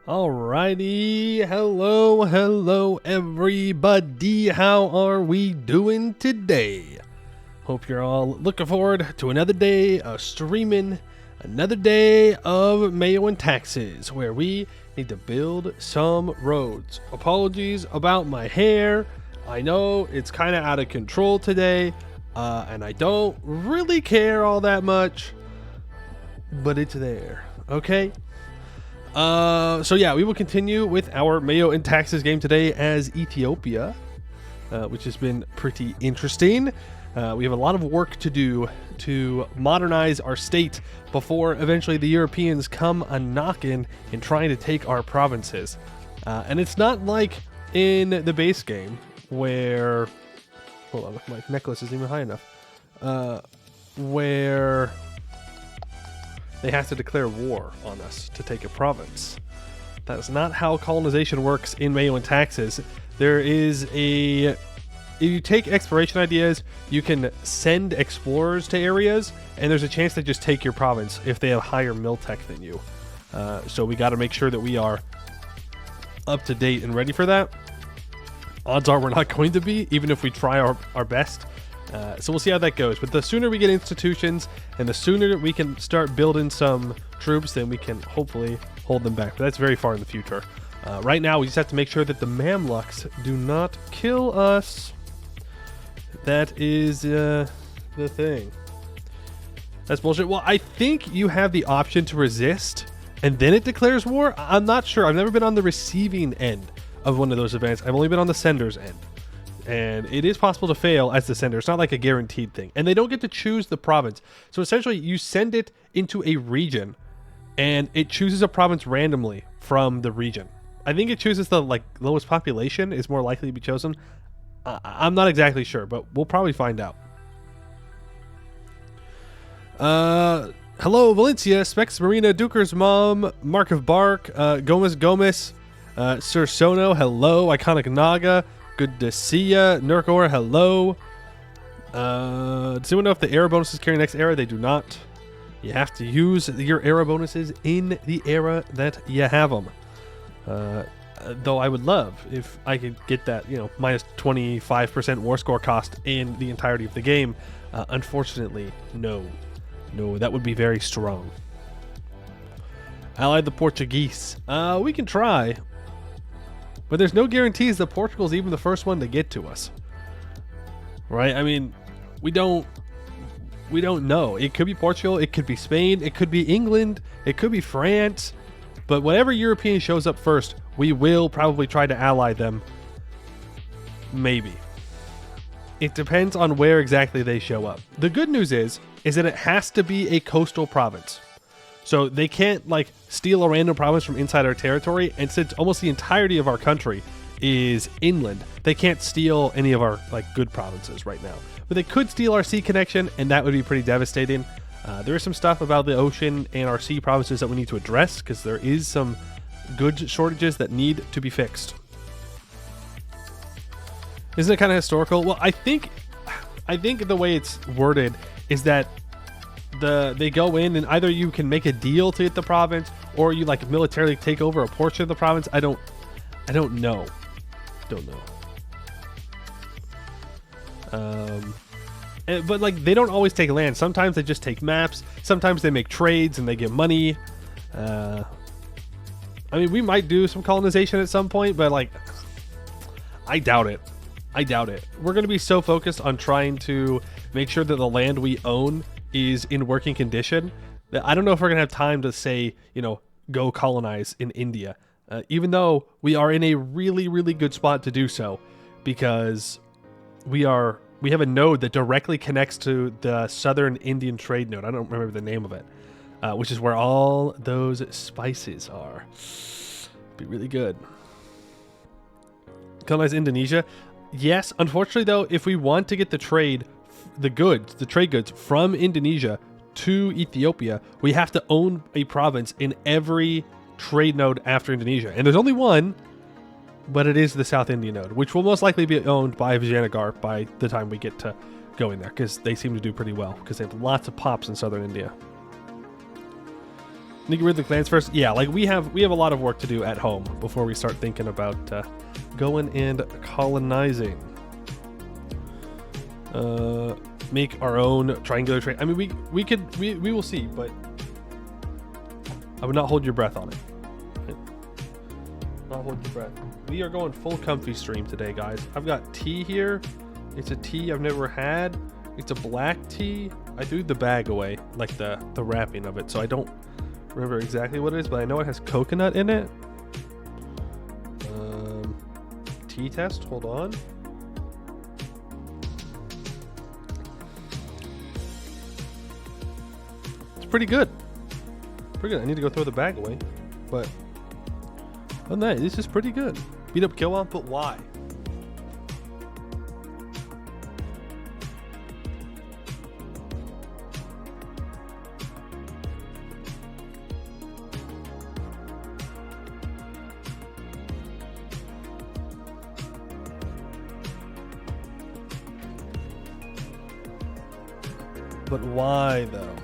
Alrighty, hello everybody, how are we doing today? Hope you're all looking forward to another day of streaming, another day of MEIOU Taxes, where we need to build some roads. Apologies about my hair, I know it's kind of out of control today, and I don't really care all that much, but it's there, okay? So yeah, we will continue with our MEIOU Taxes game today as Ethiopia, which has been pretty interesting. We have a lot of work to do to modernize our state before eventually the Europeans come a-knocking and trying to take our provinces. And it's not like in the base game where... Hold on, my necklace isn't even high enough. Where... they have to declare war on us to take a province. That's not how colonization works in MEIOU Taxes. There is a... if you take exploration ideas, you can send explorers to areas, and there's a chance they just take your province if they have higher mill tech than you. So we got to make sure that we are up to date and ready for that. Odds are we're not going to be, even if we try our best. So we'll see how that goes. But the sooner we get institutions and the sooner we can start building some troops, then we can hopefully hold them back. But that's very far in the future. Right now, we just have to make sure that the Mamluks do not kill us. That is the thing. That's bullshit. Well, I think you have the option to resist and then it declares war. I'm not sure. I've never been on the receiving end of one of those events. I've only been on the sender's end. And it is possible to fail as the sender. It's not like a guaranteed thing. And they don't get to choose the province. So essentially, you send it into a region, and it chooses a province randomly from the region. I think it chooses the lowest population is more likely to be chosen. I'm not exactly sure, but we'll probably find out. Hello, Valencia, Specs Marina, Duker's mom, Mark of Bark, Gomez, Sir Sono, hello, Iconic Naga. Good to see ya. Nurkor, hello. Does anyone know if the era bonuses carry next era? They do not. You have to use your era bonuses in the era that you have them. Though I would love if I could get that, minus 25% war score cost in the entirety of the game. Unfortunately, no. No, that would be very strong. Allied the Portuguese. We can try. But there's no guarantees that Portugal's even the first one to get to us. Right? I mean, we don't know. It could be Portugal, it could be Spain, it could be England, it could be France. But whatever European shows up first, we will probably try to ally them. Maybe. It depends on where exactly they show up. The good news is that it has to be a coastal province. So they can't steal a random province from inside our territory, and since almost the entirety of our country is inland, they can't steal any of our good provinces right now. But they could steal our sea connection, and that would be pretty devastating. There is some stuff about the ocean and our sea provinces that we need to address, because there is some goods shortages that need to be fixed. Isn't it kind of historical? Well, I think the way it's worded is that they go in and either you can make a deal to get the province, or you militarily take over a portion of the province. I don't know. But they don't always take land. Sometimes they just take maps. Sometimes they make trades and they get money. I mean, we might do some colonization at some point, but I doubt it. We're going to be so focused on trying to make sure that the land we own is in working condition that I don't know if we're going to have time to say, go colonize in India. Even though we are in a really, really good spot to do so, because we have a node that directly connects to the Southern Indian trade node. I don't remember the name of it, which is where all those spices are. Be really good. Colonize Indonesia. Yes, unfortunately though, if we want to get the trade goods from Indonesia to Ethiopia, we have to own a province in every trade node after Indonesia. And there's only one, but it is the South Indian node, which will most likely be owned by Vijayanagar by the time we get to going there, because they seem to do pretty well, because they have lots of pops in southern India. Need to get rid of the clans first. Yeah, like we have a lot of work to do at home before we start thinking about going and colonizing. Make our own triangular trade. I mean, we will see, but I would not hold your breath on it. Right? Not hold your breath. We are going full comfy stream today, guys. I've got tea here. It's a tea I've never had. It's a black tea. I threw the bag away, like the wrapping of it, so I don't remember exactly what it is, but I know it has coconut in it. Tea test. Hold on. Pretty good. Pretty good. I need to go throw the bag away. But other than that, this is pretty good. Beat up Kilwan, but why? But why though?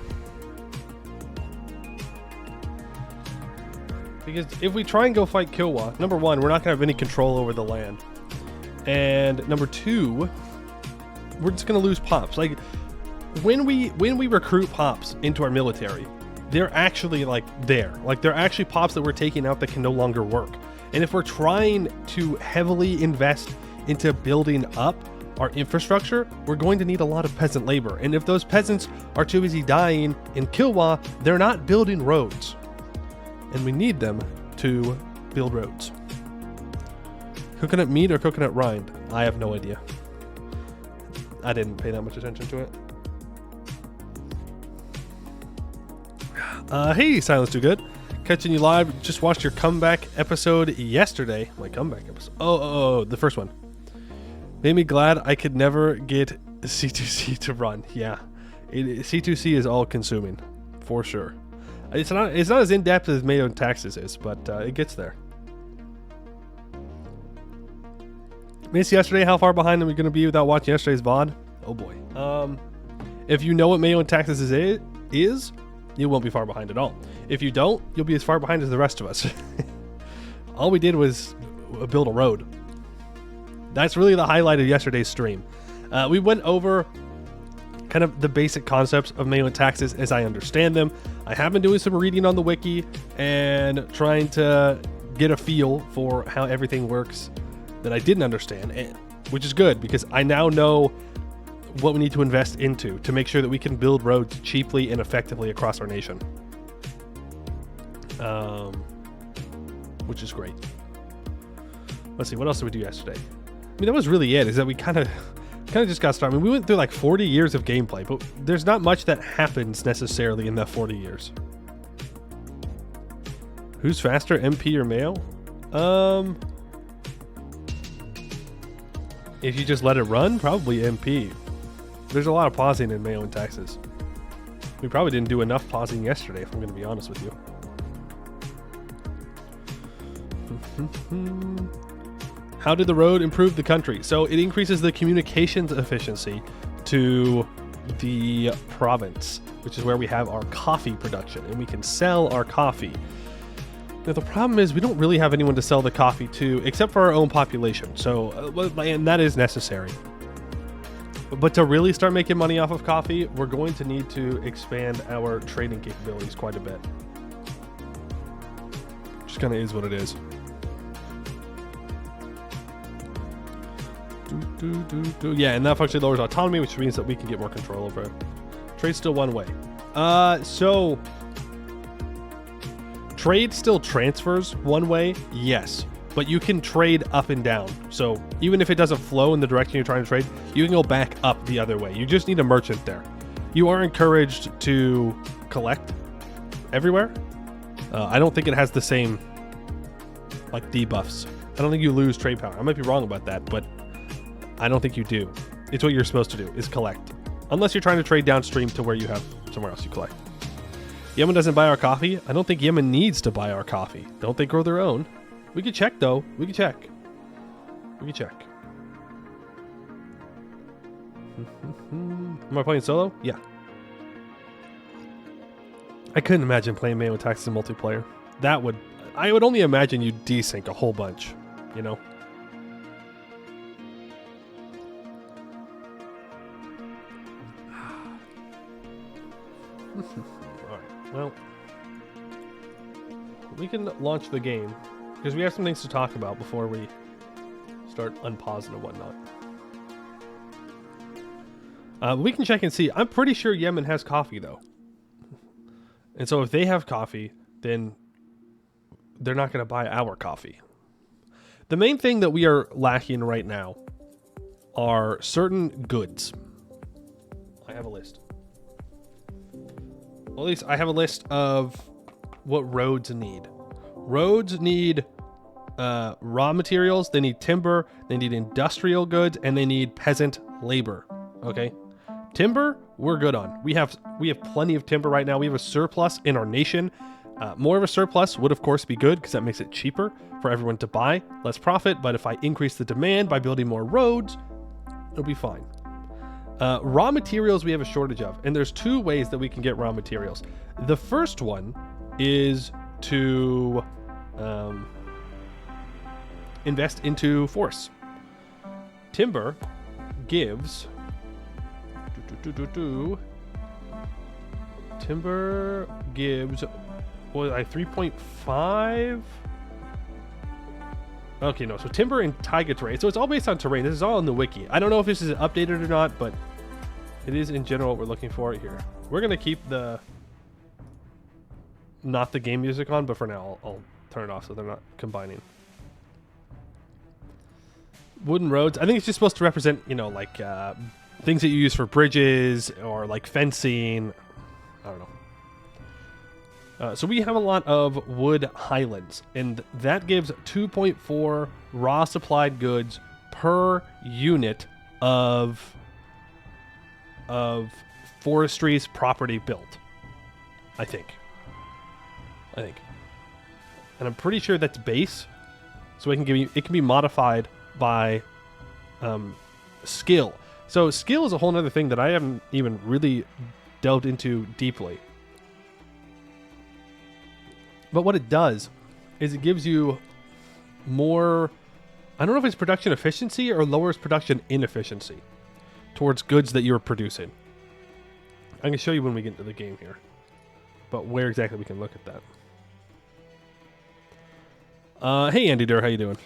Because if we try and go fight Kilwa, number one, we're not going to have any control over the land. And number two, we're just going to lose pops. Like, when we recruit pops into our military, they're actually, like, there. Like, they're actually pops that we're taking out that can no longer work. And if we're trying to heavily invest into building up our infrastructure, we're going to need a lot of peasant labor. And if those peasants are too busy dying in Kilwa, they're not building roads. And we need them to build roads. Coconut meat or coconut rind? I have no idea. I didn't pay that much attention to it. Hey, Silence Too Good. Catching you live. Just watched your comeback episode yesterday. My comeback episode. Oh, the first one. Made me glad I could never get C2C to run. Yeah. C2C is all consuming. For sure. It's not as in-depth as MEIOU Taxes is, but it gets there. Missed yesterday. How far behind am I going to be without watching yesterday's VOD? Oh boy. If you know what MEIOU Taxes is, you won't be far behind at all. If you don't, you'll be as far behind as the rest of us. All we did was build a road. That's really the highlight of yesterday's stream. We went over kind of the basic concepts of MEIOU Taxes as I understand them. I have been doing some reading on the wiki and trying to get a feel for how everything works that I didn't understand, which is good because I now know what we need to invest into to make sure that we can build roads cheaply and effectively across our nation. Which is great. Let's see, what else did we do yesterday? I mean, that was really it, is that we kind of just got started. I mean, we went through like 40 years of gameplay, but there's not much that happens necessarily in that 40 years. Who's faster, MP or MEIOU? If you just let it run, probably MP. There's a lot of pausing in MEIOU Taxes. We probably didn't do enough pausing yesterday, if I'm going to be honest with you. How did the road improve the country? So it increases the communications efficiency to the province, which is where we have our coffee production, and we can sell our coffee. Now the problem is we don't really have anyone to sell the coffee to except for our own population. So, and that is necessary. But to really start making money off of coffee, we're going to need to expand our trading capabilities quite a bit. Just kind of is what it is. Yeah, and that functionally lowers autonomy, which means that we can get more control over it. Trade's still one way. So trade still transfers one way, yes, but you can trade up and down. So even if it doesn't flow in the direction you're trying to trade, you can go back up the other way. You just need a merchant there. You are encouraged to collect everywhere. I don't think it has the same like debuffs. I don't think you lose trade power. I might be wrong about that, but I don't think you do. It's what you're supposed to do, is collect. Unless you're trying to trade downstream to where you have somewhere else you collect. Yemen doesn't buy our coffee. I don't think Yemen needs to buy our coffee. Don't they grow their own? We could check, though. We could check. We could check. Am I playing solo? Yeah. I couldn't imagine playing MEIOU Taxes in multiplayer. I would only imagine you desync a whole bunch, you know? Alright, well, we can launch the game, because we have some things to talk about before we start unpausing and whatnot. We can check and see. I'm pretty sure Yemen has coffee, though. And so if they have coffee, then they're not going to buy our coffee. The main thing that we are lacking right now are certain goods. I have a list. Well, at least I have a list of what roads need. Roads need raw materials, they need timber, they need industrial goods, and they need peasant labor. Okay? Timber, we're good on. We have plenty of timber right now. We have a surplus in our nation. More of a surplus would, of course, be good because that makes it cheaper for everyone to buy. Less profit, but if I increase the demand by building more roads, it'll be fine. Raw materials we have a shortage of, and there's two ways that we can get raw materials. The first one is to invest into forests. Timber gives... Timber gives... What, like 3.5? Okay, no. So timber and taiga terrain. So it's all based on terrain. This is all in the wiki. I don't know if this is updated or not, but it is in general what we're looking for here. We're going to keep not the game music on, but for now I'll turn it off so they're not combining. Wooden roads. I think it's just supposed to represent, you know, like things that you use for bridges or like fencing. I don't know. So we have a lot of wood highlands, and that gives 2.4 raw supplied goods per unit of forestry's property built. I think. And I'm pretty sure that's base, so it can be modified by skill. So skill is a whole other thing that I haven't even really delved into deeply. But what it does is it gives you more, I don't know if it's production efficiency or lowers production inefficiency towards goods that you're producing. I can show you when we get into the game here, but where exactly we can look at that. Hey Andy Durr, how you doing?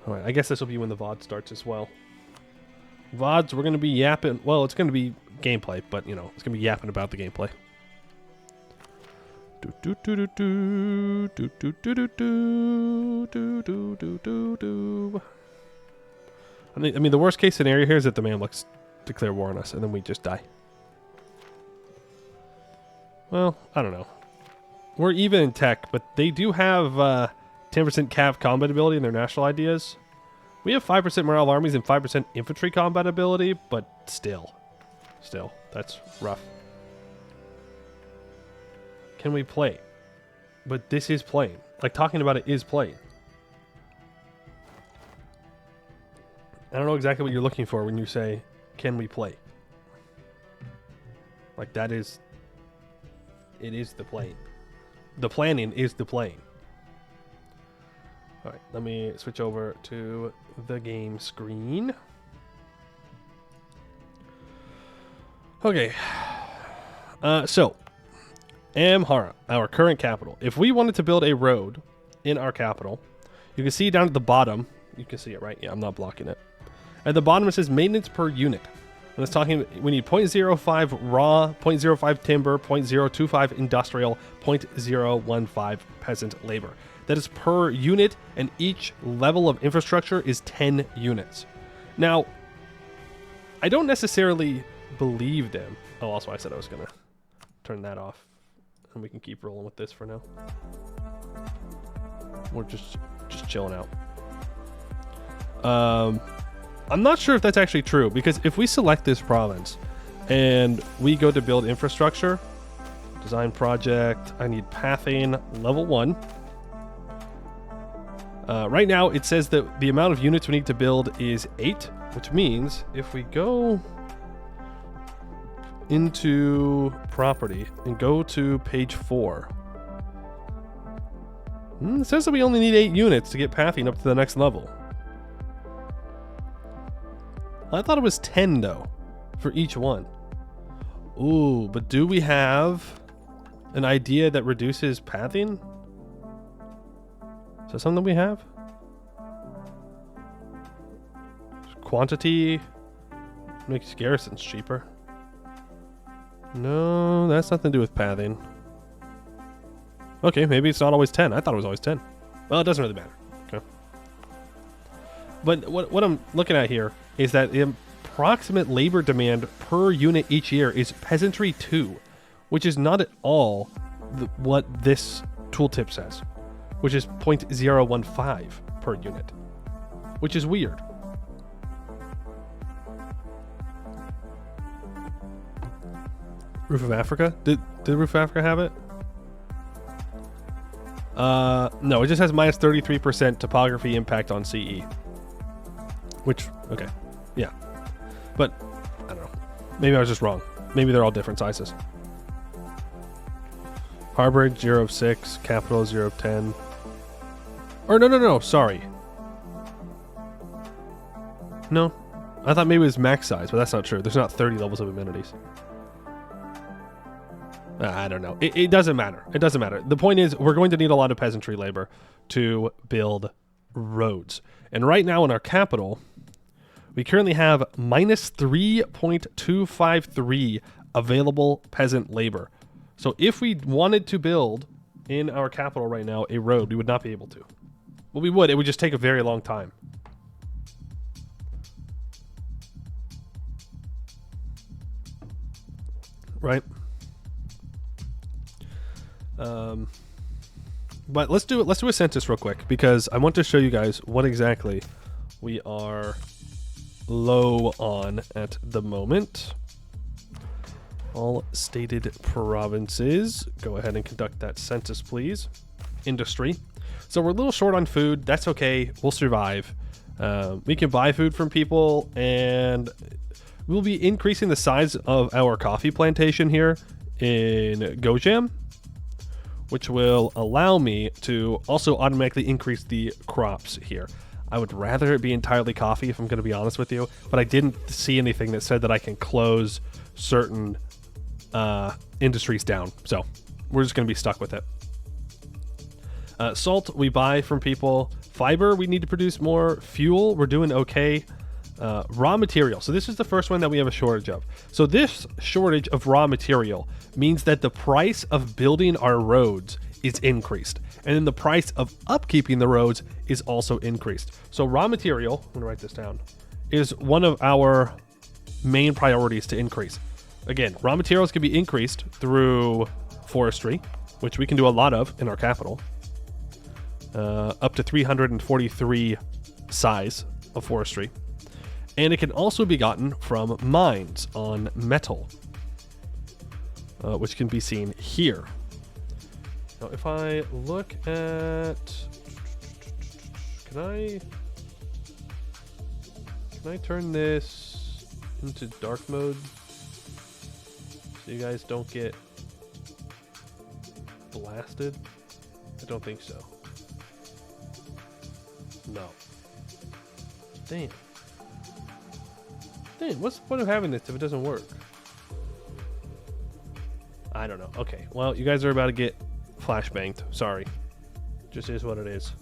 Alright, I guess this will be when the VOD starts as well. VODs, we're going to be yapping, well, it's going to be gameplay, but you know, it's going to be yapping about the gameplay. I mean, the worst case scenario here is that the Mamluks declare war on us and then we just die. Well, I don't know. We're even in tech, but they do have 10% cav combat ability in their national ideas. We have 5% morale armies and 5% infantry combat ability, but still, that's rough. Can we play? But this is playing. Like, talking about it is playing. I don't know exactly what you're looking for when you say, can we play? Like, that is... It is the playing. The planning is the playing. Alright, let me switch over to the game screen. Okay. So... Amhara, our current capital. If we wanted to build a road in our capital, you can see down at the bottom, you can see it, right? Yeah, I'm not blocking it. At the bottom it says maintenance per unit. And it's talking, we need 0.05 raw, 0.05 timber, 0.025 industrial, 0.015 peasant labor. That is per unit, and each level of infrastructure is 10 units. Now, I don't necessarily believe them. Oh, also I said I was going to turn that off. And we can keep rolling with this for now. We're just chilling out. I'm not sure if that's actually true, because if we select this province and we go to build infrastructure, design project, I need pathing level 1. Right now it says that the amount of units we need to build is 8, which means if we go into property and go to page 4. It says that we only need 8 units to get pathing up to the next level. I thought it was 10 though, for each one. Ooh, but do we have an idea that reduces pathing? Is that something we have? Quantity makes garrisons cheaper. No, that's nothing to do with pathing. Okay, maybe it's not always 10. I thought it was always 10. Well, it doesn't really matter. Okay. But what I'm looking at here is that the approximate labor demand per unit each year is peasantry 2, which is not at all what this tooltip says, which is 0.015 per unit, which is weird. Roof of Africa? Did Roof of Africa have it? No, it just has minus 33% topography impact on CE. Which, okay, yeah. But, I don't know. Maybe I was just wrong. Maybe they're all different sizes. Harborage, 0 of 6. Capital, 0 of 10. Or, no, sorry. No. I thought maybe it was max size, but that's not true. There's not 30 levels of amenities. I don't know. It doesn't matter. It doesn't matter. The point is, we're going to need a lot of peasantry labor to build roads. And right now in our capital, we currently have minus 3.253 available peasant labor. So if we wanted to build in our capital right now a road, we would not be able to. Well, we would. It would just take a very long time. Right? But let's do a census real quick, because I want to show you guys what exactly we are low on at the moment. All stated provinces, go ahead and conduct that census, please. Industry. So we're a little short on food. That's okay. We'll survive. We can buy food from people, and we'll be increasing the size of our coffee plantation here in Gojam, which will allow me to also automatically increase the crops here. I would rather it be entirely coffee, if I'm going to be honest with you, but I didn't see anything that said that I can close certain industries down, so we're just going to be stuck with it. Salt we buy from people. Fiber we need to produce more. Fuel we're doing okay. Raw material. So this is the first one that we have a shortage of. So this shortage of raw material means that the price of building our roads is increased. And then the price of upkeeping the roads is also increased. So raw material, I'm going to write this down, is one of our main priorities to increase. Again, raw materials can be increased through forestry, which we can do a lot of in our capital. Up to 343 size of forestry. And it can also be gotten from mines on metal, which can be seen here. Now, if I look at, can I turn this into dark mode so you guys don't get blasted? I don't think so. No. Damn. What's the point of having this if it doesn't work? I don't know. Okay, well, you guys are about to get flashbanged. Sorry. Just is what it is.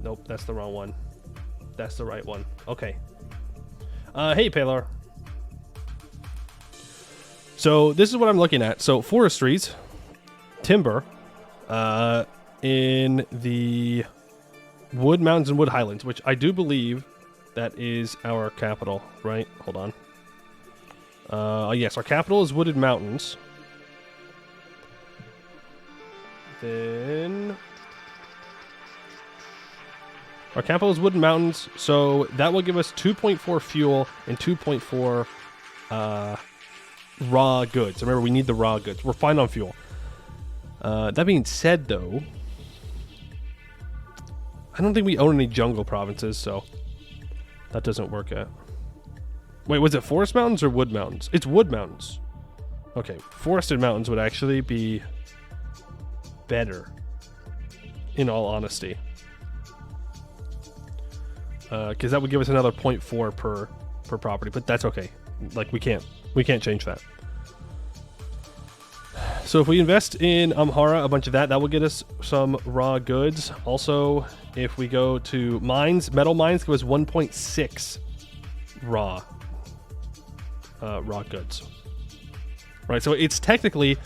Nope, that's the wrong one. That's the right one. Okay. Hey, Paylor. So this is what I'm looking at. So forestries, timber, in the Wood Mountains and Wood Highlands, which I do believe that is our capital, right? Hold on. Yes, our capital is Wooded Mountains. Then our capital is Wooded Mountains, so that will give us 2.4 fuel and 2.4 raw goods. Remember, we need the raw goods. We're fine on fuel. That being said, though, I don't think we own any jungle provinces, so that doesn't work out. Wait, was it forest mountains or wood mountains? It's wood mountains. Okay, forested mountains would actually be better, in all honesty. Because that would give us another 0.4 per property, but that's okay. Like, we can't change that. So if we invest in Amhara, a bunch of that will get us some raw goods. Also, if we go to mines, metal mines give us 1.6 raw goods. Right, so it's technically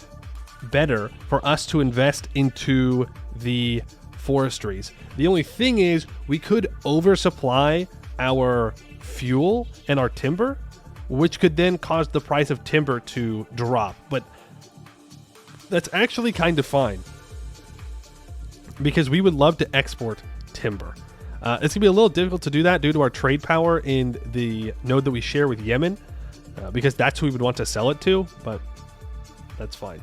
better for us to invest into the forestries. The only thing is we could oversupply our fuel and our timber, which could then cause the price of timber to drop. But that's actually kind of fine, because we would love to export timber. It's gonna be a little difficult to do that due to our trade power in the node that we share with Yemen, because that's who we would want to sell it to, but that's fine.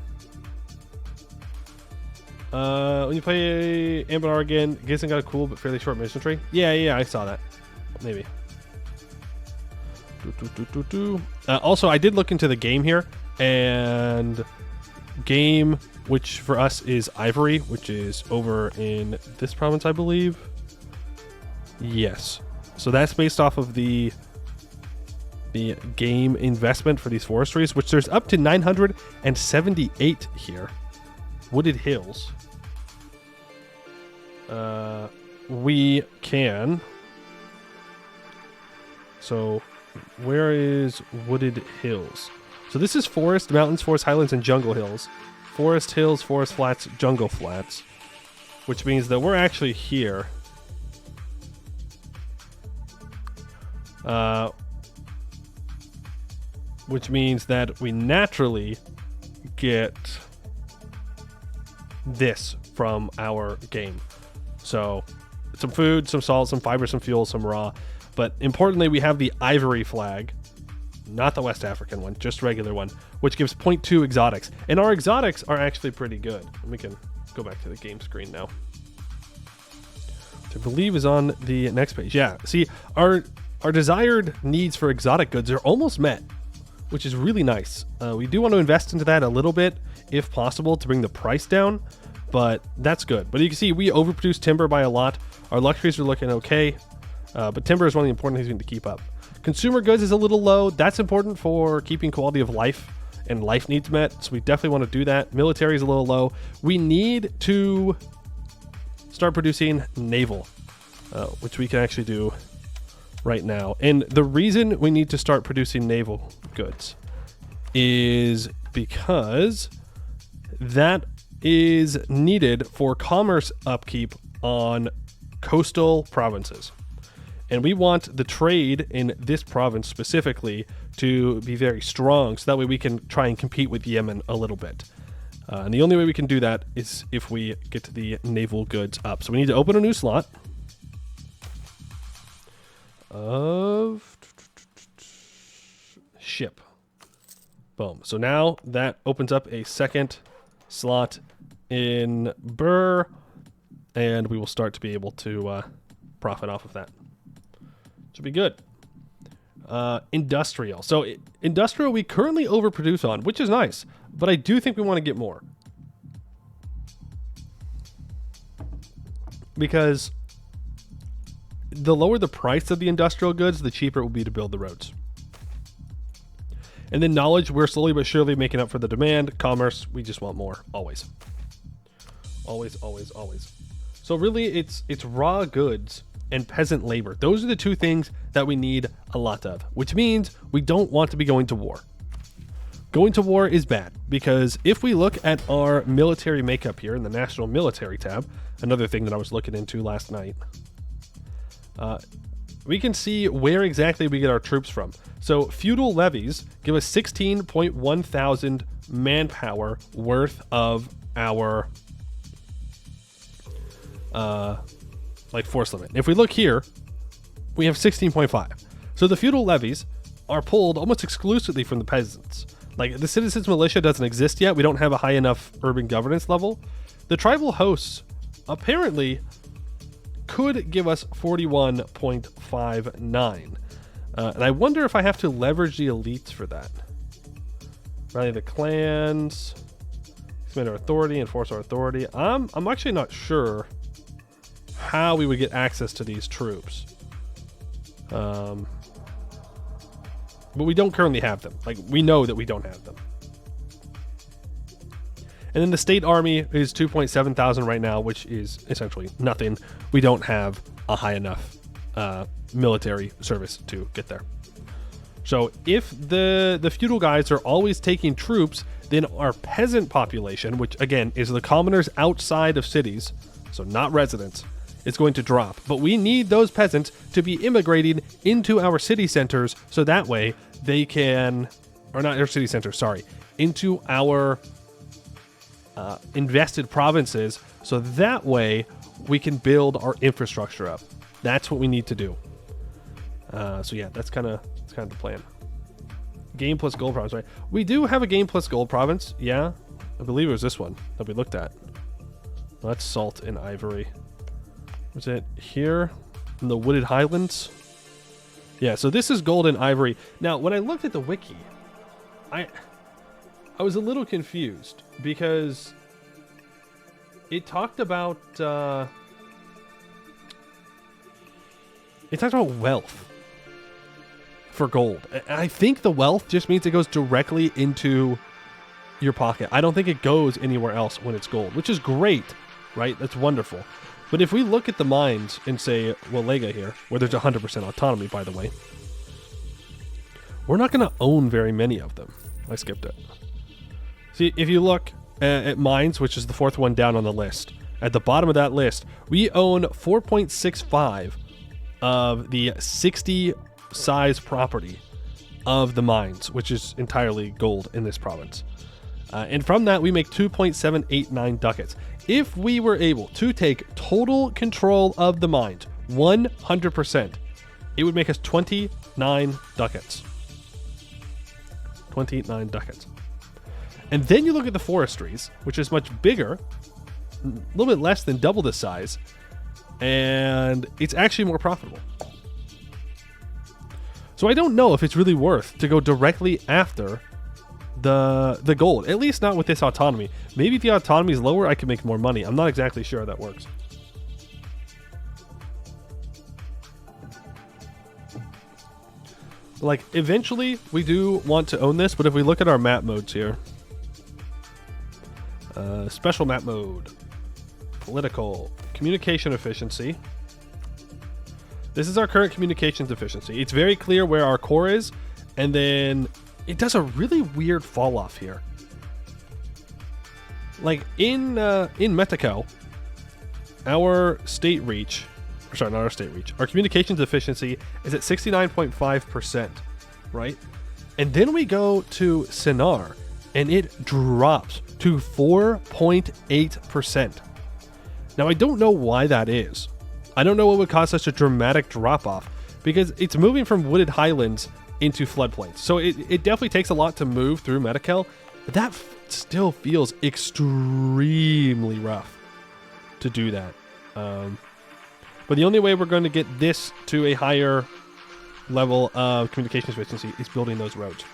When you play Ambinar again, Gizon got a cool but fairly short mission tree. Yeah, I saw that. Maybe. Also, I did look into the game here, and game, which for us is Ivory, which is over in this province, I believe. Yes. So that's based off of the game investment for these forestries, which there's up to 978 here. Wooded hills. We can. So where is Wooded Hills? So this is forest, mountains, forest highlands, and jungle hills. Forest hills, forest flats, jungle flats. Which means that we're actually here. Which means that we naturally get this from our game. So some food, some salt, some fiber, some fuel, some raw. But importantly, we have the Ivory flag, not the West African one, just regular one, which gives 0.2 exotics. And our exotics are actually pretty good. We can go back to the game screen now, which I believe is on the next page. Yeah, see, our desired needs for exotic goods are almost met, which is really nice. We do want to invest into that a little bit, if possible, to bring the price down, but that's good. But you can see we overproduce timber by a lot. Our luxuries are looking okay, but timber is one of the important things we need to keep up. Consumer goods is a little low. That's important for keeping quality of life and life needs met, so we definitely want to do that. Military is a little low. We need to start producing naval, which we can actually do right now. And the reason we need to start producing naval goods is because that is needed for commerce upkeep on coastal provinces. And we want the trade in this province specifically to be very strong, so that way we can try and compete with Yemen a little bit. And the only way we can do that is if we get the naval goods up. So we need to open a new slot of ship. Boom. So now that opens up a second slot in Burr, and we will start to be able to profit off of that. Should be good. Industrial. So industrial we currently overproduce on, which is nice, but I do think we want to get more. Because the lower the price of the industrial goods, the cheaper it will be to build the roads. And then knowledge, we're slowly but surely making up for the demand. Commerce, we just want more, always. Always, always, always. So really, it's raw goods and peasant labor. Those are the two things that we need a lot of, which means we don't want to be going to war. Going to war is bad, because if we look at our military makeup here in the National Military tab, another thing that I was looking into last night, we can see where exactly we get our troops from. So feudal levies give us 16.1 thousand manpower worth of our force limit. If we look here, we have 16.5. So the feudal levies are pulled almost exclusively from the peasants. Like, the citizens militia doesn't exist yet. We don't have a high enough urban governance level. The tribal hosts apparently could give us 41.59. And I wonder if I have to leverage the elites for that. Rally the clans, expand our authority, enforce our authority. I'm actually not sure how we would get access to these troops. But we don't currently have them. Like, we know that we don't have them. And then the state army is 2.7 thousand right now, which is essentially nothing. We don't have a high enough military service to get there. So if the feudal guys are always taking troops, then our peasant population, which again is the commoners outside of cities, so not residents, is going to drop. But we need those peasants to be immigrating into our city centers, so that way they can, or not our city centers, sorry, into our invested provinces, so that way we can build our infrastructure up. That's what we need to do. So yeah, that's kind of the plan. Game plus gold province, right? We do have a game plus gold province. Yeah, I believe it was this one that we looked at. Well, that's salt and ivory. Was it here in the wooded highlands? Yeah, so this is gold and ivory. Now, when I looked at the wiki, I was a little confused because it talked about wealth for gold. I think the wealth just means it goes directly into your pocket. I don't think it goes anywhere else when it's gold, which is great, right? That's wonderful. But if we look at the mines and say, well, Lega here, where there's 100% autonomy, by the way, we're not going to own very many of them. I skipped it. See, if you look at mines, which is the fourth one down on the list, at the bottom of that list, we own 4.65 of the 60 size property of the mines, which is entirely gold in this province. And from that, we make 2.789 ducats. If we were able to take total control of the mines, 100%, it would make us 29 ducats. 29 ducats. And then you look at the forestries, which is much bigger, a little bit less than double the size, and it's actually more profitable. So I don't know if it's really worth to go directly after the gold, at least not with this autonomy. Maybe if the autonomy is lower, I can make more money. I'm not exactly sure how that works. Like, eventually we do want to own this, but if we look at our map modes here, special map mode, political, communication efficiency. This is our current communications efficiency. It's very clear where our core is, and then it does a really weird fall off here. Like in Mexico, our state reach, or sorry, not our state reach, our communications efficiency is at 69.5%, right? And then we go to Sinar, and it drops to 4.8%. Now, I don't know why that is. I don't know what would cause such a dramatic drop off, because it's moving from wooded highlands into floodplains. So it definitely takes a lot to move through Medical, but that still feels extremely rough to do that. But the only way we're going to get this to a higher level of communications efficiency is building those roads.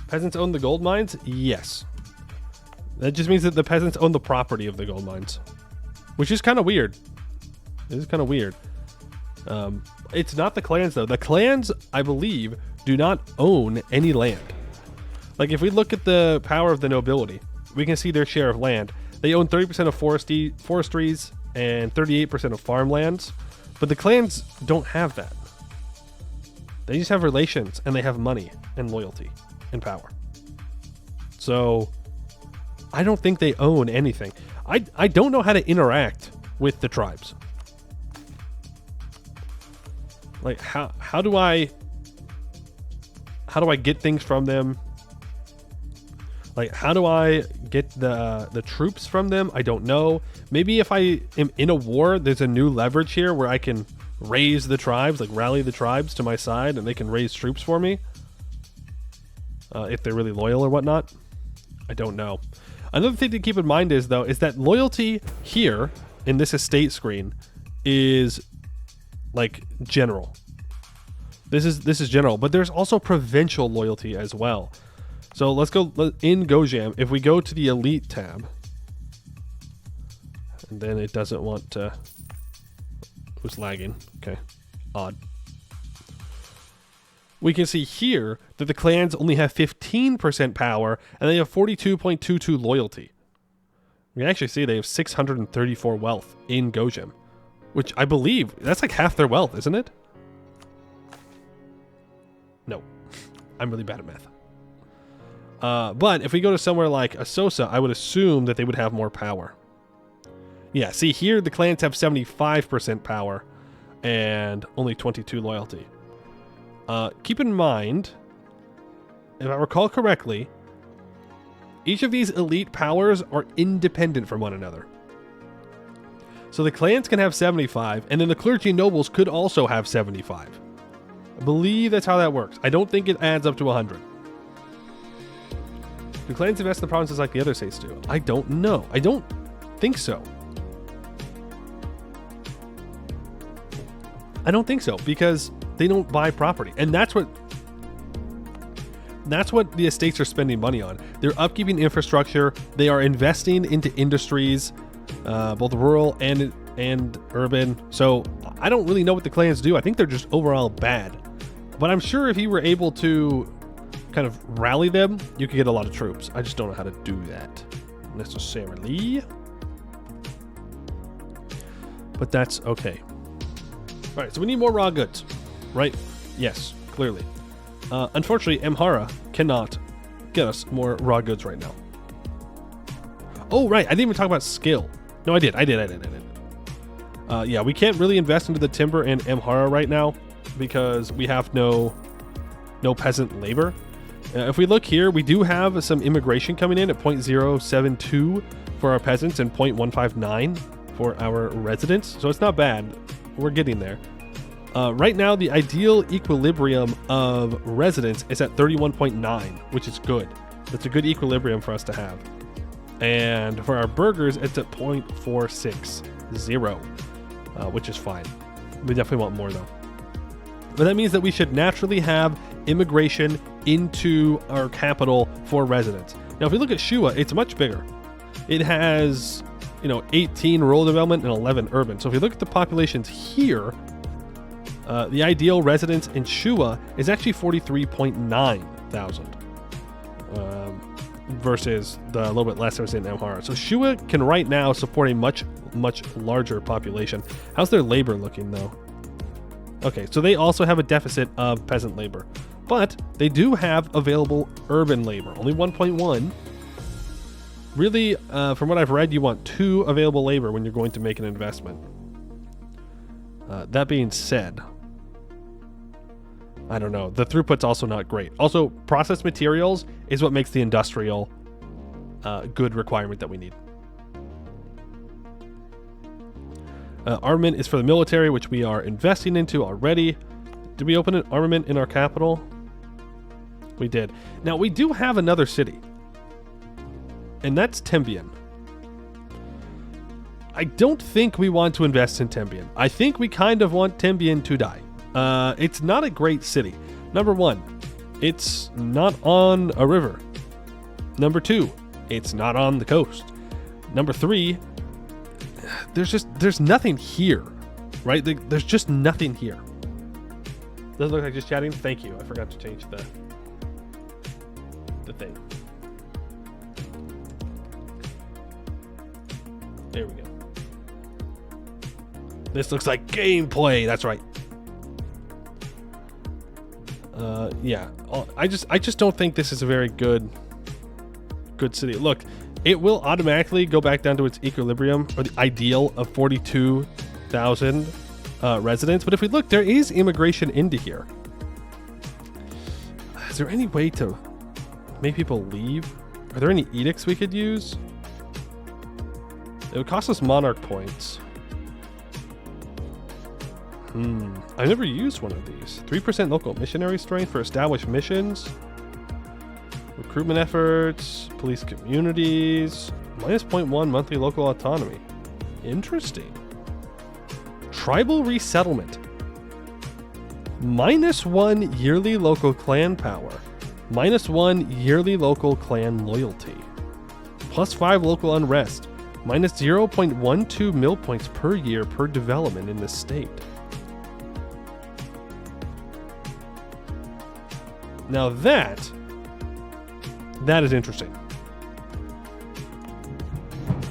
Peasants own the gold mines? Yes. That just means that the peasants own the property of the gold mines, which is kind of weird. It is kind of weird. It's not the clans, though. The clans, I believe, do not own any land. Like, if we look at the power of the nobility, we can see their share of land. They own 30% of forestries and 38% of farmlands, but the clans don't have that. They just have relations, and they have money and loyalty and power. So I don't think they own anything. I don't know how to interact with the tribes. Like, how do I get things from them? Like, how do I get the troops from them? I don't know. Maybe if I am in a war, there's a new leverage here where I can raise the tribes, like rally the tribes to my side, and they can raise troops for me. If they're really loyal or whatnot. I don't know. Another thing to keep in mind is that loyalty here in this estate screen is like general. This is general, but there's also provincial loyalty as well. So let's go in GoJam. If we go to the elite tab, and then it doesn't want to. Who's lagging? Okay, odd. We can see here that the clans only have 15% power and they have 42.22 loyalty. We can actually see they have 634 wealth in GoJam, which I believe that's like half their wealth, isn't it? No, I'm really bad at math. But if we go to somewhere like Asosa, I would assume that they would have more power. Yeah, see here the clans have 75% power and only 22 loyalty. Keep in mind, if I recall correctly, each of these elite powers are independent from one another. So the clans can have 75, and then the clergy nobles could also have 75. I believe that's how that works. I don't think it adds up to 100. Do clans invest in the provinces like the other states do? I don't know. I don't think so. I don't think so, because they don't buy property. And that's what the estates are spending money on. They're upkeeping infrastructure. They are investing into industries, both rural and urban. So I don't really know what the clans do. I think they're just overall bad. But I'm sure if you were able to kind of rally them, you could get a lot of troops. I just don't know how to do that necessarily. But that's okay. All right, so we need more raw goods, right? Yes, clearly. Unfortunately, Amhara cannot get us more raw goods right now. Oh, right. I didn't even talk about skill. No, I did. Yeah, we can't really invest into the timber in Amhara right now because we have no peasant labor. If we look here, we do have some immigration coming in at 0.072 for our peasants and 0.159 for our residents. So it's not bad. We're getting there. Right now, the ideal equilibrium of residents is at 31.9, which is good. That's a good equilibrium for us to have. And for our burgers, it's at 0.460, which is fine. We definitely want more, though. But that means that we should naturally have immigration into our capital for residents. Now, if we look at Shua, it's much bigger. It has, 18 rural development and 11 urban. So if we look at the populations here, the ideal residence in Shua is actually 43.9 thousand versus the little bit less that's in Amhara. So Shua can right now support a much, much larger population. How's their labor looking, though? Okay, so they also have a deficit of peasant labor, but they do have available urban labor, only 1.1. Really, from what I've read, you want 2 available labor when you're going to make an investment. That being said, I don't know. The throughput's also not great. Also, processed materials is what makes the industrial good requirement that we need. Armament is for the military, which we are investing into already. Did we open an armament in our capital? We did. Now, we do have another city, and that's Tembian. I don't think we want to invest in Tembian. I think we kind of want Tembian to die. It's not a great city. Number 1, it's not on a river. Number 2, it's not on the coast. Number 3, there's nothing here, right? There's just nothing here. Does it look like just chatting? Thank you. I forgot to change the thing. There we go. This looks like gameplay. That's right. Yeah. I just don't think this is a very good city. Look, it will automatically go back down to its equilibrium or the ideal of 42,000 residents. But if we look, there is immigration into here. Is there any way to make people leave? Are there any edicts we could use? It would cost us monarch points. I've never used one of these. 3% local missionary strength for established missions. Recruitment efforts, police communities, minus 0.1 monthly local autonomy. Interesting. Tribal resettlement. Minus 1 yearly local clan power. Minus 1 yearly local clan loyalty. Plus 5 local unrest. Minus 0.12 mil points per year per development in the state. Now that is interesting.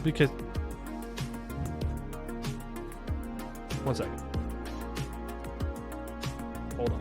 Because, one second. Hold on.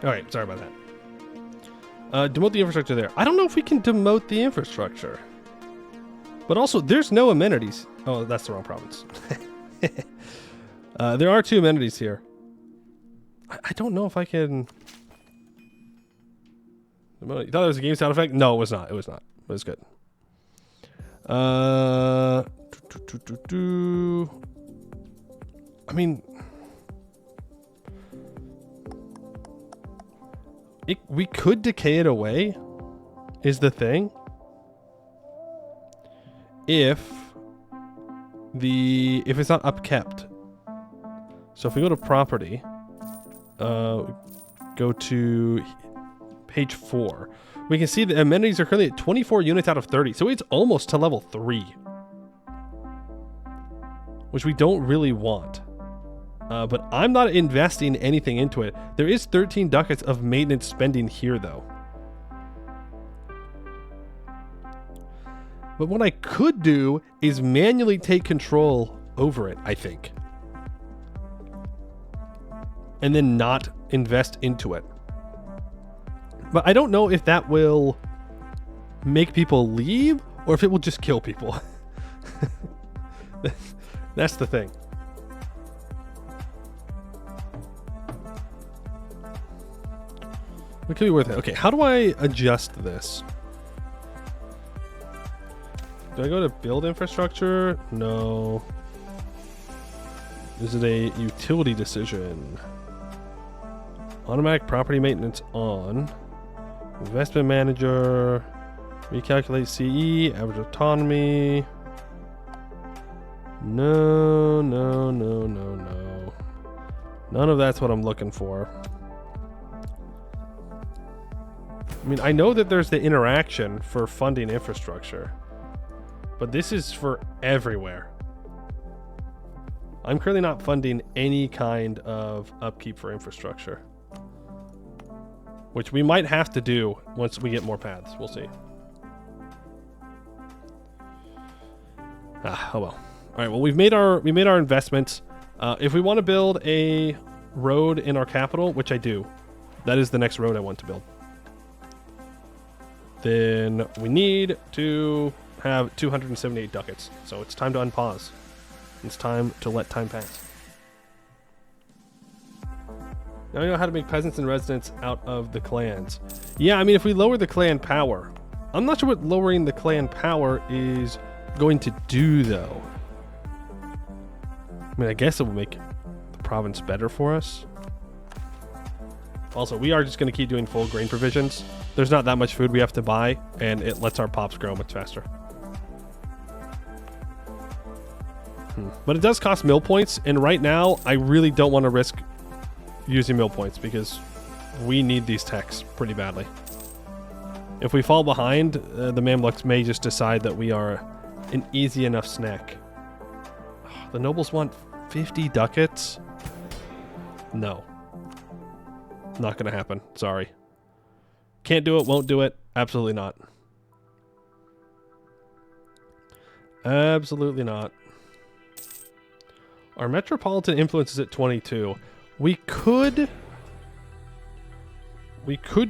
All right, sorry about that. Demote the infrastructure there. I don't know if we can demote the infrastructure. But also, there's no amenities. Oh, that's the wrong province. There are 2 amenities here. I don't know if I can... You thought it was a game sound effect? No, it was not. It was not. It was good. I mean... we could decay it away, is the thing. If it's not upkept. So if we go to property, go to page 4, we can see the amenities are currently at 24 units out of 30. So it's almost to level 3, which we don't really want. But I'm not investing anything into it. There is 13 ducats of maintenance spending here, though. But what I could do is manually take control over it, I think. And then not invest into it. But I don't know if that will make people leave or if it will just kill people. That's the thing. It could be worth it. Okay, how do I adjust this? Do I go to build infrastructure? No. Is it a utility decision? Automatic property maintenance on. Investment manager. Recalculate CE. Average autonomy. No. None of that's what I'm looking for. I mean, I know that there's the interaction for funding infrastructure, but this is for everywhere. I'm currently not funding any kind of upkeep for infrastructure, which we might have to do once we get more paths. We'll see. Oh well. All right. Well, we made our investments. If we want to build a road in our capital, which I do, that is the next road I want to build. Then we need to have 278 ducats. So it's time to unpause. It's time to let time pass. Now I know how to make peasants and residents out of the clans. Yeah, I mean, if we lower the clan power, I'm not sure what lowering the clan power is going to do, though. I mean, I guess it will make the province better for us. Also, we are just going to keep doing full grain provisions. There's not that much food we have to buy, and it lets our pops grow much faster. But it does cost mill points, and right now, I really don't want to risk using mill points because we need these techs pretty badly. If we fall behind, the Mamluks may just decide that we are an easy enough snack. The nobles want 50 ducats? No. Not going to happen. Sorry. Can't do it, won't do it. Absolutely not. Absolutely not. Our metropolitan influence is at 22. We could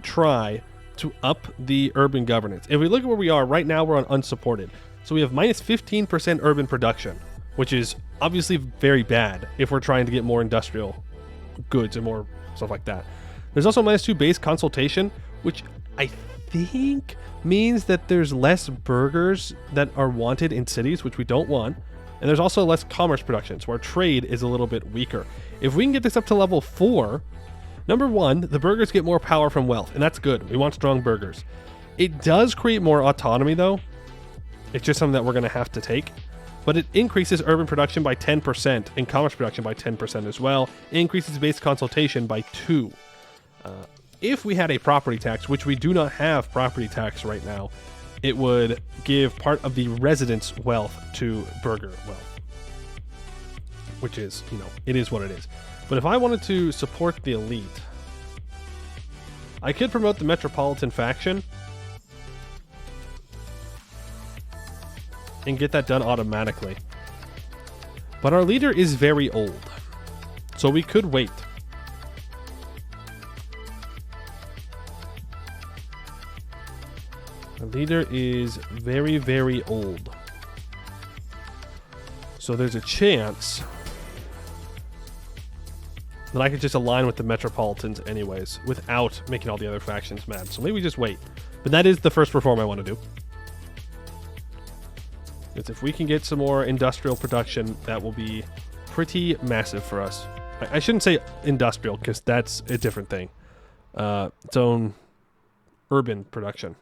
try to up the urban governance. If we look at where we are, right now we're on unsupported. So we have minus 15% urban production, which is obviously very bad if we're trying to get more industrial goods and more stuff like that. There's also minus 2 base consultation, which I think means that there's less burgers that are wanted in cities, which we don't want. And there's also less commerce production, so our trade is a little bit weaker. If we can get this up to level 4, number 1, the burgers get more power from wealth, and that's good. We want strong burgers. It does create more autonomy, though. It's just something that we're going to have to take. But it increases urban production by 10% and commerce production by 10% as well. It increases base consultation by 2. If we had a property tax, which we do not have property tax right now, it would give part of the residents' wealth to burger wealth. Which is, you know, it is what it is. But if I wanted to support the elite, I could promote the metropolitan faction and get that done automatically. But our leader is very old, so we could wait. Our leader is very, very old. So there's a chance that I could just align with the Metropolitans anyways, without making all the other factions mad. So maybe we just wait. But that is the first reform I want to do. It's if we can get some more industrial production, that will be pretty massive for us. I shouldn't say industrial, because that's a different thing. Its own urban production.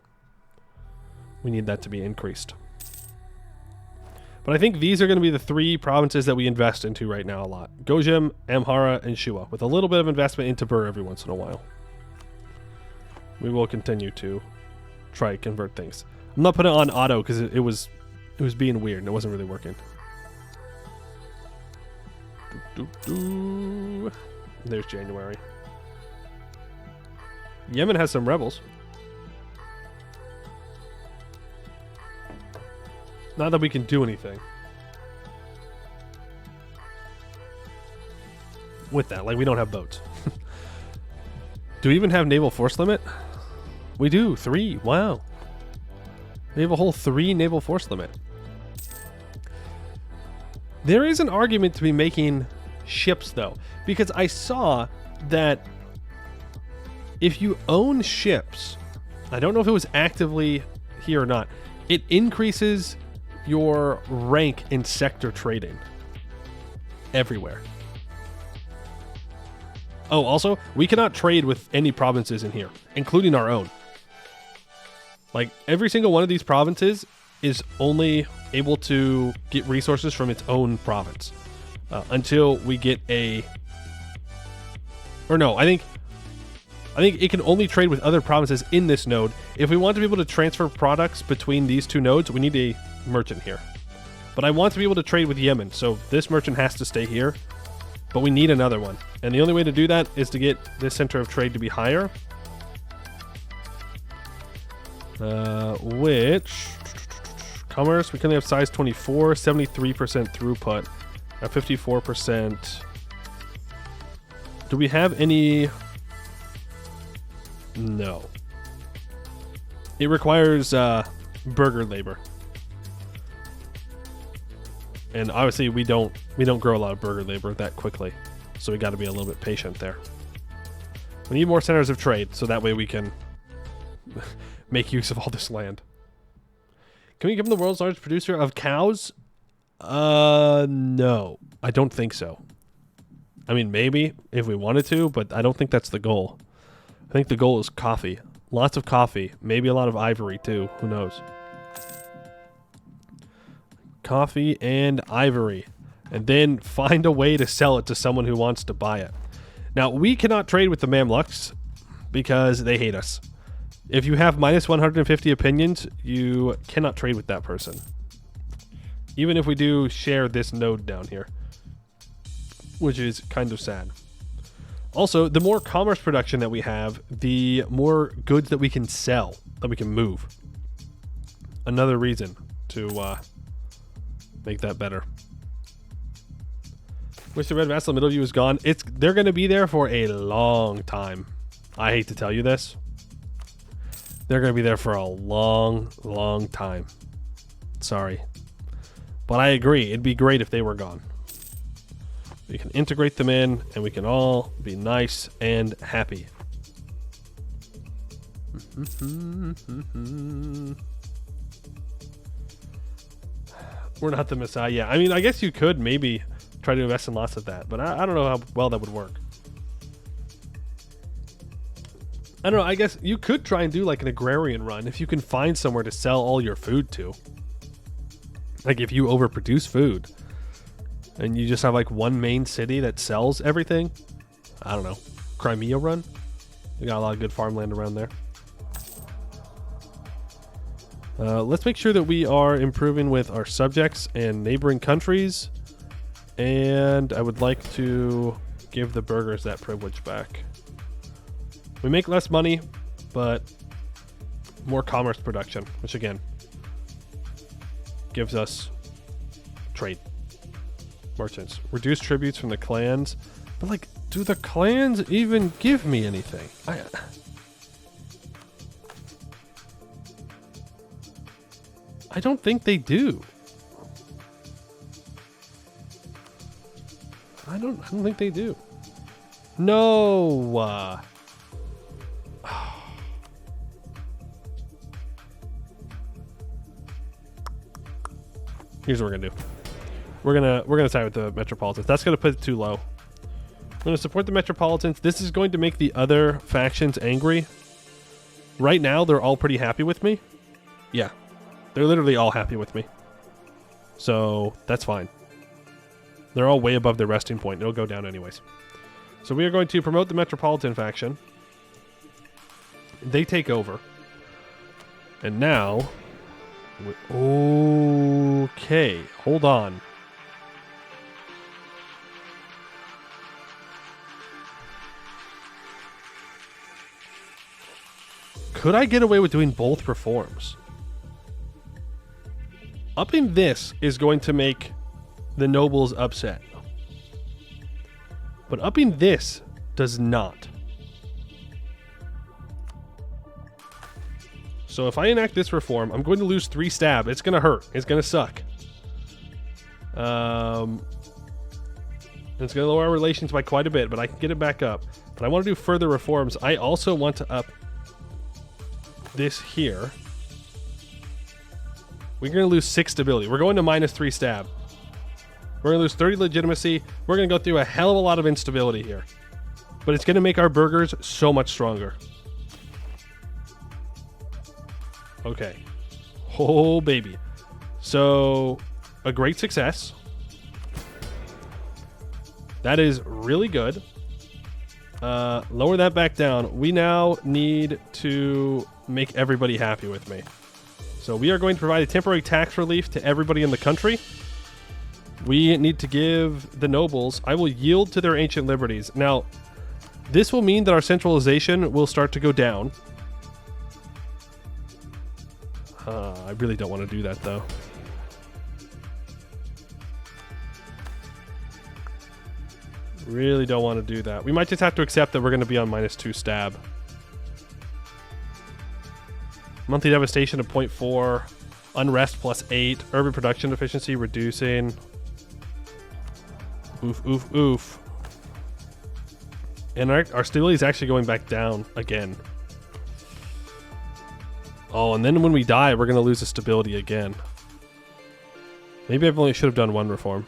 We need that to be increased. But I think these are going to be the 3 provinces that we invest into right now a lot. Gojim, Amhara, and Shua, with a little bit of investment into Bur every once in a while. We will continue to try to convert things. I'm not putting it on auto because it was being weird and it wasn't really working. There's January. Yemen has some rebels. Not that we can do anything with that. Like, we don't have boats. Do we even have naval force limit? We do. 3. Wow. We have a whole 3 naval force limit. There is an argument to be making ships, though, because I saw that if you own ships, I don't know if it was actively here or not, it increases your rank in sector trading everywhere. Oh, also, we cannot trade with any provinces in here, including our own. Like, every single one of these provinces is only able to get resources from its own province until we get a... Or no, I think it can only trade with other provinces in this node. If we want to be able to transfer products between these 2 nodes, we need a merchant here. But I want to be able to trade with Yemen, so this merchant has to stay here. But we need another one. And the only way to do that is to get this center of trade to be higher. Which... Commerce, we currently have size 24, 73% throughput, at 54%. Do we have any... No. It requires burger labor. And obviously we don't grow a lot of burger labor that quickly. So we got to be a little bit patient there. We need more centers of trade so that way we can make use of all this land. Can we become the world's largest producer of cows? No. I don't think so. I mean, maybe if we wanted to, but I don't think that's the goal. I think the goal is coffee. Lots of coffee. Maybe a lot of ivory, too. Who knows? Coffee and ivory. And then find a way to sell it to someone who wants to buy it. Now, we cannot trade with the Mamluks because they hate us. If you have minus 150 opinions, you cannot trade with that person. Even if we do share this node down here. Which is kind of sad. Also, the more commerce production that we have, the more goods that we can sell, that we can move. Another reason to make that better. Wish the Red Vassal Middle View is gone. They're going to be there for a long time. I hate to tell you this. They're going to be there for a long, long time. Sorry. But I agree. It'd be great if they were gone. We can integrate them in, and we can all be nice and happy. We're not the Messiah. Yeah, I mean, I guess you could maybe try to invest in lots of that, but I don't know how well that would work. I don't know. I guess you could try and do like an agrarian run if you can find somewhere to sell all your food to. Like if you overproduce food and you just have like one main city that sells everything. I don't know. Crimea run. We got a lot of good farmland around there. Let's make sure that we are improving with our subjects and neighboring countries. And I would like to give the burghers that privilege back. We make less money, but more commerce production, which again gives us trade. Merchants. Reduce tributes from the clans. But like, do the clans even give me anything? I don't think they do. I don't think they do. No. Here's what we're gonna do. We're gonna side with the Metropolitans. That's gonna put it too low. I'm gonna support the Metropolitans. This is going to make the other factions angry. Right now, they're all pretty happy with me. Yeah, they're literally all happy with me. So that's fine. They're all way above their resting point. It'll go down anyways. So we are going to promote the Metropolitan faction. They take over. And now... Okay, hold on. Could I get away with doing both reforms? Upping this is going to make the nobles upset. But upping this does not. So if I enact this reform, I'm going to lose 3 stab. It's going to hurt. It's going to suck. It's going to lower our relations by quite a bit, but I can get it back up. But I want to do further reforms. I also want to up this here. We're going to lose 6 stability. We're going to -3 stab. We're going to lose 30 legitimacy. We're going to go through a hell of a lot of instability here. But it's going to make our burghers so much stronger. Okay. Oh, baby. So, a great success. That is really good. Lower that back down. We now need to make everybody happy with me. So we are going to provide a temporary tax relief to everybody in the country. We need to give the nobles... I will yield to their ancient liberties. Now, this will mean that our centralization will start to go down. I really don't want to do that, though. Really don't want to do that. We might just have to accept that we're going to be on -2 stab. Monthly devastation of 0.4. Unrest +8. Urban production efficiency reducing. Oof, oof, oof. And our stability is actually going back down again. Oh, and then when we die, we're going to lose the stability again. Maybe I only should have done 1 reform.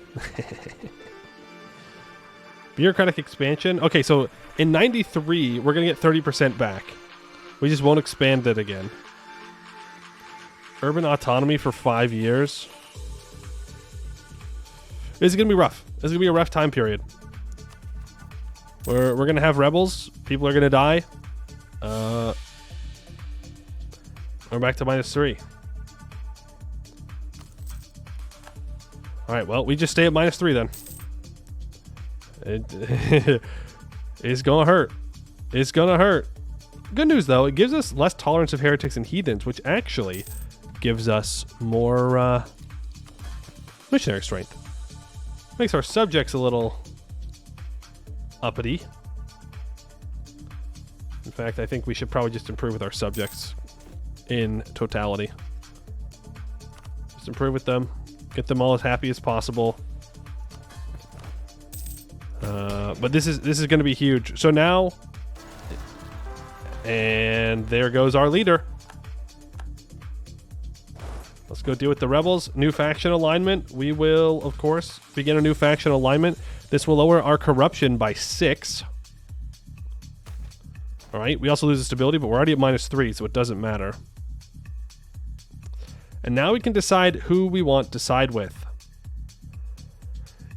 Bureaucratic expansion. Okay, so in 93, we're going to get 30% back. We just won't expand it again. Urban autonomy for 5 years. This is going to be rough. This is going to be a rough time period. We're going to have rebels. People are going to die. We're back to -3. Alright, well, we just stay at -3 then. It's gonna hurt. It's gonna hurt. Good news, though. It gives us less tolerance of heretics and heathens, which actually gives us more missionary strength. Makes our subjects a little uppity. In fact, I think we should probably just improve with our subjects in totality. Just improve with them. Get them all as happy as possible. But this is going to be huge. So now, and there goes our leader. Let's go deal with the rebels. New faction alignment. We will, of course, begin a new faction alignment. This will lower our corruption by 6. All right. We also lose the stability, but we're already at -3, so it doesn't matter. And now we can decide who we want to side with.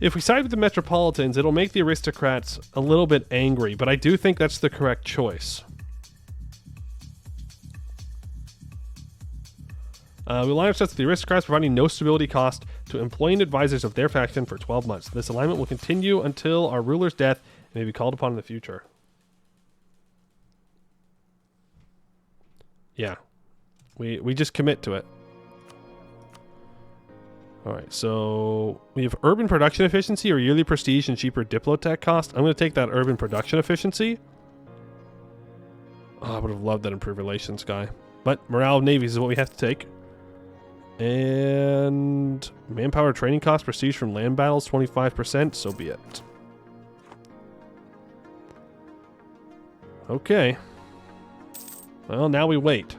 If we side with the Metropolitans, it'll make the aristocrats a little bit angry, but I do think that's the correct choice. We align ourselves with the aristocrats, providing no stability cost to employing advisors of their faction for 12 months. This alignment will continue until our ruler's death and may be called upon in the future. Yeah. We just commit to it. Alright, so we have urban production efficiency or yearly prestige and cheaper diplotech cost. I'm going to take that urban production efficiency. Oh, I would have loved that improved relations guy. But morale of navies is what we have to take. And manpower training cost, prestige from land battles, 25%, so be it. Okay. Well, now we wait.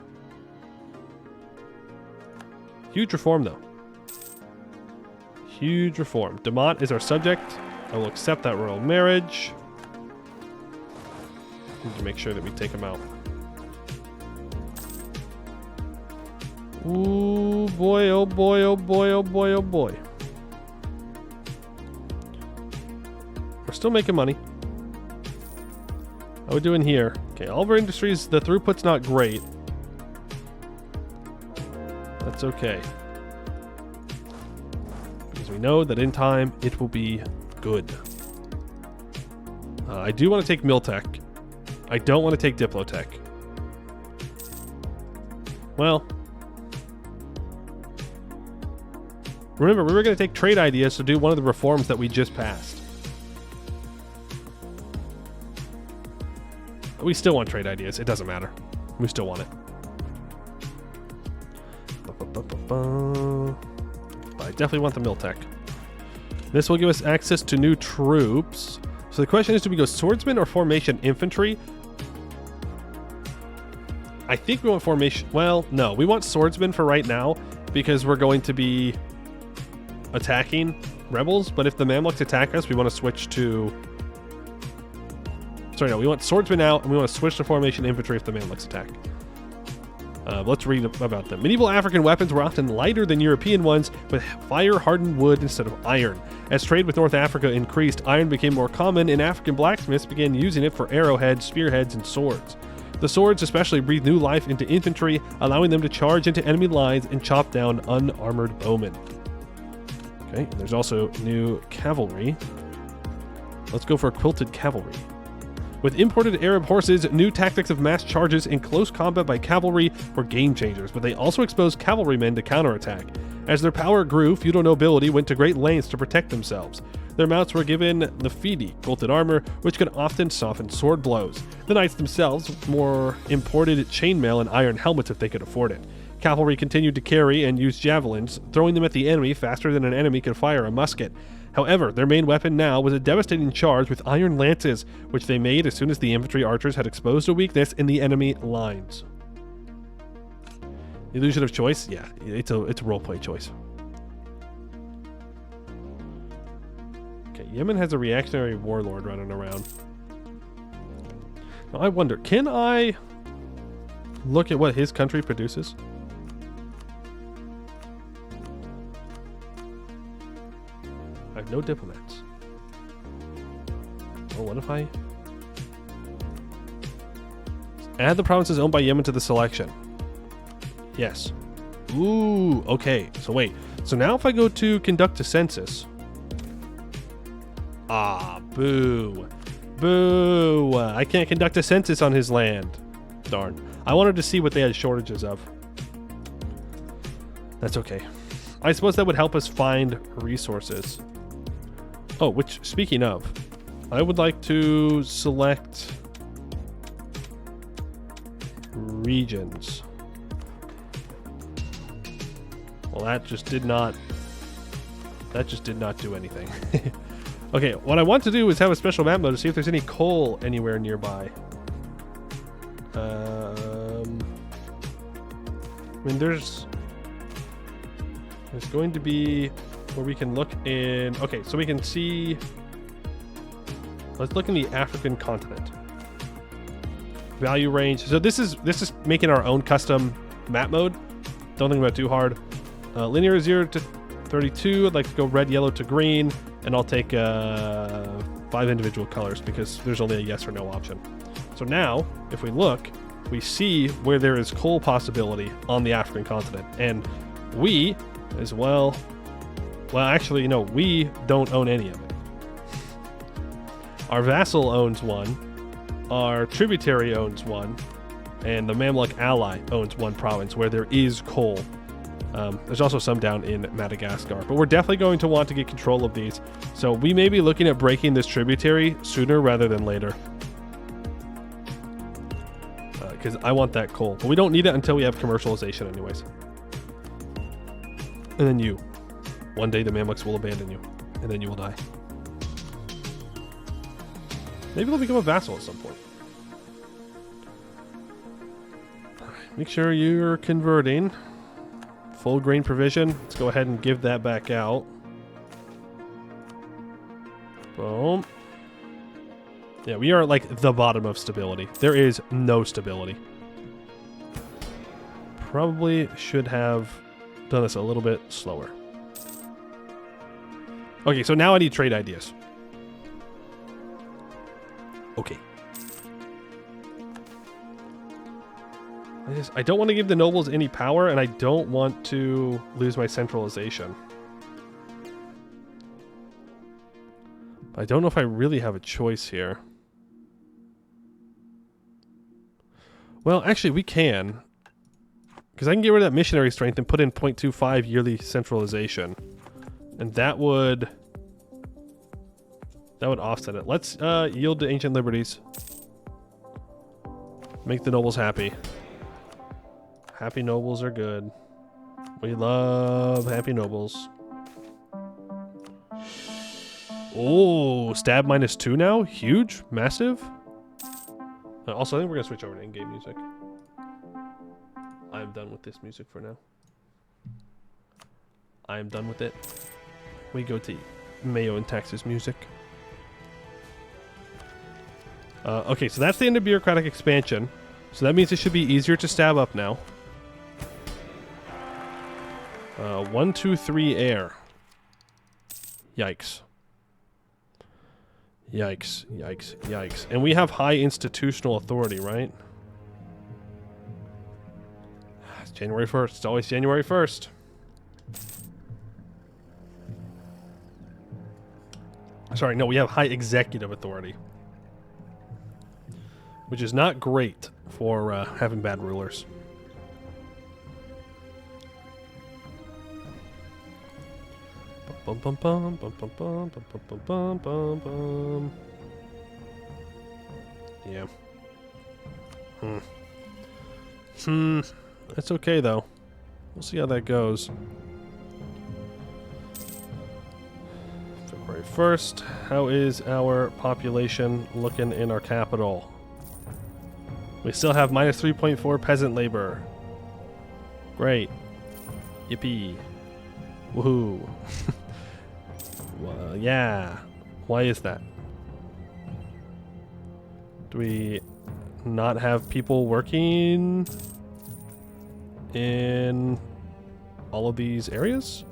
Huge reform, though. Huge reform. Demont is our subject. I will accept that royal marriage. Need to make sure that we take him out. Ooh, boy, oh boy, oh boy, oh boy, oh boy. We're still making money. How are we doing here? Okay, all of our industries, the throughput's not great. That's okay. Because we know that in time, it will be good. I do want to take Miltech. I don't want to take Diplotech. Well, remember, we were going to take trade ideas to do one of the reforms that we just passed. We still want trade ideas. It doesn't matter. We still want it. But I definitely want the Miltech. This will give us access to new troops. So the question is, do we go swordsman or formation infantry? I think we want formation. Well, no. We want swordsman for right now because we're going to be attacking rebels. But if the Mamluks attack us, we want to switch to... Sorry, no. We want swordsmen out, and we want to switch to formation infantry if the Mamluks attack. Let's read about them. Medieval African weapons were often lighter than European ones, with fire-hardened wood instead of iron. As trade with North Africa increased, iron became more common, and African blacksmiths began using it for arrowheads, spearheads, and swords. The swords especially breathed new life into infantry, allowing them to charge into enemy lines and chop down unarmored bowmen. Okay, there's also new cavalry. Let's go for quilted cavalry. With imported Arab horses, new tactics of mass charges and close combat by cavalry were game changers, but they also exposed cavalrymen to counterattack. As their power grew, feudal nobility went to great lengths to protect themselves. Their mounts were given the fidi, quilted armor, which could often soften sword blows. The knights themselves more imported chainmail and iron helmets if they could afford it. Cavalry continued to carry and use javelins, throwing them at the enemy faster than an enemy could fire a musket. However, their main weapon now was a devastating charge with iron lances, which they made as soon as the infantry archers had exposed a weakness in the enemy lines. Illusion of choice? Yeah, it's a roleplay choice. Okay, Yemen has a reactionary warlord running around. Now I wonder, can I look at what his country produces? I have no diplomats. Oh, what if I add the provinces owned by Yemen to the selection? Yes. Ooh, okay. So wait. So now if I go to conduct a census. Ah, boo. Boo! I can't conduct a census on his land. Darn. I wanted to see what they had shortages of. That's okay. I suppose that would help us find resources. Oh, which, speaking of, I would like to select regions. Well, that just did not do anything. Okay, what I want to do is have a special map mode to see if there's any coal anywhere nearby. I mean, there's going to be where we can look in. Okay, so we can see. Let's look in the African continent. Value range. So this is making our own custom map mode. Don't think about it too hard. Linear 0 to 32. I'd like to go red, yellow to green, and I'll take 5 individual colors because there's only a yes or no option. So now, if we look, we see where there is coal possibility on the African continent, and we, as well. Well, actually, no, we don't own any of it. Our vassal owns one, our tributary owns one, and the Mamluk ally owns one province where there is coal. There's also some down in Madagascar, but we're definitely going to want to get control of these. So we may be looking at breaking this tributary sooner rather than later. Because I want that coal, but we don't need it until we have commercialization anyways. And then you. One day the Mamluks will abandon you, and then you will die. Maybe they'll become a vassal at some point. Make sure you're converting. Full grain provision. Let's go ahead and give that back out. Boom. Yeah, we are like the bottom of stability. There is no stability. Probably should have done this a little bit slower. Okay, so now I need trade ideas. Okay. I don't want to give the nobles any power, and I don't want to lose my centralization. But I don't know if I really have a choice here. Well, actually, we can. Because I can get rid of that missionary strength and put in 0.25 yearly centralization. And that would offset it. Let's yield to ancient liberties. Make the nobles happy. Happy nobles are good. We love happy nobles. Oh, stab -2 now? Huge? Massive? Also, I think we're going to switch over to in-game music. I'm done with this music for now. I'm done with it. We go to MEIOU Taxes music. Okay, so that's the end of bureaucratic expansion. So that means it should be easier to stab up now. 1, 2, 3 air. Yikes. Yikes, yikes, yikes. And we have high institutional authority, right? It's January 1st. It's always January 1st. Sorry, no, we have high executive authority. Which is not great for having bad rulers. Bum, bum, bum, bum, bum, bum, bum, bum, bum, bum, bum. Yeah. That's okay, though. We'll see how that goes. February 1st. How is our population looking in our capital? We still have -3.4 peasant labor. Great. Yippee. Woohoo. Well, yeah. Why is that? Do we not have people working in all of these areas?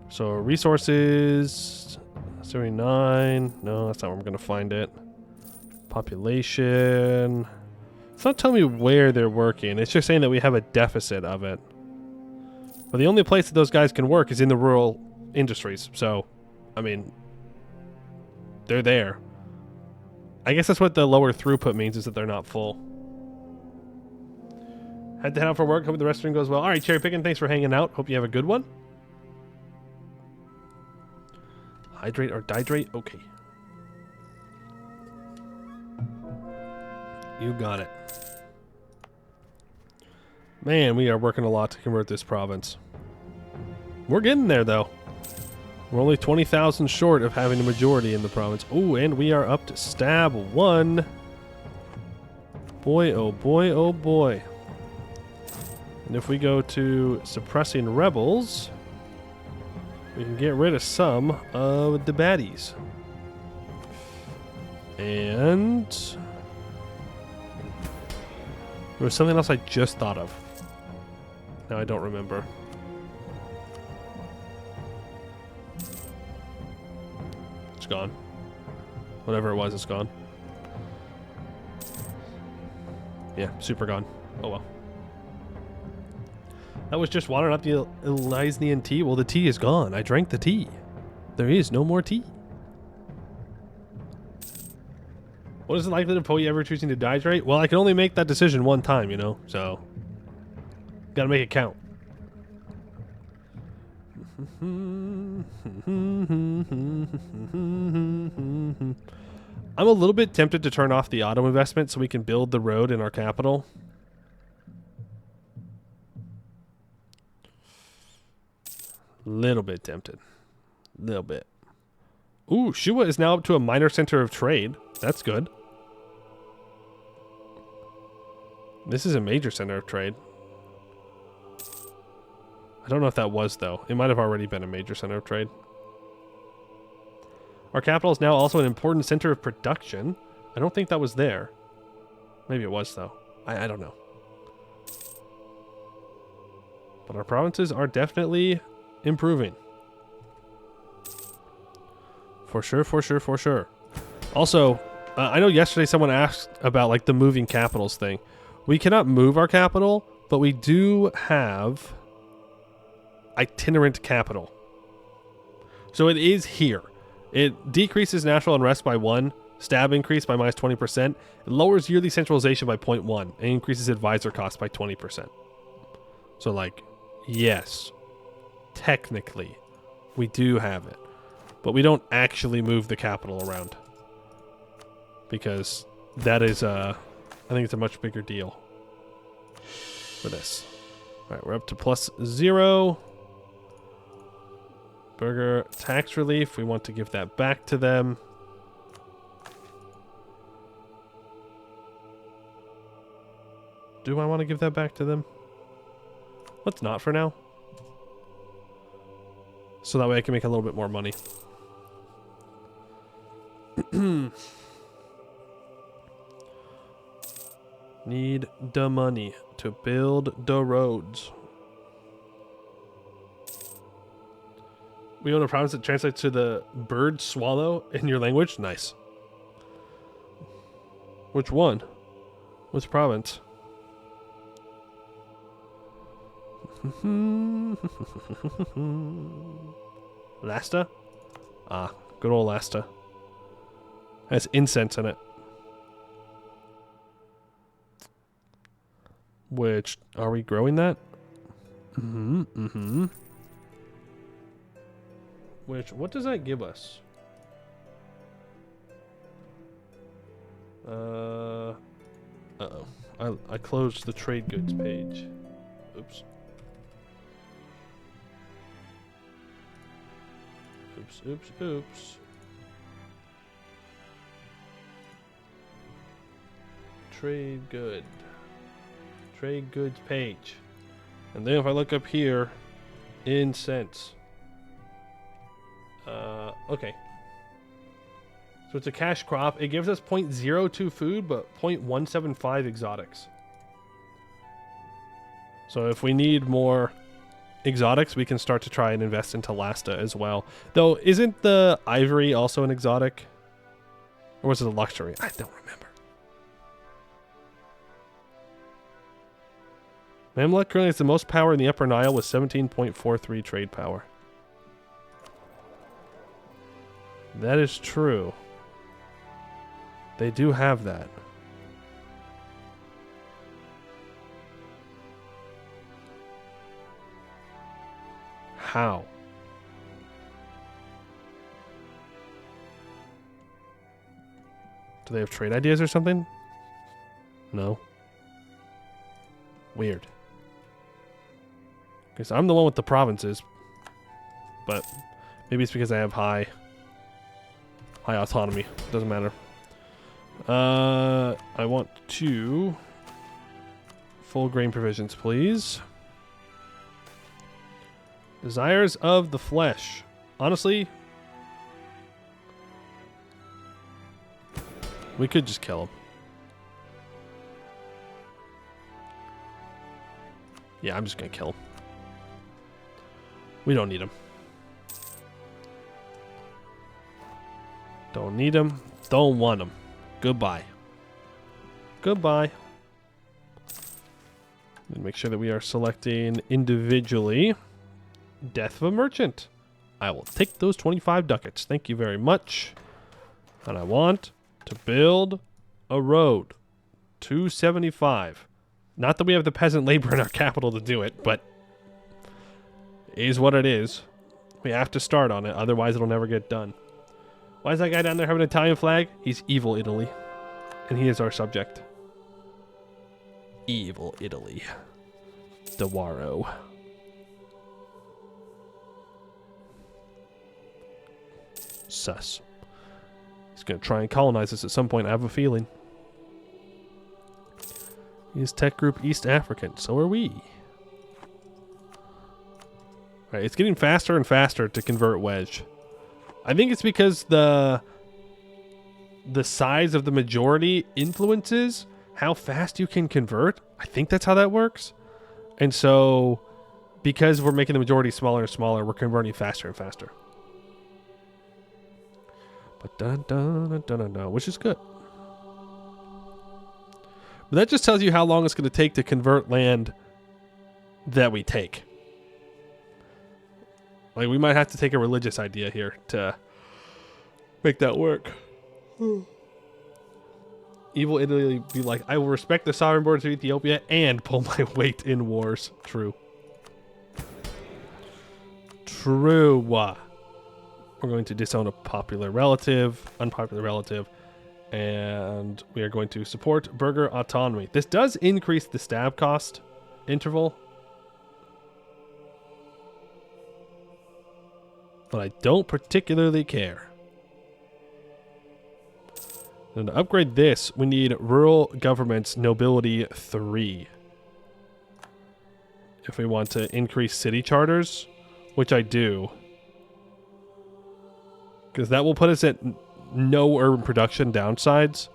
So resources 79. No, that's not where I'm gonna find it. Population. It's not telling me where they're working. It's just saying that we have a deficit of it. But the only place that those guys can work is in the rural industries. So I mean, they're there. I guess that's what the lower throughput means, is that they're not full. Had to head out for work. Hope the restaurant goes well. All right, Cherry Pickin', thanks for hanging out. Hope you have a good one. Hydrate or dihydrate? Okay. You got it. Man, we are working a lot to convert this province. We're getting there, though. We're only 20,000 short of having a majority in the province. Oh, and we are up to stab 1. Boy, oh boy, oh boy. And if we go to suppressing rebels, we can get rid of some of the baddies. And there was something else I just thought of. Now I don't remember. It's gone. Whatever it was, it's gone. Yeah, super gone. Oh well. That was just water, not the Elysian tea. Well, the tea is gone. I drank the tea. There is no more tea. What is it likely to pull you ever choosing to dihydrate? Well, I can only make that decision one time, you know, so gotta make it count. I'm a little bit tempted to turn off the auto investment so we can build the road in our capital. Little bit tempted. Little bit. Ooh, Shua is now up to a minor center of trade. That's good. This is a major center of trade. I don't know if that was, though. It might have already been a major center of trade. Our capital is now also an important center of production. I don't think that was there. Maybe it was, though. I don't know. But our provinces are definitely improving. For sure, for sure, for sure. Also, I know yesterday someone asked about like the moving capitals thing. We cannot move our capital, but we do have itinerant capital. So it is here. It decreases national unrest by 1, stab increase by minus 20%, it lowers yearly centralization by 0.1, and increases advisor costs by 20%. So like, yes, technically, we do have it. But we don't actually move the capital around. Because that is, I think it's a much bigger deal for this. Alright, we're up to +0. Burger tax relief. We want to give that back to them. Do I want to give that back to them? Let's not for now. So that way I can make a little bit more money. Need the money to build the roads. We own a province that translates to the bird swallow in your language. Nice. Which one? Which province? Lasta? Ah, good old Lasta. Has incense in it. Which, are we growing that? Which, what does that give us? Uh-oh. I closed the trade goods page. Oops. Oops. Trade good. Trade goods page. And then if I look up here, incense. Okay. So it's a cash crop. It gives us 0.02 food, but 0.175 exotics. So if we need more exotics, we can start to try and invest into Lasta as well. Though, isn't the ivory also an exotic? Or was it a luxury? I don't remember. Mamluk currently has the most power in the Upper Nile with 17.43 trade power. That is true. They do have that. How? Do they have trade ideas or something? No. Weird. Because I'm the one with the provinces. But maybe it's because I have high autonomy. Doesn't matter. I want 2 full grain provisions, please. Desires of the flesh. Honestly, we could just kill him. Yeah, I'm just gonna kill him. We don't need him. Don't need him. Don't want him. Goodbye. Goodbye. And make sure that we are selecting individually. Death of a merchant. I will take those 25 ducats. Thank you very much. And I want to build a road. 275. Not that we have the peasant labor in our capital to do it, but it is what it is. We have to start on it, otherwise it'll never get done. Why is that guy down there having an Italian flag? He's evil Italy. And he is our subject. Evil Italy. Dewaro. Sus. He's going to try and colonize us at some point, I have a feeling. He's tech group East African. So are we. Alright, it's getting faster and faster to convert wedge. I think it's because the size of the majority influences how fast you can convert. I think that's how that works. And so, because we're making the majority smaller and smaller, we're converting faster and faster. But which is good. But that just tells you how long it's going to take to convert land that we take. Like, we might have to take a religious idea here to make that work. Evil Italy be like, I will respect the sovereign borders of Ethiopia and pull my weight in wars. True. True. We're going to disown a unpopular relative, and we are going to support burgher autonomy. This does increase the stab cost interval, but I don't particularly care. And to upgrade this, we need rural governments nobility 3. If we want to increase city charters, which I do. Because that will put us at no urban production downsides.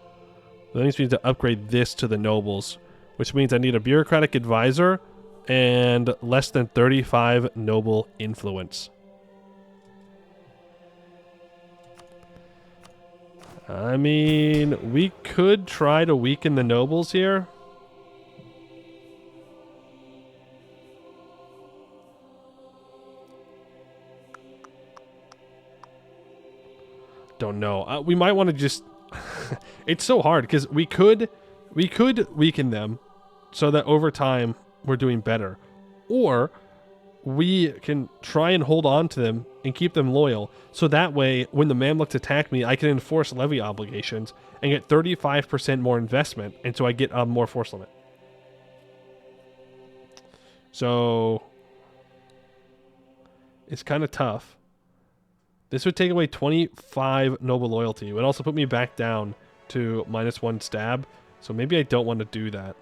That means we need to upgrade this to the nobles, which means I need a bureaucratic advisor and less than 35 noble influence. I mean, we could try to weaken the nobles here. Don't know. We might want to just... It's so hard because we could weaken them so that over time we're doing better. Or we can try and hold on to them and keep them loyal. So that way, when the Mamluks attack me, I can enforce levy obligations and get 35% more investment. And so I get a more force limit. So it's kind of tough. This would take away 25 noble loyalty. It would also put me back down to -1 stab. So maybe I don't want to do that.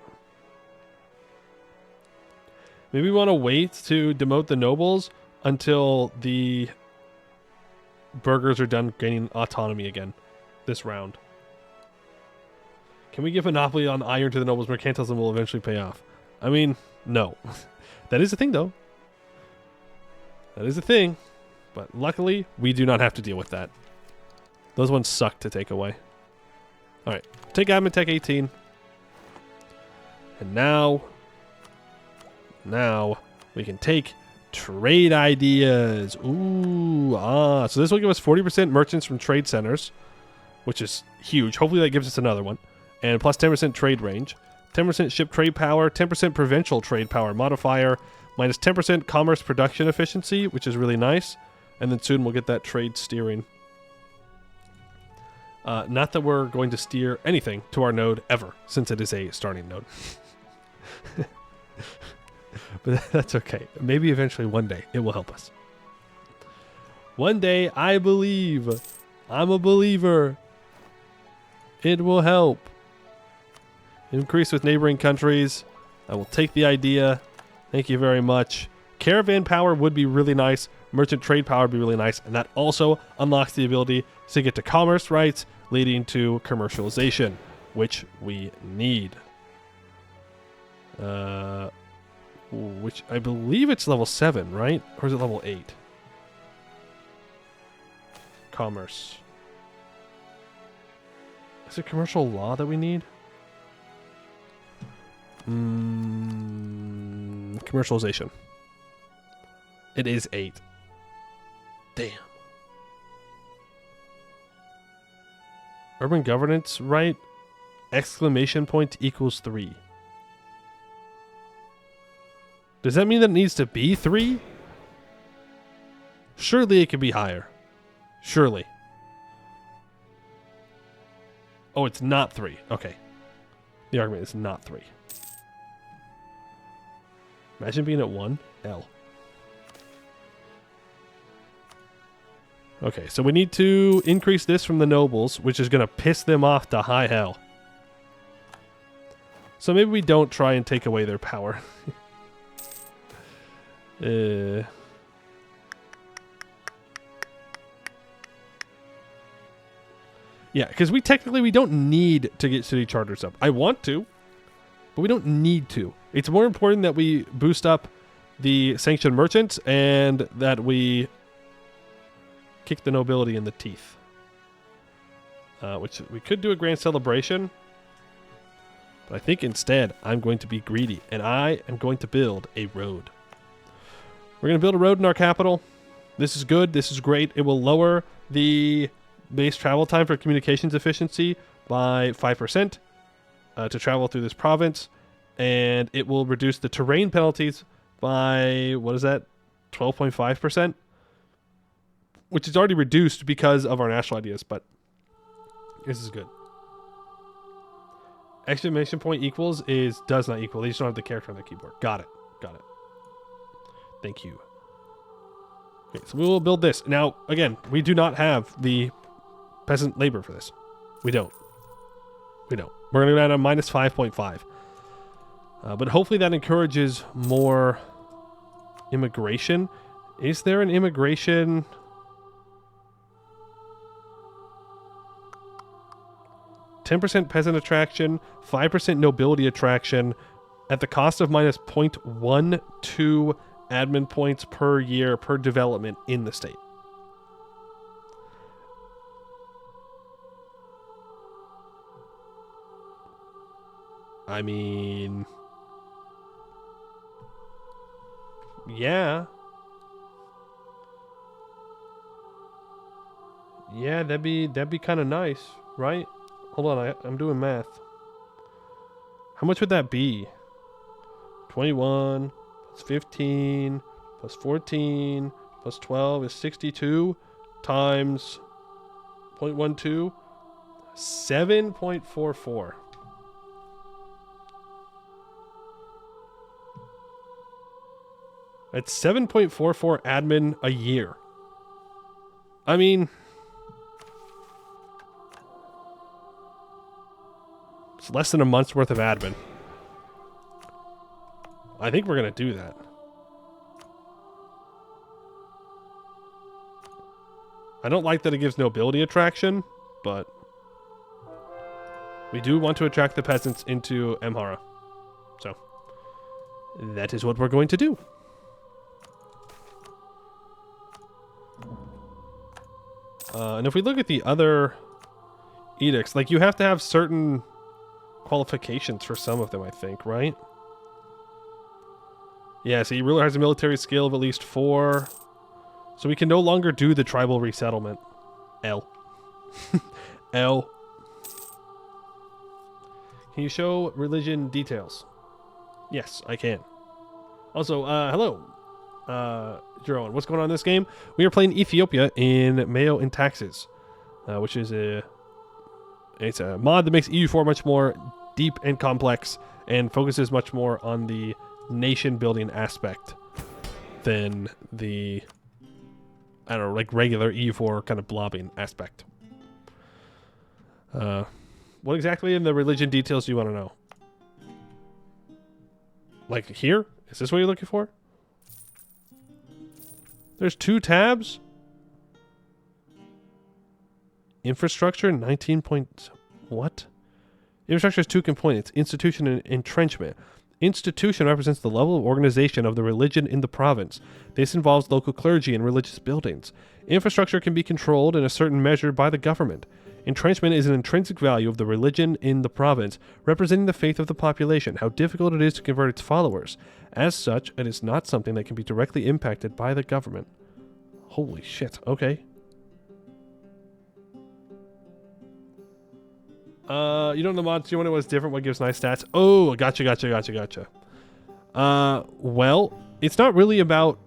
Maybe we want to wait to demote the nobles until the burghers are done gaining autonomy again this round. Can we give monopoly on iron to the nobles? Mercantilism will eventually pay off. I mean, no. That is a thing, though. That is a thing. But luckily, we do not have to deal with that. Those ones suck to take away. Alright, take admin tech 18. And now we can take Trade ideas. Ooh, so this will give us 40% merchants from trade centers, which is huge. Hopefully that gives us another one. And plus 10% trade range. 10% ship trade power. 10% provincial trade power modifier. Minus 10% commerce production efficiency, which is really nice. And then soon we'll get that trade steering. Not that we're going to steer anything to our node ever, since it is a starting node. But that's okay. Maybe eventually one day it will help us. One day, I believe. I'm a believer. It will help. Increase with neighboring countries. I will take the idea. Thank you very much. Caravan power would be really nice. Merchant trade power would be really nice. And that also unlocks the ability to get to commerce rights, leading to commercialization, which we need. Which I believe it's level 7, right? Or is it level 8? Commerce. Is it commercial law that we need? Commercialization. It is 8. Damn. Urban governance, right? Exclamation point equals 3. Does that mean that it needs to be 3? Surely it could be higher. Surely. Oh, it's not 3. Okay. The argument is not 3. Imagine being at 1. L. Okay, so we need to increase this from the nobles, which is going to piss them off to high hell. So maybe we don't try and take away their power. Yeah, because we don't need to get city charters up. I want to, but we don't need to. It's more important that we boost up the sanctioned merchants and that we kick the nobility in the teeth. Which we could do a grand celebration. But I think instead I'm going to be greedy and I am going to build a road. We're going to build a road in our capital. This is good. This is great. It will lower the base travel time for communications efficiency by 5% to travel through this province. And it will reduce the terrain penalties by, what is that, 12.5%? Which is already reduced because of our national ideas, but this is good. Exclamation point equals does not equal. They just don't have the character on the keyboard. Got it. Got it. Thank you. Okay, so we will build this. Now, again, we do not have the peasant labor for this. We don't. We don't. We're going to go down to minus 5.5. But hopefully that encourages more immigration. Is there an immigration? 10% peasant attraction, 5% nobility attraction, at the cost of minus 0.12 admin points per year per development in the state. I mean, yeah. Yeah, that'd be kind of nice, right? Hold on, I'm doing math. How much would that be? 21 plus 15 plus 14 plus 12 is 62 times 0.12, 7.44. That's 7.44 admin a year. I mean, it's less than a month's worth of admin. I think we're going to do that. I don't like that it gives nobility attraction, but we do want to attract the peasants into Amhara. So, that is what we're going to do. And if we look at the other edicts, like, you have to have certain qualifications for some of them, I think, right? Yeah, see, ruler has a military skill of at least 4. So we can no longer do the tribal resettlement. L. L. Can you show religion details? Yes, I can. Also, hello. Jerome, what's going on in this game? We are playing Ethiopia in MEIOU Taxes, which is it's a mod that makes EU4 much more deep and complex and focuses much more on the nation building aspect than the, I don't know, like regular EU4 kind of blobbing aspect. What exactly in the religion details do you want to know? Like here? Is this what you're looking for? There's 2 tabs? Infrastructure, 19 point... What? Infrastructure has 2 components, institution and entrenchment. Institution represents the level of organization of the religion in the province. This involves local clergy and religious buildings. Infrastructure can be controlled in a certain measure by the government. Entrenchment is an intrinsic value of the religion in the province, representing the faith of the population, how difficult it is to convert its followers. As such, it is not something that can be directly impacted by the government. Holy shit, okay. You don't know the mods, you want to know what's different, what gives nice stats? Oh, gotcha. Well, it's not really about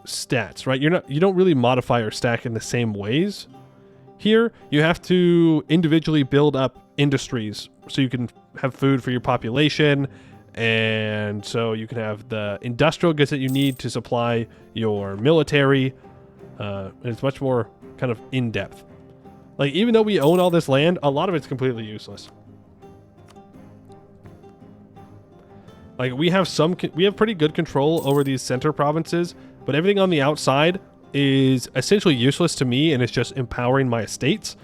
stats, right? You don't really modify or stack in the same ways. Here, you have to individually build up industries so you can have food for your population, and so you can have the industrial goods that you need to supply your military. And it's much more kind of in-depth. Like, even though we own all this land, a lot of it's completely useless. Like, we have pretty good control over these center provinces, but everything on the outside is essentially useless to me, and it's just empowering my estates.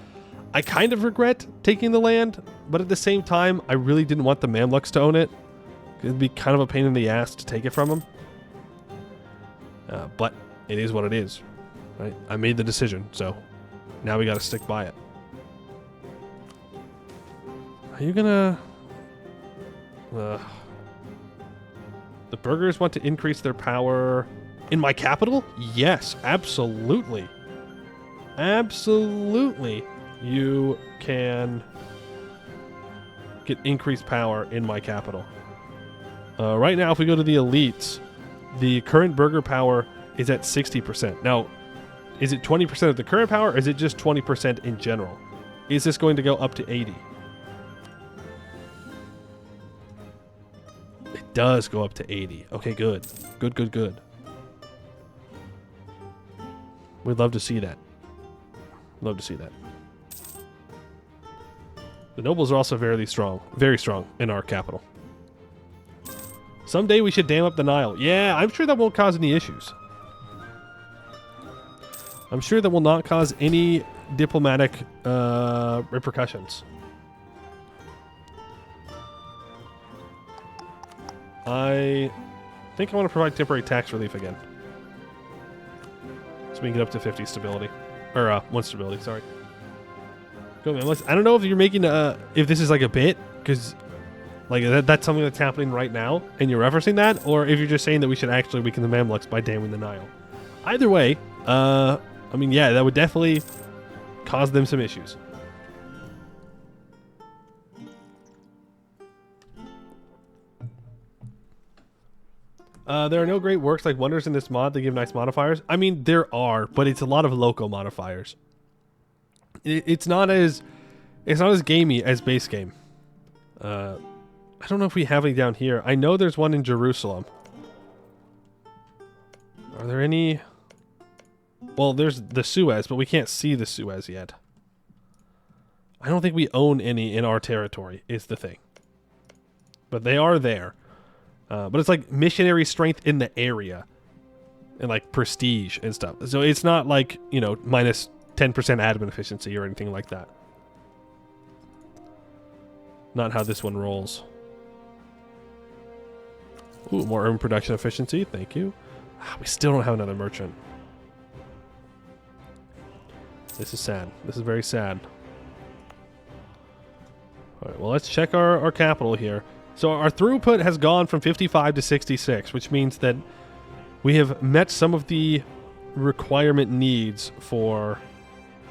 I kind of regret taking the land, but at the same time, I really didn't want the Mamluks to own it. It'd be kind of a pain in the ass to take it from them. But it is what it is, right? I made the decision, so now we got to stick by it. Are you gonna... the burghers want to increase their power in my capital? Yes, absolutely. Absolutely. You can get increased power in my capital. Right now, if we go to the elites, the current burgher power is at 60%. Now, is it 20% of the current power, or is it just 20% in general? Is this going to go up to 80? It does go up to 80. Okay, good. Good. We'd love to see that. Love to see that. The nobles are also very strong in our capital. Someday we should dam up the Nile. Yeah, I'm sure that won't cause any issues. I'm sure that will not cause any diplomatic repercussions. I think I want to provide temporary tax relief again. So we can get up to 50 stability. Or 1 stability, sorry. Go, man. I don't know if you're making if this is like a bit, because like that's something that's happening right now, and you're referencing that, or if you're just saying that we should actually weaken the Mamluks by damming the Nile. Either way, I mean, yeah, that would definitely cause them some issues. There are no great works like wonders in this mod that give nice modifiers. I mean, there are, but it's a lot of local modifiers. It's not as gamey as base game. I don't know if we have any down here. I know there's one in Jerusalem. Are there any? Well, there's the Suez, but we can't see the Suez yet. I don't think we own any in our territory, is the thing. But they are there. But it's like missionary strength in the area. And like prestige and stuff. So it's not like, you know, minus 10% admin efficiency or anything like that. Not how this one rolls. Ooh, more urban production efficiency. Thank you. We still don't have another merchant. This is sad. This is very sad. Alright, well, let's check our capital here. So our throughput has gone from 55 to 66, which means that we have met some of the requirement needs for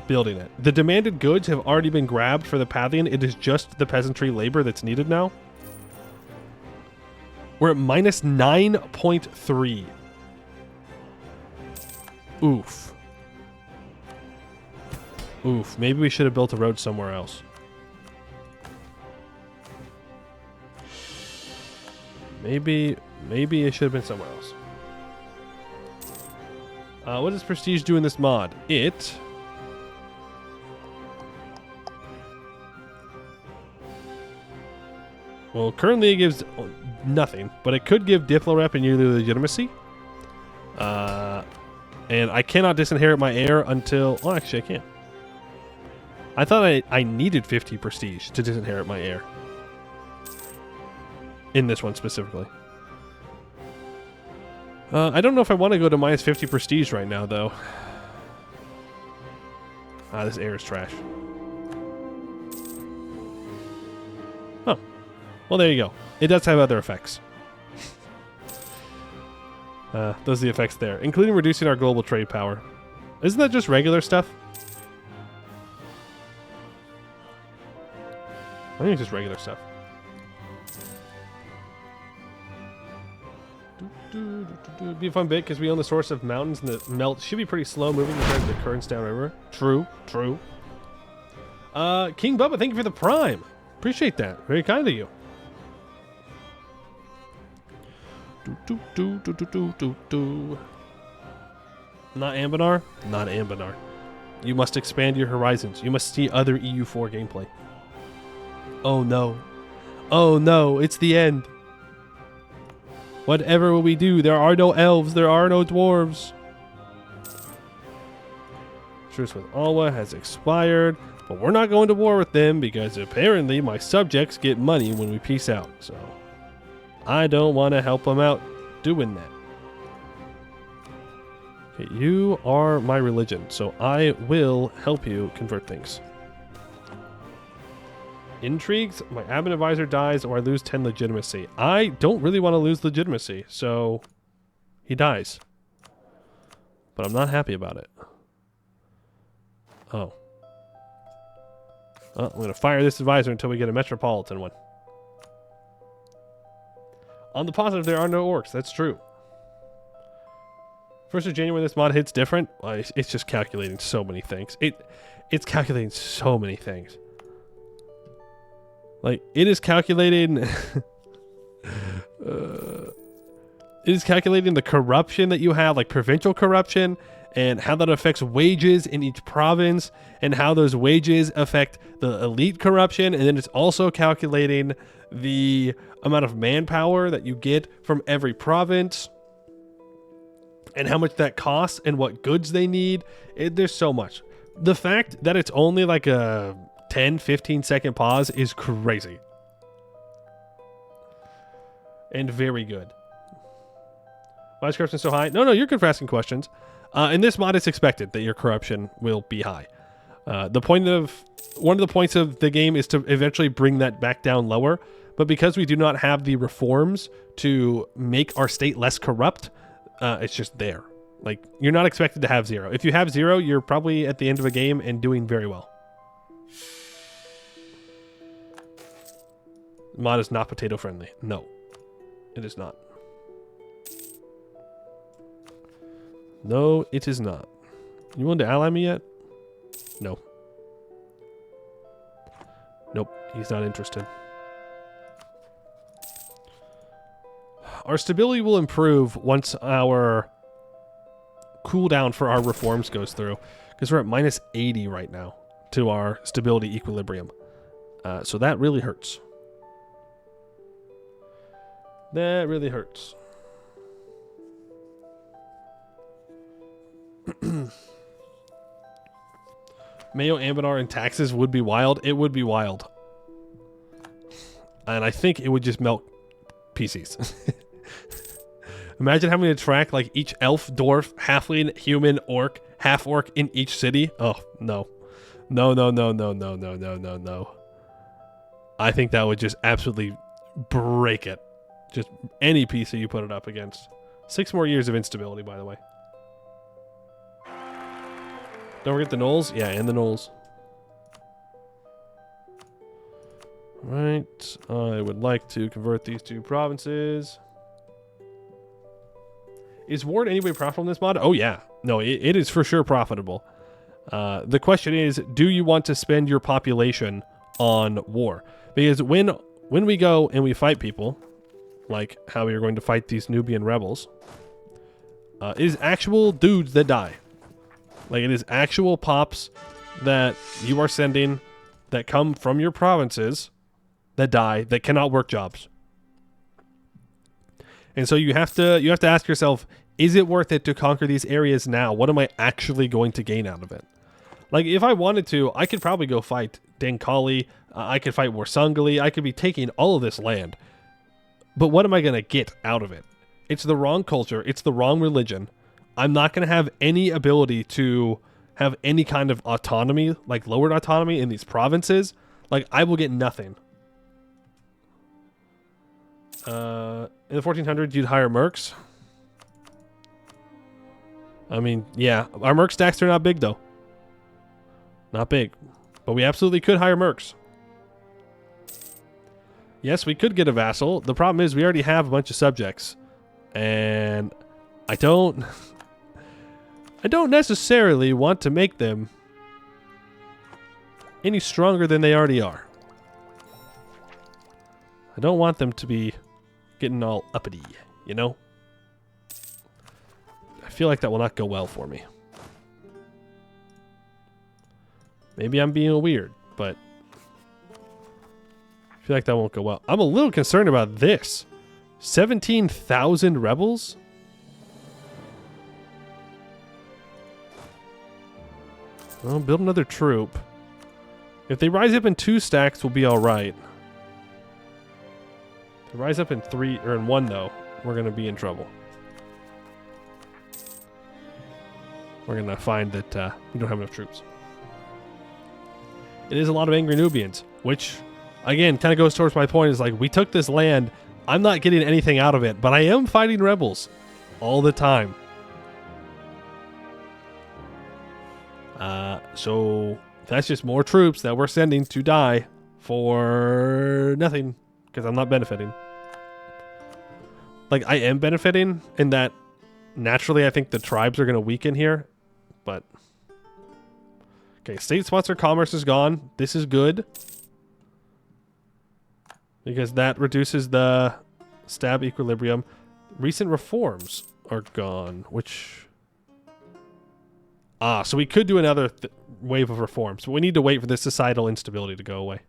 building it. The demanded goods have already been grabbed for the Pathian. It is just the peasantry labor that's needed now. We're at minus 9.3. Oof. Oof. Maybe we should have built a road somewhere else. Maybe it should have been somewhere else. What does Prestige do in this mod? Well, currently it gives nothing, but it could give Diplo-Rep and yearly legitimacy. And I cannot disinherit my heir until... Oh, actually, I can. I thought I needed 50 Prestige to disinherit my heir. In this one specifically. I don't know if I want to go to minus 50 Prestige right now, though. This heir is trash. Oh. Well, there you go. It does have other effects. Those are the effects there, including reducing our global trade power. Isn't that just regular stuff? I think it's just regular stuff. It'd be a fun bit because we own the source of mountains and the melt should be pretty slow moving compared to the currents downriver. True. King Bubba, thank you for the prime. Appreciate that. Very kind of you. Not Ambinar? Not Ambinar. You must expand your horizons. You must see other EU4 gameplay. Oh no. Oh no, it's the end. Whatever will we do? There are no elves. There are no dwarves. Truce with Alwa has expired, but we're not going to war with them because apparently my subjects get money when we peace out. So I don't want to help them out doing that. Okay, you are my religion, so I will help you convert things. Intrigues, my admin advisor dies or I lose 10 legitimacy. I don't really want to lose legitimacy, so he dies. But I'm not happy about it. Oh. Well, I'm going to fire this advisor until we get a metropolitan one. On the positive, there are no orcs. That's true. 1st of January, this mod hits different. Well, it's just calculating so many things. It's calculating so many things. Like, it is calculating... it is calculating the corruption that you have, like provincial corruption, and how that affects wages in each province, and how those wages affect the elite corruption, and then it's also calculating the amount of manpower that you get from every province, and how much that costs, and what goods they need. There's so much. The fact that it's only like a 10-15 second pause is crazy. And very good. Why is corruption so high? No, you're good for asking questions. In this mod, it's expected that your corruption will be high. One of the points of the game is to eventually bring that back down lower. But because we do not have the reforms to make our state less corrupt, it's just there. Like, you're not expected to have 0. If you have 0, you're probably at the end of a game and doing very well. Mod is not potato friendly. No, it is not. No, it is not. You willing to ally me yet? No. Nope, he's not interested. Our stability will improve once our cooldown for our reforms goes through, because we're at minus 80 right now to our stability equilibrium. So that really hurts. That really hurts. MEIOU Ambinar and taxes would be wild. It would be wild. And I think it would just melt PCs. Imagine having to track like each elf, dwarf, halfling, human, orc, half orc in each city. Oh, no. No. I think that would just absolutely break it. Just any piece that you put it up against. 6 more years of instability, by the way. Don't forget the Knolls. Yeah, and the Knolls. Right. I would like to convert these 2 provinces. Is Ward anyway profitable in this mod? Oh, yeah. No, it is for sure profitable. The question is, do you want to spend your population on war? Because when we go and we fight people, like how we are going to fight these Nubian rebels, it is actual dudes that die. Like, it is actual pops that you are sending that come from your provinces that die, that cannot work jobs. And so you have to ask yourself, is it worth it to conquer these areas now? What am I actually going to gain out of it? Like, if I wanted to, I could probably go fight Denkali, I could fight Warsangali, I could be taking all of this land. But what am I going to get out of it? It's the wrong culture, it's the wrong religion. I'm not going to have any ability to have any kind of autonomy, like lowered autonomy in these provinces. Like, I will get nothing. In the 1400s, you'd hire mercs. I mean, yeah, our merc stacks are not big, though. Not big. But we absolutely could hire mercs. Yes, we could get a vassal. The problem is we already have a bunch of subjects. And I don't necessarily want to make them any stronger than they already are. I don't want them to be getting all uppity, you know? I feel like that will not go well for me. Maybe I'm being weird, but I feel like that won't go well. I'm a little concerned about this. 17,000 rebels? Well, build another troop. If they rise up in 2 stacks, we'll be alright. If they rise up in 3, or in 1, though, we're going to be in trouble. We're going to find that we don't have enough troops. It is a lot of angry Nubians, which, again, kind of goes towards my point. Is like, we took this land. I'm not getting anything out of it, but I am fighting rebels all the time. So that's just more troops that we're sending to die for nothing, because I'm not benefiting. Like, I am benefiting in that naturally I think the tribes are going to weaken here, but... Okay, state-sponsored commerce is gone. This is good. Because that reduces the stab equilibrium. Recent reforms are gone, which... Ah, so we could do another wave of reforms, but we need to wait for this societal instability to go away.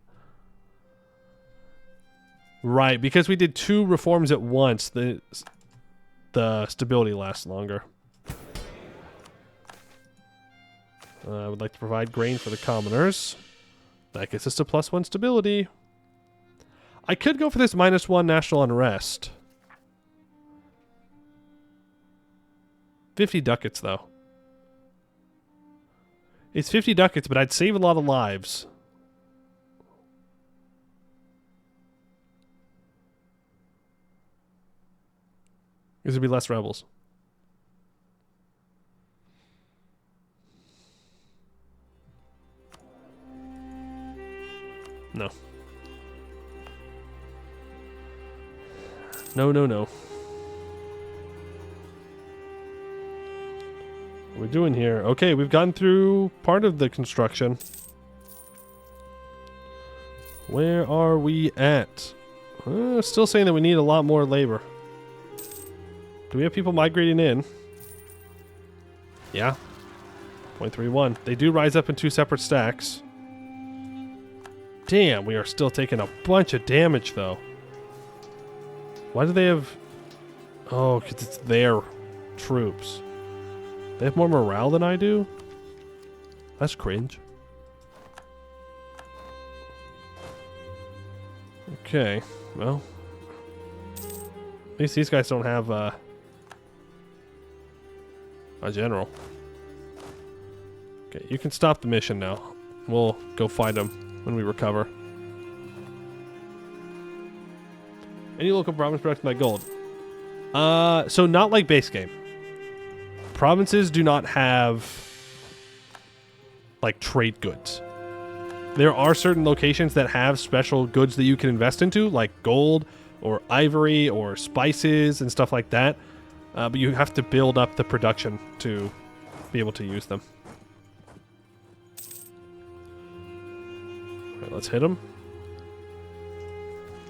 Right, because we did 2 reforms at once, the stability lasts longer. I would like to provide grain for the commoners. That gets us to +1 stability. I could go for this -1 national unrest. 50 ducats, though. It's 50 ducats, but I'd save a lot of lives. Because there'd be less rebels. No. No, no, no. What are we doing here? Okay, we've gone through part of the construction. Where are we at? Still saying that we need a lot more labor. Do we have people migrating in? Yeah. 0.31. They do rise up in 2 separate stacks. Damn, we are still taking a bunch of damage, though. Why do they have... Oh, because it's their troops. They have more morale than I do? That's cringe. Okay, well. At least these guys don't have a general. Okay, you can stop the mission now. We'll go fight them when we recover. Any local province production by gold. So not like base game. Provinces do not have like trade goods. There are certain locations that have special goods that you can invest into, like gold or ivory or spices and stuff like that. But you have to build up the production to be able to use them. All right, let's hit them.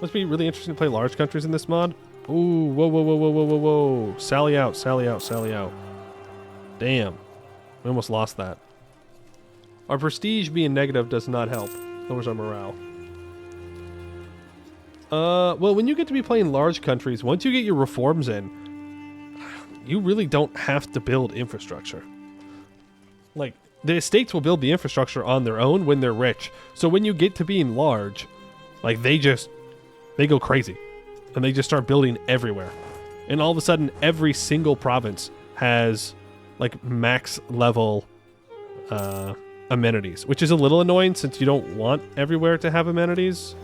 Must be really interesting to play large countries in this mod. Ooh, whoa, whoa, whoa, whoa, whoa, whoa, whoa. Sally out, sally out, sally out. Damn. We almost lost that. Our prestige being negative does not help. Lowers our morale. Well, when you get to be playing large countries, once you get your reforms in, you really don't have to build infrastructure. Like, the states will build the infrastructure on their own when they're rich. So when you get to being large, like, they go crazy. And they just start building everywhere. And all of a sudden, every single province has, like, max level amenities. Which is a little annoying since you don't want everywhere to have amenities.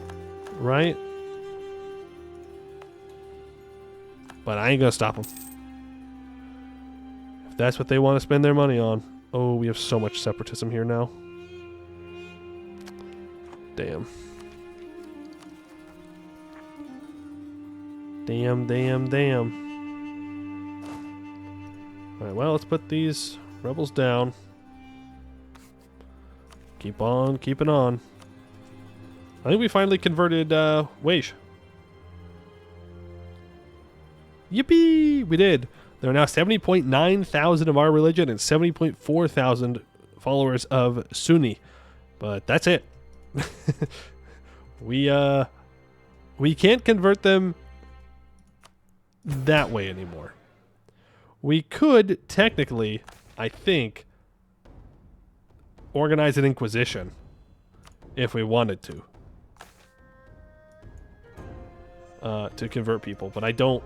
Right? But I ain't gonna stop them. If that's what they want to spend their money on. Oh, we have so much separatism here now. Damn. Damn, damn, damn. Alright, well, let's put these rebels down. Keep on keeping on. I think we finally converted Wage. Yippee! We did. There are now 70.9 thousand of our religion and 70.4 thousand followers of Sunni. But that's it. We can't convert them that way anymore. We could technically, I think, organize an inquisition if we wanted to convert people, but I don't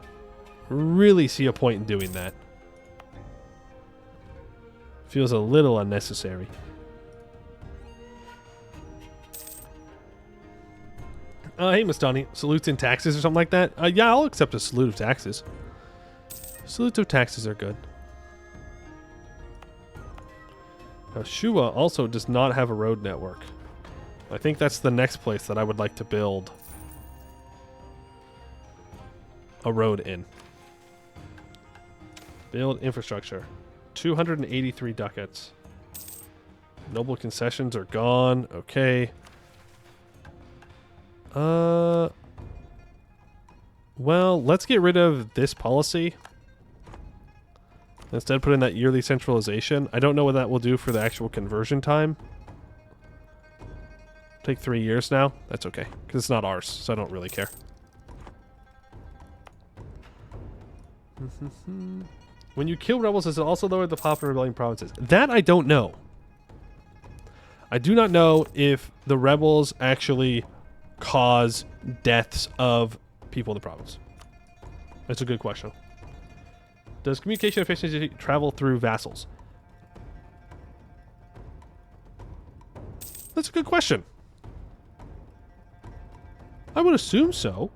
really see a point in doing that. Feels a little unnecessary. Hey, Miss Donnie. Salutes in taxes or something like that? Yeah, I'll accept a salute of taxes. Salutes of taxes are good. Now, Shua also does not have a road network. I think that's the next place that I would like to build a road in. Build infrastructure. 283 ducats. Noble concessions are gone. Okay. Well, let's get rid of this policy. Instead, put in that yearly centralization. I don't know what that will do for the actual conversion time. Take 3 years now. That's okay, because it's not ours, so I don't really care. When you kill rebels, does it also lower the popular rebellion provinces? That I don't know. I do not know if the rebels actually cause deaths of people in the province. That's a good question. Does communication efficiency travel through vassals? That's a good question. I would assume so.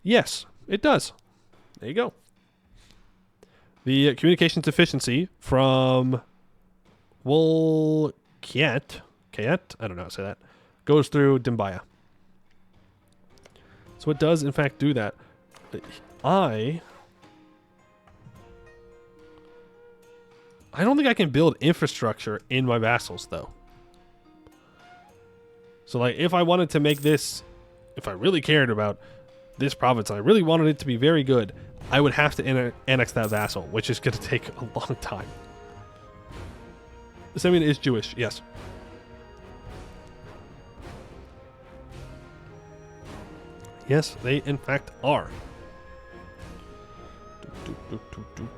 Yes, it does. There you go. The communications efficiency from Kiet, I don't know how to say that, goes through Dimbaya. So it does, in fact, do that. I don't think I can build infrastructure in my vassals, though. So, like, if I wanted to make this, if I really cared about this province, and I really wanted it to be very good, I would have to annex that vassal, which is going to take a long time. Simeon is Jewish, yes. Yes, they in fact are.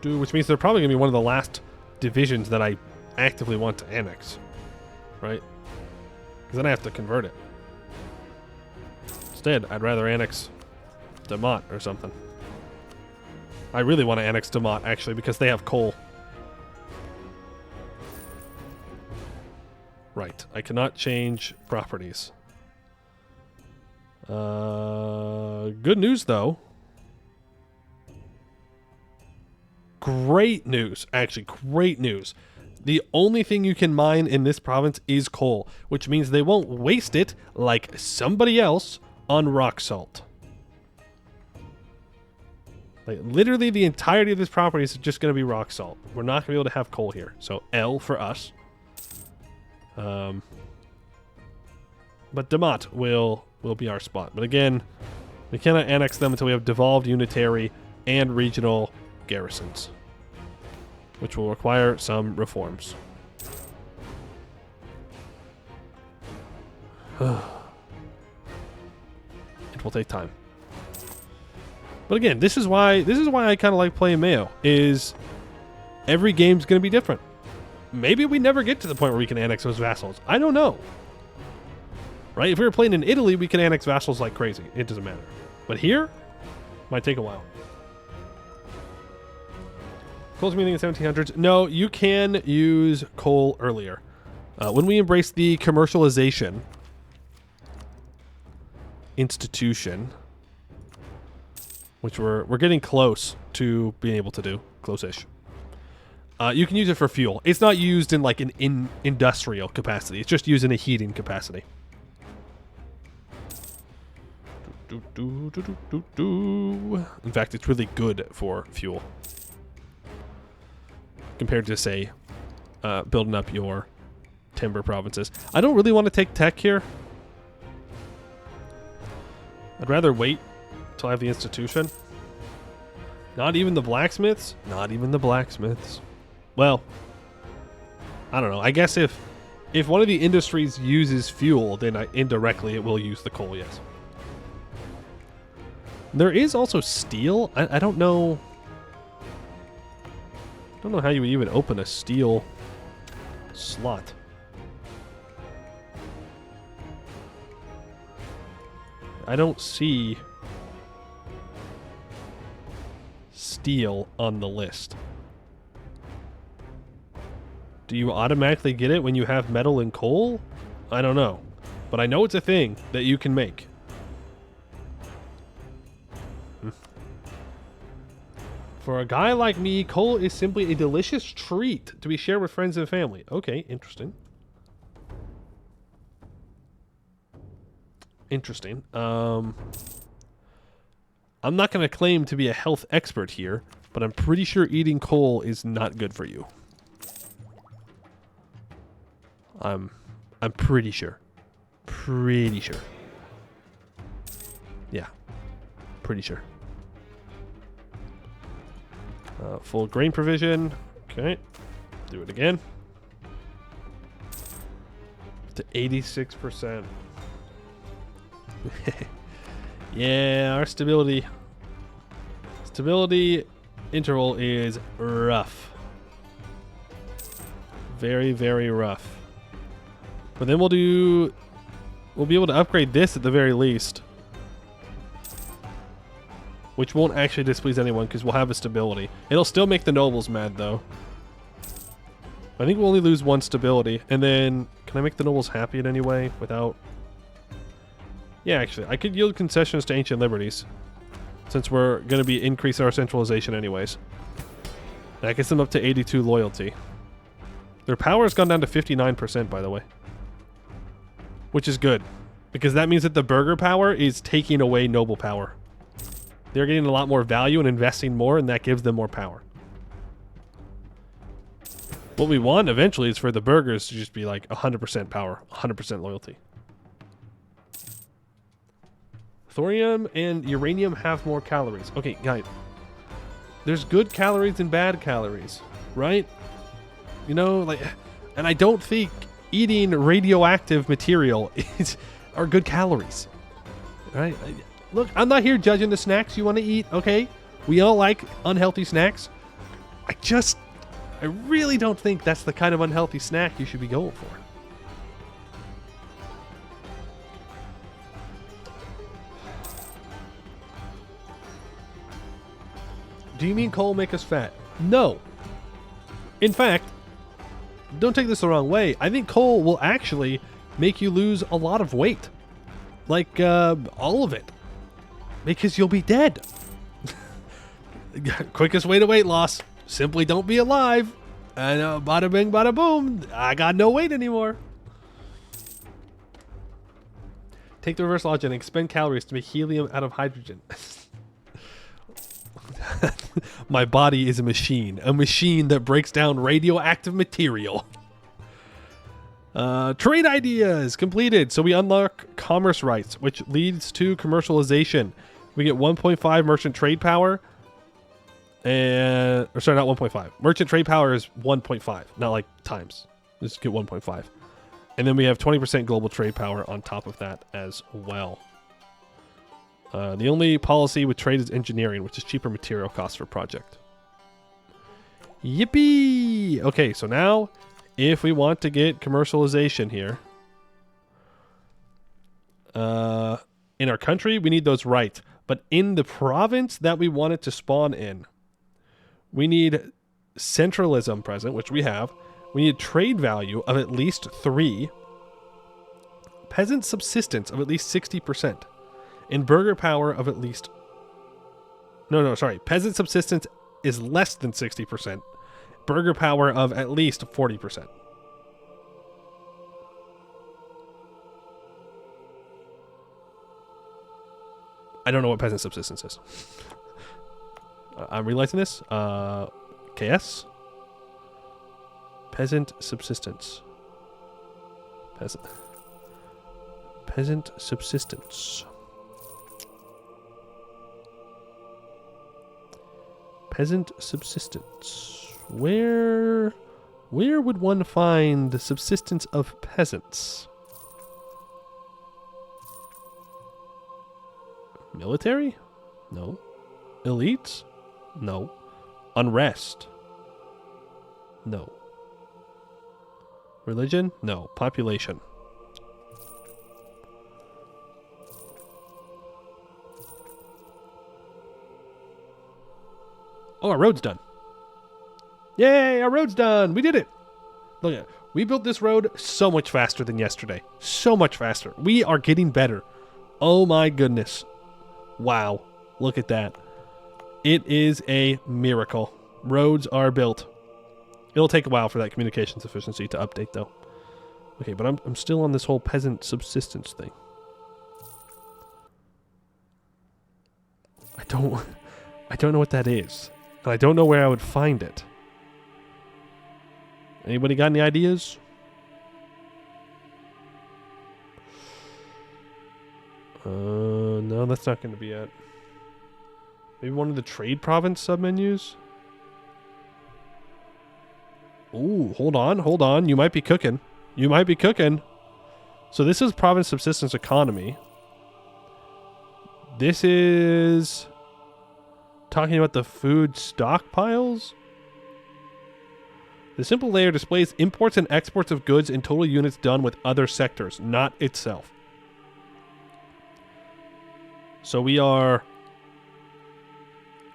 Which means they're probably going to be one of the last divisions that I actively want to annex. Right? Because then I have to convert it. Instead, I'd rather annex Damat or something. I really want to annex Damat, actually, because they have coal. Right. I cannot change properties. Good news, though. Great news. Actually, great news. The only thing you can mine in this province is coal, which means they won't waste it like somebody else on rock salt. Like, literally the entirety of this property is just going to be rock salt. We're not going to be able to have coal here. So L for us. But Damat will be our spot. But again, we cannot annex them until we have devolved unitary and regional garrisons, which will require some reforms. It will take time. But again, this is why I kind of like playing MEIOU, is every game's going to be different. Maybe we never get to the point where we can annex those vassals. I don't know. Right? If we were playing in Italy, we can annex vassals like crazy. It doesn't matter. But here, might take a while. Coal's meeting in 1700s. No, you can use coal earlier. When we embrace the commercialization institution, which we're getting close to being able to do, close-ish. You can use it for fuel. It's not used in like an industrial capacity. It's just used in a heating capacity. In fact, it's really good for fuel compared to, say, building up your timber provinces. I don't really want to take tech here. I'd rather wait till I have the institution. Not even the blacksmiths? Not even the blacksmiths. Well, I don't know. I guess if one of the industries uses fuel, then indirectly it will use the coal, yes. There is also steel. I don't know. I don't know how you would even open a steel slot. I don't see steel on the list. Do you automatically get it when you have metal and coal? I don't know. But I know it's a thing that you can make. For a guy like me, coal is simply a delicious treat to be shared with friends and family. Okay, interesting. Interesting. I'm not going to claim to be a health expert here, but I'm pretty sure eating coal is not good for you. I'm pretty sure. Pretty sure. Yeah. Pretty sure. Full grain provision. Okay. Do it again. To 86%. Yeah, our stability interval is rough. Very, very rough. But then we'll be able to upgrade this at the very least. Which won't actually displease anyone because we'll have a stability. It'll still make the nobles mad though. I think we'll only lose one stability. And then, can I make the nobles happy in any way without... Yeah, actually, I could yield concessions to ancient liberties. Since we're going to be increasing our centralization anyways. That gets them up to 82 loyalty. Their power has gone down to 59%, by the way. Which is good. Because that means that the burgher power is taking away noble power. They're getting a lot more value and investing more, and that gives them more power. What we want eventually is for the burghers to just be like 100% power, 100% loyalty. Thorium and uranium have more calories. Okay, guys. There's good calories and bad calories, right? You know, like, and I don't think eating radioactive material are good calories, right? Look, I'm not here judging the snacks you want to eat, okay? We all like unhealthy snacks. I really don't think that's the kind of unhealthy snack you should be going for. Do you mean coal make us fat? No. In fact, don't take this the wrong way. I think coal will actually make you lose a lot of weight. Like, all of it. Because you'll be dead. Quickest way to weight loss. Simply don't be alive. And bada bing, bada boom. I got no weight anymore. Take the reverse logic and expend calories to make helium out of hydrogen. My body is a machine that breaks down radioactive material. Trade ideas completed. So we unlock commerce rights, which leads to commercialization. We get 1.5 merchant trade power. And, or sorry, not 1.5. Merchant trade power is 1.5, not like times. Just get 1.5. And then we have 20% global trade power on top of that as well. The only policy with trade is engineering, which is cheaper material costs for project. Yippee! Okay, so now, if we want to get commercialization here, in our country, we need those rights. But in the province that we want it to spawn in, we need centralism present, which we have. We need trade value of at least 3. Peasant subsistence of at least 60%. And burger power of at least... No, sorry. Peasant subsistence is less than 60%. Burger power of at least 40%. I don't know what peasant subsistence is. I'm realizing this. KS? Peasant subsistence. Peasant subsistence. Peasant subsistence. Where would one find the subsistence of peasants? Military? No. Elites? No. Unrest? No. Religion? No. Population? Oh, our road's done. Yay, our road's done. We did it. Look at it. We built this road so much faster than yesterday. So much faster. We are getting better. Oh my goodness. Wow. Look at that. It is a miracle. Roads are built. It'll take a while for that communications efficiency to update though. Okay, but I'm still on this whole peasant subsistence thing. I don't know what that is. And I don't know where I would find it. Anybody got any ideas? No, that's not going to be it. Maybe one of the trade province submenus? Ooh, hold on. You might be cooking. So this is province subsistence economy. This is talking about the food stockpiles. The simple layer displays imports and exports of goods and total units done with other sectors, not itself. So we are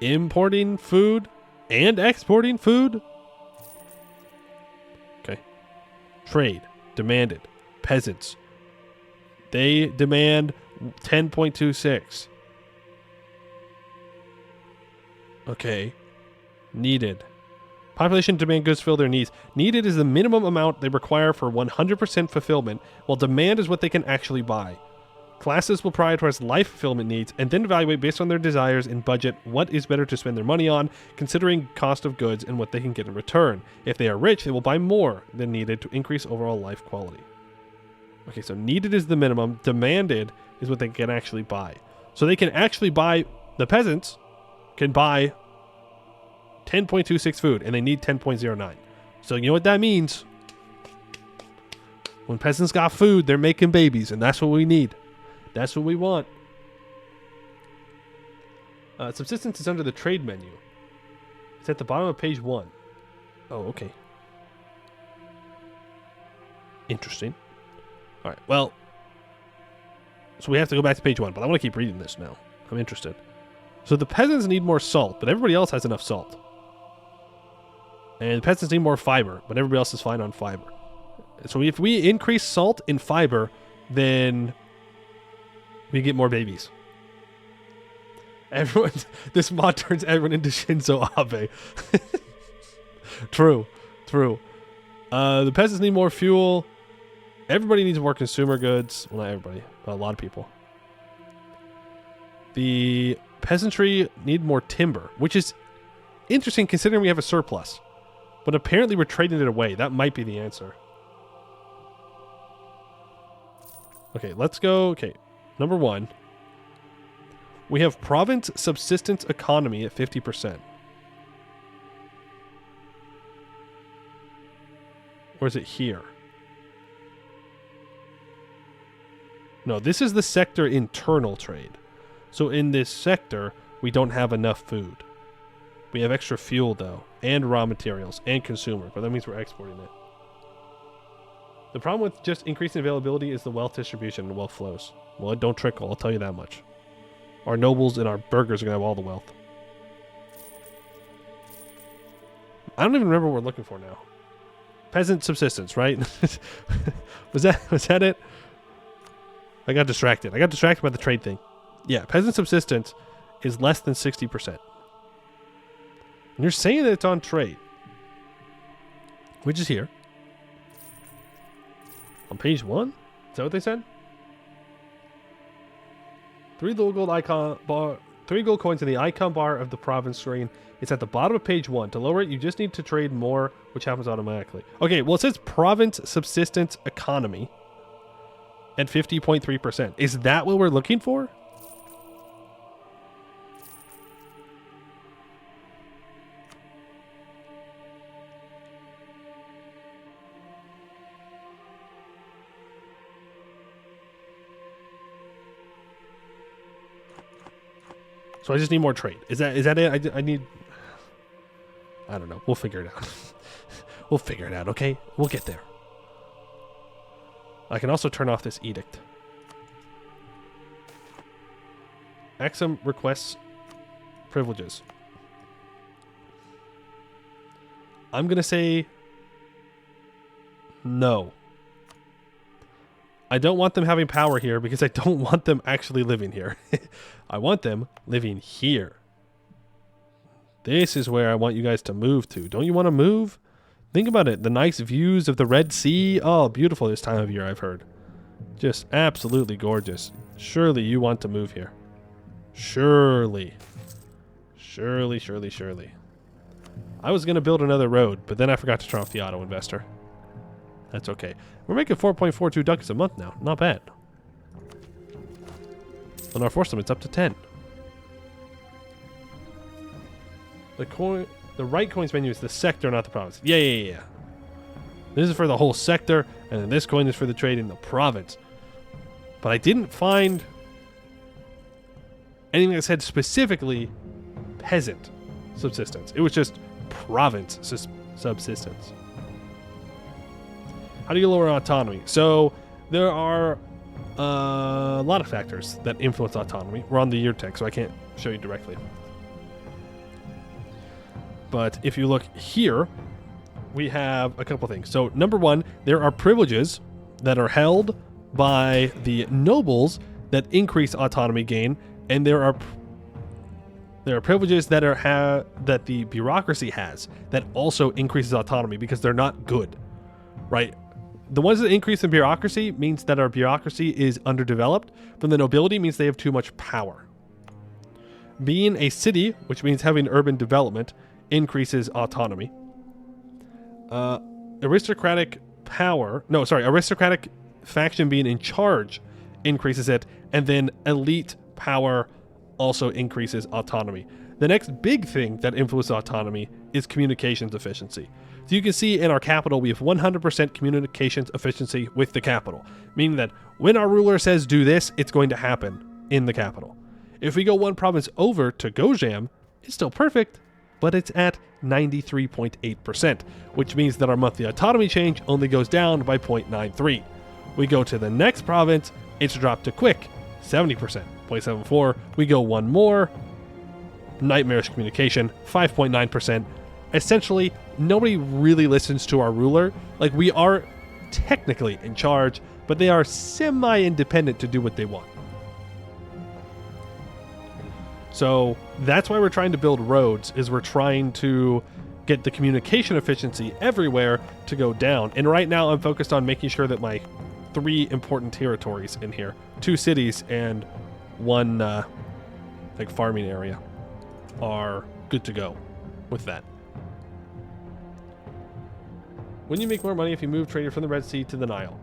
importing food and exporting food. Okay. Trade. Demanded. Peasants. They demand 10.26. Okay. Needed. Population demand goods fill their needs. Needed is the minimum amount they require for 100% fulfillment, while demand is what they can actually buy. Classes will prioritize life fulfillment needs and then evaluate based on their desires and budget what is better to spend their money on, considering cost of goods and what they can get in return. If they are rich, they will buy more than needed to increase overall life quality. Okay, so needed is the minimum. Demanded is what they can actually buy. So they can actually buy, the peasants can buy 10.26 food, and they need 10.09. So you know what that means? When peasants got food, they're making babies, and that's what we need. That's what we want. Subsistence is under the trade menu. It's at the bottom of page 1. Oh, okay. Interesting. All right, well, so we have to go back to page 1, but I want to keep reading this now. I'm interested. So the peasants need more salt, but everybody else has enough salt. And the peasants need more fiber, but everybody else is fine on fiber. So if we increase salt and fiber, then We get more babies. Everyone, this mod turns everyone into Shinzo Abe. True. The peasants need more fuel. Everybody needs more consumer goods. Well, not everybody, but a lot of people. The peasantry need more timber, which is interesting considering we have a surplus. But apparently we're trading it away. That might be the answer. Okay, let's go. Okay, number 1. We have province subsistence economy at 50%. Or is it here? No, this is the sector internal trade. So in this sector, we don't have enough food. We have extra fuel, though, and raw materials, and consumer, but that means we're exporting it. The problem with just increasing availability is the wealth distribution and wealth flows. Well, it don't trickle, I'll tell you that much. Our nobles and our burghers are going to have all the wealth. I don't even remember what we're looking for now. Peasant subsistence, right? Was that it? I got distracted. I got distracted by the trade thing. Yeah, peasant subsistence is less than 60%. And you're saying that it's on trade. Which is here. On page 1? Is that what they said? 3 gold coins in the icon bar of the province screen. It's at the bottom of page 1. To lower it, you just need to trade more, which happens automatically. Okay, well, it says province subsistence economy at 50.3%. Is that what we're looking for? So I just need more trade. Is that it? I need... I don't know. We'll figure it out. We'll figure it out, okay? We'll get there. I can also turn off this edict. Axum requests privileges. I'm going to say no. I don't want them having power here because I don't want them actually living here. I want them living here. This is where I want you guys to move to. Don't you want to move? Think about it. The nice views of the Red Sea. Oh, beautiful this time of year, I've heard. Just absolutely gorgeous. Surely you want to move here. Surely. Surely. I was going to build another road, but then I forgot to turn off the auto investor. That's okay. We're making 4.42 ducats a month now. Not bad. On our force limit's up to 10. The right coins menu is the sector, not the province. Yeah. This is for the whole sector, and then this coin is for the trade in the province. But I didn't find anything that said specifically peasant subsistence. It was just province subsistence. How do you lower autonomy? So there are a lot of factors that influence autonomy. We're on the year tech, so I can't show you directly. But if you look here, we have a couple things. So number 1, there are privileges that are held by the nobles that increase autonomy gain, and there are privileges that that the bureaucracy has that also increases autonomy because they're not good, right? The ones that increase in bureaucracy means that our bureaucracy is underdeveloped, but the nobility means they have too much power. Being a city, which means having urban development, increases autonomy. Aristocratic faction being in charge increases it, and then elite power also increases autonomy. The next big thing that influences autonomy is communications efficiency. So you can see in our capital, we have 100% communications efficiency with the capital, meaning that when our ruler says do this, it's going to happen in the capital. If we go one province over to Gojam, it's still perfect, but it's at 93.8%, which means that our monthly autonomy change only goes down by 0.93. We go to the next province, it's dropped to quick, 70%, 0.74. We go one more, nightmarish communication, 5.9%. Essentially, nobody really listens to our ruler. Like, we are technically in charge, but they are semi-independent to do what they want. So that's why we're trying to build roads, is we're trying to get the communication efficiency everywhere to go down. And right now I'm focused on making sure that my 3 important territories in here, 2 cities and 1 like farming area, are good to go with that. When you make more money if you move trader from the Red Sea to the Nile?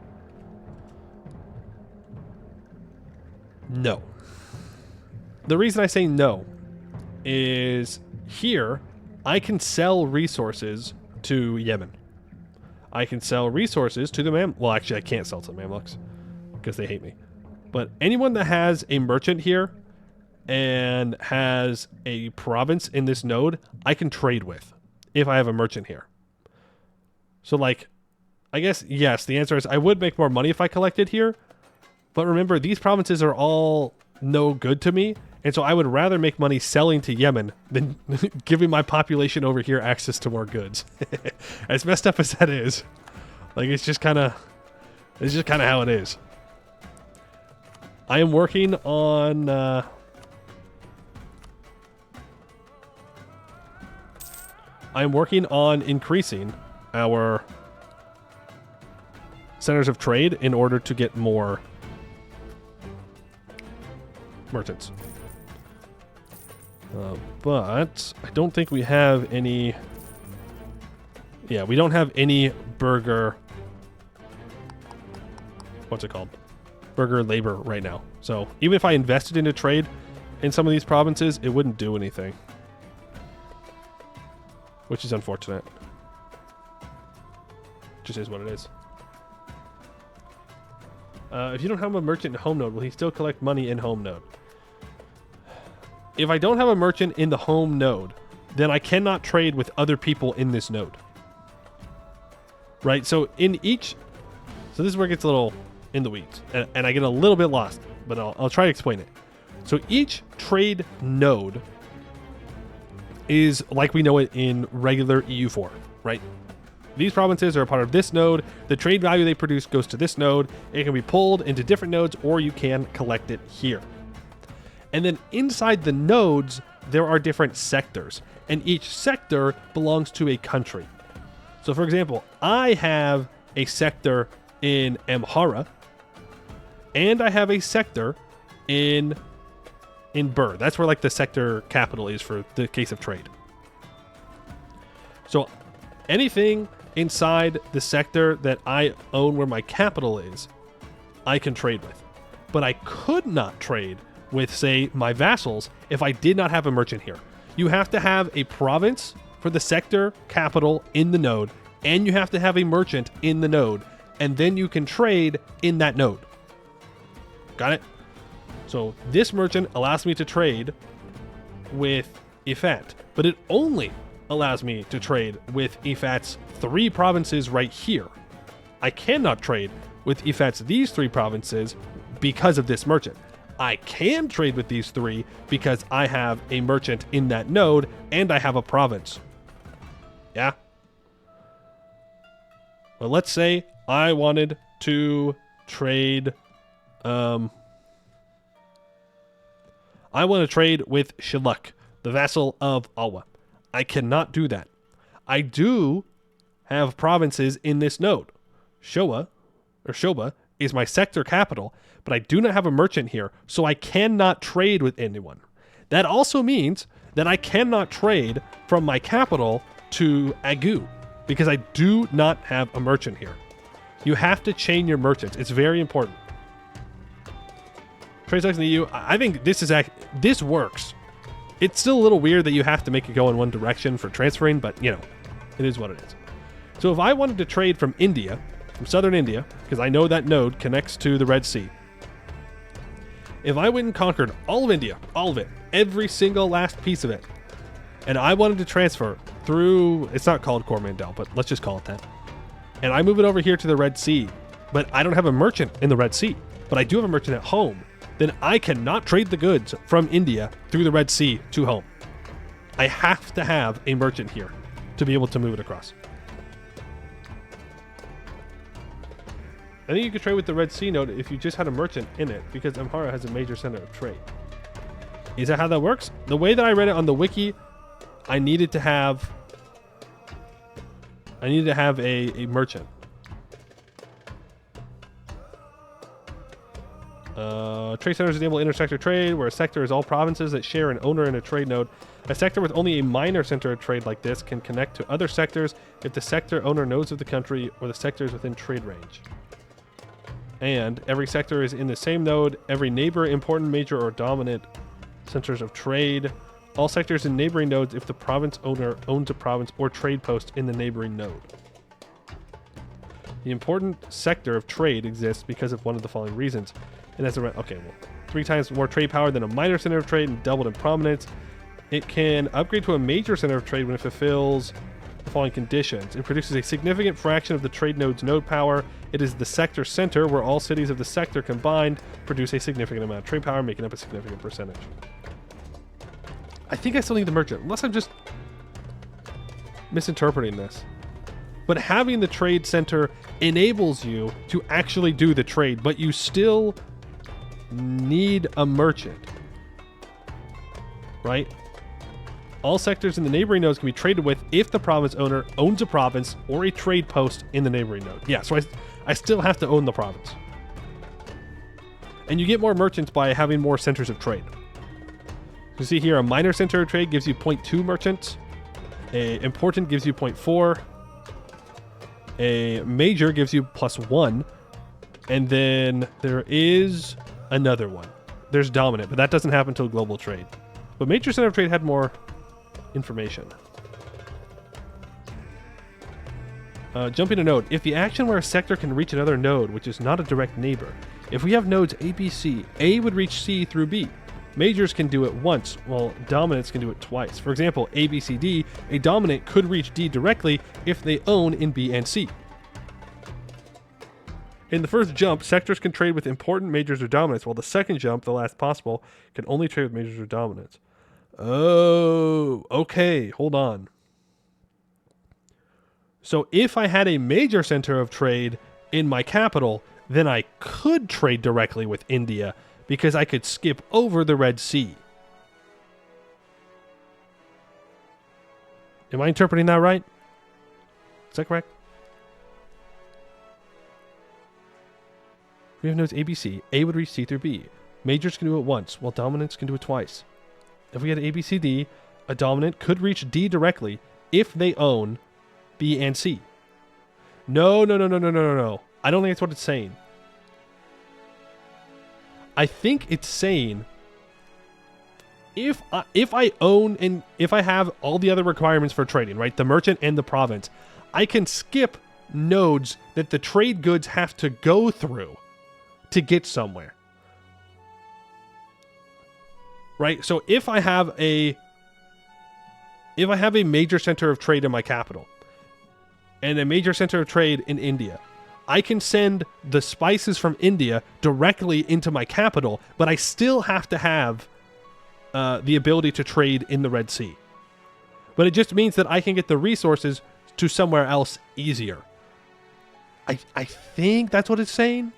No. The reason I say no is here I can sell resources to Yemen. I can sell resources to the well, actually I can't sell to the Mamluks because they hate me. But anyone that has a merchant here and has a province in this node, I can trade with if I have a merchant here. So like, I guess, yes, the answer is I would make more money if I collected here. But remember, these provinces are all no good to me. And so I would rather make money selling to Yemen than giving my population over here access to more goods. As messed up as that is, like it's just kind of how it is. I am working on increasing our centers of trade in order to get more merchants. But I don't think we have any... Yeah, we don't have any burger... What's it called? Burger labor right now. So even if I invested into trade in some of these provinces, it wouldn't do anything. Which is unfortunate. Just is what it is. If you don't have a merchant in home node, will he still collect money in home node? If I don't have a merchant in the home node, then I cannot trade with other people in this node. Right? So in each... So this is where it gets a little in the weeds. And I get a little bit lost, but I'll try to explain it. So each trade node is like we know it in regular EU4, right? These provinces are a part of this node. The trade value they produce goes to this node. It can be pulled into different nodes, or you can collect it here. And then inside the nodes, there are different sectors, and each sector belongs to a country. So for example, I have a sector in Amhara, and I have a sector in Bur. That's where like the sector capital is for the case of trade. So anything inside the sector that I own where my capital is, I can trade with. But I could not trade with, say, my vassals if I did not have a merchant here. You have to have a province for the sector capital in the node, and you have to have a merchant in the node, and then you can trade in that node. Got it? So this merchant allows me to trade with Ifat, but it only allows me to trade with Ifat's 3 provinces right here. I cannot trade with Ifat's these 3 provinces because of this merchant. I can trade with these 3 because I have a merchant in that node and I have a province. Yeah? Well, let's say I wanted to trade... I want to trade with Shiluk, the vassal of Alwa. I cannot do that. I do have provinces in this node. Showa is my sector capital, but I do not have a merchant here, so I cannot trade with anyone. That also means that I cannot trade from my capital to Agu, because I do not have a merchant here. You have to chain your merchants. It's very important. Trade stocks in the EU, I think this works. It's still a little weird that you have to make it go in one direction for transferring, but, you know, it is what it is. So if I wanted to trade from India, from southern India, because I know that node connects to the Red Sea, if I went and conquered all of India, all of it, every single last piece of it, and I wanted to transfer through, it's not called Coromandel, but let's just call it that, and I move it over here to the Red Sea, but I don't have a merchant in the Red Sea, but I do have a merchant at home, then I cannot trade the goods from India through the Red Sea to home. I have to have a merchant here to be able to move it across. I think you could trade with the Red Sea node if you just had a merchant in it, because Amhara has a major center of trade. Is that how that works? The way that I read it on the wiki, I needed to have a merchant. Trade centers enable intersector trade, where a sector is all provinces that share an owner and a trade node. A sector with only a minor center of trade like this can connect to other sectors if the sector owner knows of the country or the sector is within trade range. And every sector is in the same node. Every neighbor, important, major, or dominant centers of trade. All sectors in neighboring nodes if the province owner owns a province or trade post in the neighboring node. The important sector of trade exists because of one of the following reasons. It has around, okay, well, 3 times more trade power than a minor center of trade and doubled in prominence. It can upgrade to a major center of trade when it fulfills the following conditions. It produces a significant fraction of the trade node's node power. It is the sector center where all cities of the sector combined produce a significant amount of trade power, making up a significant percentage. I think I still need the merchant, unless I'm just misinterpreting this. But having the trade center enables you to actually do the trade, but you still need a merchant, right? All sectors in the neighboring nodes can be traded with if the province owner owns a province or a trade post in the neighboring node. Yeah, so I still have to own the province. And you get more merchants by having more centers of trade. You see here, a minor center of trade gives you 0.2 merchants. A important gives you 0.4. A major gives you +1. And then there is another one. There's dominant, but that doesn't happen until global trade. But major center of trade had more information. Jumping a node. If the action where a sector can reach another node, which is not a direct neighbor. If we have nodes A, B, C, A would reach C through B. Majors can do it once, while dominants can do it twice. For example, A, B, C, D, a dominant could reach D directly if they own in B and C. In the first jump, sectors can trade with important majors or dominants, while the second jump, the last possible, can only trade with majors or dominants. Oh, okay, hold on. So if I had a major center of trade in my capital, then I could trade directly with India, because I could skip over the Red Sea. Am I interpreting that right? Is that correct? We have nodes A, B, C. A would reach C through B. Majors can do it once, while dominants can do it twice. If we had A, B, C, D, a dominant could reach D directly if they own B and C. No. I don't think that's what it's saying. I think it's saying if I own and if I have all the other requirements for trading, right, the merchant and the province, I can skip nodes that the trade goods have to go through to get somewhere. Right? So if I have a major center of trade in my capital and a major center of trade in India, I can send the spices from India directly into my capital, but I still have to have the ability to trade in the Red Sea. But it just means that I can get the resources to somewhere else easier. I think that's what it's saying.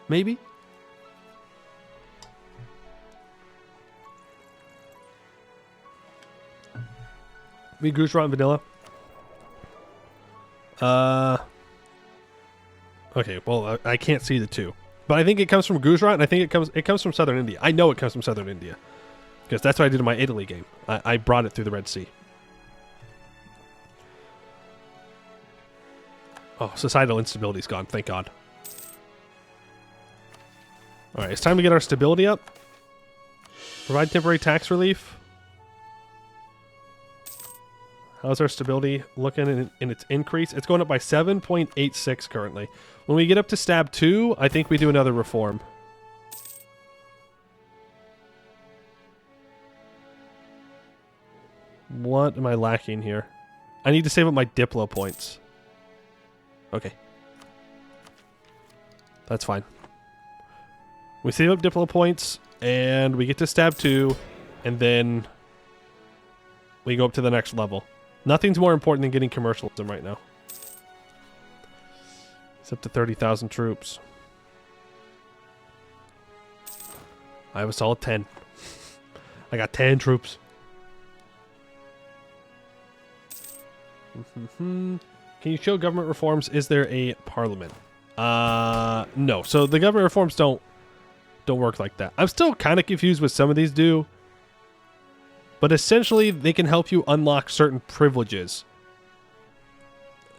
Maybe. We Gujarat and vanilla. Okay, well, I can't see the two. But I think it comes from Gujarat, and I think it comes from southern India. I know it comes from southern India. Because that's what I did in my Italy game. I brought it through the Red Sea. Oh, societal instability's gone, thank God. Alright, it's time to get our stability up. Provide temporary tax relief. How's our stability looking in its increase? It's going up by 7.86 currently. When we get up to stab 2, I think we do another reform. What am I lacking here? I need to save up my Diplo points. Okay. That's fine. We save up Diplo points, and we get to stab 2, and then we go up to the next level. Nothing's more important than getting commercialism right now. It's up to 30,000 troops. I have a solid 10. I got 10 troops. Can you show government reforms? Is there a parliament? No. So the government reforms don't work like that. I'm still kind of confused what some of these do. But essentially, they can help you unlock certain privileges.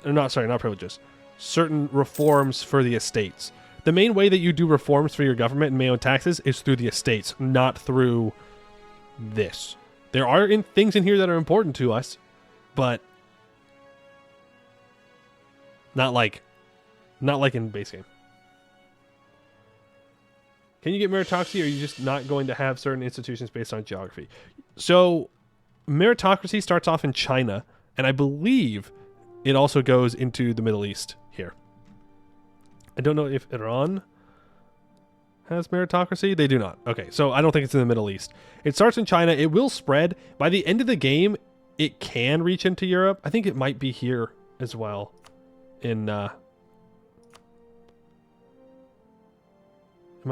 Not privileges. Certain reforms for the estates. The main way that you do reforms for your government and MEIOU Taxes is through the estates, not through this. There are things in here that are important to us, but not like in base game. Can you get meritocracy, or are you just not going to have certain institutions based on geography? So, meritocracy starts off in China, and I believe it also goes into the Middle East here. I don't know if Iran has meritocracy. They do not. Okay, so I don't think it's in the Middle East. It starts in China. It will spread. By the end of the game, it can reach into Europe. I think it might be here as well. It might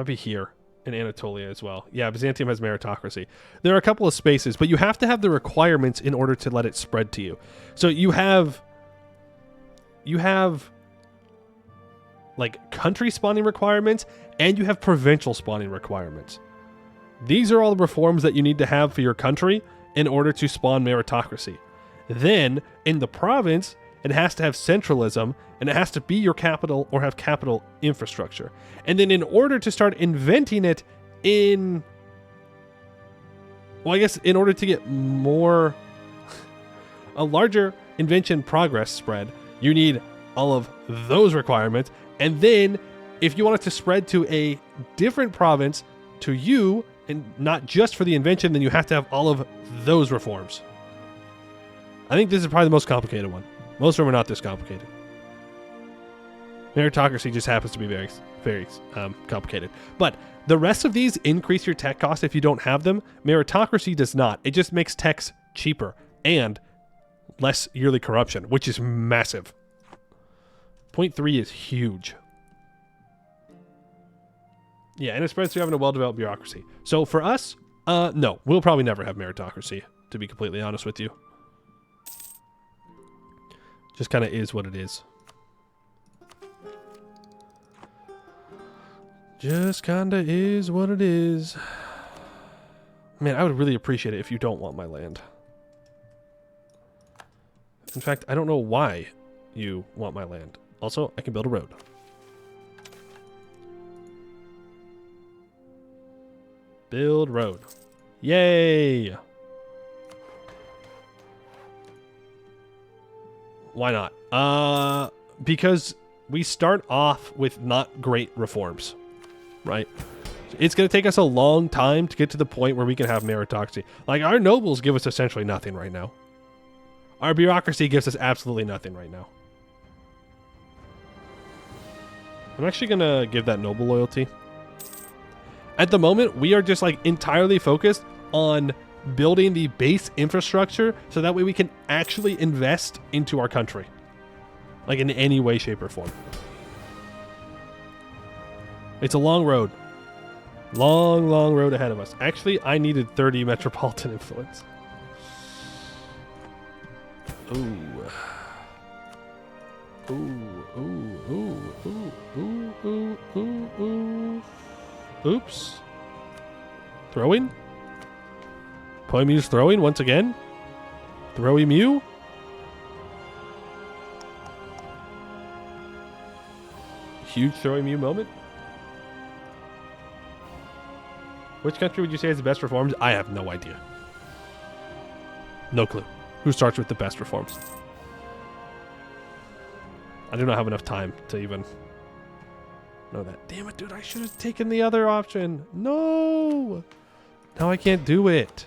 be here in Anatolia as well. Yeah, Byzantium has meritocracy. There are a couple of spaces, but you have to have the requirements in order to let it spread to you. So you have like country spawning requirements, and you have provincial spawning requirements. These are all the reforms that you need to have for your country in order to spawn meritocracy. Then in the province, it has to have centralism, and it has to be your capital or have capital infrastructure. And then in order to start inventing it in order to get more a larger invention progress spread, you need all of those requirements. And then if you want it to spread to a different province to you, and not just for the invention, then you have to have all of those reforms. I think this is probably the most complicated one. Most of them are not this complicated. Meritocracy just happens to be very, very complicated. But the rest of these increase your tech costs if you don't have them. Meritocracy does not. It just makes techs cheaper and less yearly corruption, which is massive. 0.3 is huge. Yeah, and it spreads through having a well-developed bureaucracy. So for us, no, we'll probably never have meritocracy, to be completely honest with you. Just kind of is what it is. Just kind of is what it is. Man, I would really appreciate it if you don't want my land. In fact, I don't know why you want my land. Also, I can build a road. Build road. Yay! Why not? Because we start off with not great reforms, right? It's going to take us a long time to get to the point where we can have meritocracy. Like, our nobles give us essentially nothing right now. Our bureaucracy gives us absolutely nothing right now. I'm actually going to give that noble loyalty. At the moment, we are just like entirely focused on building the base infrastructure so that way we can actually invest into our country. Like in any way, shape, or form. It's a long road. Long, long road ahead of us. Actually, I needed 30 metropolitan influence. Ooh. Ooh, ooh, ooh, ooh, ooh, ooh, ooh, ooh. Oops. Throwing? Poemew's throwing once again? Throwy Mew? Huge Throwy Mew moment? Which country would you say has the best reforms? I have no idea. No clue. Who starts with the best reforms? I do not have enough time to even know that. Damn it, dude. I should have taken the other option. No! Now I can't do it.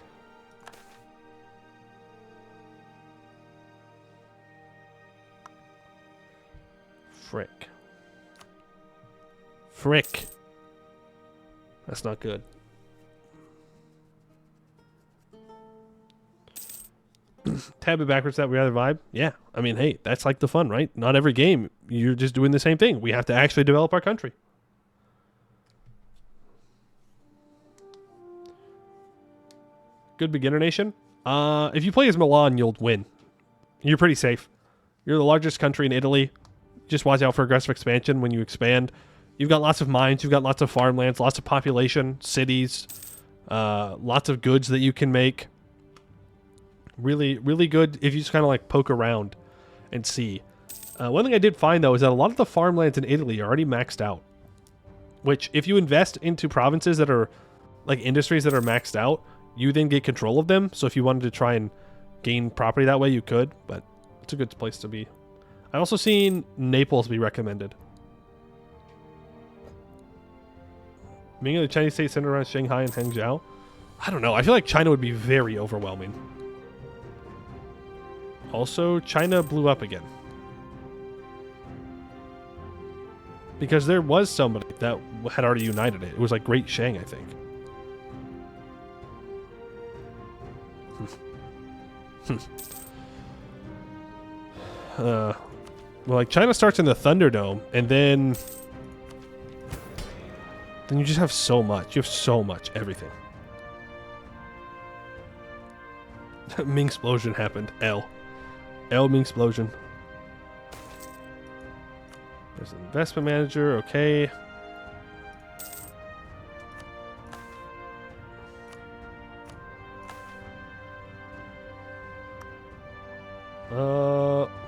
Frick. Frick. That's not good. Tab it backwards that we other vibe. Yeah. I mean, hey, that's like the fun, right? Not every game. You're just doing the same thing. We have to actually develop our country. Good beginner nation. If you play as Milan, you'll win. You're pretty safe. You're the largest country in Italy. Just watch out for aggressive expansion when you expand. You've got lots of mines. You've got lots of farmlands, lots of population, cities, lots of goods that you can make. Really, really good if you just kind of like poke around and see. One thing I did find, though, is that a lot of the farmlands in Italy are already maxed out. Which, if you invest into provinces that are, like, industries that are maxed out, you then get control of them. So if you wanted to try and gain property that way, you could. But it's a good place to be. I've also seen Naples be recommended. Being the Chinese state centered around Shanghai and Hangzhou. I don't know. I feel like China would be very overwhelming. Also, China blew up again. Because there was somebody that had already united it. It was like Great Shang, I think. Well, like China starts in the Thunderdome, and then you just have so much. You have so much everything. Ming explosion happened. L Ming explosion. There's an investment manager. Okay.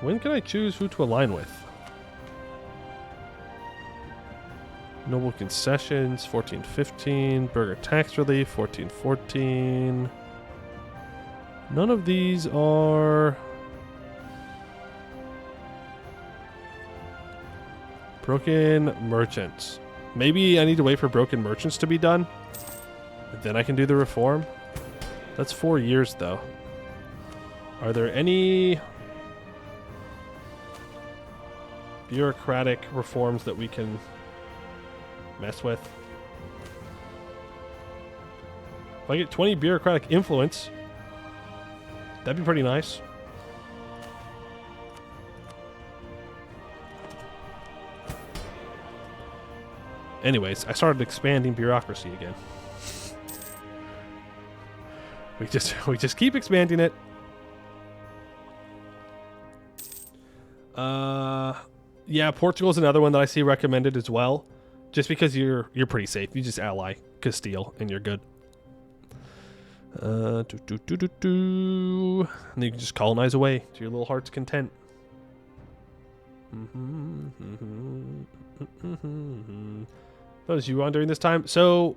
When can I choose who to align with? Noble concessions, 1415. Burger tax relief, 1414. None of these are... Broken merchants. Maybe I need to wait for broken merchants to be done. Then I can do the reform. That's 4 years, though. Are there any bureaucratic reforms that we can mess with? If I get 20 bureaucratic influence, that'd be pretty nice. Anyways, I started expanding bureaucracy again. We just keep expanding it. Yeah, Portugal's another one that I see recommended as well. Just because you're pretty safe. You just ally Castile and you're good. And then you can just colonize away to your little heart's content. Those you on during this time? So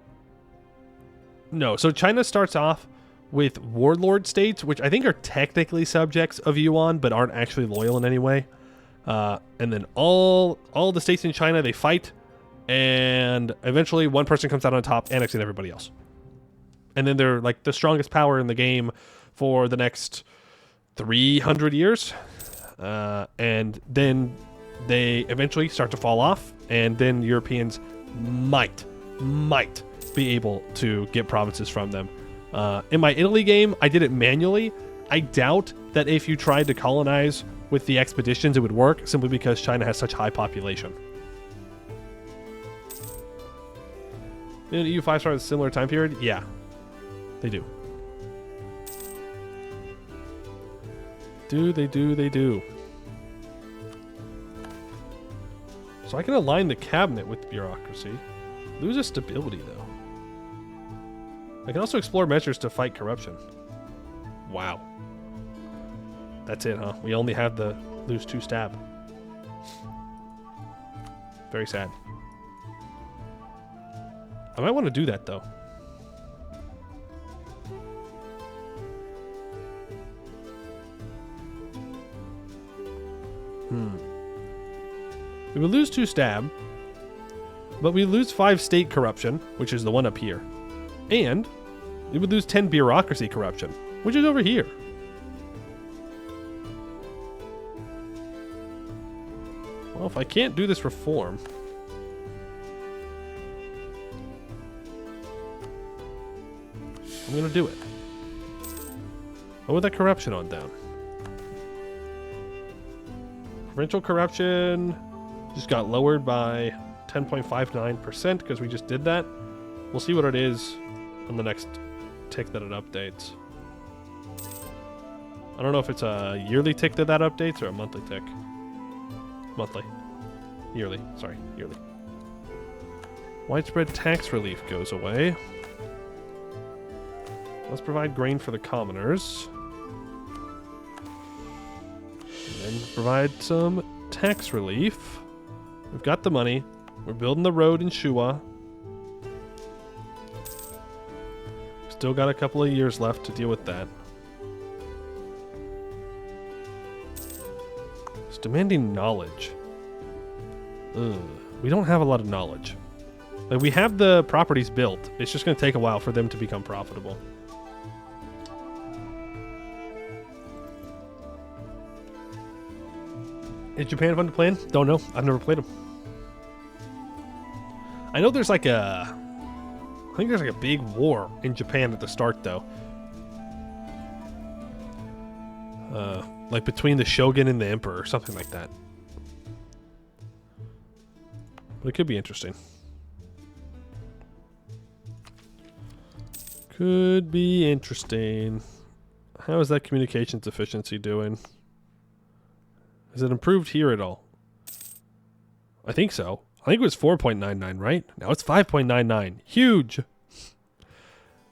no. So China starts off with warlord states, which I think are technically subjects of Yuan, but aren't actually loyal in any way. And then all the states in China, they fight, and eventually one person comes out on top, annexing everybody else. And then they're like the strongest power in the game for the next 300 years. And then they eventually start to fall off, and then Europeans might be able to get provinces from them. In my Italy game, I did it manually. I doubt that if you tried to colonize with the expeditions, it would work, simply because China has such high population. Did EU 5 start at a similar time period? Yeah, they do. They do. So I can align the cabinet with bureaucracy. Loses stability, though. I can also explore measures to fight corruption. Wow. That's it, huh? We only have the lose 2 stab. Very sad. I might want to do that, though. We would lose 2 stab, but we lose 5 state corruption, which is the one up here. And we would lose 10 bureaucracy corruption, which is over here. Well, if I can't do this reform... I'm going to do it. What would that corruption on down? Provincial corruption just got lowered by 10.59% because we just did that. We'll see what it is on the next tick that it updates. I don't know if it's a yearly tick that updates or a monthly tick. Monthly. Yearly. Sorry, yearly. Widespread tax relief goes away. Let's provide grain for the commoners. And then provide some tax relief. We've got the money. We're building the road in Shua. Still got a couple of years left to deal with that. It's demanding knowledge. Ugh. We don't have a lot of knowledge. Like, we have the properties built. It's just going to take a while for them to become profitable. Is Japan fun to play in? Don't know. I've never played them. I know there's like a... I think there's like a big war in Japan at the start, though. Like between the shogun and the emperor or something like that. But it could be interesting. Could be interesting. How is that communications efficiency doing? Has it improved here at all? I think so. I think it was 4.99, right? Now it's 5.99. Huge!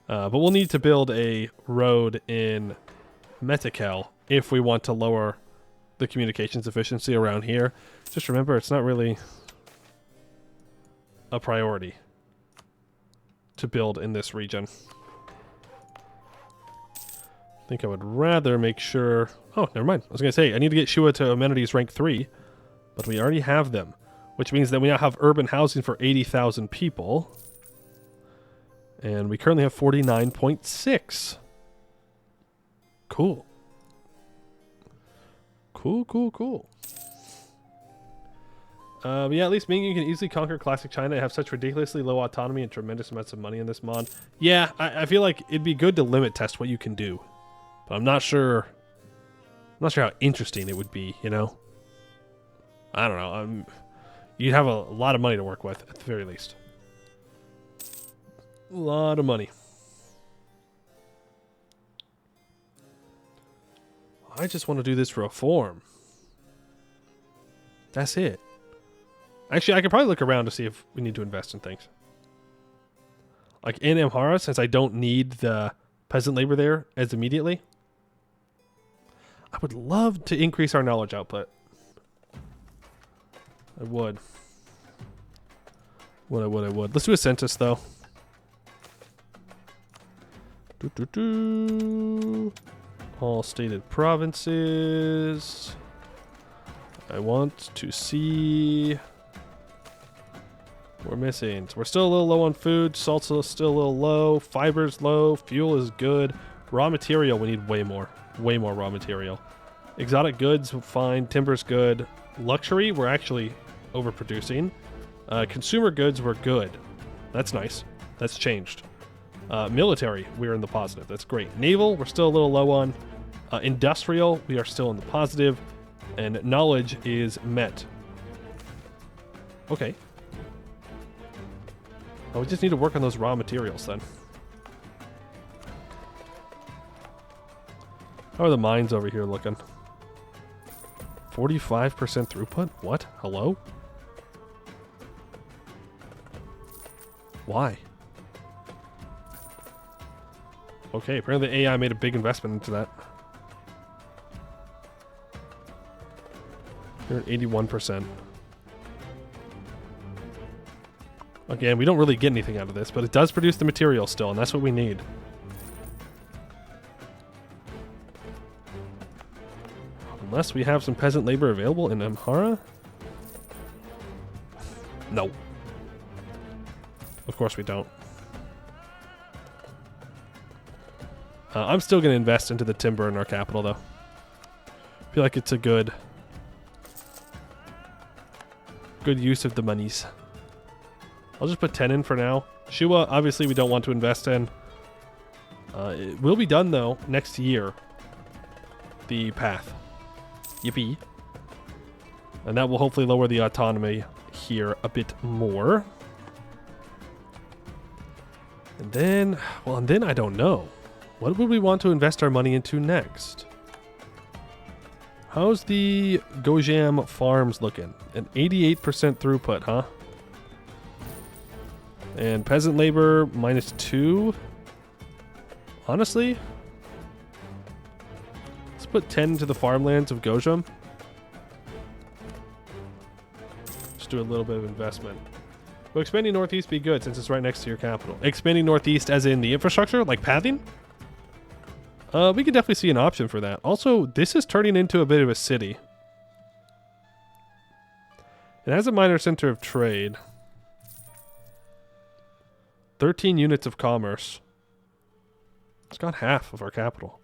But we'll need to build a road in Metakel if we want to lower the communications efficiency around here. Just remember, it's not really a priority to build in this region. I think I would rather make sure... Oh, never mind. I was going to say, I need to get Shua to amenities rank 3, but we already have them, which means that we now have urban housing for 80,000 people. And we currently have 49.6. Cool. Cool. Yeah, at least MEIOU can easily conquer classic China and have such ridiculously low autonomy and tremendous amounts of money in this mod. Yeah, I feel like it'd be good to limit test what you can do. But I'm not sure how interesting it would be, you know? I don't know. You'd have a lot of money to work with, at the very least. A lot of money. I just want to do this reform. That's it. Actually, I could probably look around to see if we need to invest in things. Like in Amhara, since I don't need the peasant labor there as immediately, I would love to increase our knowledge output. I would. I would. Let's do a census, though. All stated provinces. I want to see... We're missing. So we're still a little low on food. Salt's still a little low. Fiber's low. Fuel is good. Raw material, we need way more. Way more raw material. Exotic goods, fine. Timber's good. Luxury, we're actually overproducing. Consumer goods, we're good. That's nice. That's changed. Military, we're in the positive. That's great. Naval, we're still a little low on. Industrial, we are still in the positive. And knowledge is met. Okay. Oh, we just need to work on those raw materials then. How are the mines over here looking? 45% throughput? What? Hello? Why? Okay, apparently the AI made a big investment into that. You're at 81%. Again, we don't really get anything out of this, but it does produce the material still, and that's what we need. Unless we have some peasant labor available in Amhara? No. Of course we don't. I'm still going to invest into the timber in our capital, though. I feel like it's a good use of the monies. I'll just put 10 in for now. Shua, obviously, we don't want to invest in. It will be done, though, next year. The path. Yippee. And that will hopefully lower the autonomy here a bit more. And then I don't know. What would we want to invest our money into next? How's the Gojam Farms looking? An 88% throughput, huh? And peasant labor -2. Honestly, let's put 10 to the farmlands of Gojam. Just do a little bit of investment. Will expanding northeast be good since it's right next to your capital? Expanding northeast as in the infrastructure, like pathing? We could definitely see an option for that. Also, this is turning into a bit of a city. It has a minor center of trade. 13 units of commerce. It's got half of our capital.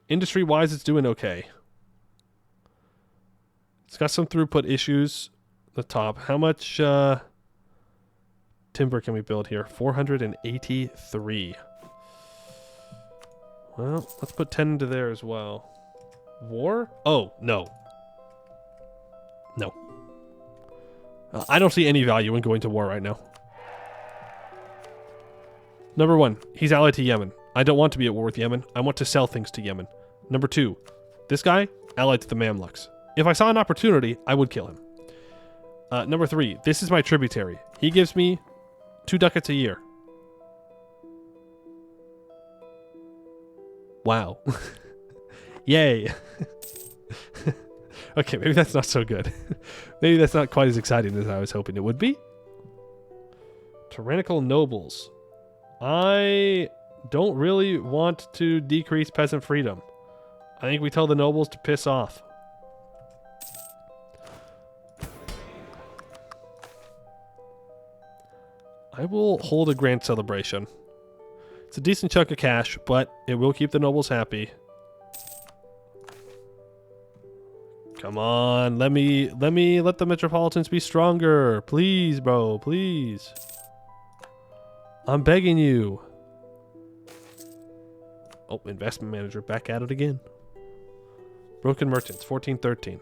Industry-wise, it's doing okay. It's got some throughput issues at the top. How much timber can we build here? 483. Well, let's put 10 into there as well. War? Oh, no. No. I don't see any value in going to war right now. Number 1, he's allied to Yemen. I don't want to be at war with Yemen. I want to sell things to Yemen. Number 2, this guy, allied to the Mamluks. If I saw an opportunity, I would kill him. Number 3, this is my tributary. He gives me 2 ducats a year. Wow. Yay. Okay, maybe that's not so good. Maybe that's not quite as exciting as I was hoping it would be. Tyrannical nobles. I don't really want to decrease peasant freedom. I think we tell the nobles to piss off. I will hold a grand celebration. It's a decent chunk of cash, but it will keep the nobles happy. Come on, let the metropolitans be stronger. Please, bro, please. I'm begging you. Oh, investment manager back at it again. Broken merchants, 1413.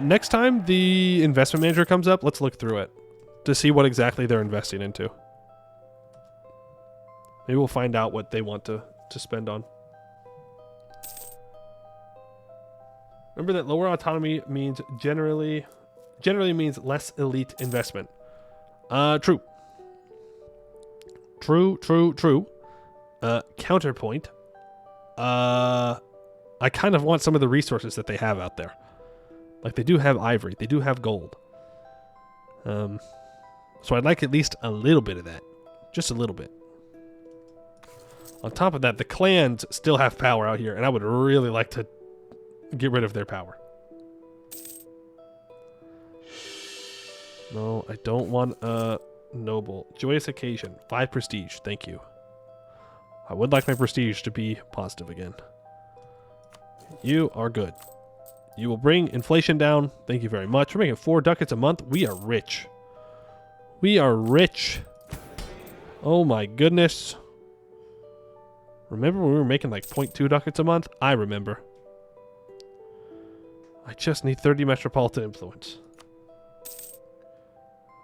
Next time the investment manager comes up, let's look through it to see what exactly they're investing into. Maybe we'll find out what they want to spend on. Remember that lower autonomy means generally means less elite investment. True. True. Counterpoint. I kind of want some of the resources that they have out there. Like, they do have ivory. They do have gold. So I'd like at least a little bit of that. Just a little bit. On top of that, the clans still have power out here, and I would really like to get rid of their power. No, I don't want a noble. Joyous occasion. 5 prestige. Thank you. I would like my prestige to be positive again. You are good. You will bring inflation down. Thank you very much. We're making 4 ducats a month. We are rich. We are rich. Oh my goodness. Remember when we were making like 0.2 ducats a month? I remember. I just need 30 metropolitan influence.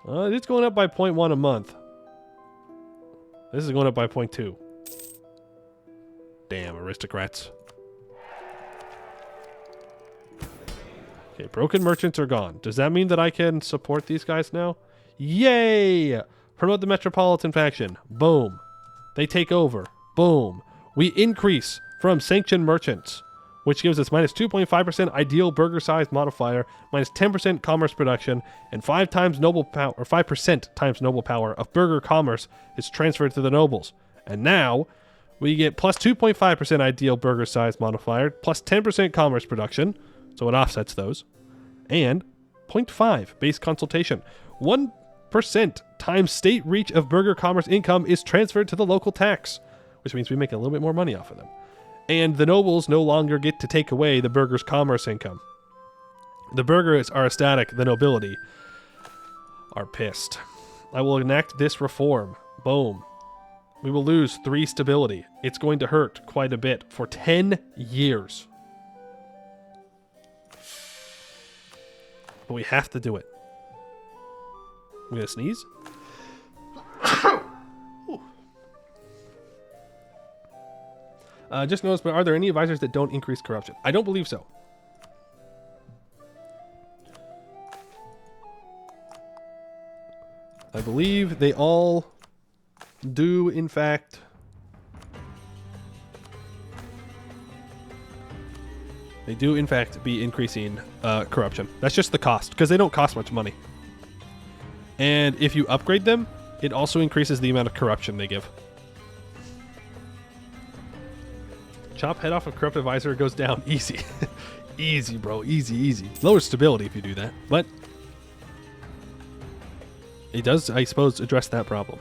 It's going up by 0.1 a month. This is going up by 0.2. Damn, aristocrats. Okay, broken merchants are gone. Does that mean that I can support these guys now? Yay! Promote the metropolitan faction. Boom. They take over. Boom. We increase from sanctioned merchants, which gives us minus 2.5% ideal burger size modifier, minus 10% commerce production, and 5 times noble power, or 5% times noble power of burger commerce is transferred to the nobles. And now we get plus 2.5% ideal burger size modifier, plus 10% commerce production, so it offsets those, and 0.5 base consultation. 1% times state reach of burger commerce income is transferred to the local tax, which means we make a little bit more money off of them. And the nobles no longer get to take away the burger's commerce income. The burgers are ecstatic. The nobility are pissed. I will enact this reform. Boom. We will lose 3 stability. It's going to hurt quite a bit for 10 years. But we have to do it. I'm going to sneeze. Just noticed, but are there any advisors that don't increase corruption? I don't believe so. I believe they all do, in fact, be increasing corruption. That's just the cost, because they don't cost much money. And if you upgrade them, it also increases the amount of corruption they give. Chop head off a corrupt advisor, goes down. Easy. Easy, bro. Easy, easy. Lower stability if you do that, but it does, I suppose, address that problem.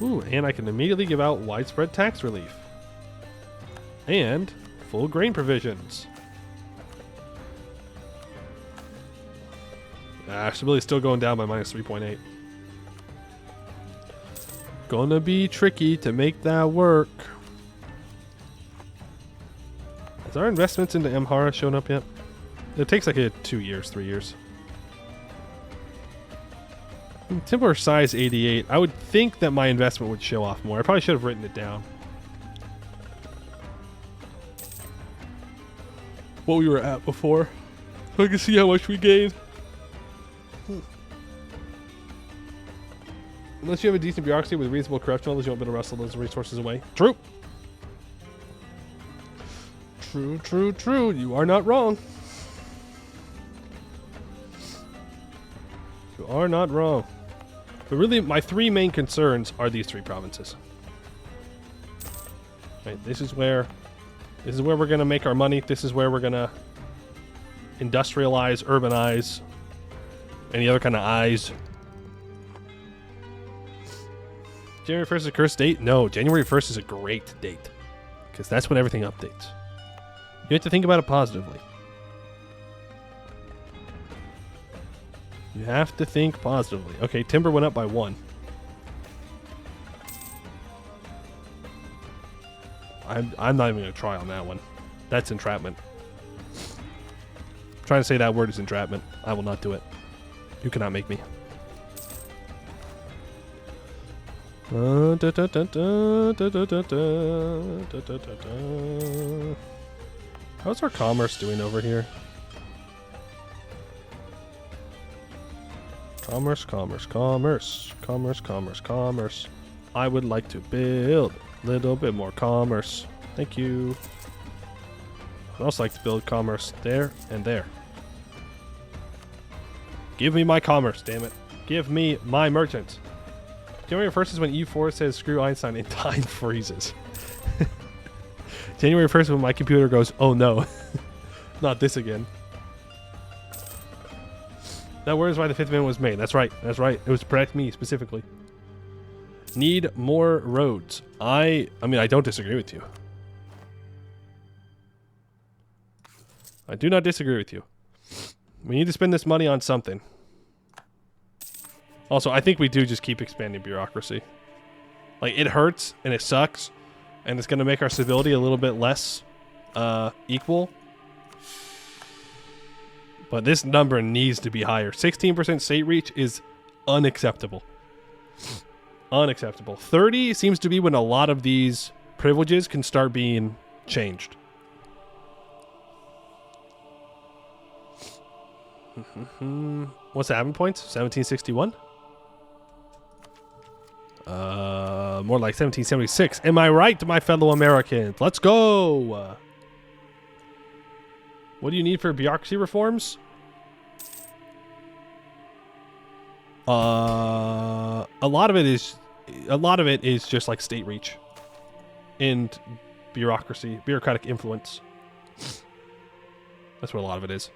Ooh, and I can immediately give out widespread tax relief. And full grain provisions. Stability is still going down by minus 3.8. Gonna be tricky to make that work. Has our investments into Amhara shown up yet? It takes like 2 years, 3 years. Timber size 88. I would think that my investment would show off more. I probably should have written it down. What we were at before, so I can see how much we gained. Unless you have a decent bureaucracy with reasonable corruption levels, you won't be able to wrestle those resources away. True. True, true, true. You are not wrong. You are not wrong. But really, my 3 main concerns are these 3 provinces. Right, this is where we're going to make our money. This is where we're going to industrialize, urbanize, any other kind of eyes. January 1st is a cursed date? No, January 1st is a great date. Because that's when everything updates. You have to think about it positively. You have to think positively. Okay, timber went up by 1. I'm not even going to try on that one. That's entrapment. Trying to say that word is entrapment. I will not do it. You cannot make me. How's our commerce doing over here? Commerce, commerce, commerce, commerce, commerce, commerce. I would like to build a little bit more commerce. Thank you. I'd also like to build commerce there and there. Give me my commerce, damn it. Give me my merchants. January 1st is when E4 says screw Einstein and time freezes. January 1st is when my computer goes, oh no. Not this again. That word is why the 5th Amendment was made. That's right. That's right. It was to protect me specifically. Need more roads. I mean, I don't disagree with you. I do not disagree with you. We need to spend this money on something. Also, I think we do just keep expanding bureaucracy. Like, it hurts and it sucks, and it's going to make our stability a little bit less equal. But this number needs to be higher. 16% state reach is unacceptable. Unacceptable. 30 seems to be when a lot of these privileges can start being changed. What's the having points? 1761? More like 1776. Am I right, my fellow Americans? Let's go! What do you need for bureaucracy reforms? A lot of it is just like state reach and bureaucratic influence. That's what a lot of it is.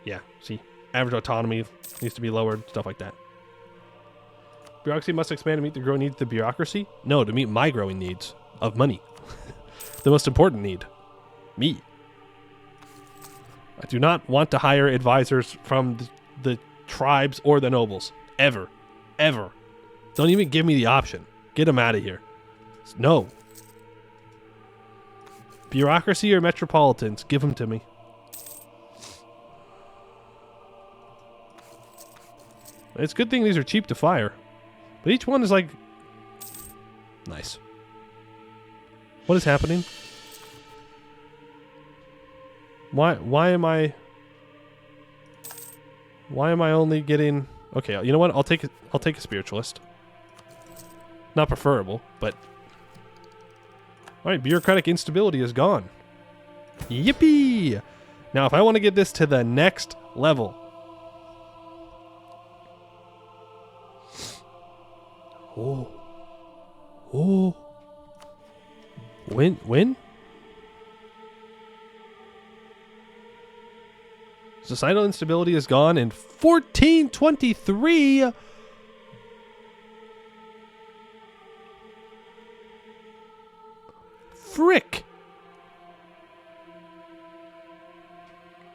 Yeah, see, average autonomy needs to be lowered, stuff like that. Bureaucracy must expand to meet the growing needs of the bureaucracy? No, to meet my growing needs of money. The most important need. Me. I do not want to hire advisors from the tribes or the nobles. Ever. Ever. Don't even give me the option. Get them out of here. No. Bureaucracy or metropolitans, give them to me. It's a good thing these are cheap to fire. But each one is like... Nice. What is happening? Why am I only getting... Okay, you know what? I'll take a spiritualist. Not preferable, but... Alright, bureaucratic instability is gone. Yippee! Now, if I want to get this to the next level... Oh. Oh. Win? Societal instability is gone in 1423. Frick.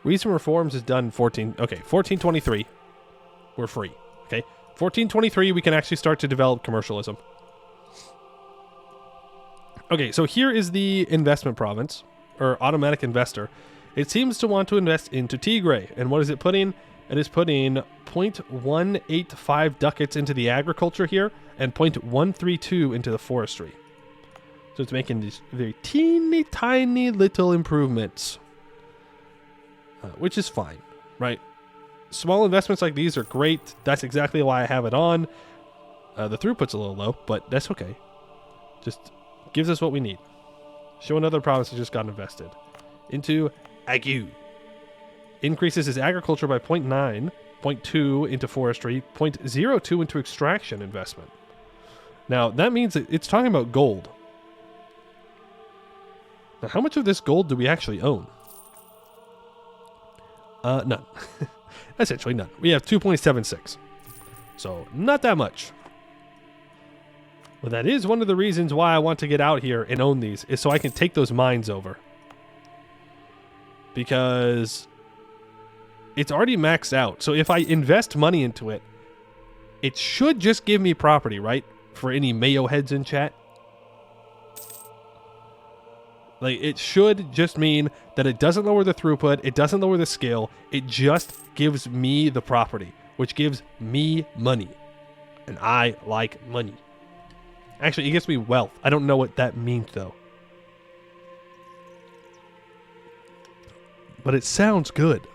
Recent reforms is done 1423. We're free. Okay. 1423 we can actually start to develop commercialism. Okay, so here is the investment province, or automatic investor. It seems to want to invest into Tigray. And what is it putting? It is putting 0.185 ducats into the agriculture here and 0.132 into the forestry. So it's making these very teeny tiny little improvements, which is fine, right? Small investments like these are great. That's exactly why I have it on. The throughput's a little low, but that's okay. Just gives us what we need. Show another province that just got invested into Agu. Increases his agriculture by 0.9, 0.2 into forestry, 0.02 into extraction investment. Now, that means that it's talking about gold. Now, how much of this gold do we actually own? None. Essentially none. We have 2.76. So, not that much. Well, that is one of the reasons why I want to get out here and own these, is so I can take those mines over. Because it's already maxed out. So if I invest money into it, it should just give me property, right? For any MEIOU heads in chat. Like, it should just mean that it doesn't lower the throughput, it doesn't lower the skill, it just gives me the property, which gives me money. And I like money. Actually, it gives me wealth. I don't know what that means, though. But it sounds good.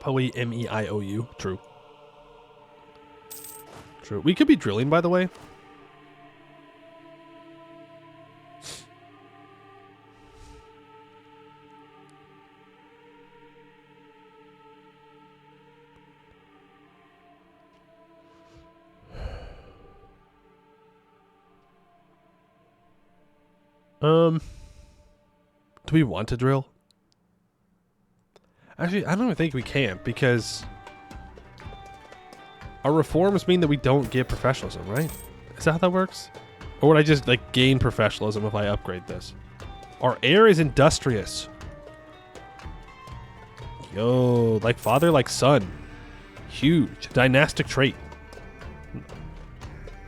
Probably MEIOU. True. True. We could be drilling, by the way. Do we want to drill? Actually, I don't even think we can, because our reforms mean that we don't get professionalism, right? Is that how that works? Or would I just, like, gain professionalism if I upgrade this? Our heir is industrious. Yo, like father, like son. Huge. Dynastic trait.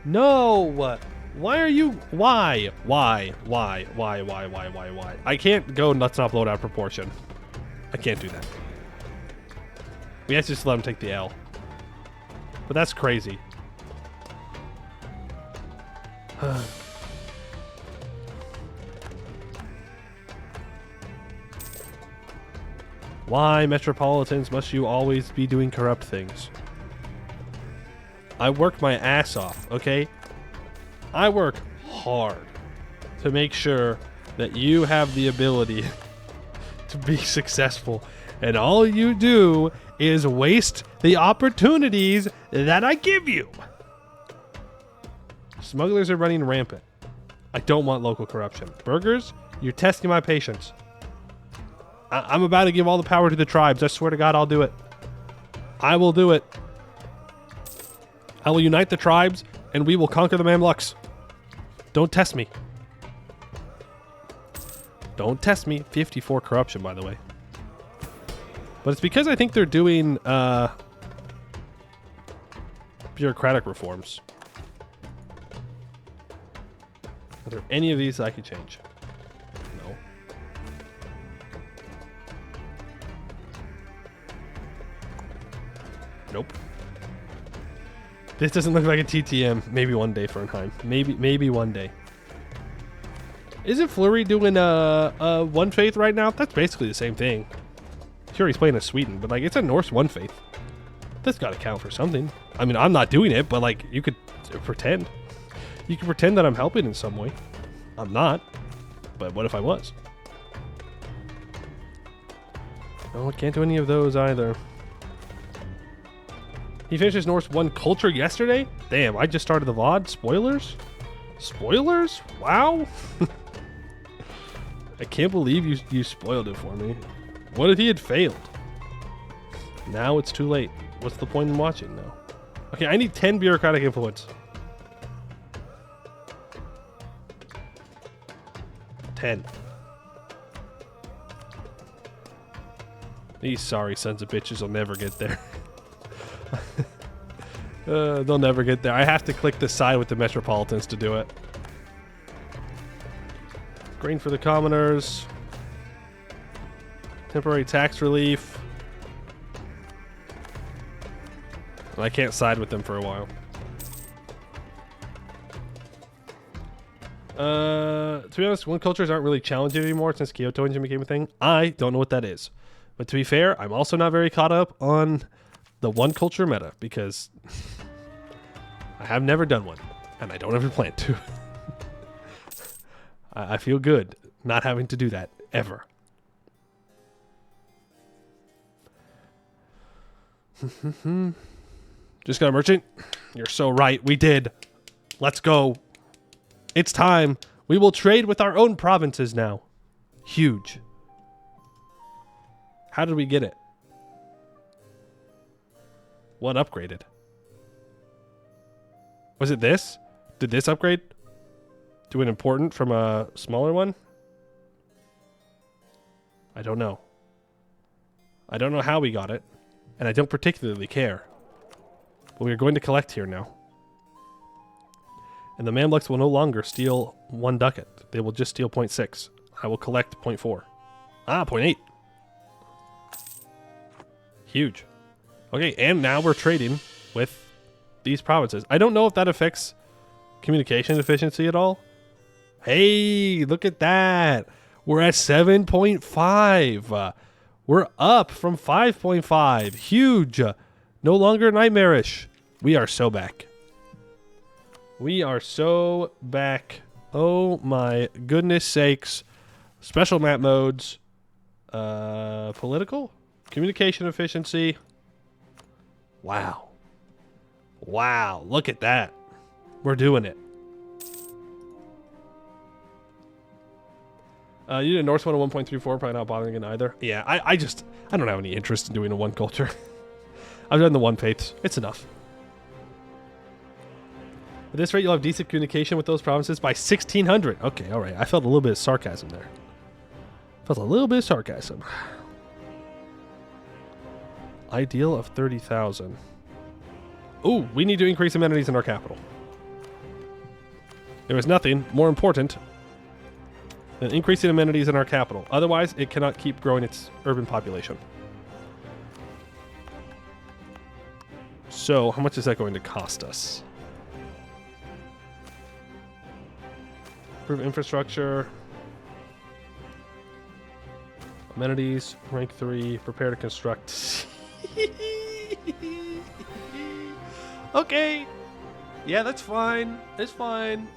No! Why are you... Why? I can't go nuts not blown out of proportion. I can't do that. We have to just let him take the L. But that's crazy. Why, metropolitans, must you always be doing corrupt things? I work my ass off, okay? I work hard to make sure that you have the ability to be successful. And all you do is waste the opportunities that I give you. Smugglers are running rampant. I don't want local corruption. Burgers, you're testing my patience. I'm about to give all the power to the tribes. I swear to God, I'll do it. I will do it. I will unite the tribes, and we will conquer the Mamluks. Don't test me. Don't test me. 54 corruption, by the way. But it's because I think they're doing bureaucratic reforms. Are there any of these I could change? No. Nope. This doesn't look like a TTM. Maybe one day, Fernheim. Maybe one day. Isn't Fleury doing one faith right now? That's basically the same thing. Sure, he's playing as Sweden, but like it's a Norse one faith. That's got to count for something. I mean, I'm not doing it, but like you could pretend. You can pretend that I'm helping in some way. I'm not, but what if I was? Oh, I can't do any of those either. He finished his Norse 1 culture yesterday? Damn, I just started the VOD. Spoilers? Spoilers? Wow. I can't believe you spoiled it for me. What if he had failed? Now it's too late. What's the point in watching now? Okay, I need 10 bureaucratic influence. 10. These sorry sons of bitches will never get there. They'll never get there. I have to click the side with the metropolitans to do it. Grain for the commoners. Temporary tax relief. And I can't side with them for a while. To be honest, one cultures aren't really challenging anymore since Kyoto engine became a thing. I don't know what that is. But to be fair, I'm also not very caught up on the one culture meta because I have never done one and I don't ever plan to. I feel good not having to do that ever. Just got a merchant. You're so right. We did. Let's go. It's time. We will trade with our own provinces now. Huge. How did we get it? What upgraded? Was it this? Did this upgrade to an important from a smaller one? I don't know. I don't know how we got it, and I don't particularly care. But we are going to collect here now. And the Mamluks will no longer steal 1 ducat. They will just steal 0.6. I will collect 0.4. Ah, 0.8. Huge. Okay, and now we're trading with these provinces. I don't know if that affects communication efficiency at all. Hey, look at that. We're at 7.5. We're up from 5.5. Huge. No longer nightmarish. We are so back. We are so back. Oh my goodness sakes. Special map modes. Political? Communication efficiency. Wow. Wow. Look at that. We're doing it. You did a Norse one at 1.34. Probably not bothering it either. Yeah, I don't have any interest in doing a one culture. I've done the one faiths. It's enough. At this rate, you'll have decent communication with those provinces by 1600. Okay, all right. I felt a little bit of sarcasm there. Felt a little bit of sarcasm. Ideal of 30,000. Ooh, we need to increase amenities in our capital. There is nothing more important than increasing amenities in our capital. Otherwise, it cannot keep growing its urban population. So, how much is that going to cost us? Improve infrastructure. Amenities, rank 3, prepare to construct. Okay. Yeah, that's fine. It's fine.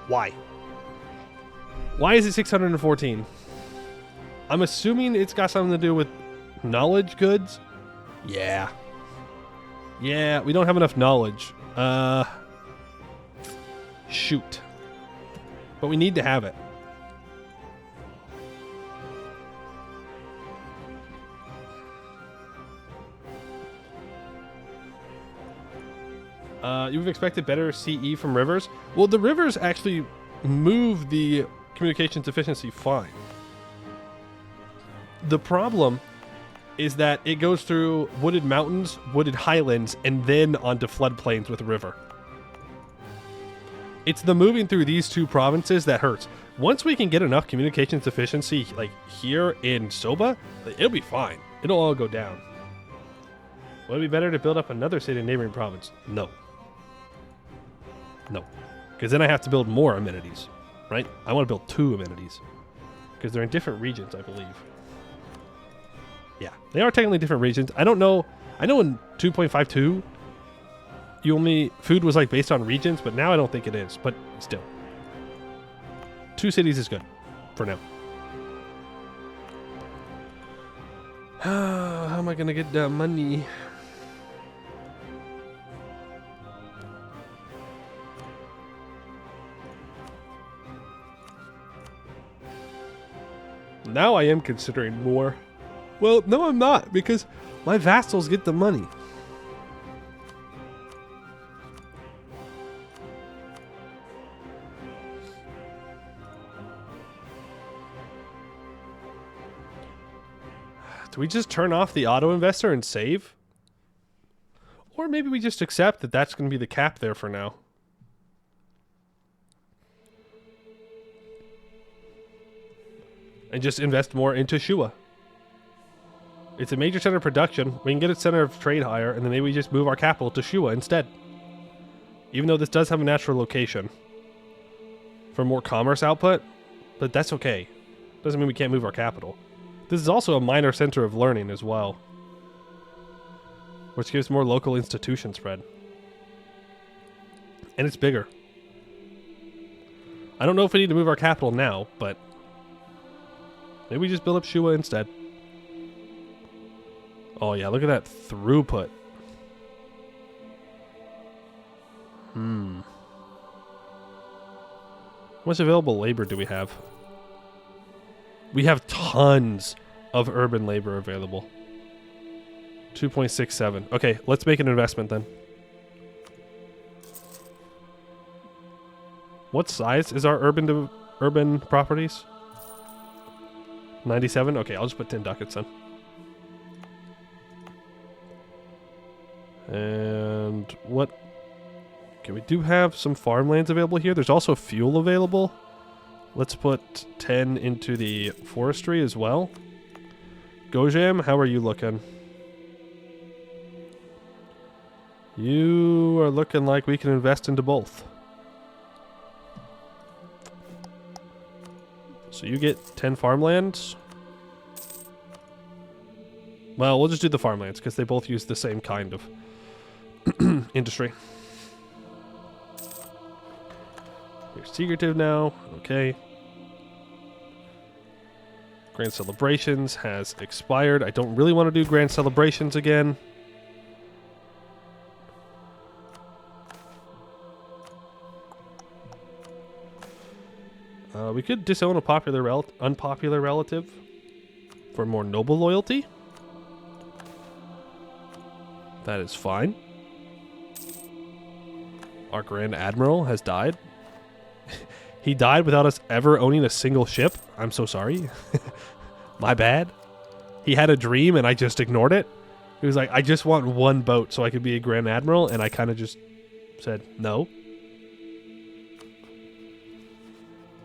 Why? Why is it 614? I'm assuming it's got something to do with knowledge goods. Yeah. Yeah, we don't have enough knowledge. Shoot. But we need to have it. You've expected better CE from rivers? Well, the rivers actually move the communications efficiency fine. The problem is that it goes through wooded mountains, wooded highlands, and then onto floodplains with a river. It's the moving through these two provinces that hurts. Once we can get enough communications efficiency like here in Soba, it'll be fine. It'll all go down. Would it be better to build up another city in a neighboring province? No. No. Because then I have to build more amenities, right? I want to build 2 amenities. Because they're in different regions, I believe. Yeah, they are technically different regions. I don't know. I know in 2.52, food was like based on regions, but now I don't think it is. But still. 2 cities is good for now. How am I going to get the money? Now I am considering more. Well, no, I'm not, because my vassals get the money. Do we just turn off the auto investor and save? Or maybe we just accept that that's going to be the cap there for now. And just invest more into Shua. It's a major center of production. We can get a center of trade higher, and then maybe we just move our capital to Shua instead. Even though this does have a natural location for more commerce output, but that's okay. Doesn't mean we can't move our capital. This is also a minor center of learning as well, which gives more local institution spread. And it's bigger. I don't know if we need to move our capital now, but maybe we just build up Shua instead. Oh yeah, look at that throughput. How much available labor do we have? We have tons of urban labor available. 2.67. Okay, let's make an investment then. What size is our urban properties? 97? Okay, I'll just put 10 ducats then. And what? Okay, we do have some farmlands available here. There's also fuel available. Let's put 10 into the forestry as well. Gojam, how are you looking? You are looking like we can invest into both. So you get 10 farmlands. Well, we'll just do the farmlands because they both use the same kind of industry. You're secretive now. Okay. Grand Celebrations has expired. I don't really want to do Grand Celebrations again. We could disown a unpopular relative for more noble loyalty. That is fine. Our Grand Admiral has died. He died without us ever owning a single ship. I'm so sorry. My bad. He had a dream and I just ignored it. He was like, I just want one boat so I could be a Grand Admiral. And I kind of just said, no.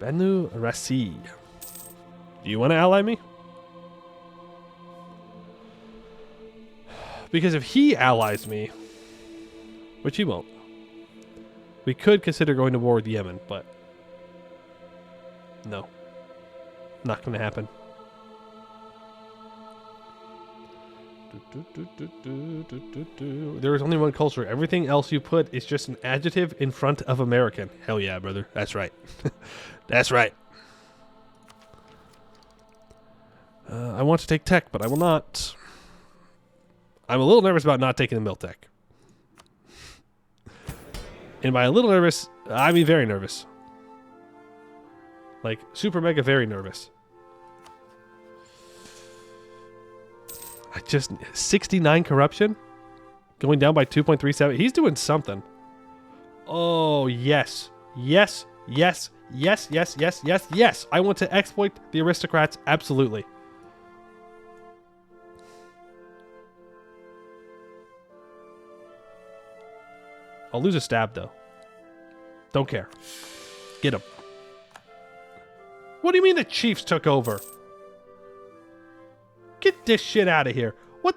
Banu Rassi. Do you want to ally me? Because if he allies me, which he won't, we could consider going to war with Yemen, but no. Not going to happen. There is only one culture. Everything else you put is just an adjective in front of American. Hell yeah, brother. That's right. That's right. I want to take tech, but I will not. I'm a little nervous about not taking the mill tech. And by a little nervous, I mean very nervous. Like, super mega very nervous. I just... 69 corruption? Going down by 2.37. He's doing something. Oh, yes. Yes, yes, yes, yes, yes, yes, yes. I want to exploit the aristocrats. Absolutely. I'll lose a stab, though. Don't care. Get him. What do you mean the Chiefs took over? Get this shit out of here. What?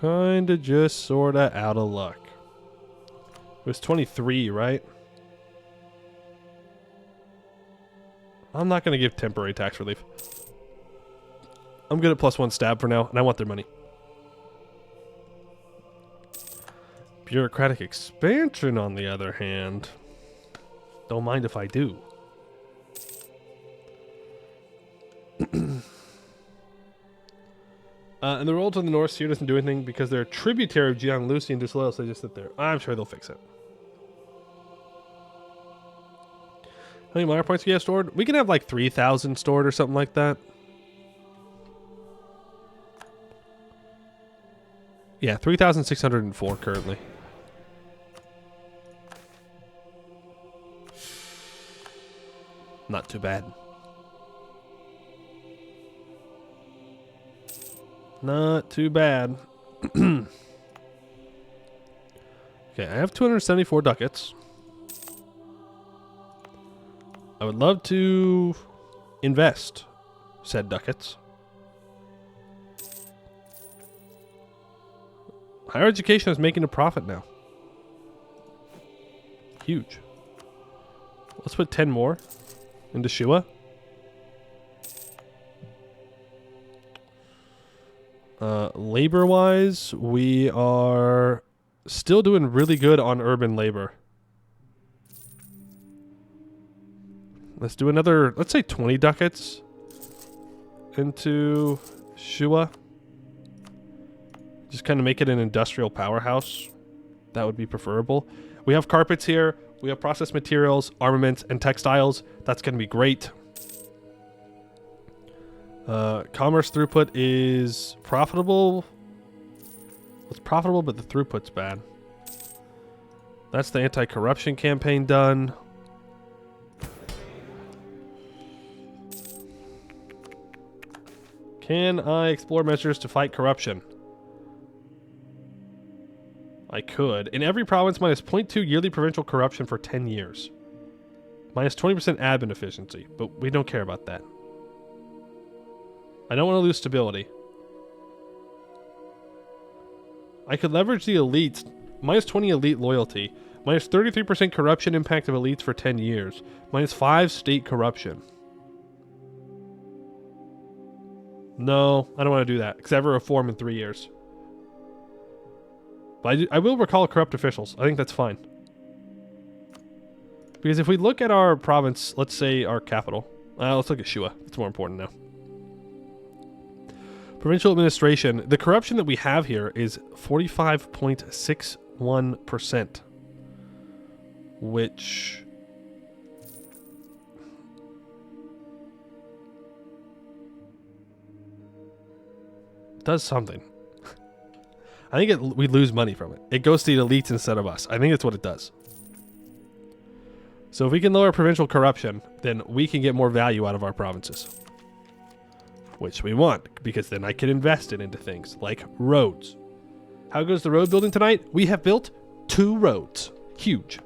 kind of just sort of out of luck. It was 23, right? I'm not going to give temporary tax relief. I'm good at +1 stab for now, and I want their money. Bureaucratic expansion, on the other hand, don't mind if I do. And the roll to the north here doesn't do anything because they're a tributary of Jianglusi and disloyal, so they just sit there. I'm sure they'll fix it. How many minor points do you have stored? We can have like 3,000 stored or something like that. Yeah, 3,604 currently. Not too bad. Not too bad. Okay, I have 274 ducats. I would love to invest said ducats. Higher education is making a profit now. Huge. Let's put 10 more into Shua. Labor-wise, we are still doing really good on urban labor. Let's do another, let's say 20 ducats into Shua. Just kind of make it an industrial powerhouse. That would be preferable. We have carpets here. We have processed materials, armaments, and textiles. That's going to be great. Commerce throughput is profitable. It's profitable, but the throughput's bad. That's the anti-corruption campaign done. Can I explore measures to fight corruption? I could. In every province, minus 0.2 yearly provincial corruption for 10 years. Minus 20% admin efficiency, but we don't care about that. I don't want to lose stability. I could leverage the elites. Minus 20 elite loyalty. Minus 33% corruption impact of elites for 10 years. Minus 5 state corruption. No, I don't want to do that, because I have a reform in 3 years. But I will recall corrupt officials. I think that's fine. Because if we look at our province, let's say our capital. Let's look at Shua. It's more important now. Provincial administration. The corruption that we have here is 45.61%. Which... does something. I think we lose money from it. It goes to the elites instead of us. I think that's what it does. So if we can lower provincial corruption, then we can get more value out of our provinces. Which we want, because then I can invest it into things like roads. How goes the road building tonight? We have built 2 roads. Huge.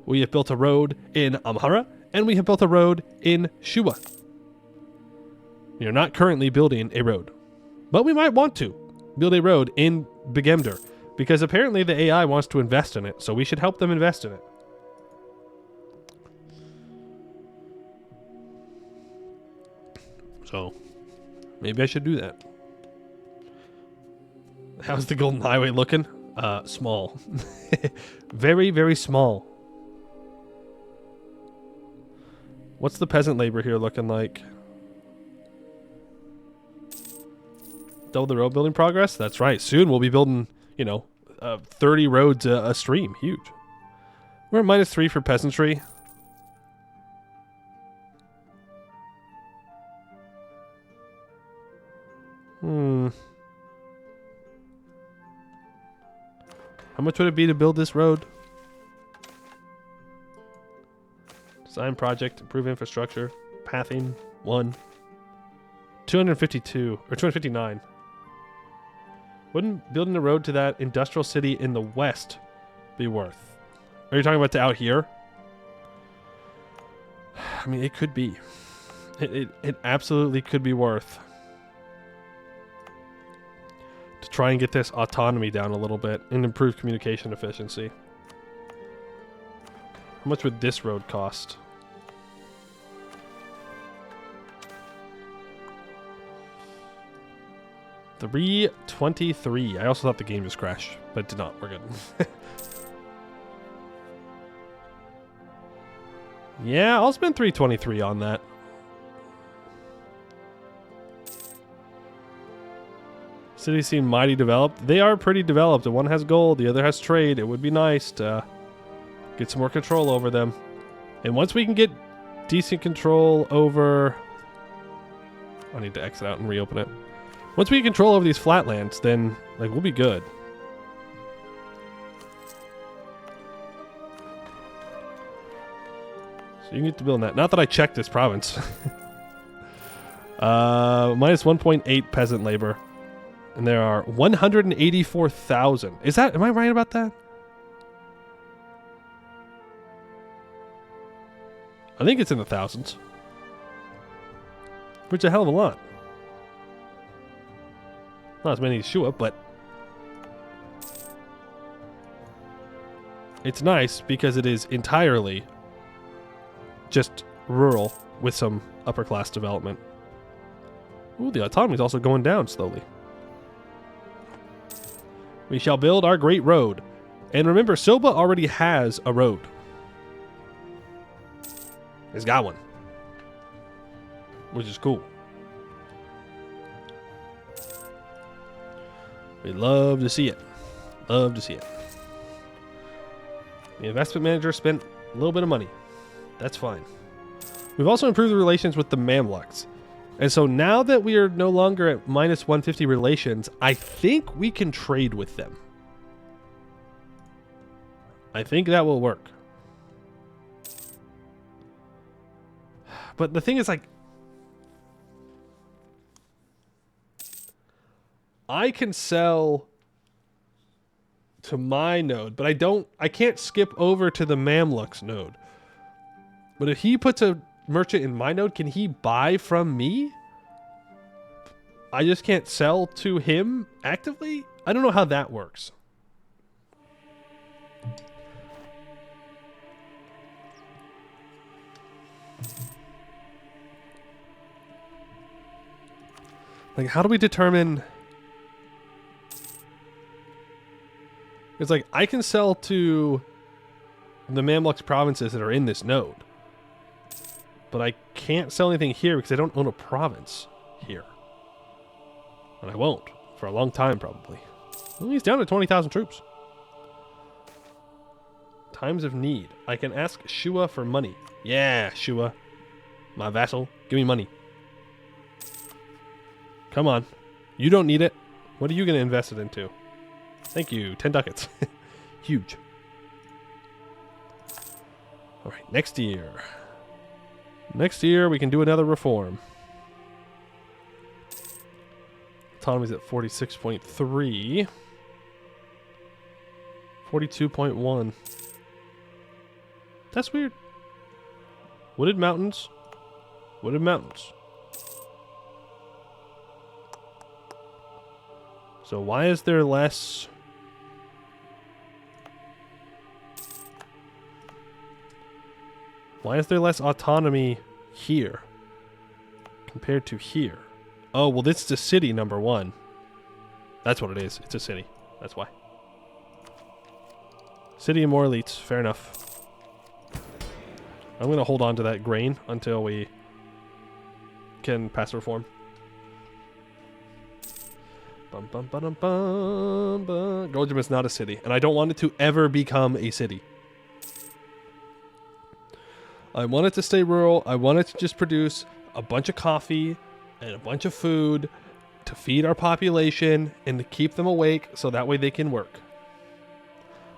We have built a road in Amhara, and we have built a road in Shua. We are not currently building a road. But we might want to build a road in Begemder, because apparently the AI wants to invest in it, so we should help them invest in it. So, maybe I should do that. How's the Golden Highway looking? Small. Very, very small. What's the peasant labor here looking like? Double the road building progress? That's right. Soon we'll be building, 30 roads a stream. Huge. We're at -3 for peasantry. How much would it be to build this road? Design project, improve infrastructure, pathing, 1. 252, or 259. Wouldn't building a road to that industrial city in the west be worth? Are you talking about to out here? I mean, it could be. It absolutely could be worth. To try and get this autonomy down a little bit and improve communication efficiency. How much would this road cost? $323. I also thought the game just crashed, but it did not. We're good. Yeah, I'll spend $323 on that. Cities seem mighty developed. They are pretty developed. One has gold, the other has trade. It would be nice to get some more control over them. And once we can get decent control over... I need to exit out and reopen it. Once we get control over these flatlands, then like we'll be good. So you can get to build that. Not that I checked this province. Minus 1.8 peasant labor. And there are 184,000. Is that, am I right about that? I think it's in the thousands. Which is a hell of a lot. Not as many as Shua, but it's nice because it is entirely just rural with some upper class development. Ooh, the autonomy is also going down slowly. We shall build our great road. And remember, Silba already has a road. He's got one. Which is cool. We love to see it. Love to see it. The investment manager spent a little bit of money. That's fine. We've also improved the relations with the Mamluks. And so now that we are no longer at minus 150 relations, I think we can trade with them. I think that will work. But the thing is, like, I can sell to my node, but I can't skip over to the Mamluks node. But if he puts a merchant in my node, can he buy from me? I just can't sell to him actively? I don't know how that works. Like, how do we determine... It's like, I can sell to the Mamluks provinces that are in this node. But I can't sell anything here because I don't own a province here. And I won't. For a long time, probably. Well, he's down to 20,000 troops. Times of need. I can ask Shua for money. Yeah, Shua. My vassal. Give me money. Come on. You don't need it. What are you going to invest it into? Thank you. 10 ducats. Huge. All right, next year. Next year, we can do another reform. Autonomy's at 46.3. 42.1. That's weird. Wooded mountains. Wooded mountains. So why is there less... Why is there less autonomy here compared to here? Oh, well, this is a city, number one. That's what it is. It's a city. That's why. City and more elites. Fair enough. I'm going to hold on to that grain until we can pass a reform. Bum, bum, ba-dum, bum, bum. Goldjam is not a city, and I don't want it to ever become a city. I want it to stay rural. I want it to just produce a bunch of coffee and a bunch of food to feed our population and to keep them awake so that way they can work.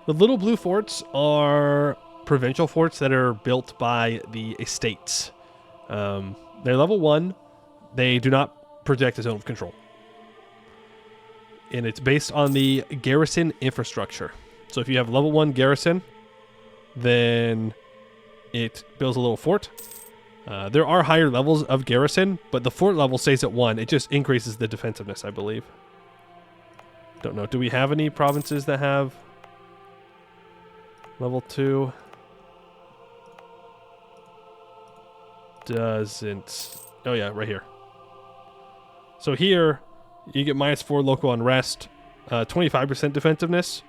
The little blue forts are provincial forts that are built by the estates. They're level 1. They do not project a zone of control. And it's based on the garrison infrastructure. So if you have level 1 garrison, then it builds a little fort. There are higher levels of garrison, but the fort level stays at 1. It just increases the defensiveness, I believe. Don't know. Do we have any provinces that have level 2? Doesn't. Oh yeah, right here. So here, you get -4 local unrest, 25% defensiveness,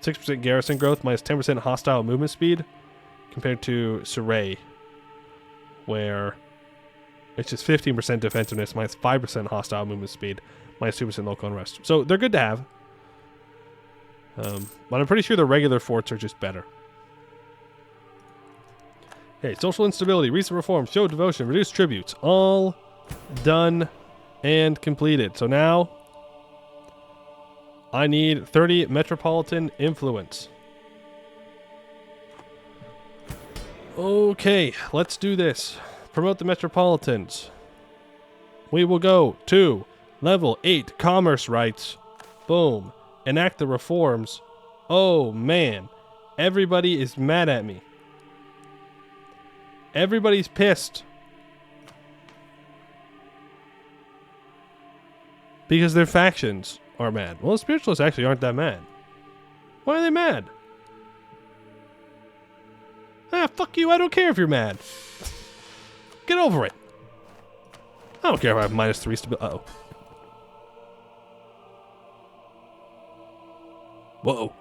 6% garrison growth, -10% hostile movement speed, compared to Surrey, where it's just 15% defensiveness, -5% hostile movement speed, -2% local unrest. So they're good to have. But I'm pretty sure the regular forts are just better. Okay, social instability, recent reforms, show devotion, reduce tributes. All done and completed. So now I need 30 metropolitan influence. Okay, let's do this. Promote the metropolitans. We will go to level 8 commerce rights. Boom. Enact the reforms. Oh man, everybody is mad at me. Everybody's pissed. Because their factions are mad. Well, the spiritualists actually aren't that mad. Why are they mad? Ah, fuck you, I don't care if you're mad. Get over it. I don't care if I have -3 stability. Uh-oh. Whoa.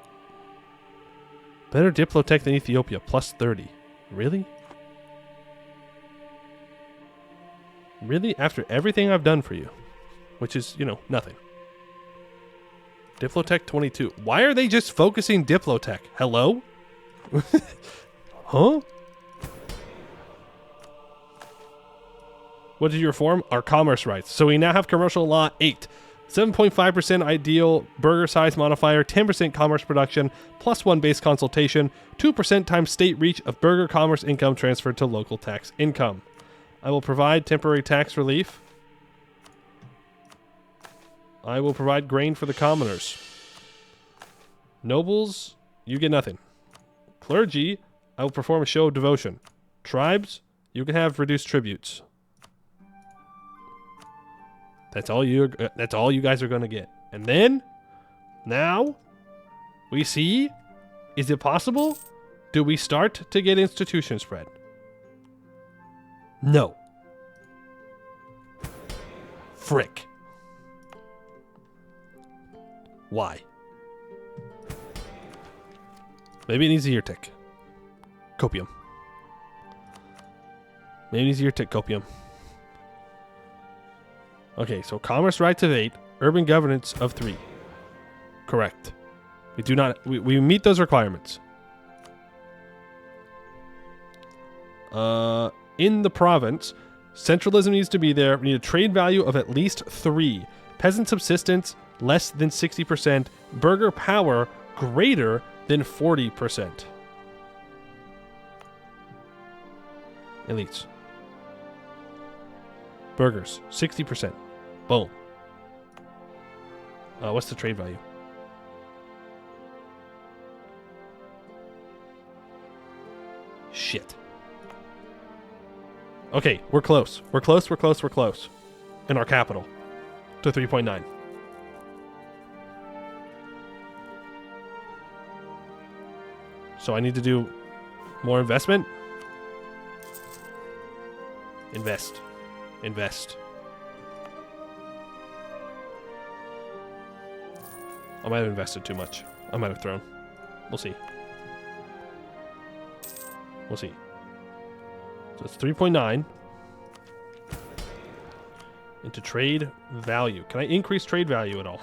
Better Diplotech than Ethiopia, +30. Really? Really? After everything I've done for you? Which is, you know, nothing. Diplotech 22. Why are they just focusing Diplotech? Hello? Huh? What did you reform? Our commerce rights. So we now have commercial law 8. 7.5% ideal burger size modifier, 10% commerce production, +1 base consultation, 2% times state reach of burger commerce income transferred to local tax income. I will provide temporary tax relief. I will provide grain for the commoners. Nobles, you get nothing. Clergy, I will perform a show of devotion. Tribes, you can have reduced tributes. That's all you guys are going to get. And then, now, we see, is it possible? Do we start to get institution spread? No. Frick. Why? Maybe it needs a year tick. Copium. Maybe it needs a year tick copium. Okay, so commerce rights of 8, urban governance of 3. Correct. We do not. We meet those requirements. In the province, centralism needs to be there. We need a trade value of at least 3. Peasant subsistence less than 60%. Burger power greater than 40%. Elites. Burgers 60%. Boom. What's the trade value? Shit. Okay, we're close. We're close. In our capital. To 3.9. So I need to do more investment? Invest. I might have invested too much. I might have thrown. We'll see. So it's 3.9 into trade value. Can I increase trade value at all?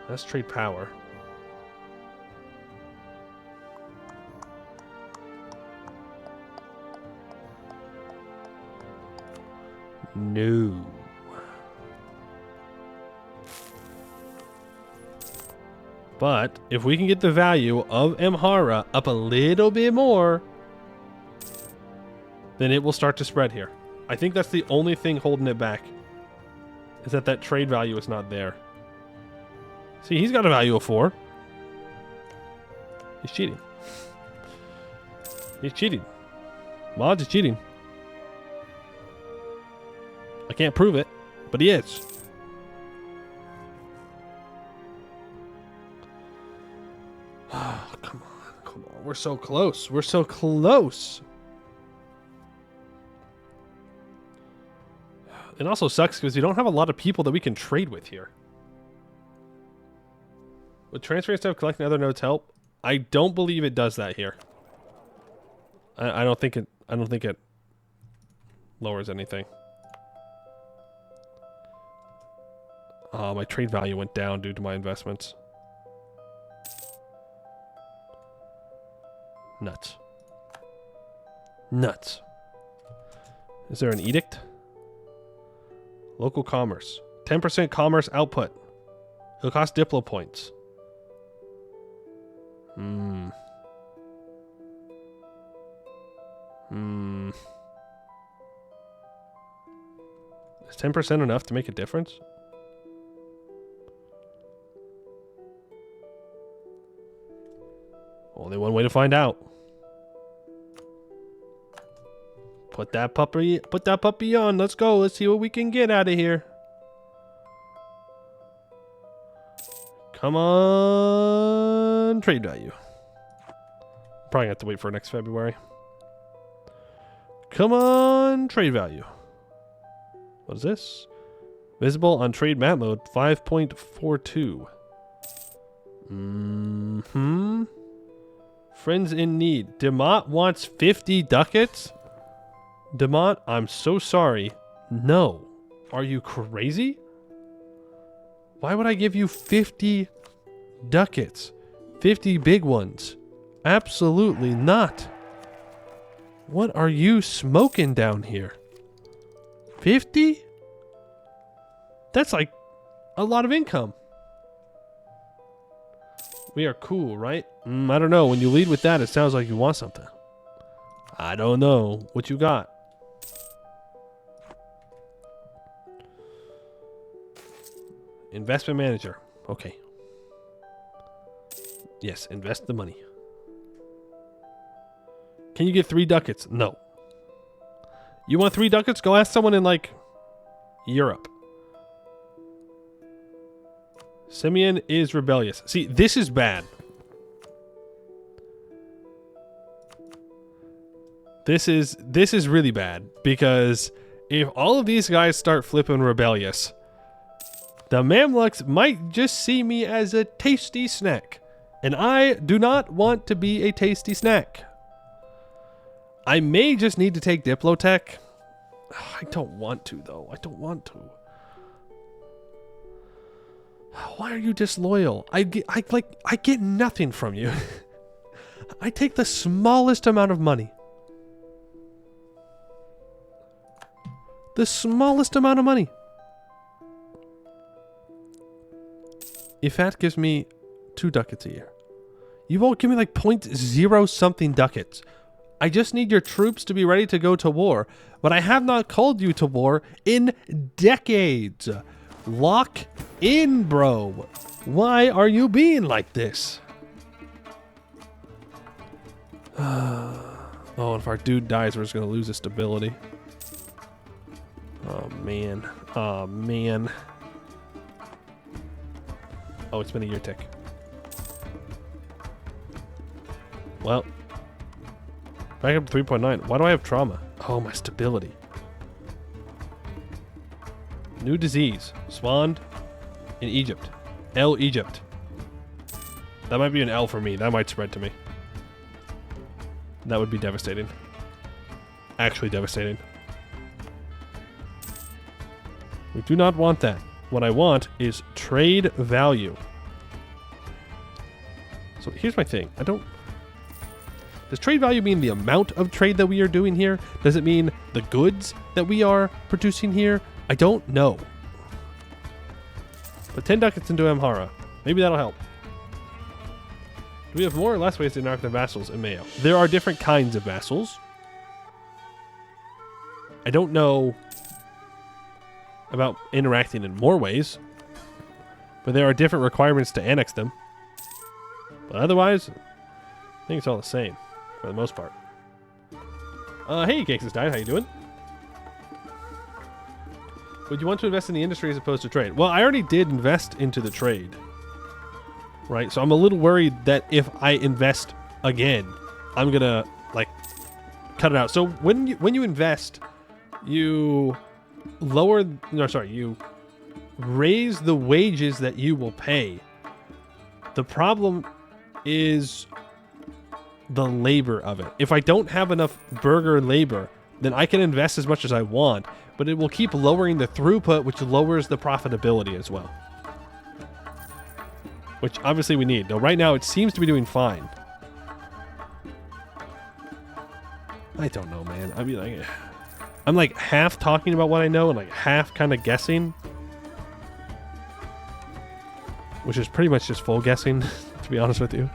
That's trade power. No. But if we can get the value of Amhara up a little bit more, then it will start to spread here. I think that's the only thing holding it back, is that trade value is not there. See, he's got a value of 4. He's cheating. Mods is cheating. I can't prove it, but he is. Oh, come on. Come on. We're so close. We're so close. It also sucks because we don't have a lot of people that we can trade with here. Would transferring stuff, collecting other notes help? I don't believe it does that here. I don't think it lowers anything. Oh, my trade value went down due to my investments. Nuts. Nuts. Is there an edict? Local commerce. 10% commerce output. It'll cost Diplo points. Is 10% enough to make a difference? Only one way to find out. Put that puppy on. Let's go. Let's see what we can get out of here. Come on. Trade value. Probably have to wait for next February. Come on. Trade value. What is this? Visible on trade map mode 5.42. Friends in need. Demont wants 50 ducats? Demont, I'm so sorry. No. Are you crazy? Why would I give you 50 ducats? 50 big ones. Absolutely not. What are you smoking down here? 50? That's like a lot of income. We are cool, right? I don't know. When you lead with that, it sounds like you want something. I don't know. What you got? Investment manager. Okay. Yes, invest the money. Can you get 3 ducats? No. You want 3 ducats? Go ask someone in, like, Europe. Simeon is rebellious. See, this is bad. This is really bad, because if all of these guys start flipping rebellious, the Mamluks might just see me as a tasty snack, and I do not want to be a tasty snack. I may just need to take Diplotech. I don't want to, though. I don't want to. Why are you disloyal? I get nothing from you. I take the smallest amount of money. The smallest amount of money. Ifat gives me 2 ducats a year. You won't give me like 0.0 something ducats. I just need your troops to be ready to go to war, but I have not called you to war in decades. Lock in, bro. Why are you being like this? Oh, if our dude dies, we're just going to lose his stability. Oh, man. Oh, man. Oh, it's been a year tick. Well. Back up to 3.9. Why do I have trauma? Oh, my stability. New disease. Spawned in Egypt. L Egypt. That might be an L for me. That might spread to me. That would be devastating. Actually devastating. We do not want that. What I want is trade value. So here's my thing. Does trade value mean the amount of trade that we are doing here? Does it mean the goods that we are producing here? I don't know. But 10 ducats into Amhara. Maybe that'll help. Do we have more or less ways to interact with vassals in MEIOU? There are different kinds of vassals. I don't know about interacting in more ways, but there are different requirements to annex them. But otherwise, I think it's all the same for the most part. Hey, Cakes is Diet, how you doing? Would you want to invest in the industry as opposed to trade? Well, I already did invest into the trade. right? So I'm a little worried that if I invest again, I'm gonna like cut it out. So when you invest, you you raise the wages that you will pay. The problem is the labor of it. If I don't have enough burger labor, then I can invest as much as I want, but it will keep lowering the throughput, which lowers the profitability as well. Which obviously we need. Though right now it seems to be doing fine. I don't know, man. I mean, I'm like half talking about what I know and like half kind of guessing. Which is pretty much just full guessing, to be honest with you.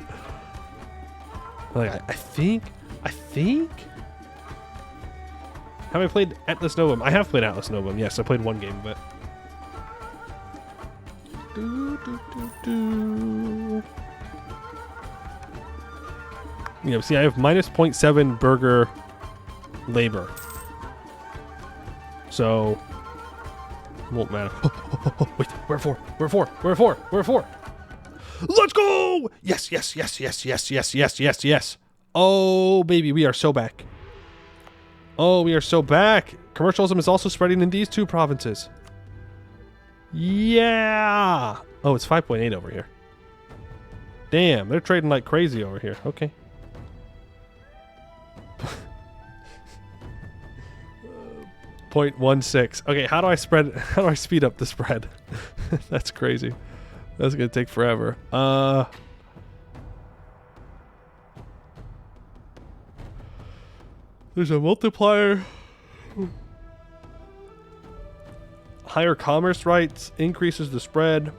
Like, I think... Have I played Atlas Novum? I have played Atlas Novum. Yes, I played one game, but... Yeah, see, I have minus 0.7 burger labor. So... Won't matter. Wait, where for? Where for? Where for? Where for? Let's go! Yes, yes, yes, yes, yes, yes, yes, yes, yes. Oh, baby, we are so back. Oh, we are so back. Commercialism is also spreading in these two provinces. Yeah. Oh, it's 5.8 over here. Damn, they're trading like crazy over here. Okay. .16. Okay, how do I speed up the spread? That's crazy. That's gonna take forever. There's a multiplier. Higher commerce rights increases the spread.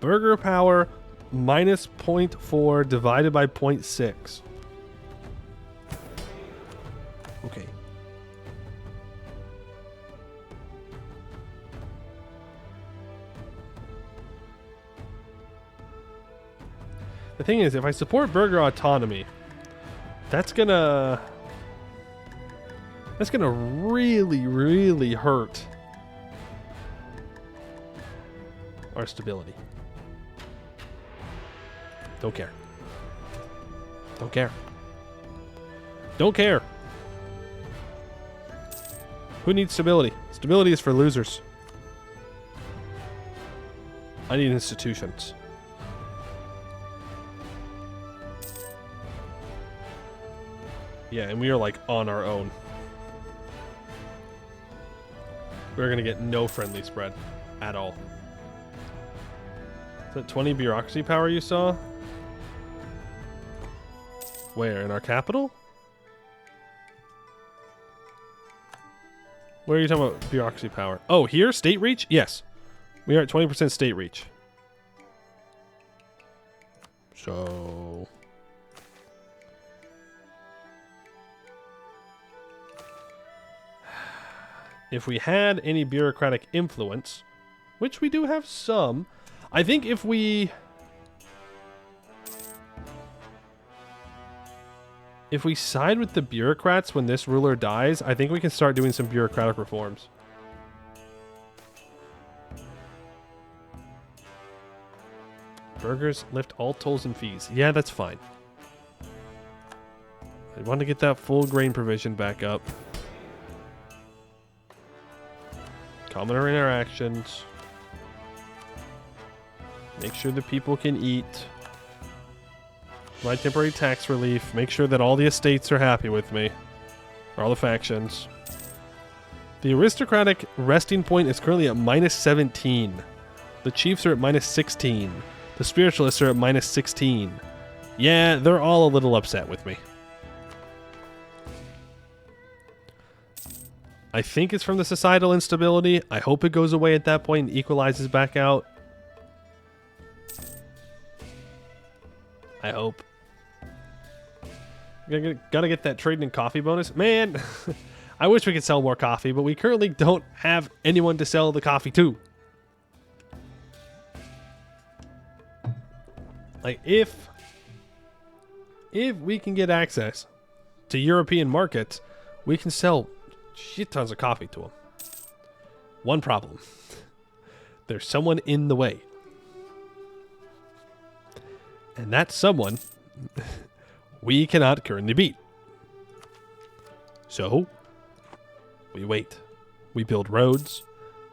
Burger power minus 0.4 divided by 0.6. Okay. The thing is, if I support burger autonomy, that's gonna really, really hurt our stability. Don't care. Don't care. Don't care. Who needs stability? Stability is for losers. I need institutions. Yeah, and we are like on our own. We're gonna get no friendly spread at all. Is that 20 bureaucracy power you saw? Where? In our capital? Where are you talking about bureaucracy power? Oh, here? State reach? Yes. We are at 20% state reach. So... if we had any bureaucratic influence, which we do have some, I think if we side with the bureaucrats when this ruler dies, I think we can start doing some bureaucratic reforms. Burgers lift all tolls and fees. Yeah, that's fine. I want to get that full grain provision back up. Commoner interactions. Make sure the people can eat. My temporary tax relief. Make sure that all the estates are happy with me. Or all the factions. The aristocratic resting point is currently at minus 17. The chiefs are at minus 16. The spiritualists are at minus 16. Yeah, they're all a little upset with me. I think it's from the societal instability. I hope it goes away at that point and equalizes back out. I hope. Gotta get that trading and coffee bonus. Man, I wish we could sell more coffee, but we currently don't have anyone to sell the coffee to. Like, if we can get access to European markets, we can sell shit tons of coffee to them. One problem. There's someone in the way. And that someone we cannot currently beat. So, we wait. We build roads.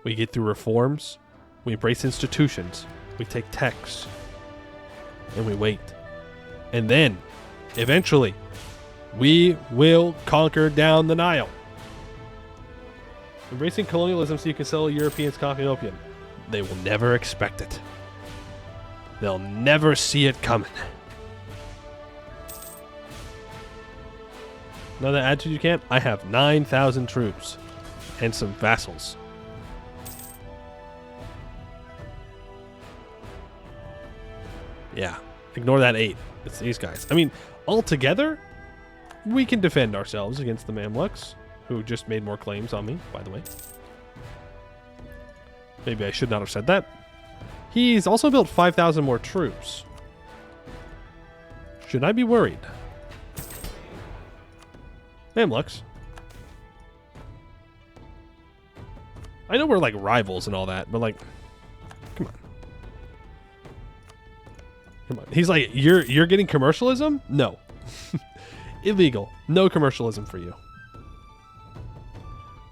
We get through reforms. We embrace institutions. We take techs. And we wait. And then, eventually, we will conquer down the Nile. Embracing colonialism so you can sell Europeans coffee and opium. They will never expect it. They'll never see it coming. Another attitude you can't? I have 9,000 troops and some vassals. Yeah, ignore that 8. It's these guys. I mean, altogether, we can defend ourselves against the Mamluks, who just made more claims on me, by the way. Maybe I should not have said that. He's also built 5,000 more troops. Should I be worried? Mamluks. I know we're like rivals and all that, but like, come on. Come on. He's like, you're getting commercialism? No. Illegal. No commercialism for you.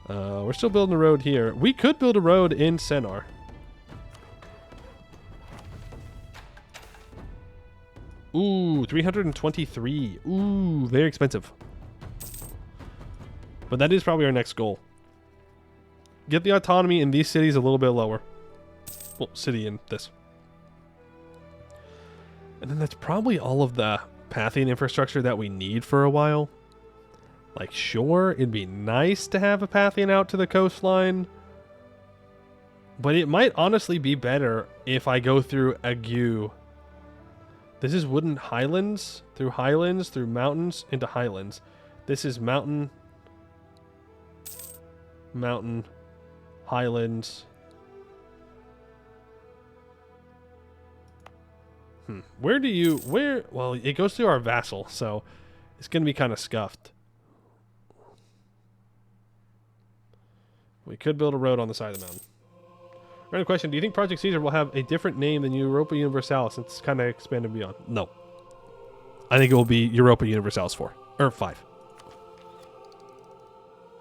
We're still building a road here. We could build a road in Sennar. Ooh, 323. Ooh, very expensive. But that is probably our next goal. Get the autonomy in these cities a little bit lower. Well, city in this. And then that's probably all of the pathing infrastructure that we need for a while. Like, sure, it'd be nice to have a pathing out to the coastline. But it might honestly be better if I go through Agu. This is wooden highlands, through mountains, into highlands. This is mountain, highlands. Well, it goes through our vassal, so it's going to be kind of scuffed. We could build a road on the side of the mountain. Random question, do you think Project Caesar will have a different name than Europa Universalis since it's kind of expanded beyond? No. I think it will be Europa Universalis 4. Or 5.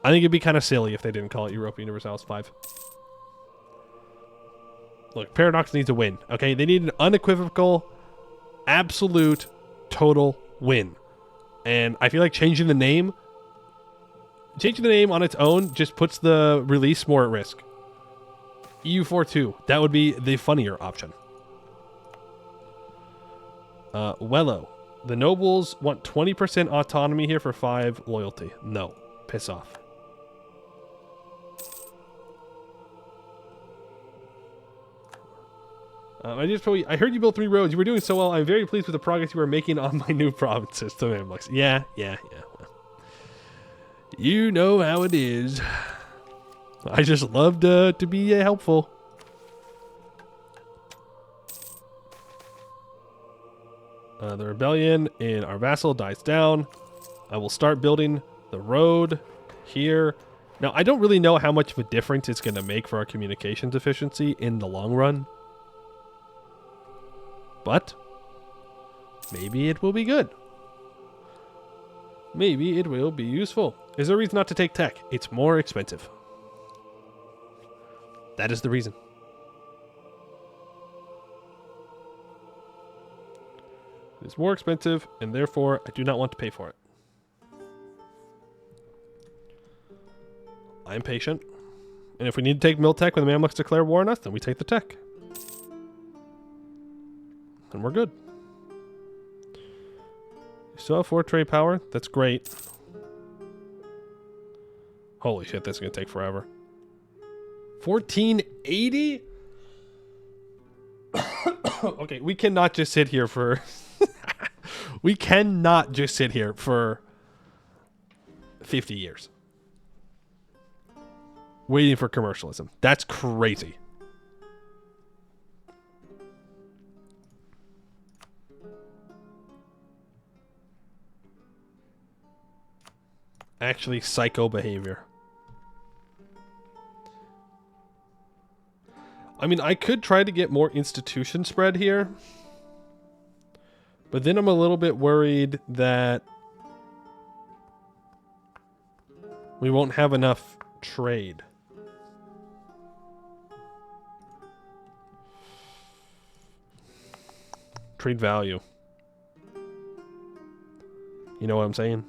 I think it'd be kind of silly if they didn't call it Europa Universalis 5. Look, Paradox needs a win, okay? They need an unequivocal, absolute, total win. And I feel like changing the name on its own just puts the release more at risk. EU42, that would be the funnier option. Wello. The nobles want 20% autonomy here for 5 loyalty. No. Piss off. I heard you built 3 roads. You were doing so well. I'm very pleased with the progress you were making on my new provinces. To Mamluks. Yeah. Well, you know how it is. I just love to be helpful. The rebellion in our vassal dies down. I will start building the road here. Now, I don't really know how much of a difference it's going to make for our communications efficiency in the long run. But maybe it will be good. Maybe it will be useful. Is there a reason not to take tech? It's more expensive. That is the reason. It's more expensive, and therefore I do not want to pay for it. I'm patient. And if we need to take mill tech when the Mamluks declare war on us, then we take the tech. And we're good. We still have 4 trade power. That's great. Holy shit, this is going to take forever. 1480? Okay, we cannot just sit here for... we cannot just sit here for 50 years. Waiting for commercialism. That's crazy. Actually, psycho behavior. I mean, I could try to get more institution spread here. But then I'm a little bit worried that we won't have enough trade. Trade value. You know what I'm saying?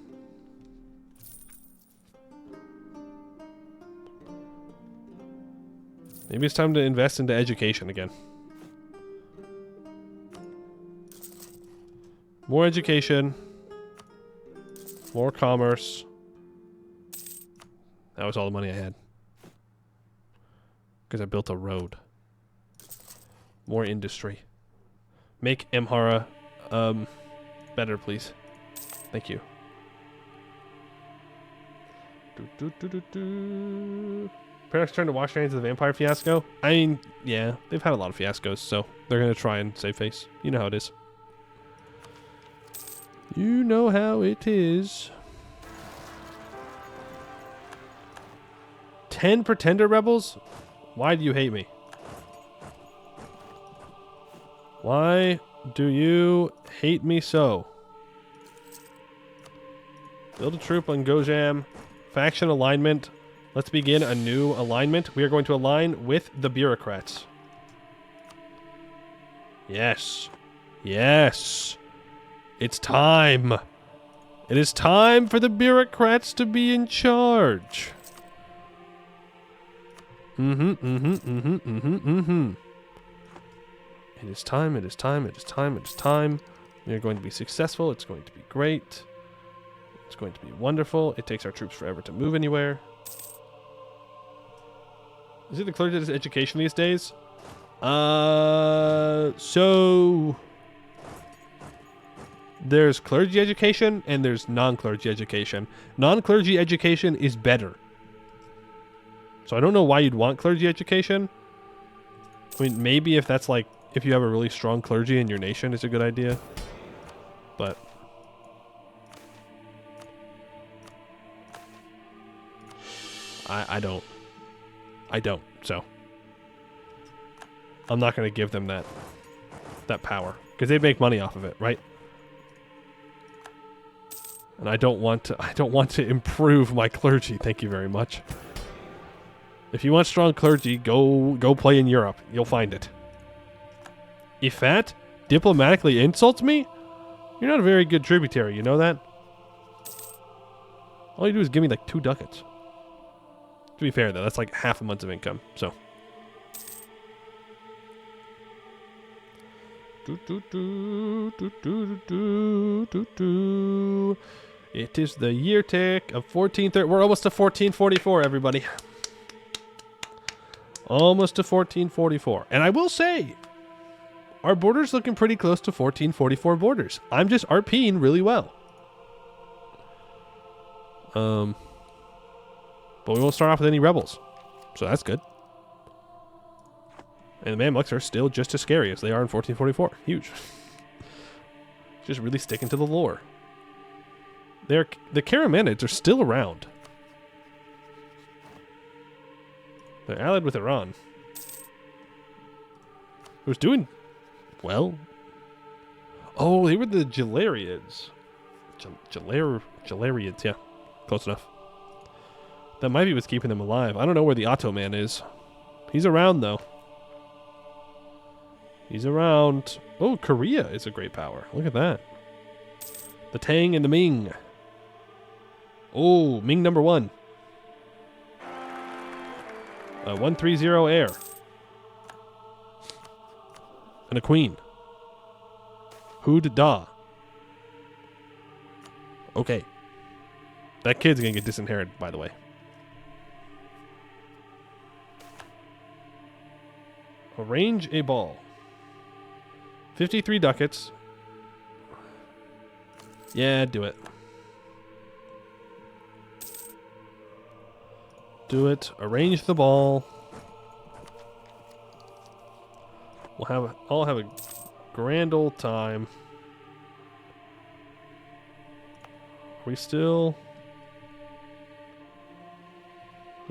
Maybe it's time to invest into education again. More education. More commerce. That was all the money I had. Because I built a road. More industry. Make Amhara better, please. Thank you. Parents trying to wash their hands of the vampire fiasco. I mean, yeah, they've had a lot of fiascos, so they're going to try and save face. You know how it is. You know how it is. 10 pretender rebels? Why do you hate me? Why do you hate me so? Build a troop on Gojam. Faction alignment. Let's begin a new alignment. We are going to align with the bureaucrats. Yes. Yes. It's time. It is time for the bureaucrats to be in charge. It is time, it is time, it is time, it is time. We are going to be successful. It's going to be great. It's going to be wonderful. It takes our troops forever to move anywhere. Is it the clergy that is education these days? So there's clergy education and there's non-clergy education. Non-clergy education is better. So I don't know why you'd want clergy education. I mean, maybe if that's like, if you have a really strong clergy in your nation, it's a good idea. But I don't. So I'm not going to give them that power because they make money off of it, right? And I don't want to improve my clergy. Thank you very much. If you want strong clergy, go play in Europe. You'll find it. If that diplomatically insults me, you're not a very good tributary, you know that? All you do is give me like 2 ducats. To be fair though, that's like half a month of income, so. It is the year tick of 1430. We're almost to 1444, everybody. Almost to 1444. And I will say, our border's looking pretty close to 1444 borders. I'm just RPing really well. But we won't start off with any rebels. So that's good. And the Mamluks are still just as scary as they are in 1444. Huge. Just really sticking to the lore. The Karamanids are still around. They're allied with Iran. Who's doing well? Oh, they were the Jalarians. Jalarians, yeah. Close enough. That might be what's keeping them alive. I don't know where the Ottoman is. He's around, though. He's around. Oh, Korea is a great power. Look at that. The Tang and the Ming. Oh, Ming number 1. 130 heir. And a queen. Hood Da. Okay. That kid's gonna get disinherited, by the way. Arrange a ball. 53 ducats. Yeah, do it. Do it. Arrange the ball. I'll have a grand old time. We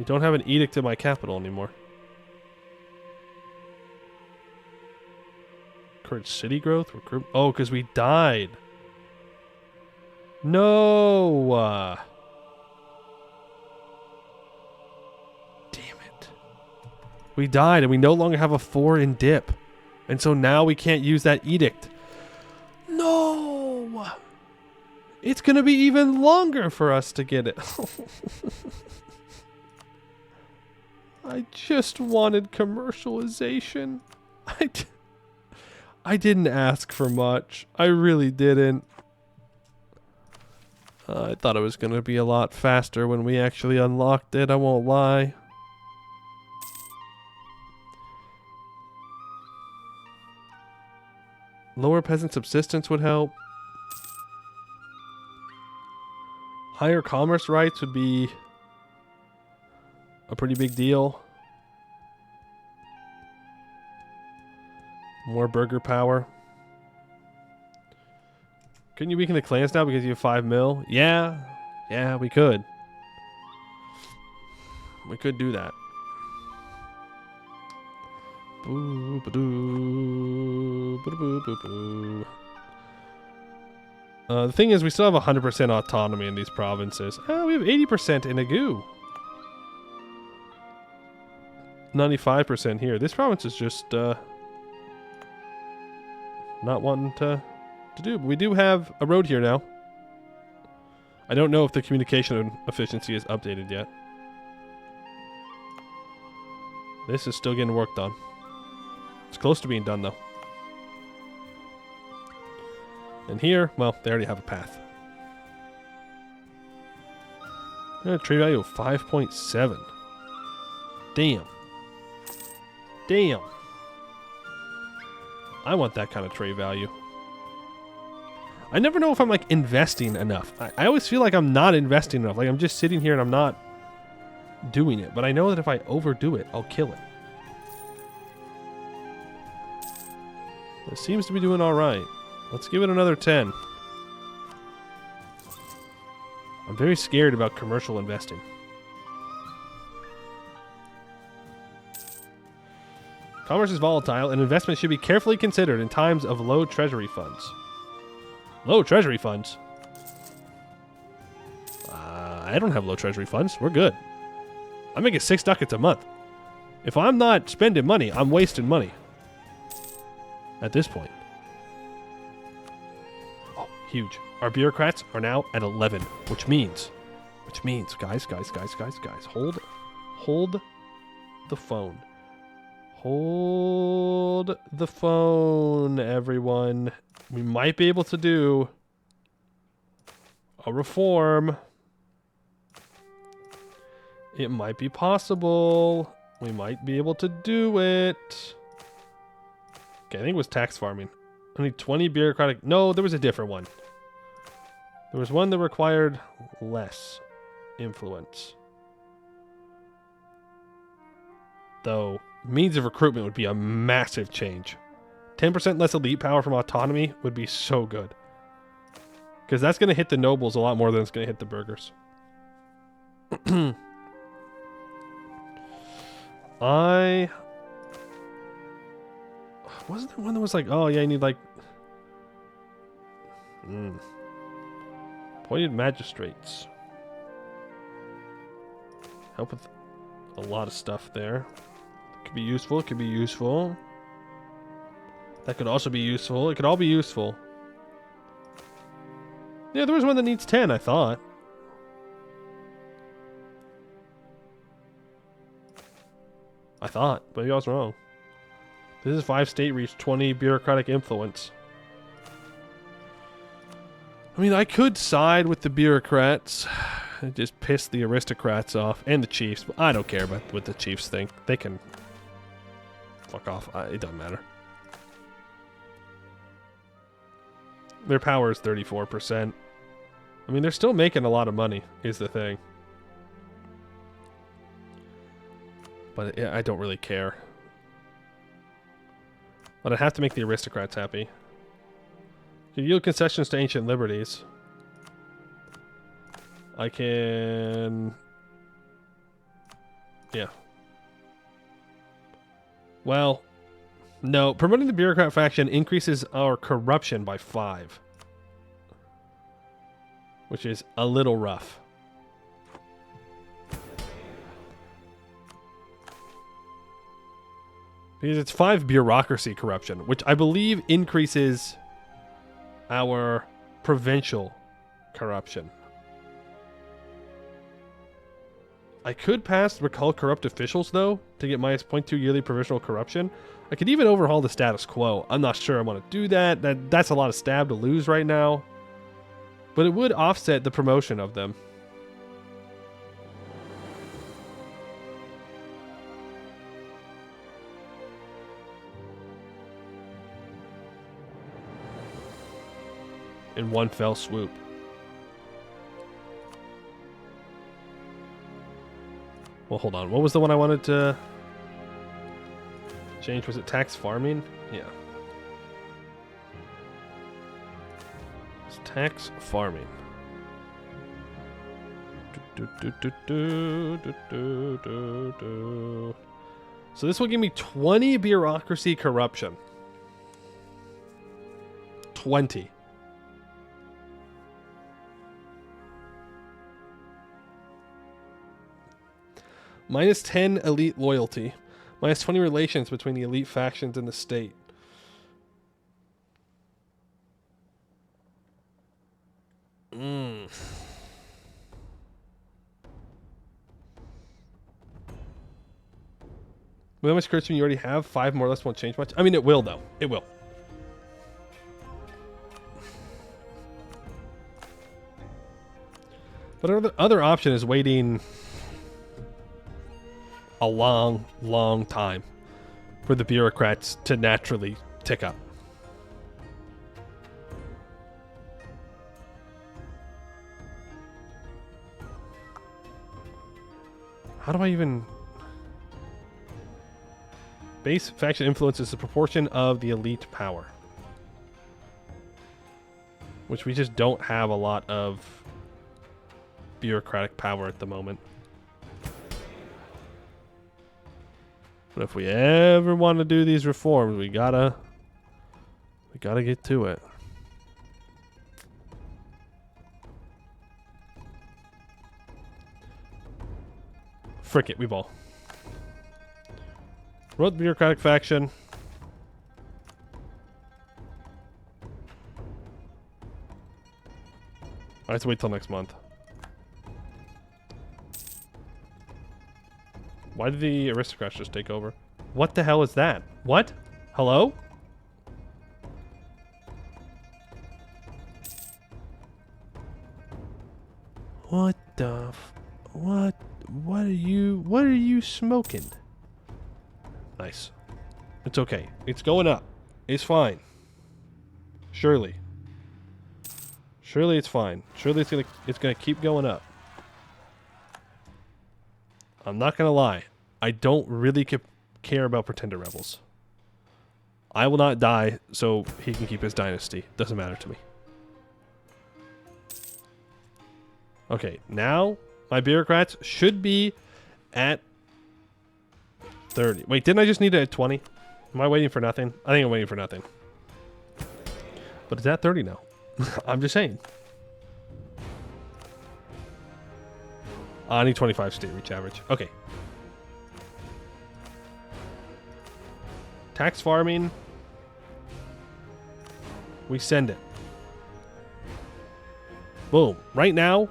don't have an edict in my capital anymore. Current city growth. Recruit. Oh, because we died. No. Damn it. We died and we no longer have a 4 in dip. And so now we can't use that edict. No. It's going to be even longer for us to get it. I just wanted commercialization. I didn't ask for much. I really didn't. I thought it was going to be a lot faster when we actually unlocked it, I won't lie. Lower peasant subsistence would help. Higher commerce rights would be a pretty big deal. More burger power. Couldn't you weaken the clans now because you have 5 mil? Yeah. Yeah, we could. We could do that. Boo, ba-doo, ba-doo, boo, boo. The thing is, we still have 100% autonomy in these provinces. Oh, we have 80% in Agu. 95% here. This province is just not wanting to do. But we do have a road here now. I don't know if the communication efficiency is updated yet. This is still getting worked on. It's close to being done, though. And here, well, they already have a path. Trade value of 5.7. Damn. Damn. I want that kind of trade value. I never know if I'm, like, investing enough. I always feel like I'm not investing enough. Like, I'm just sitting here and I'm not doing it. But I know that if I overdo it, I'll kill it. It seems to be doing alright. Let's give it another 10. I'm very scared about commercial investing. Commerce is volatile, and investment should be carefully considered in times of low treasury funds. Low treasury funds? I don't have low treasury funds. We're good. I'm making 6 ducats a month. If I'm not spending money, I'm wasting money. At this point. Oh, huge. Our bureaucrats are now at 11, which means, guys, hold the phone. Hold the phone, everyone. We might be able to do a reform. It might be possible. We might be able to do it. Okay, I think it was tax farming. Only 20 bureaucratic... No, there was a different one. There was one that required less influence. Though, means of recruitment would be a massive change. 10% less elite power from autonomy would be so good. Because that's going to hit the nobles a lot more than it's going to hit the burghers. Wasn't there one that was like, oh yeah, you need like... Appointed magistrates. Help with a lot of stuff there. Could be useful, it could be useful. That could also be useful. It could all be useful. Yeah, there was one that needs 10, I thought. But maybe I was wrong. This is 5 state reach, 20 bureaucratic influence. I mean, I could side with the bureaucrats and just piss the aristocrats off and the chiefs, but I don't care about what the chiefs think. They can fuck off. It doesn't matter. Their power is 34%. I mean, they're still making a lot of money, is the thing. But I don't really care. But I have to make the aristocrats happy. You yield concessions to ancient liberties. I can... Yeah. Well, No, promoting the bureaucrat faction increases our corruption by 5. Which is a little rough. Because it's 5 bureaucracy corruption, which I believe increases our provincial corruption. I could pass recall corrupt officials, though, to get minus 0.2 yearly provincial corruption. I could even overhaul the status quo. I'm not sure I want to do that. That's a lot of stab to lose right now. But it would offset the promotion of them. In one fell swoop. Well, hold on. What was the one I wanted to change? Was it tax farming? Yeah. It's tax farming. So this will give me 20 bureaucracy corruption. 20. Minus 10 elite loyalty. Minus 20 relations between the elite factions and the state. With how much charisma you already have, 5 more or less won't change much. I mean, it will, though. It will. But our other option is waiting a long, long time for the bureaucrats to naturally tick up. How do I even... Base faction influences the proportion of the elite power. Which we just don't have a lot of bureaucratic power at the moment. But if we ever want to do these reforms, we gotta get to it. Frick it, we ball. Wrote the bureaucratic faction. I have to wait till next month. Why did the aristocrats just take over? What the hell is that? What? Hello? What the what are you smoking? Nice. It's okay. It's going up. It's fine. Surely. Surely it's fine. Surely it's gonna keep going up. I'm not gonna lie. I don't really care about pretender rebels. I will not die so he can keep his dynasty. Doesn't matter to me. Okay, now my bureaucrats should be at 30. Wait, didn't I just need it at 20? Am I waiting for nothing? I think I'm waiting for nothing. But it's at 30 now. I'm just saying. I need 25 state reach average. Okay. Tax farming. We send it. Boom. Right now,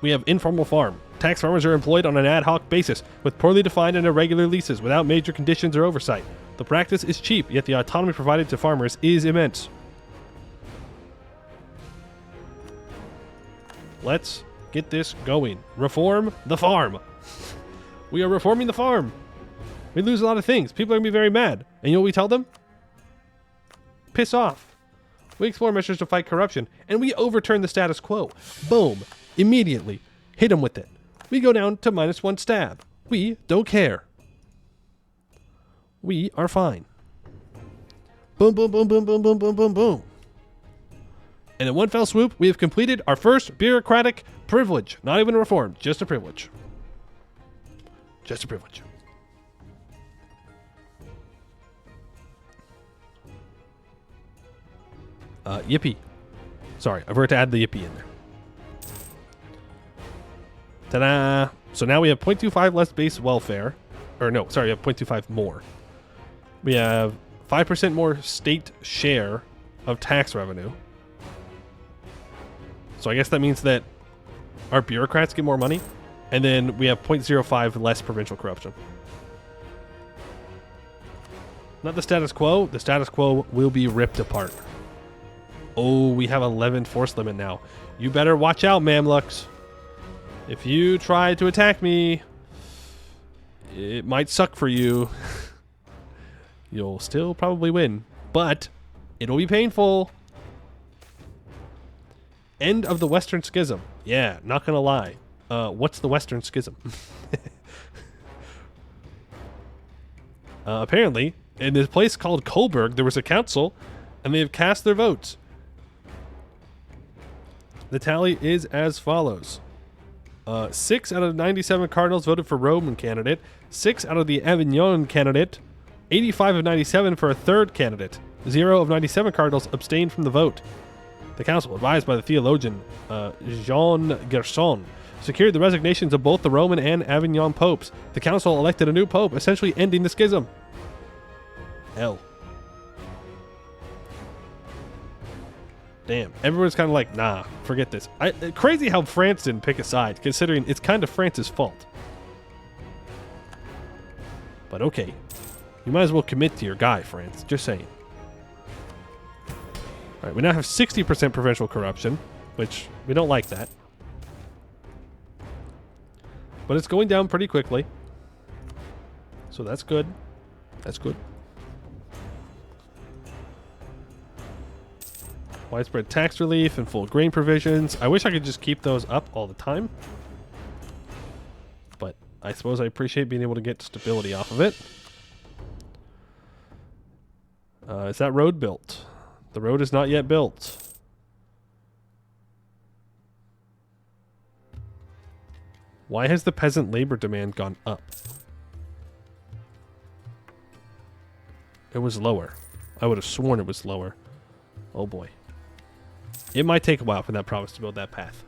we have informal farm. Tax farmers are employed on an ad hoc basis with poorly defined and irregular leases without major conditions or oversight. The practice is cheap, yet the autonomy provided to farmers is immense. Let's get this going. Reform the farm. We are reforming the farm. We lose a lot of things. People are going to be very mad. And you know what we tell them? Piss off. We explore measures to fight corruption, and we overturn the status quo. Boom. Immediately. Hit them with it. We go down to -1 stab. We don't care. We are fine. Boom, boom, boom, boom, boom, boom, boom, boom, boom. And in one fell swoop, we have completed our first bureaucratic privilege. Not even a reform, just a privilege. Just a privilege. Yippee. Sorry, I forgot to add the yippee in there. Ta-da! So now we have 0.25 less base welfare. Or no, sorry, we have 0.25 more. We have 5% more state share of tax revenue. So I guess that means that our bureaucrats get more money. And then we have 0.05 less provincial corruption. Not the status quo. The status quo will be ripped apart. Oh, we have 11 force limit now. You better watch out, Mamluks. If you try to attack me, it might suck for you. You'll still probably win, but it'll be painful. End of the Western Schism. Yeah, not gonna lie. What's the Western Schism? Apparently, in this place called Coburg, there was a council, and they have cast their votes. The tally is as follows. 6 out of 97 cardinals voted for Roman candidate. 6 out of the Avignon candidate. 85 of 97 for a third candidate. 0 of 97 cardinals abstained from the vote. The council, advised by the theologian Jean Gerson, secured the resignations of both the Roman and Avignon popes. The council elected a new pope, essentially ending the schism. Hell. Damn. Everyone's kind of like, nah, forget this. Crazy how France didn't pick a side, considering it's kind of France's fault. But okay. You might as well commit to your guy, France. Just saying. Alright, we now have 60% provincial corruption, which we don't like that. But it's going down pretty quickly. So that's good. That's good. Widespread tax relief and full grain provisions. I wish I could just keep those up all the time. But I suppose I appreciate being able to get stability off of it. Is that road built? The road is not yet built. Why has the peasant labor demand gone up? It was lower. I would have sworn it was lower. Oh boy. It might take a while for that province to build that path.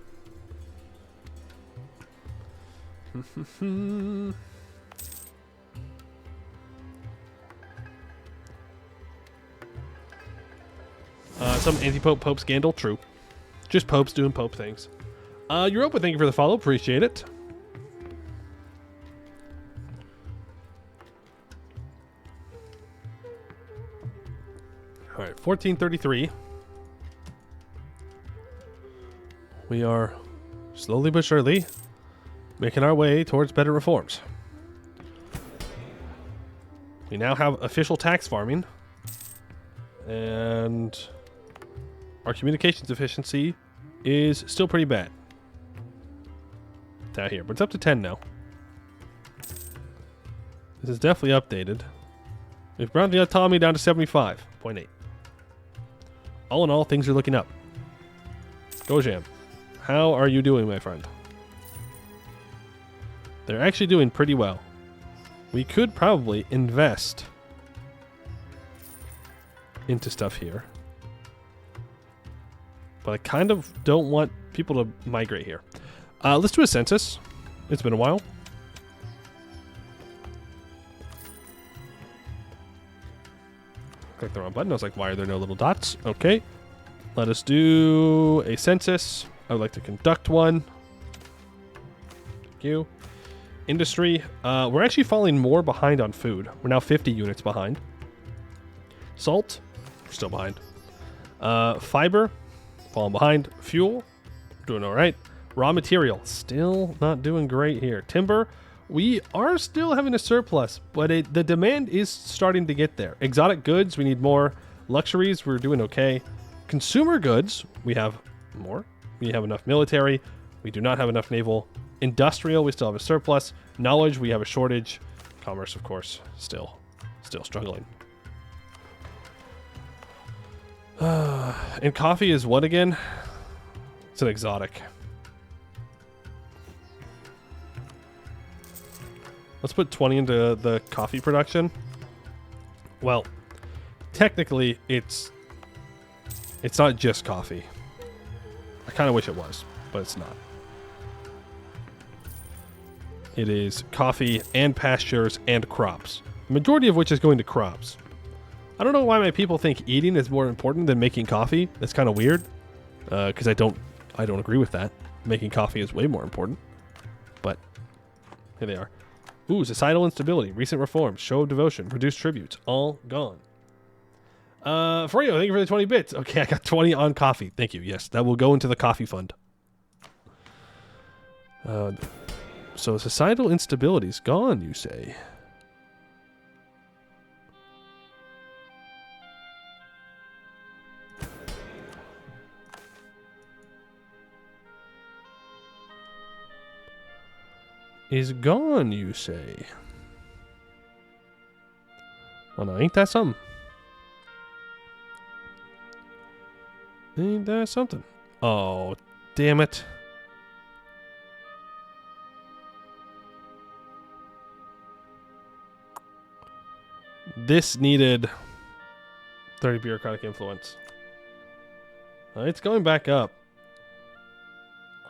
Some anti-pope pope scandal, true. Just popes doing pope things. Europa, thank you for the follow, appreciate it. Alright, 1433. We are slowly but surely making our way towards better reforms. We now have official tax farming. And our communications efficiency is still pretty bad. Down here, but it's up to 10 now. This is definitely updated. We've brought the autonomy down to 75.8. All in all, things are looking up. Gojam, how are you doing, my friend? They're actually doing pretty well. We could probably invest into stuff here. But I kind of don't want people to migrate here. Let's do a census. It's been a while. Click the wrong button. I was like, why are there no little dots? Okay. Let us do a census. I would like to conduct one. Thank you. Industry. We're actually falling more behind on food. We're now 50 units behind. Salt. We're still behind. Fiber. Falling behind. Fuel. Doing all right. Raw material. Still not doing great here. Timber. We are still having a surplus, but the demand is starting to get there. Exotic goods. We need more. Luxuries. We're doing okay. Consumer goods. We have more. We have enough military. We do not have enough naval. Industrial. We still have a surplus. Knowledge. We have a shortage. Commerce, of course, still struggling. And coffee is what again? It's an exotic. Let's put 20 into the coffee production. Well, technically it's It's not just coffee. I kind of wish it was, but it's not. It is coffee and pastures and crops. The majority of which is going to crops. I don't know why my people think eating is more important than making coffee. That's kind of weird. Because I don't agree with that. Making coffee is way more important. But here they are. Ooh, societal instability, recent reforms, show of devotion, reduced tributes, all gone. Freyo, thank you for the 20 bits. Okay, I got 20 on coffee. Thank you. Yes, that will go into the coffee fund. So societal instability is gone, you say? Is gone, you say? Well, no, ain't that something? Ain't that something? Oh, damn it. This needed 30 bureaucratic influence. It's going back up.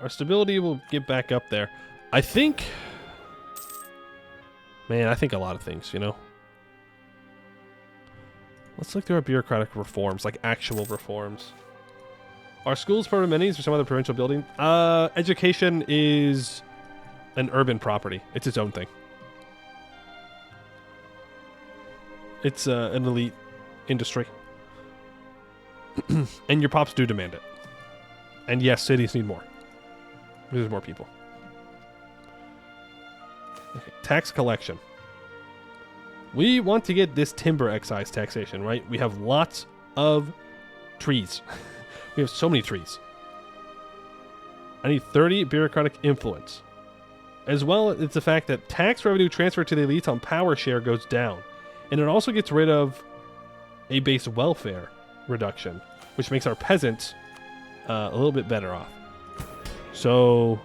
Our stability will get back up there. I think... Man, I think a lot of things, you know? Let's look through our bureaucratic reforms, like actual reforms. Are schools permanent amenities or some other provincial building? Education is an urban property. It's its own thing. It's an elite industry. And your pops do demand it. And yes, cities need more. There's more people. Okay, tax collection. We want to get this timber excise taxation, right? We have lots of trees. We have so many trees. I need 30 bureaucratic influence. As well, it's the fact that tax revenue transferred to the elites on power share goes down. And it also gets rid of a base welfare reduction, which makes our peasants a little bit better off. So,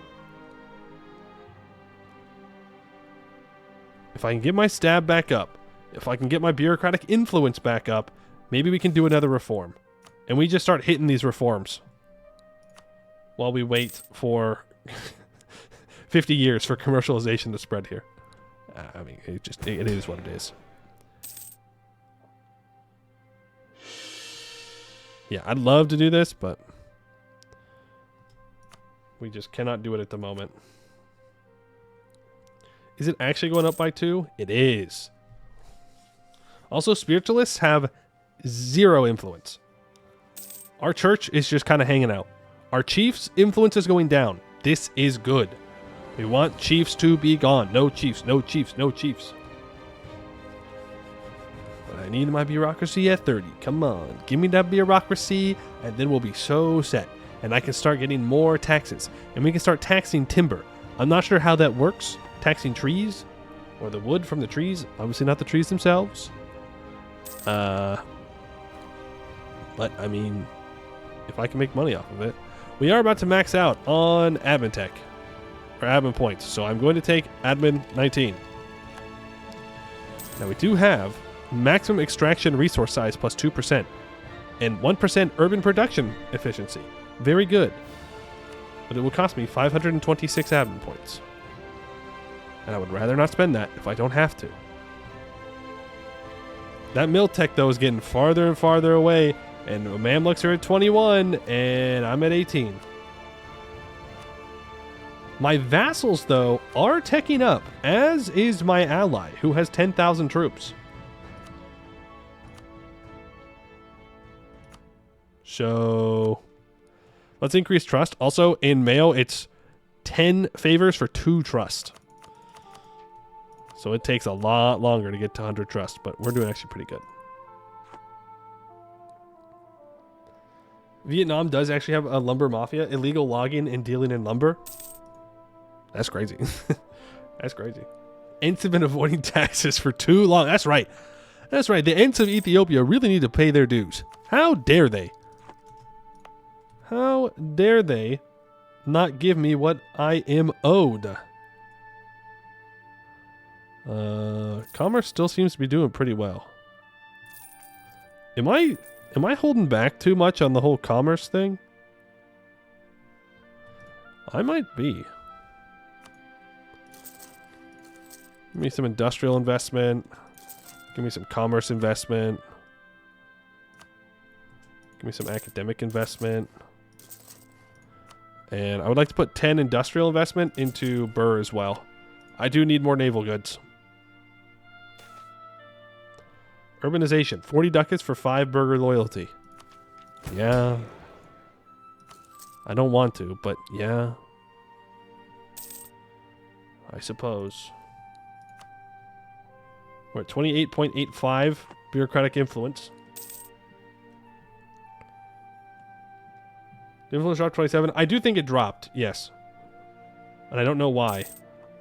if I can get my stab back up, if I can get my bureaucratic influence back up, maybe we can do another reform. And we just start hitting these reforms while we wait for 50 years for commercialization to spread here. I mean, it is what it is. Yeah, I'd love to do this, but we just cannot do it at the moment. Is it actually going up by 2? It is. Also, spiritualists have 0 influence. Our church is just kind of hanging out. Our chiefs' influence is going down. This is good. We want chiefs to be gone. No chiefs, no chiefs, no chiefs. But I need my bureaucracy at 30. Come on, give me that bureaucracy, and then we'll be so set. And I can start getting more taxes. And we can start taxing timber. I'm not sure how that works. Taxing trees, or the wood from the trees. Obviously not the trees themselves. But, I mean, if I can make money off of it. We are about to max out on admin tech. Or admin points. So I'm going to take admin 19. Now we do have maximum extraction resource size plus 2%. And 1% urban production efficiency. Very good. But it will cost me 526 admin points. And I would rather not spend that if I don't have to. That mill tech, though, is getting farther and farther away. And Mamluks are at 21, and I'm at 18. My vassals, though, are teching up, as is my ally, who has 10,000 troops. So, let's increase trust. Also, in MEIOU, it's 10 favors for 2 trust. So it takes a lot longer to get to 100 trust, but we're doing actually pretty good. Vietnam does actually have a lumber mafia, illegal logging and dealing in lumber. That's crazy. That's crazy. Ents have been avoiding taxes for too long. That's right. That's right. The Ents of Ethiopia really need to pay their dues. How dare they? How dare they not give me what I am owed? Commerce still seems to be doing pretty well. Am I Am I holding back too much on the whole commerce thing? I might be. Give me some industrial investment. Give me some commerce investment. Give me some academic investment. And I would like to put 10 industrial investment into Burr as well. I do need more naval goods. Urbanization. 40 ducats for 5 burger loyalty. Yeah. I don't want to, but yeah. I suppose. We're at 28.85 bureaucratic influence. The influence dropped 27. I do think it dropped, yes. And I don't know why.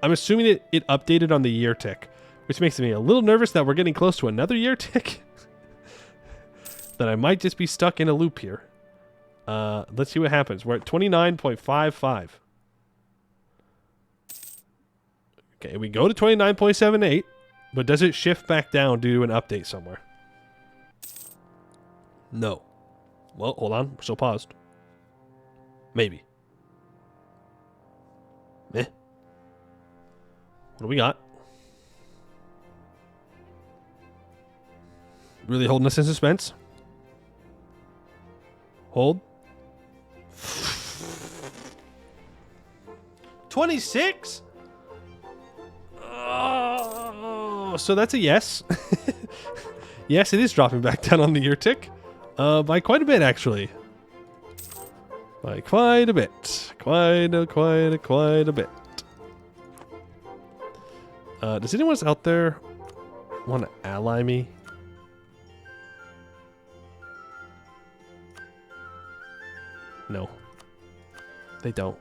I'm assuming it updated on the year tick, which makes me a little nervous that we're getting close to another year tick. That I might just be stuck in a loop here. Let's see what happens. We're at 29.55. Okay, we go to 29.78, but does it shift back down due to an update somewhere? No. Well, hold on. We're still paused. Maybe. Meh. What do we got? Really holding us in suspense. Hold. 26? Oh, so that's a yes. Yes, it is dropping back down on the year tick. By quite a bit, actually. By quite a bit. Quite a bit. Does anyone else out there want to ally me? No. They don't.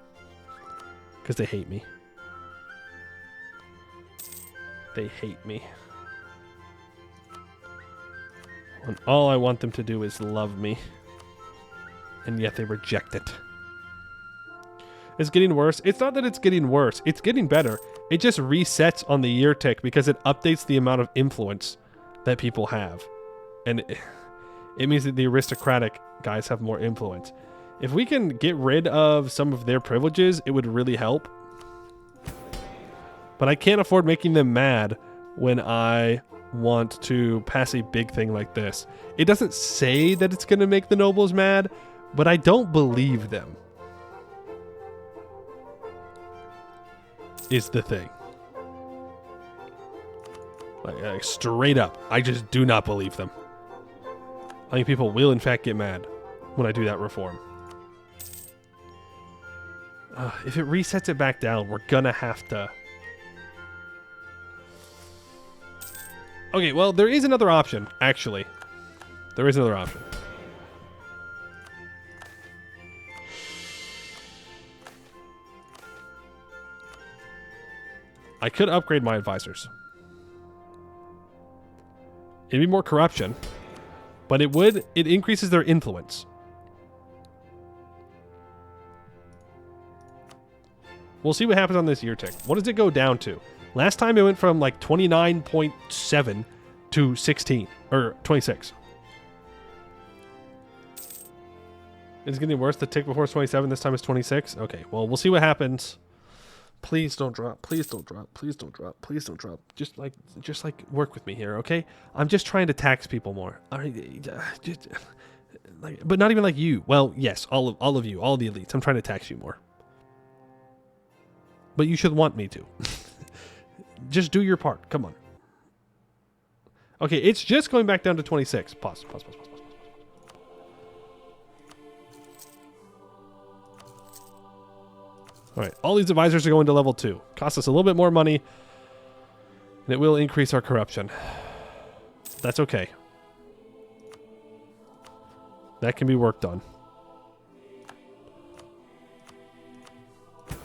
Because they hate me. They hate me. When all I want them to do is love me. And yet they reject it. It's getting worse. It's not that it's getting worse. It's getting better. It just resets on the year tick because it updates the amount of influence that people have. And it means that the aristocratic guys have more influence. If we can get rid of some of their privileges, it would really help. But I can't afford making them mad when I want to pass a big thing like this. It doesn't say that it's going to make the nobles mad, but I don't believe them. Is the thing. Like straight up, I just do not believe them. I think people will in fact get mad when I do that reform. If it resets it back down, we're gonna have to... Okay, well, there is another option, actually. There is another option. I could upgrade my advisors. It'd be more corruption, but it increases their influence. We'll see what happens on this year tick. What does it go down to? Last time it went from like 29.7 to 16 or 26. It's getting worse. The tick before 27. This time it's 26. Okay, well, we'll see what happens. Please don't drop. Please don't drop. Please don't drop. Please don't drop. Just like work with me here, okay? I'm just trying to tax people more. All right, just like, but not even like you. Well, yes, all of you, all the elites. I'm trying to tax you more. But you should want me to. Just do your part. Come on. Okay, it's just going back down to 26. Pause. All right, all these advisors are going to level 2. Cost us a little bit more money, and it will increase our corruption. That's okay. That can be worked on.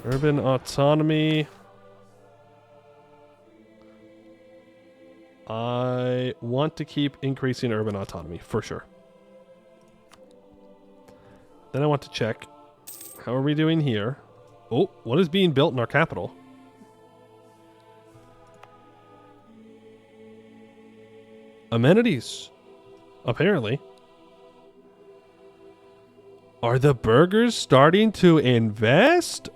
Urban autonomy. I want to keep increasing urban autonomy, for sure. Then I want to check, how are we doing here? Oh, what is being built in our capital? Amenities. Apparently. Are the burgers starting to invest?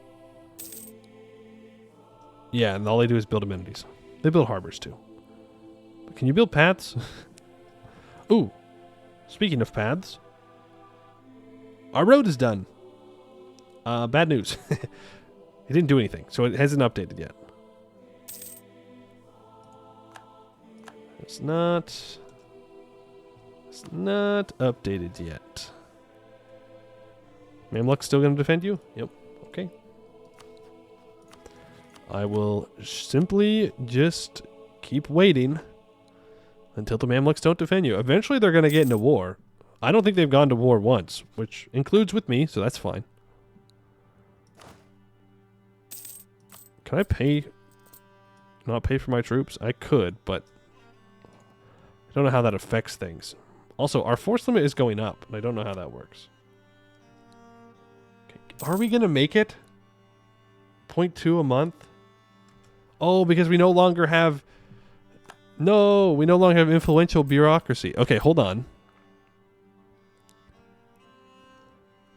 Yeah, and all they do is build amenities. They build harbors too. But can you build paths? Ooh, speaking of paths, our road is done. Bad news. It didn't do anything, so it hasn't updated yet. It's not updated yet. Mamluk's still going to defend you? Yep. Okay. I will simply just keep waiting until the Mamluks don't defend you. Eventually they're going to get into war. I don't think they've gone to war once, which includes with me, so that's fine. Can I not pay for my troops? I could, but I don't know how that affects things. Also, our force limit is going up, and I don't know how that works. Okay. Are we going to make it? 0.2 a month? Oh, because we no longer have... No, we no longer have influential bureaucracy. Okay, hold on.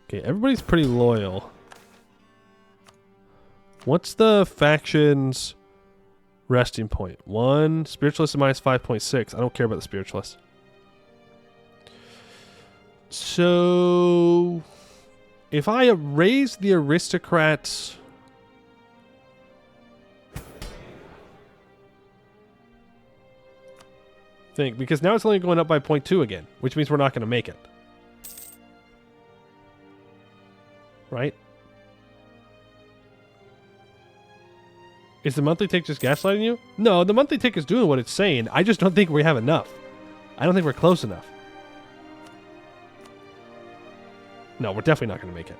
Okay, everybody's pretty loyal. What's the faction's resting point? 1. Spiritualist is minus 5.6. I don't care about the spiritualist. So, if I raise the aristocrats... because now it's only going up by 0.2 again, which means we're not going to make it. Right? Is the monthly tick just gaslighting you? No, the monthly tick is doing what it's saying. I just don't think we have enough. I don't think we're close enough. No, we're definitely not going to make it.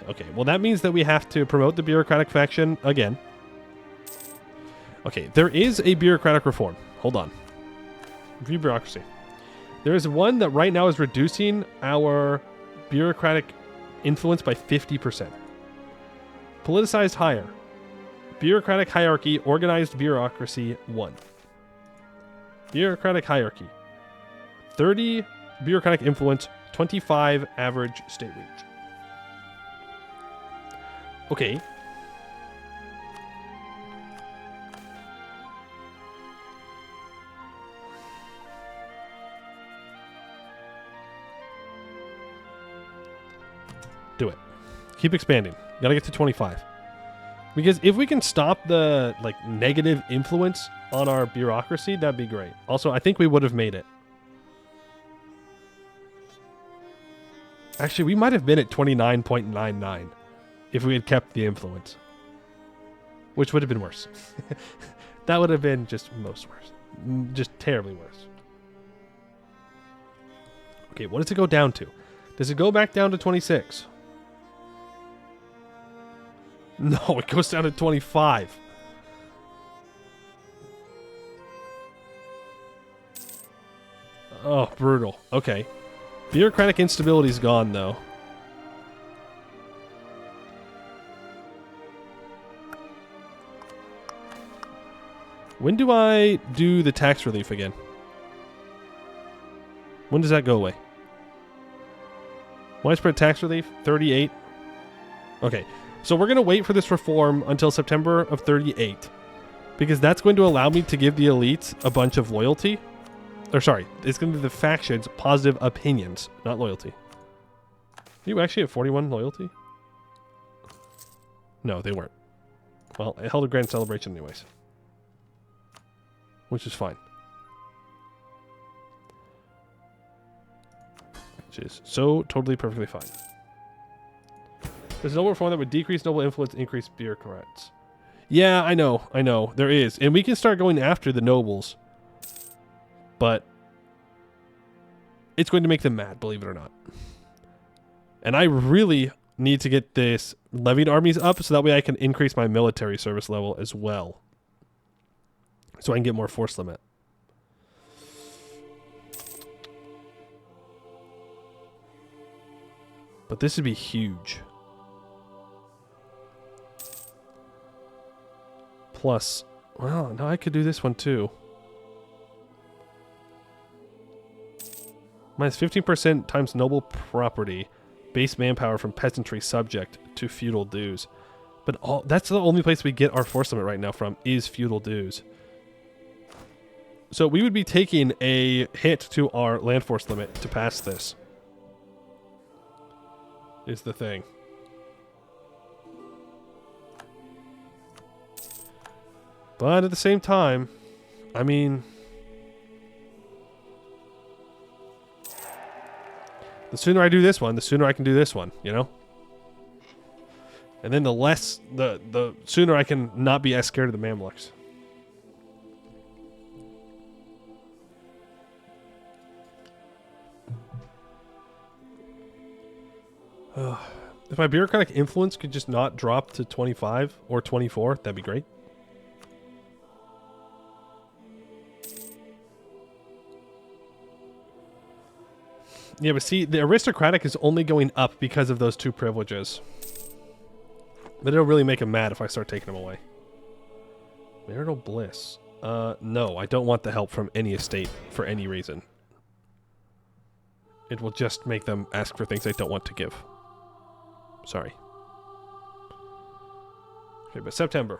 Okay, well that means that we have to promote the bureaucratic faction again. Okay, there is a bureaucratic reform. Hold on. Review bureaucracy. There is one that right now is reducing our bureaucratic influence by 50%. Politicized hire. Bureaucratic hierarchy, organized bureaucracy 1. Bureaucratic hierarchy. 30 bureaucratic influence, 25 average state reach. Okay. Do it. Keep expanding. Gotta get to 25. Because if we can stop the negative influence on our bureaucracy, that'd be great. Also, I think we would have made it. Actually, we might have been at 29.99 if we had kept the influence. Which would have been worse. That would have been just most worse. Just terribly worse. Okay, what does it go down to? Does it go back down to 26? No, it goes down to 25. Oh, brutal. Okay. Bureaucratic instability is gone, though. When do I do the tax relief again? When does that go away? Widespread tax relief, 38. Okay. So we're going to wait for this reform until September of 38, because that's going to allow me to give the elites a bunch of loyalty. Or sorry, it's going to be the factions positive opinions, not loyalty. Are you actually at 41 loyalty? No, they weren't. Well, I held a grand celebration anyways. Which is fine. Which is so totally perfectly fine. There's a noble reform that would decrease noble influence, increase bureaucrats. Yeah, I know. There is. And we can start going after the nobles. But it's going to make them mad, believe it or not. And I really need to get this levied armies up so that way I can increase my military service level as well. So I can get more force limit. But this would be huge. Plus, well, no, I could do this one too. Minus 15% times noble property. Base manpower from peasantry subject to feudal dues. But that's the only place we get our force limit right now from is feudal dues. So we would be taking a hit to our land force limit to pass this. Is the thing. But at the same time, I mean, the sooner I do this one, the sooner I can do this one, you know? And then the sooner I can not be as scared of the Mamluks. If my bureaucratic influence could just not drop to 25 or 24, that'd be great. Yeah, but see, the aristocratic is only going up because of those 2 privileges. But it'll really make him mad if I start taking them away. Marital bliss. No, I don't want the help from any estate for any reason. It will just make them ask for things they don't want to give. Sorry. Okay, but September.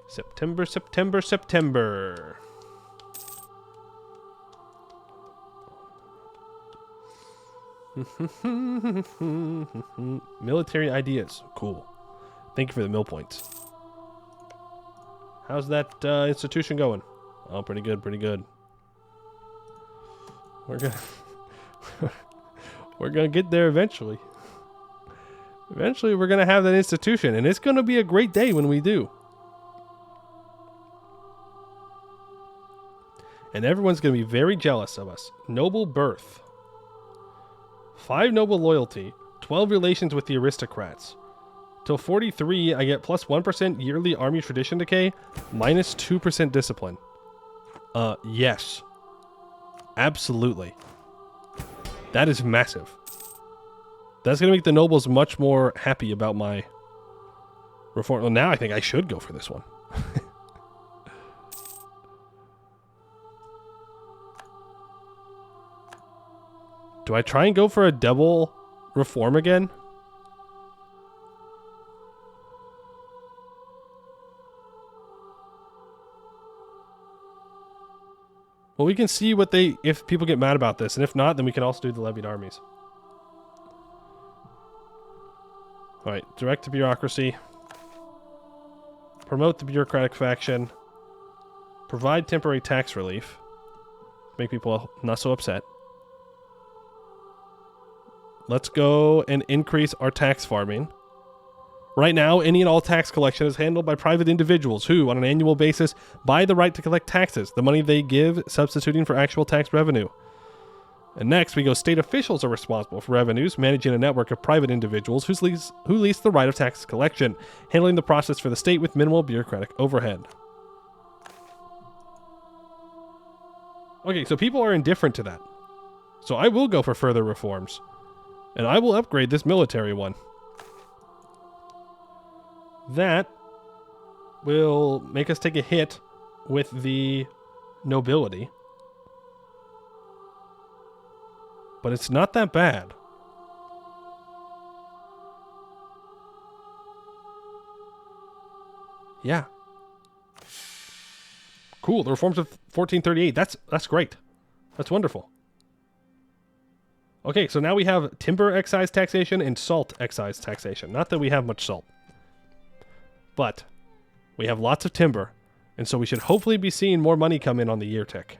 September, September, September. Military ideas. Cool. Thank you for the mill points. How's that institution going? Oh, pretty good, pretty good. We're gonna get there eventually. Eventually we're gonna have that institution, and it's gonna be a great day when we do. And everyone's gonna be very jealous of us. Noble birth. 5 noble loyalty, 12 relations with the aristocrats. Till 43, I get plus 1% yearly army tradition decay, minus 2% discipline. Yes. Absolutely. That is massive. That's going to make the nobles much more happy about my reform. Well, now I think I should go for this one. Do I try and go for a double reform again? Well, we can see what if people get mad about this, and if not, then we can also do the levied armies. Alright, direct to bureaucracy. Promote the bureaucratic faction. Provide temporary tax relief. Make people not so upset. Let's go and increase our tax farming. Right now, any and all tax collection is handled by private individuals who, on an annual basis, buy the right to collect taxes, the money they give substituting for actual tax revenue. And next, we go state officials are responsible for revenues, managing a network of private individuals who lease the right of tax collection, handling the process for the state with minimal bureaucratic overhead. Okay, so people are indifferent to that. So I will go for further reforms. And I will upgrade this military one. That will make us take a hit with the nobility. But it's not that bad. Yeah. Cool, the reforms of 1438. That's great. That's wonderful. Okay, so now we have timber excise taxation and salt excise taxation. Not that we have much salt. But we have lots of timber, and so we should hopefully be seeing more money come in on the year tick.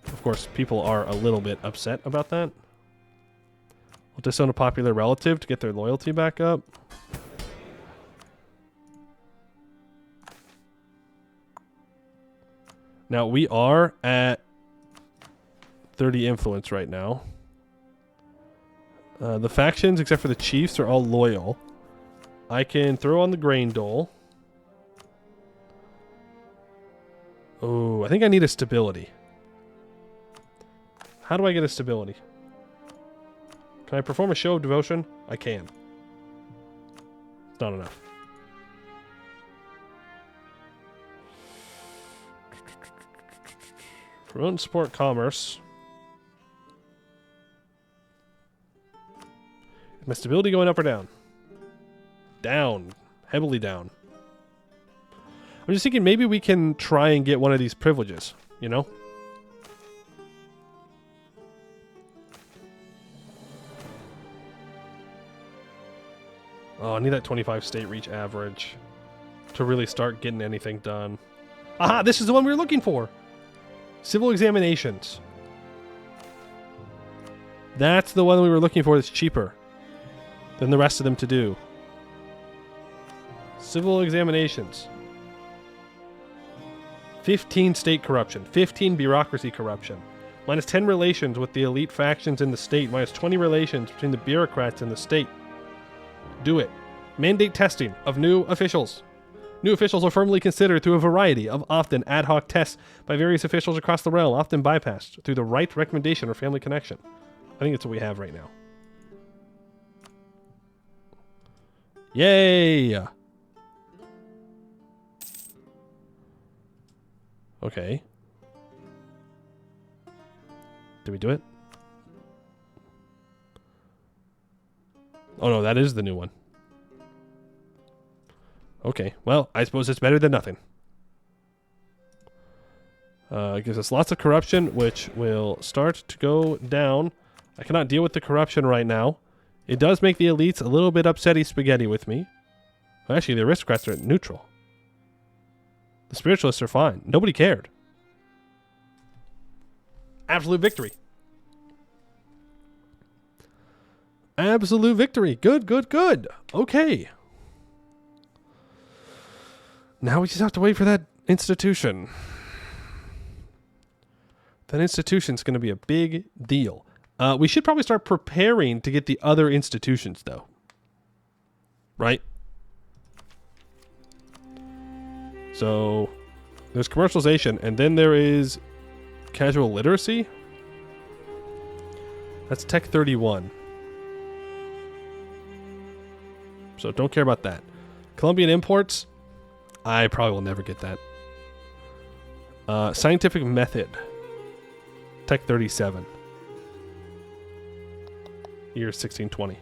Of course, people are a little bit upset about that. We'll disown a popular relative to get their loyalty back up. Now, we are at 30 influence right now. The factions, except for the chiefs, are all loyal. I can throw on the grain dole. Oh, I think I need a stability. How do I get a stability? Can I perform a show of devotion? I can. It's not enough. Promote and support commerce. My stability going up or down? Down. Heavily down. I'm just thinking maybe we can try and get one of these privileges, you know? Oh, I need that 25 state reach average to really start getting anything done. Aha, this is the one we were looking for. Civil examinations. That's the one we were looking for that's cheaper than the rest of them to do. Civil examinations. 15 state corruption. 15 bureaucracy corruption. Minus 10 relations with the elite factions in the state. Minus 20 relations between the bureaucrats in the state. Do it. Mandate testing of new officials. New officials are firmly considered through a variety of often ad hoc tests by various officials across the realm, often bypassed through the right recommendation or family connection. I think that's what we have right now. Yay! Okay. Did we do it? Oh no, that is the new one. Okay, well, I suppose it's better than nothing. It gives us lots of corruption, which will start to go down. I cannot deal with the corruption right now. It does make the elites a little bit upsetty spaghetti with me. Well, actually, the aristocrats are neutral. The spiritualists are fine. Nobody cared. Absolute victory. Absolute victory. Good, good, good. Okay. Now we just have to wait for that institution. That institution's going to be a big deal. We should probably start preparing to get the other institutions, though. Right? So, there's commercialization, and then there is casual literacy. That's Tech 31. So, don't care about that. Colombian imports. I probably will never get that. Scientific method. Tech 37. Year 1620.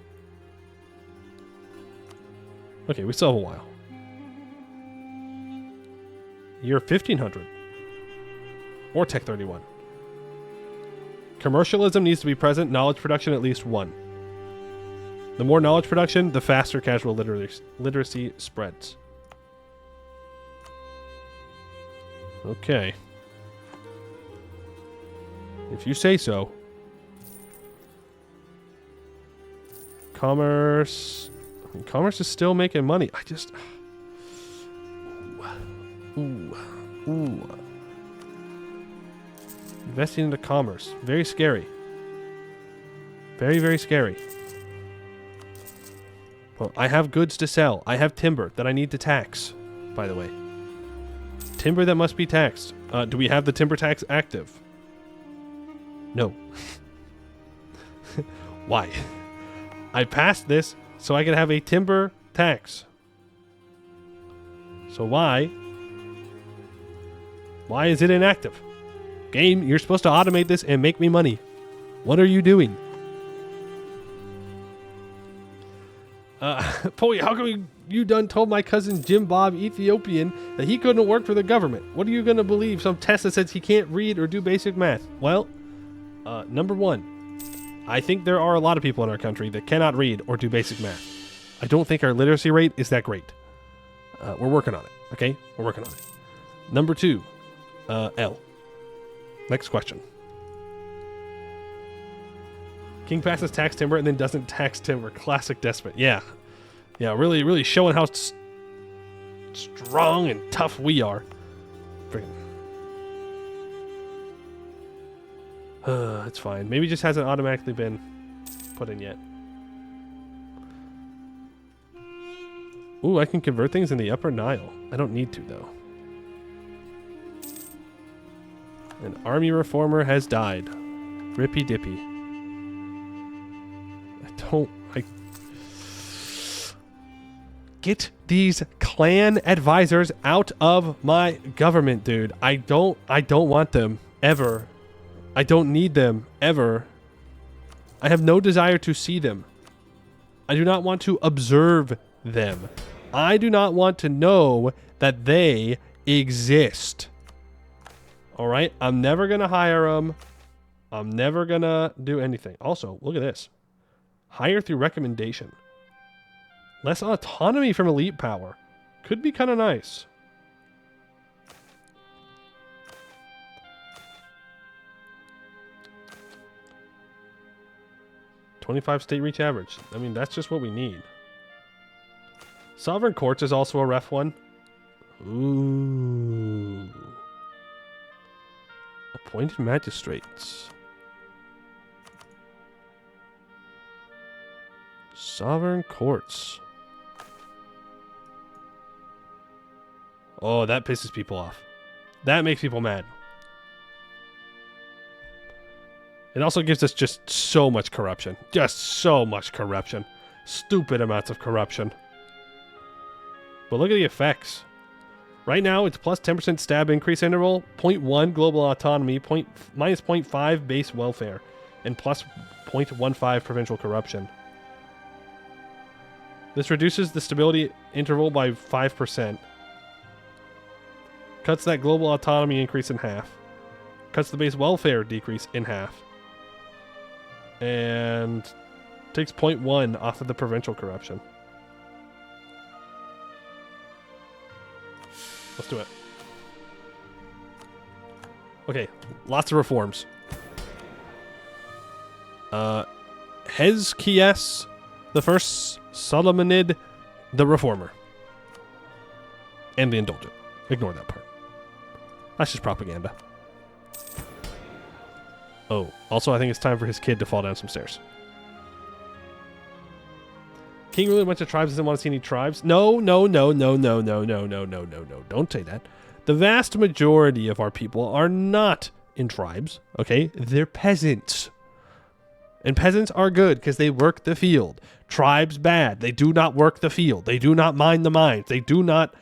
Okay, we still have a while. Year 1500. Or Tech 31. Commercialism needs to be present. Knowledge production at least 1. The more knowledge production, the faster casual literacy spreads. Okay. If you say so. Commerce. I mean, commerce is still making money. I just... Ooh. Investing into commerce. Very scary. Very, very scary. Well, I have goods to sell. I have timber that I need to tax, by the way. Timber that must be taxed. Do we have the timber tax active? No. Why? I passed this so I can have a timber tax. So why? Why is it inactive? Game, you're supposed to automate this and make me money. What are you doing? Poi, how come you done told my cousin Jim Bob Ethiopian that he couldn't work for the government? What are you going to believe? Some test that says he can't read or do basic math? Well, number one, I think there are a lot of people in our country that cannot read or do basic math. I don't think our literacy rate is that great. We're working on it, okay? We're working on it. Number two, L. Next question. King passes tax timber and then doesn't tax timber. Classic despot. Yeah. Yeah, really, really showing how strong and tough we are. Freaking. It's fine. Maybe it just hasn't automatically been put in yet. Ooh, I can convert things in the Upper Nile. I don't need to, though. An army reformer has died. Rippy dippy. I get these clan advisors out of my government, dude. I don't want them ever. I don't need them ever. I have no desire to see them. I do not want to observe them. I do not want to know that they exist. All right? I'm never going to hire them. I'm never going to do anything. Also, look at this. Hire through recommendation. Less autonomy from elite power. Could be kind of nice. $25 state reach average. I mean, that's just what we need. Sovereign courts is also a ref one. Ooh. Appointed magistrates. Sovereign courts. Oh, that pisses people off. That makes people mad. It also gives us just so much corruption. Just so much corruption. Stupid amounts of corruption. But look at the effects. Right now, it's plus 10% stab increase interval, 0.1 global autonomy, minus 0.5 base welfare, and plus 0.15 provincial corruption. This reduces the stability interval by 5%. Cuts that global autonomy increase in half. Cuts the base welfare decrease in half. And takes 0.1 off of the provincial corruption. Let's do it. Okay, lots of reforms. Hezkias the First Solomonid the Reformer. And the Indulgent. Ignore that part. That's just propaganda. Oh, also I think it's time for his kid to fall down some stairs. King really went to tribes, doesn't want to see any tribes. No. Don't say that. The vast majority of our people are not in tribes, okay? They're peasants. And peasants are good because they work the field. Tribes bad. They do not work the field. They do not mine the mines. They do not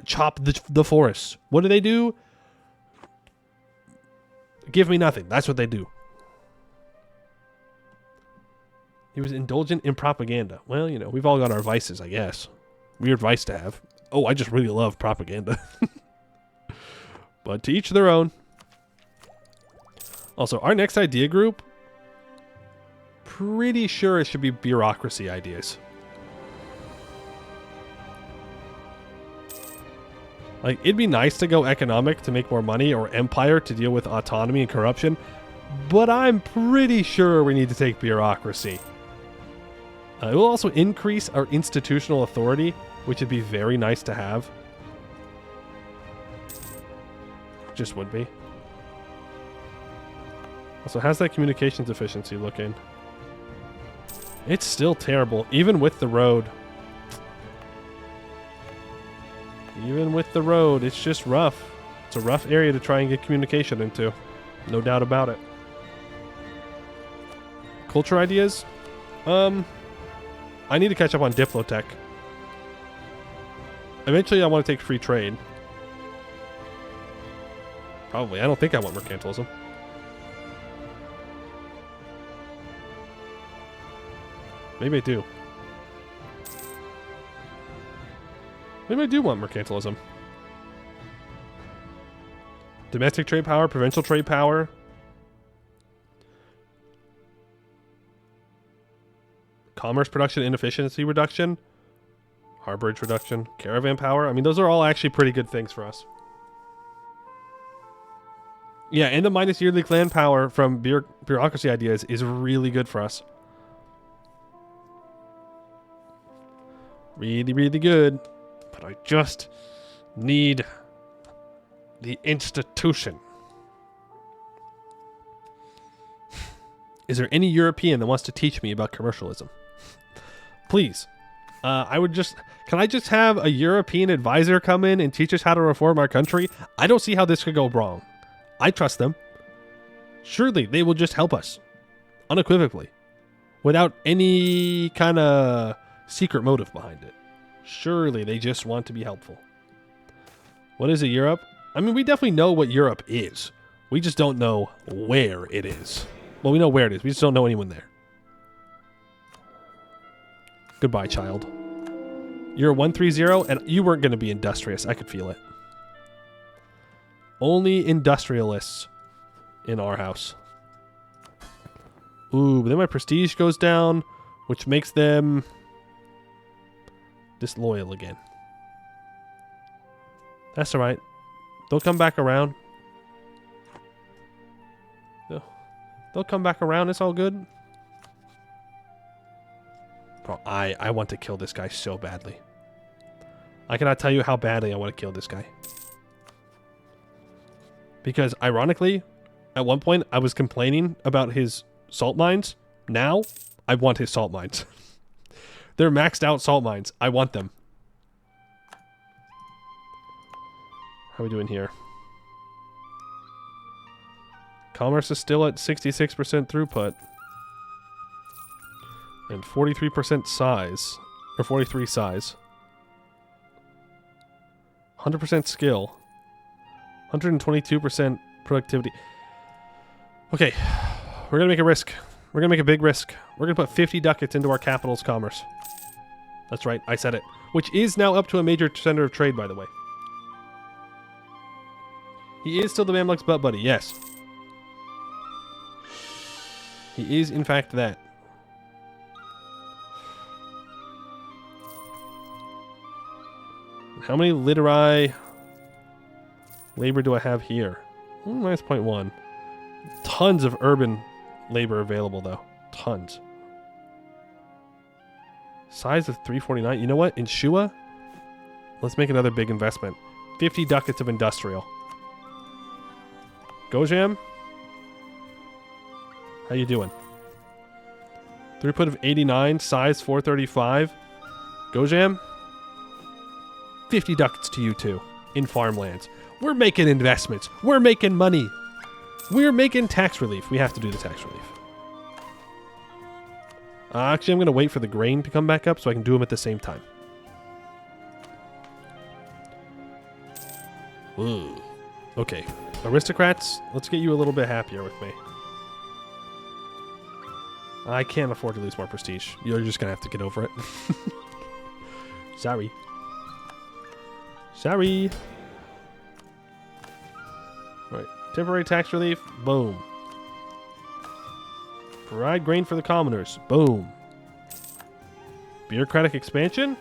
chop the forests. What do? Give me nothing. That's what they do. He was indulgent in propaganda. Well, you know, we've all got our vices, I guess. Weird vice to have. Oh, I just really love propaganda. But to each their own. Also, our next idea group, pretty sure it should be bureaucracy ideas. Like, it'd be nice to go economic to make more money, or empire to deal with autonomy and corruption, but I'm pretty sure we need to take bureaucracy. It will also increase our institutional authority, which would be very nice to have. Just would be. Also, how's that communications efficiency looking? It's still terrible, even with the road. Even with the road, it's just rough. It's a rough area to try and get communication into. No doubt about it. Culture ideas? I need to catch up on Diplotech. Eventually, I want to take free trade. Probably. I don't think I want mercantilism. Maybe I do. Maybe I do want mercantilism. Domestic trade power, provincial trade power. Commerce production inefficiency reduction. Harborage reduction. Caravan power. I mean, those are all actually pretty good things for us. Yeah, and the minus yearly clan power from bureaucracy ideas is really good for us. Really, really good. But I just need the institution. Is there any European that wants to teach me about commercialism? Please. Can I just have a European advisor come in and teach us how to reform our country? I don't see how this could go wrong. I trust them. Surely they will just help us. Unequivocally. Without any kind of secret motive behind it. Surely they just want to be helpful. What is it, Europe? I mean, we definitely know what Europe is. We just don't know where it is. Well, we know where it is. We just don't know anyone there. Goodbye, child. You're a 130, and you weren't going to be industrious. I could feel it. Only industrialists in our house. Ooh, but then my prestige goes down, which makes them disloyal again. That's alright. They'll come back around. They'll come back around. It's all good. Bro, I want to kill this guy so badly. I cannot tell you how badly I want to kill this guy. Because, ironically, at one point, I was complaining about his salt mines. Now, I want his salt mines. They're maxed out salt mines. I want them. How are we doing here? Commerce is still at 66% throughput. And 43% size. Or 43 size. 100% skill. 122% productivity. Okay. We're going to make a risk. We're going to make a big risk. We're going to put 50 ducats into our capital's commerce. That's right. I said it. Which is now up to a major center of trade, by the way. He is still the Mamluk's butt buddy. Yes. He is, in fact, that. How many literati labor do I have here? Minus 0.1. Tons of urban labor available, though. Tons. Size of 349. You know what? In Shua, let's make another big investment. 50 ducats of industrial. Gojam? How you doing? Throughput of 89. Size 435. Gojam? 50 ducats to you two in farmlands. We're making investments. We're making money. We're making tax relief. We have to do the tax relief. Actually, I'm going to wait for the grain to come back up so I can do them at the same time. Ooh. Okay. Aristocrats, let's get you a little bit happier with me. I can't afford to lose more prestige. You're just going to have to get over it. Sorry. Sorry. All right. Temporary tax relief. Boom. Provide grain for the commoners. Boom. Bureaucratic expansion.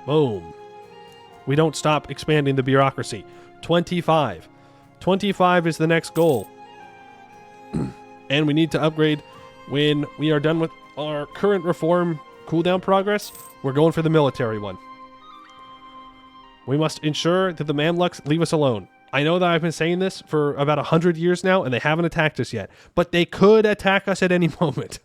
Boom. We don't stop expanding the bureaucracy. 25. 25 is the next goal. And we need to upgrade when we are done with our current reform cooldown progress. We're going for the military one. We must ensure that the Mamluks leave us alone. I know that I've been saying this for about 100 years now, and they haven't attacked us yet. But they could attack us at any moment.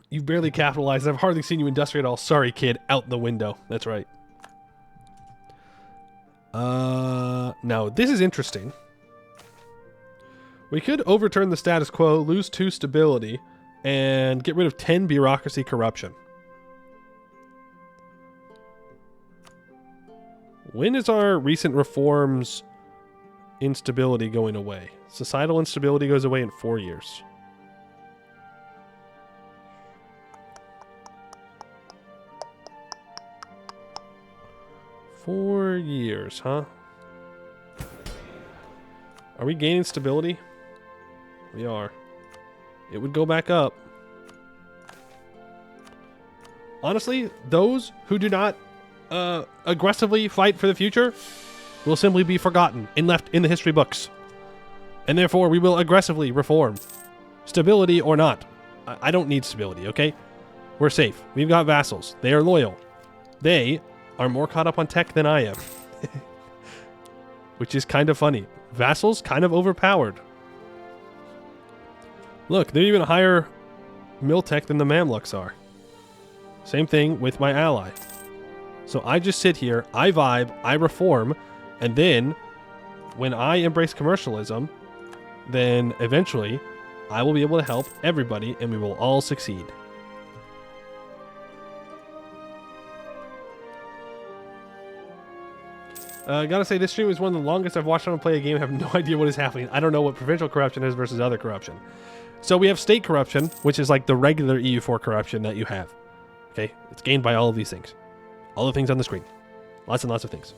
You've barely capitalized. I've hardly seen you industriate at all. Sorry, kid. Out the window. That's right. Now, this is interesting. We could overturn the status quo, lose 2 stability, and get rid of 10 bureaucracy corruption. When is our recent reforms instability going away? Societal instability goes away in 4 years. Four years, huh? Are we gaining stability? We are. It would go back up. Honestly, those who do not aggressively fight for the future will simply be forgotten and left in the history books. And therefore, we will aggressively reform. Stability or not. I don't need stability, okay? We're safe. We've got vassals. They are loyal. They are more caught up on tech than I am. Which is kind of funny. Vassals kind of overpowered. Look, they're even higher mill tech than the Mamluks are. Same thing with my ally. So I just sit here, I vibe, I reform, and then when I embrace commercialism, then eventually I will be able to help everybody and we will all succeed. Gotta say, this stream is one of the longest I've watched someone play a game. I have no idea what is happening. I don't know what provincial corruption is versus other corruption. So we have state corruption, which is like the regular EU4 corruption that you have. Okay? It's gained by all of these things. All the things on the screen. Lots and lots of things.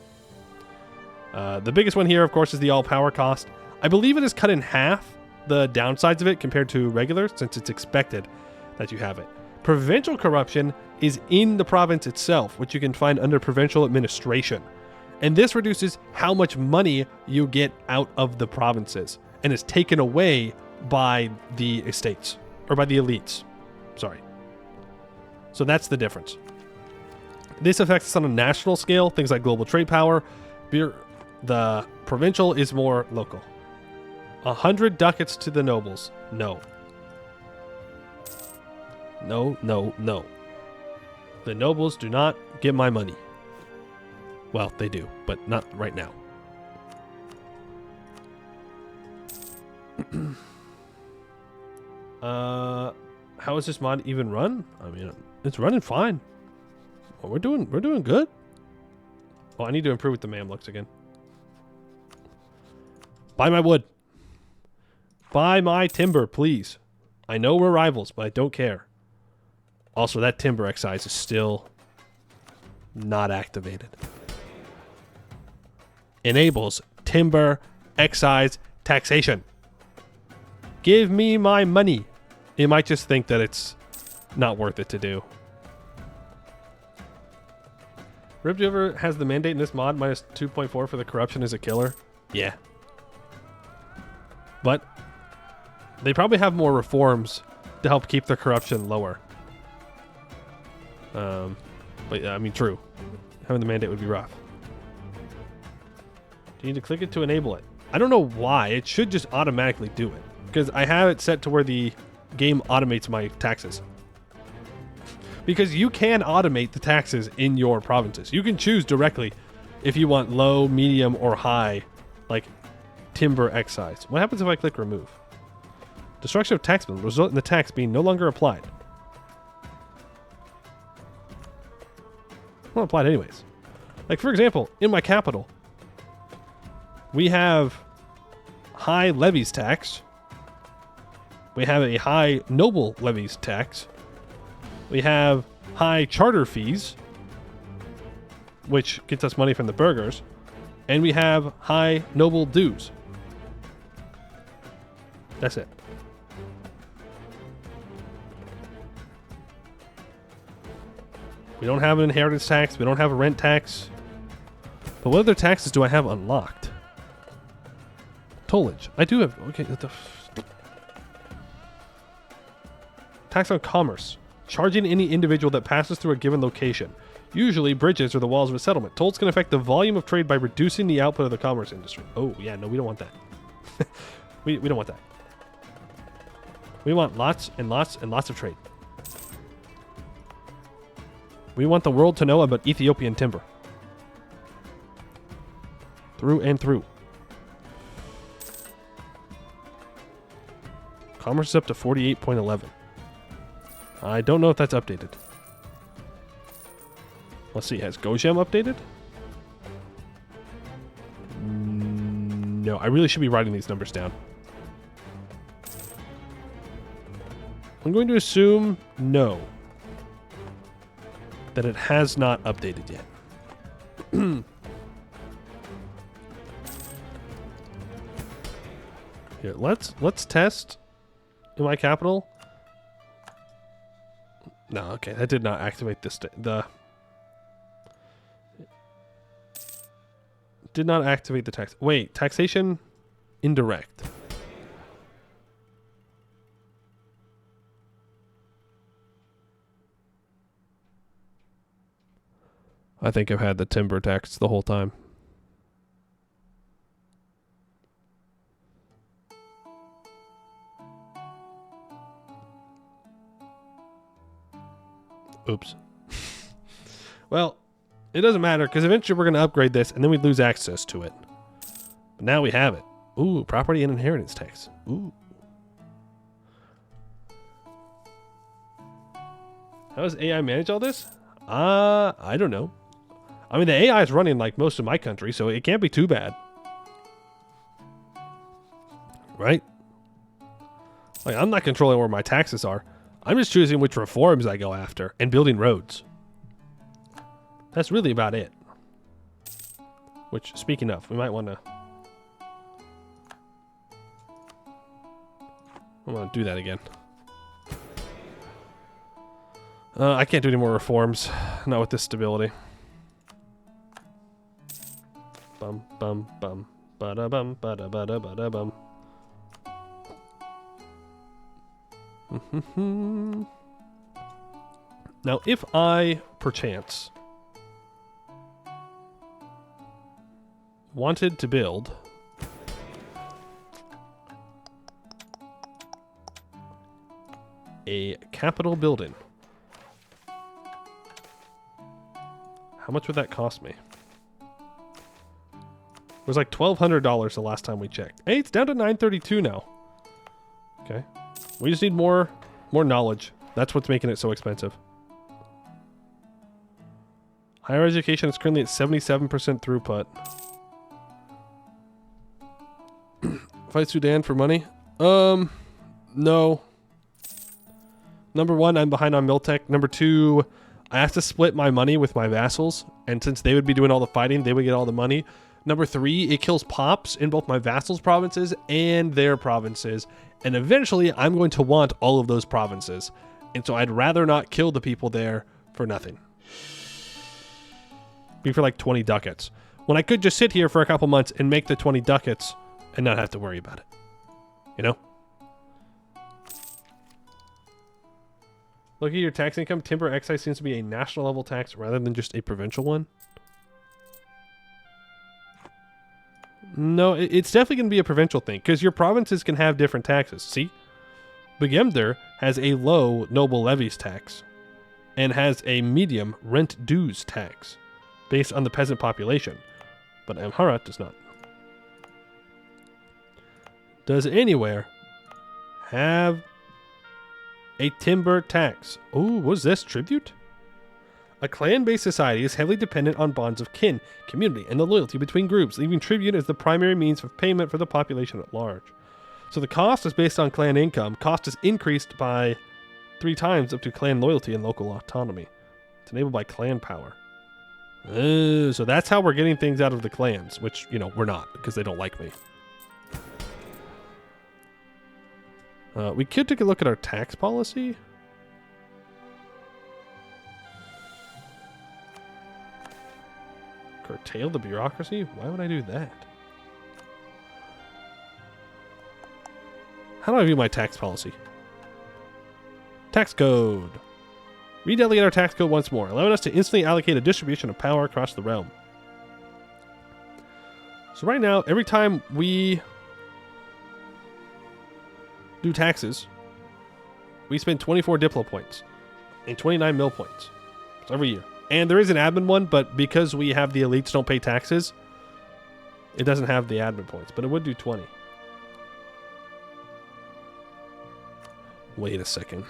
The biggest one here, of course, is the all-power cost. I believe it is cut in half, the downsides of it, compared to regular, since it's expected that you have it. Provincial corruption is in the province itself, which you can find under provincial administration. And this reduces how much money you get out of the provinces and is taken away by the estates, or by the elites. Sorry. So that's the difference. This affects us on a national scale, things like global trade power. The provincial is more local. 100 ducats to the nobles. No. No, no, no. The nobles do not get my money. Well, they do, but not right now. How is this mod even run? I mean, it's running fine. Well, we're doing good. Oh, I need to improve with the MAM looks again. Buy my wood. Buy my timber, please. I know we're rivals, but I don't care. Also, that timber excise is still not activated. Enables timber excise taxation. Give me my money. You might just think that it's not worth it to do. Ribjiver has the mandate in this mod minus 2.4 for the corruption is a killer. Yeah. But they probably have more reforms to help keep the corruption lower. But yeah, I mean, true. Having the mandate would be rough. Do you need to click it to enable it? I don't know why. It should just automatically do it. Because I have it set to where the game automates my taxes. Because you can automate the taxes in your provinces. You can choose directly if you want low, medium, or high, like timber excise. What happens if I click remove? Destruction of tax bill will result in the tax being no longer applied. Well, applied anyways. Like, for example, in my capital, we have high levies tax. We have a high noble levies tax. We have high charter fees, which gets us money from the burghers. And we have high noble dues. That's it. We don't have an inheritance tax. We don't have a rent tax. But what other taxes do I have unlocked? Tollage. I do have... Okay. Tax on commerce. Charging any individual that passes through a given location. Usually bridges or the walls of a settlement. Tolls can affect the volume of trade by reducing the output of the commerce industry. Oh, yeah. No, we don't want that. we don't want that. We want lots and lots and lots of trade. We want the world to know about Ethiopian timber. Through and through. Commerce is up to 48.11. I don't know if that's updated. Let's see, has Gojam updated? No, I really should be writing these numbers down. I'm going to assume no. That it has not updated yet. Here, let's test in my capital. No, okay, that did not activate this. Did not activate the tax. Wait, taxation indirect. I think I've had the timber tax the whole time. Oops. Well, it doesn't matter because eventually we're going to upgrade this and then we lose access to it. But now we have it. Ooh, property and inheritance tax. Ooh. How does AI manage all this? I don't know. I mean, the AI is running like most of my country, so it can't be too bad. Right? Like, I'm not controlling where my taxes are. I'm just choosing which reforms I go after and building roads. That's really about it. Which, speaking of, we might want to... I want to do that again. I can't do any more reforms. Not with this stability. Bum, bum, bum. Ba-da-bum, ba-da-ba-da, ba-da-bum. Now, if I, perchance, wanted to build a Capitol building, how much would that cost me? It was like $1,200 the last time we checked. Hey, it's down to $932 now. Okay. We just need more knowledge. That's what's making it so expensive. Higher education is currently at 77% throughput. Fight Sudan for money? No. Number one, I'm behind on Miltech. Number two, I have to split my money with my vassals. And since they would be doing all the fighting, they would get all the money. Number three, it kills pops in both my vassals' provinces and their provinces. And eventually, I'm going to want all of those provinces. And so I'd rather not kill the people there for nothing. Be for like 20 ducats. When I could just sit here for a couple months and make the 20 ducats and not have to worry about it. You know? Look at your tax income. Timber excise seems to be a national level tax rather than just a provincial one. No, it's definitely going to be a provincial thing because your provinces can have different taxes. See? Begemder has a low noble levies tax and has a medium rent dues tax based on the peasant population, but Amhara does not. Does anywhere have a timber tax? Oh, what is this? Tribute? A clan-based society is heavily dependent on bonds of kin, community, and the loyalty between groups, leaving tribute as the primary means of payment for the population at large. So the cost is based on clan income. Cost is increased by 3 times up to clan loyalty and local autonomy. It's enabled by clan power. So that's how we're getting things out of the clans, which, you know, we're not, because they don't like me. We could take a look at our tax policy. Curtail the bureaucracy? Why would I do that? How do I view my tax policy? Tax code. Redelegate our tax code once more, allowing us to instantly allocate a distribution of power across the realm. So right now, every time we do taxes, we spend 24 Diplo points and 29 mil points. So every year. And there is an admin one, but because we have the elites don't pay taxes, it doesn't have the admin points, but it would do 20. Wait a second.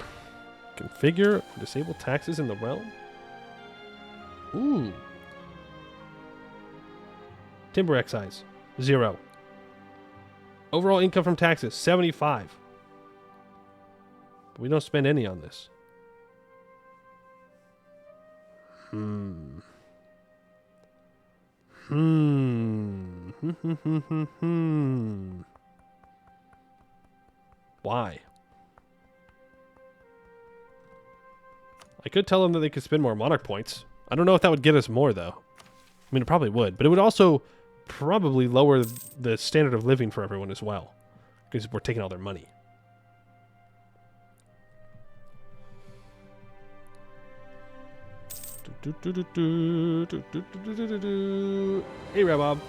Configure disable taxes in the realm. Ooh. Timber excise 0. Overall income from taxes 75. But we don't spend any on this. Why? I could tell them that they could spend more monarch points. I don't know if that would get us more, though. I mean, it probably would, but it would also probably lower the standard of living for everyone as well, because we're taking all their money. Hey, Rabob.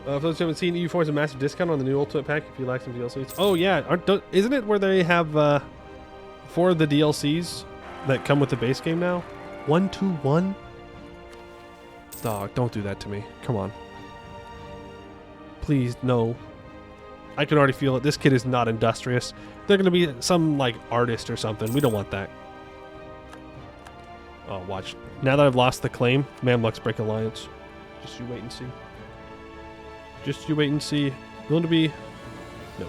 For those who haven't seen, EU4 has a massive discount on the new Ultimate Pack if you like some DLCs. Oh, yeah. Isn't it where they have 4 of the DLCs that come with the base game now? 1-2-1? Dog, don't do that to me. Come on. Please, no. I can already feel it. This kid is not industrious. They're going to be some, like, artist or something. We don't want that. Oh, watch. Now that I've lost the claim, Mamluks break alliance. Just you wait and see. Just you wait and see. Willing to be... No.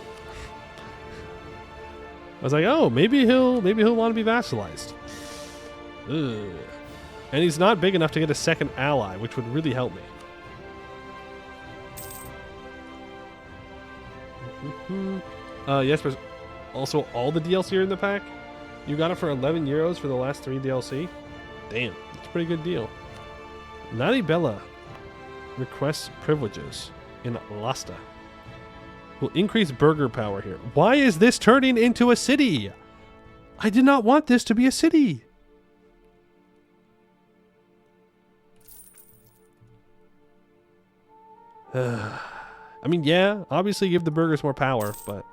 I was like, oh, maybe he'll want to be vassalized. Ugh. And he's not big enough to get a second ally, which would really help me. Yes, but also all the DLC are in the pack. You got it for 11 euros for the last 3 DLC. Damn, that's a pretty good deal. Lalibela requests privileges in Lasta. Will increase burger power here. Why is this turning into a city? I did not want this to be a city. I mean, yeah, obviously give the burgers more power, but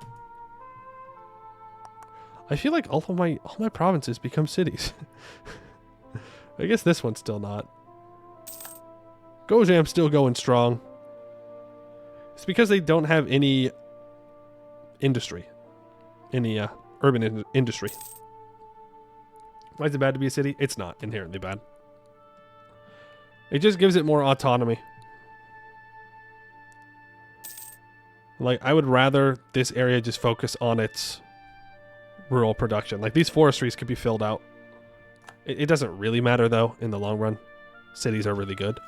I feel like all my provinces become cities. I guess this one's still not. Gojam's still going strong. It's because they don't have any industry, any urban industry. Why is it bad to be a city? It's not inherently bad. It just gives it more autonomy. Like, I would rather this area just focus on its rural production. Like, these forestries could be filled out. It doesn't really matter, though, in the long run. Cities are really good.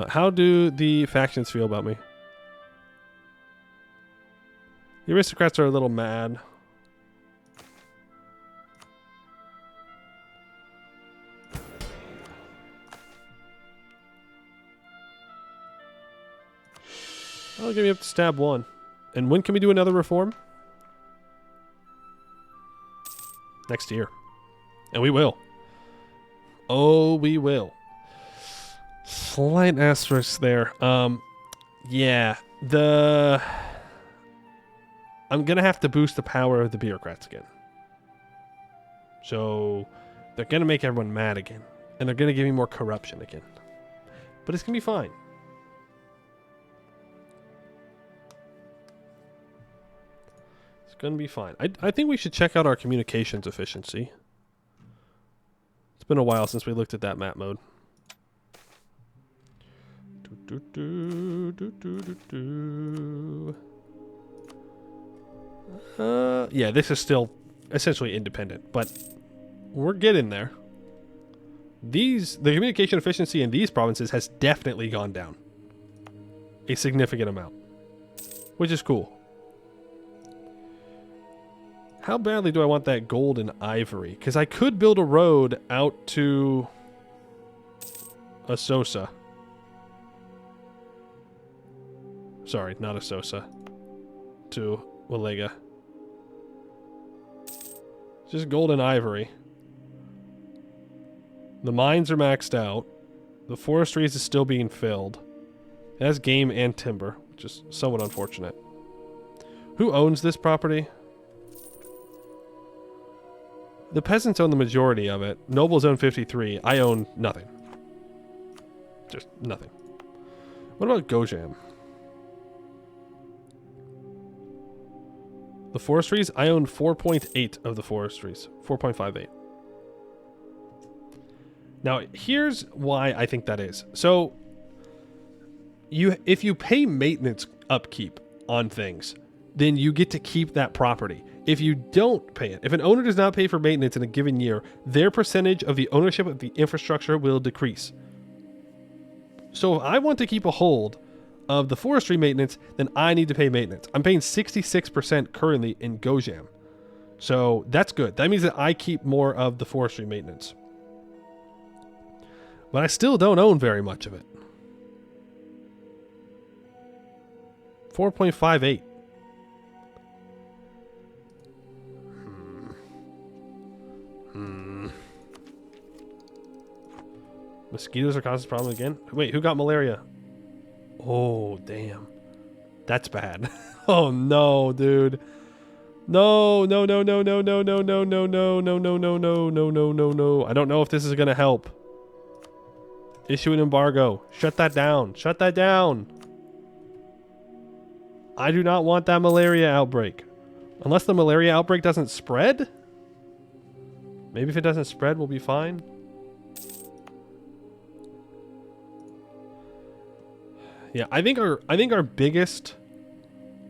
How do the factions feel about me? The aristocrats are a little mad. I'll give you up to stab 1. And when can we do another reform? Next year. And we will. Oh, we will. Slight asterisk there. Yeah. I'm going to have to boost the power of the bureaucrats again. So, they're going to make everyone mad again. And they're going to give me more corruption again. But it's going to be fine. Gonna be fine. I think we should check out our communications efficiency. It's been a while since we looked at that map mode. Yeah, this is still essentially independent, but we're getting there. The communication efficiency in these provinces has definitely gone down a significant amount, which is cool. How badly do I want that gold and ivory? Because I could build a road out to Asosa. Sorry, not Asosa. To Walega. Just gold and ivory. The mines are maxed out. The forestries is still being filled. It has game and timber, which is somewhat unfortunate. Who owns this property? The peasants own the majority of it. Nobles own 53. I own nothing. Just nothing. What about Gojam? The forestries? I own 4.8 of the forestries. 4.58. Now, here's why I think that is. So, if you pay maintenance upkeep on things, then you get to keep that property. If you don't pay it, if an owner does not pay for maintenance in a given year, their percentage of the ownership of the infrastructure will decrease. So if I want to keep a hold of the forestry maintenance, then I need to pay maintenance. I'm paying 66% currently in Gojam. So that's good. That means that I keep more of the forestry maintenance. But I still don't own very much of it. 4.58. Mosquitoes are causing a problem again? Wait, who got malaria? Oh, damn. That's bad. Oh, no, dude. No, no, no, no, no, no, no, no, no, no, no, no, no, no, no, no, no, no. I don't know if this is going to help. Issue an embargo. Shut that down. Shut that down. I do not want that malaria outbreak. Unless the malaria outbreak doesn't spread? Maybe if it doesn't spread, we'll be fine. Yeah, I think our biggest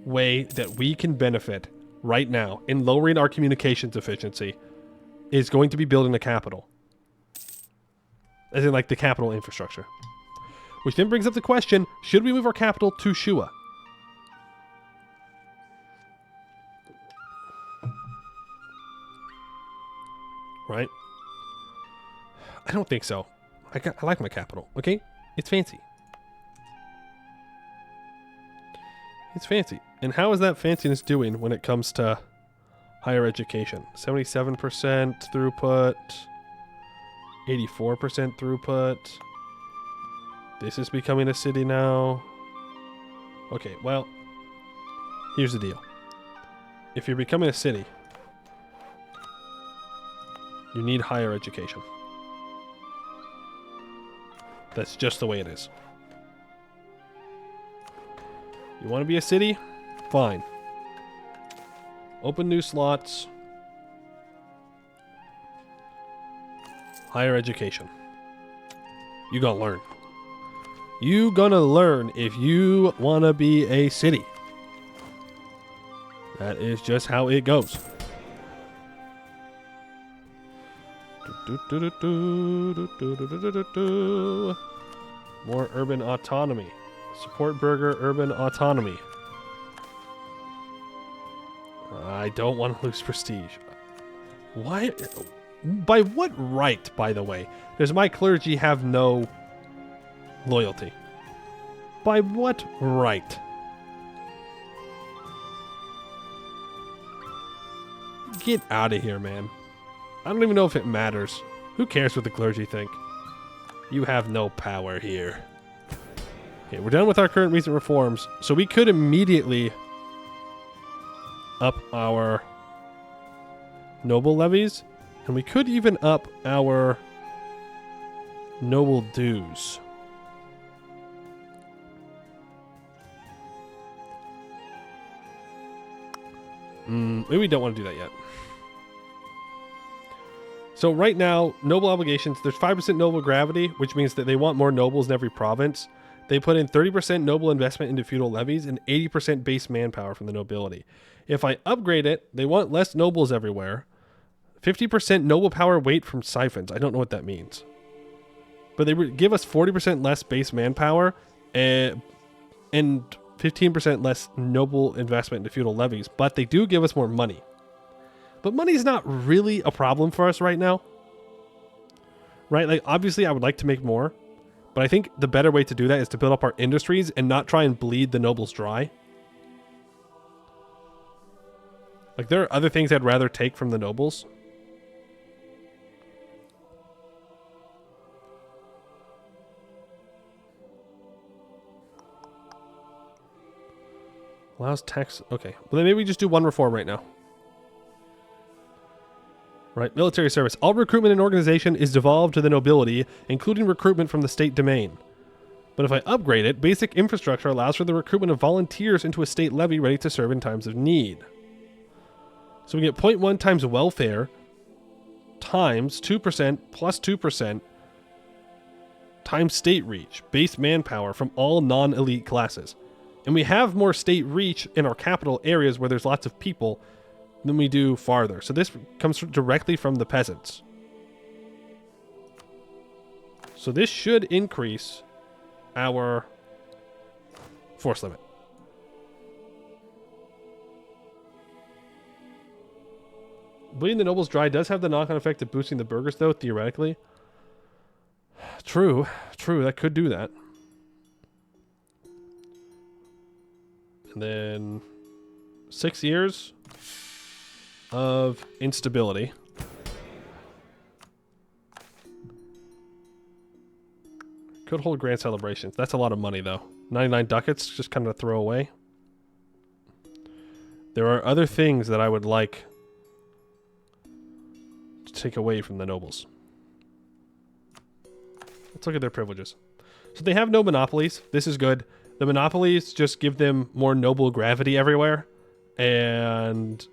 way that we can benefit right now in lowering our communications efficiency is going to be building a capital. As in, like, the capital infrastructure. Which then brings up the question, should we move our capital to Shua? Right? I don't think so. I like my capital, okay? It's fancy. It's fancy. And how is that fanciness doing when it comes to higher education? 77% throughput. 84% throughput. This is becoming a city now. Okay, well, here's the deal. If you're becoming a city, you need higher education. That's just the way it is. You want to be a city? Fine. Open new slots. Higher education. You gonna learn. You gonna learn if you want to be a city. That is just how it goes. More urban autonomy. Support burger urban autonomy. I don't want to lose prestige. Why? By what right, by the way, does my clergy have no loyalty? By what right? Get out of here, man. I don't even know if it matters. Who cares what the clergy think? You have no power here. Okay, we're done with our current recent reforms, so we could immediately up our noble levies, and we could even up our noble dues. Maybe we don't want to do that yet. So right now, noble obligations, there's 5% noble gravity, which means that they want more nobles in every province. They put in 30% noble investment into feudal levies and 80% base manpower from the nobility. If I upgrade it, they want less nobles everywhere. 50% noble power weight from siphons. I don't know what that means. But they give us 40% less base manpower and 15% less noble investment into feudal levies. But they do give us more money. But money's not really a problem for us right now. Right? Like, obviously, I would like to make more. But I think the better way to do that is to build up our industries and not try and bleed the nobles dry. Like, there are other things I'd rather take from the nobles. Allows tax... Okay. Well, then maybe we just do one reform right now. Right, military service. All recruitment and organization is devolved to the nobility, including recruitment from the state domain. But if I upgrade it, basic infrastructure allows for the recruitment of volunteers into a state levy ready to serve in times of need. So we get 0.1 times welfare times 2% plus 2% times state reach, base manpower from all non-elite classes. And we have more state reach in our capital areas where there's lots of people than we do farther. So this comes directly from the peasants. So this should increase our force limit. Bleeding the nobles dry does have the knock-on effect of boosting the burghers, though, theoretically. True, that could do that. And then 6 years of instability. Could hold grand celebrations. That's a lot of money, though. 99 ducats, just kind of throw away. There are other things that I would like to take away from the nobles. Let's look at their privileges. So they have no monopolies. This is good. The monopolies just give them more noble gravity everywhere. And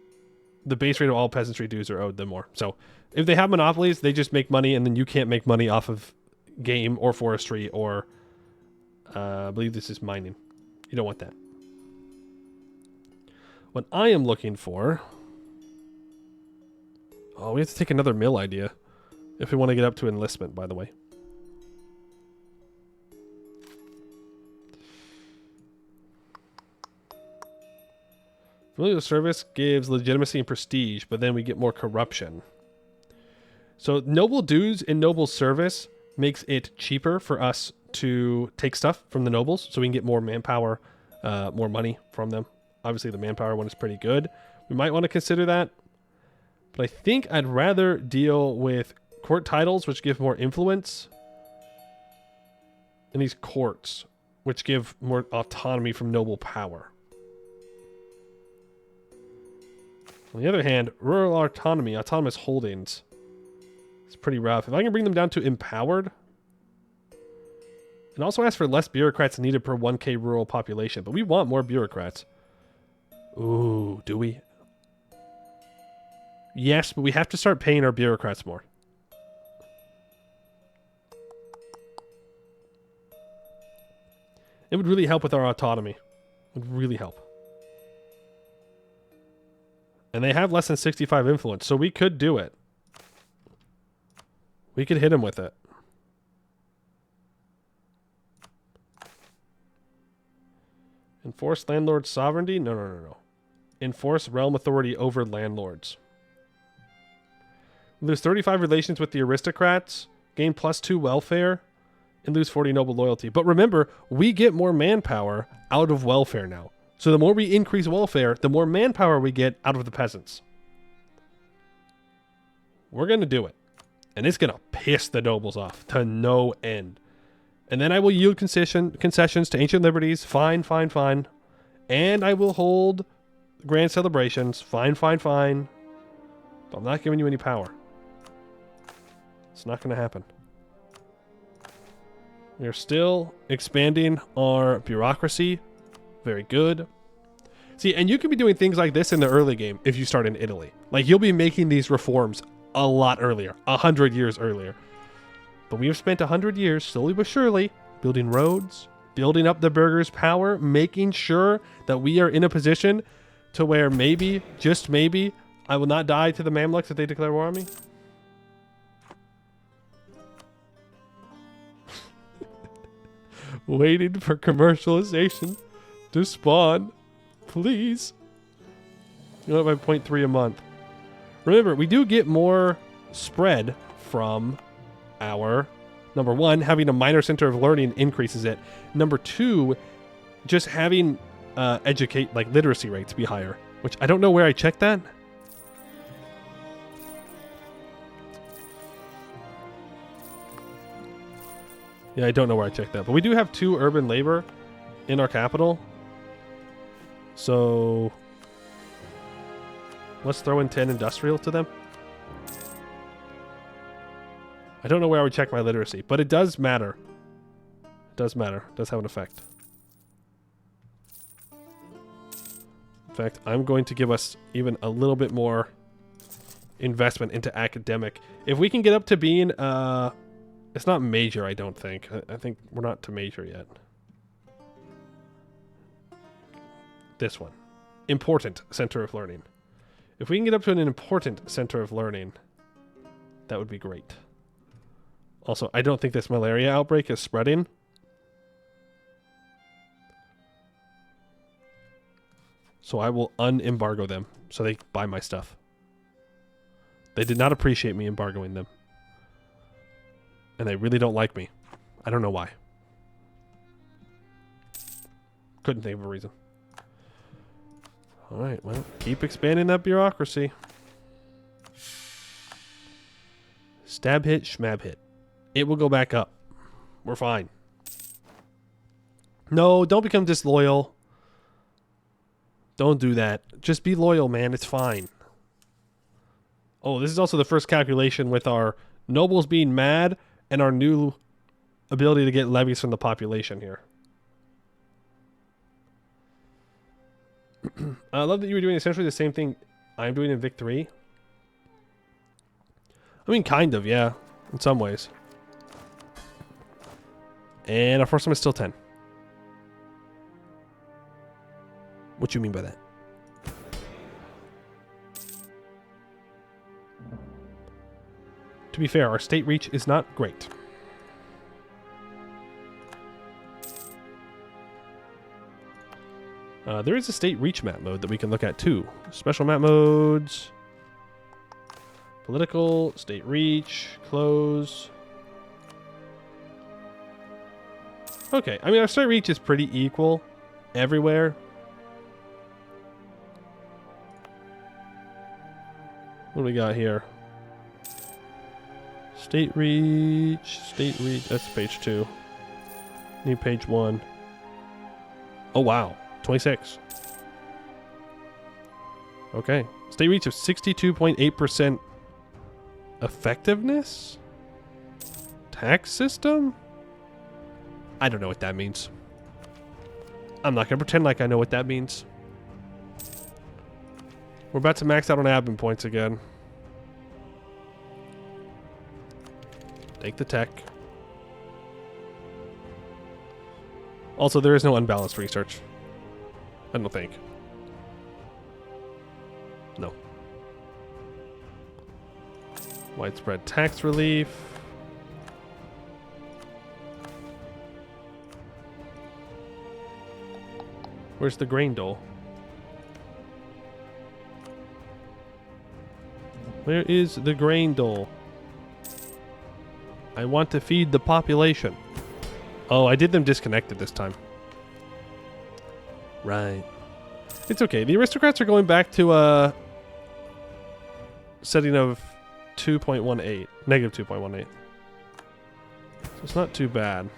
the base rate of all peasantry dues are owed them more. So if they have monopolies, they just make money, and then you can't make money off of game or forestry or I believe this is mining. You don't want that. What I am looking for... Oh, we have to take another mill idea if we want to get up to enlistment, by the way. Familial service gives legitimacy and prestige, but then we get more corruption. So noble dues and noble service makes it cheaper for us to take stuff from the nobles, so we can get more manpower, more money from them. Obviously, the manpower one is pretty good. We might want to consider that. But I think I'd rather deal with court titles, which give more influence, and these courts, which give more autonomy from noble power. On the other hand, rural autonomy, autonomous holdings, it's pretty rough. If I can bring them down to empowered, and also ask for less bureaucrats needed per 1K rural population, but we want more bureaucrats. Ooh, do we? Yes, but we have to start paying our bureaucrats more. It would really help with our autonomy. It would really help. And they have less than 65 influence, so we could do it. We could hit them with it. Enforce landlord sovereignty? No. Enforce realm authority over landlords. Lose 35 relations with the aristocrats. Gain +2 welfare. And lose 40 noble loyalty. But remember, we get more manpower out of welfare now. So the more we increase welfare, the more manpower we get out of the peasants. We're going to do it. And it's going to piss the nobles off to no end. And then I will yield concessions to ancient liberties. Fine. And I will hold grand celebrations. Fine. But I'm not giving you any power. It's not going to happen. We are still expanding our bureaucracy. Very good. See, and you can be doing things like this in the early game if you start in Italy. Like, you'll be making these reforms a lot earlier. 100 years earlier. But we have spent 100 years, slowly but surely, building roads, building up the burghers' power, making sure that we are in a position to where maybe, just maybe, I will not die to the Mamluks if they declare war on me. Waiting for commercialization to spawn. Please. You know, by 0.3 a month. Remember, we do get more spread from our... Number one, having a minor center of learning increases it. Number two, just having literacy rates be higher. Which I don't know where I checked that. Yeah, I don't know where I checked that. But we do have 2 urban labor in our capital. So let's throw in 10 industrial to them. I don't know where I would check my literacy, but it does matter. It does matter. It does have an effect. In fact, I'm going to give us even a little bit more investment into academic. If we can get up to being... it's not major, I don't think. I think we're not to major yet. This one. Important center of learning. If we can get up to an important center of learning, that would be great. Also, I don't think this malaria outbreak is spreading. So I will unembargo them so they buy my stuff. They did not appreciate me embargoing them. And they really don't like me. I don't know why. Couldn't think of a reason. Alright, well, keep expanding that bureaucracy. Stab hit, schmab hit. It will go back up. We're fine. No, don't become disloyal. Don't do that. Just be loyal, man. It's fine. Oh, this is also the first calculation with our nobles being mad and our new ability to get levies from the population here. I love that you were doing essentially the same thing I'm doing in Vic 3? I mean, kind of, yeah. In some ways. And our first one is still 10. What you mean by that? To be fair, our state reach is not great. There is a state reach map mode that we can look at too. Special map modes. Political, state reach, close. Okay, I mean our state reach is pretty equal everywhere. What do we got here? State reach, that's page 2. Need page 1. Oh wow, 26. Okay, state reach of 62.8% effectiveness? Tax system? I don't know what that means. I'm not gonna pretend like I know what that means. We're about to max out on admin points again. Take the tech. Also, there is no unbalanced research. I don't think. No. Widespread tax relief. Where's the grain dole? Where is the grain dole? I want to feed the population. Oh, I did them disconnected this time. Right. It's okay. The aristocrats are going back to a setting of 2.18. Negative 2.18. So it's not too bad.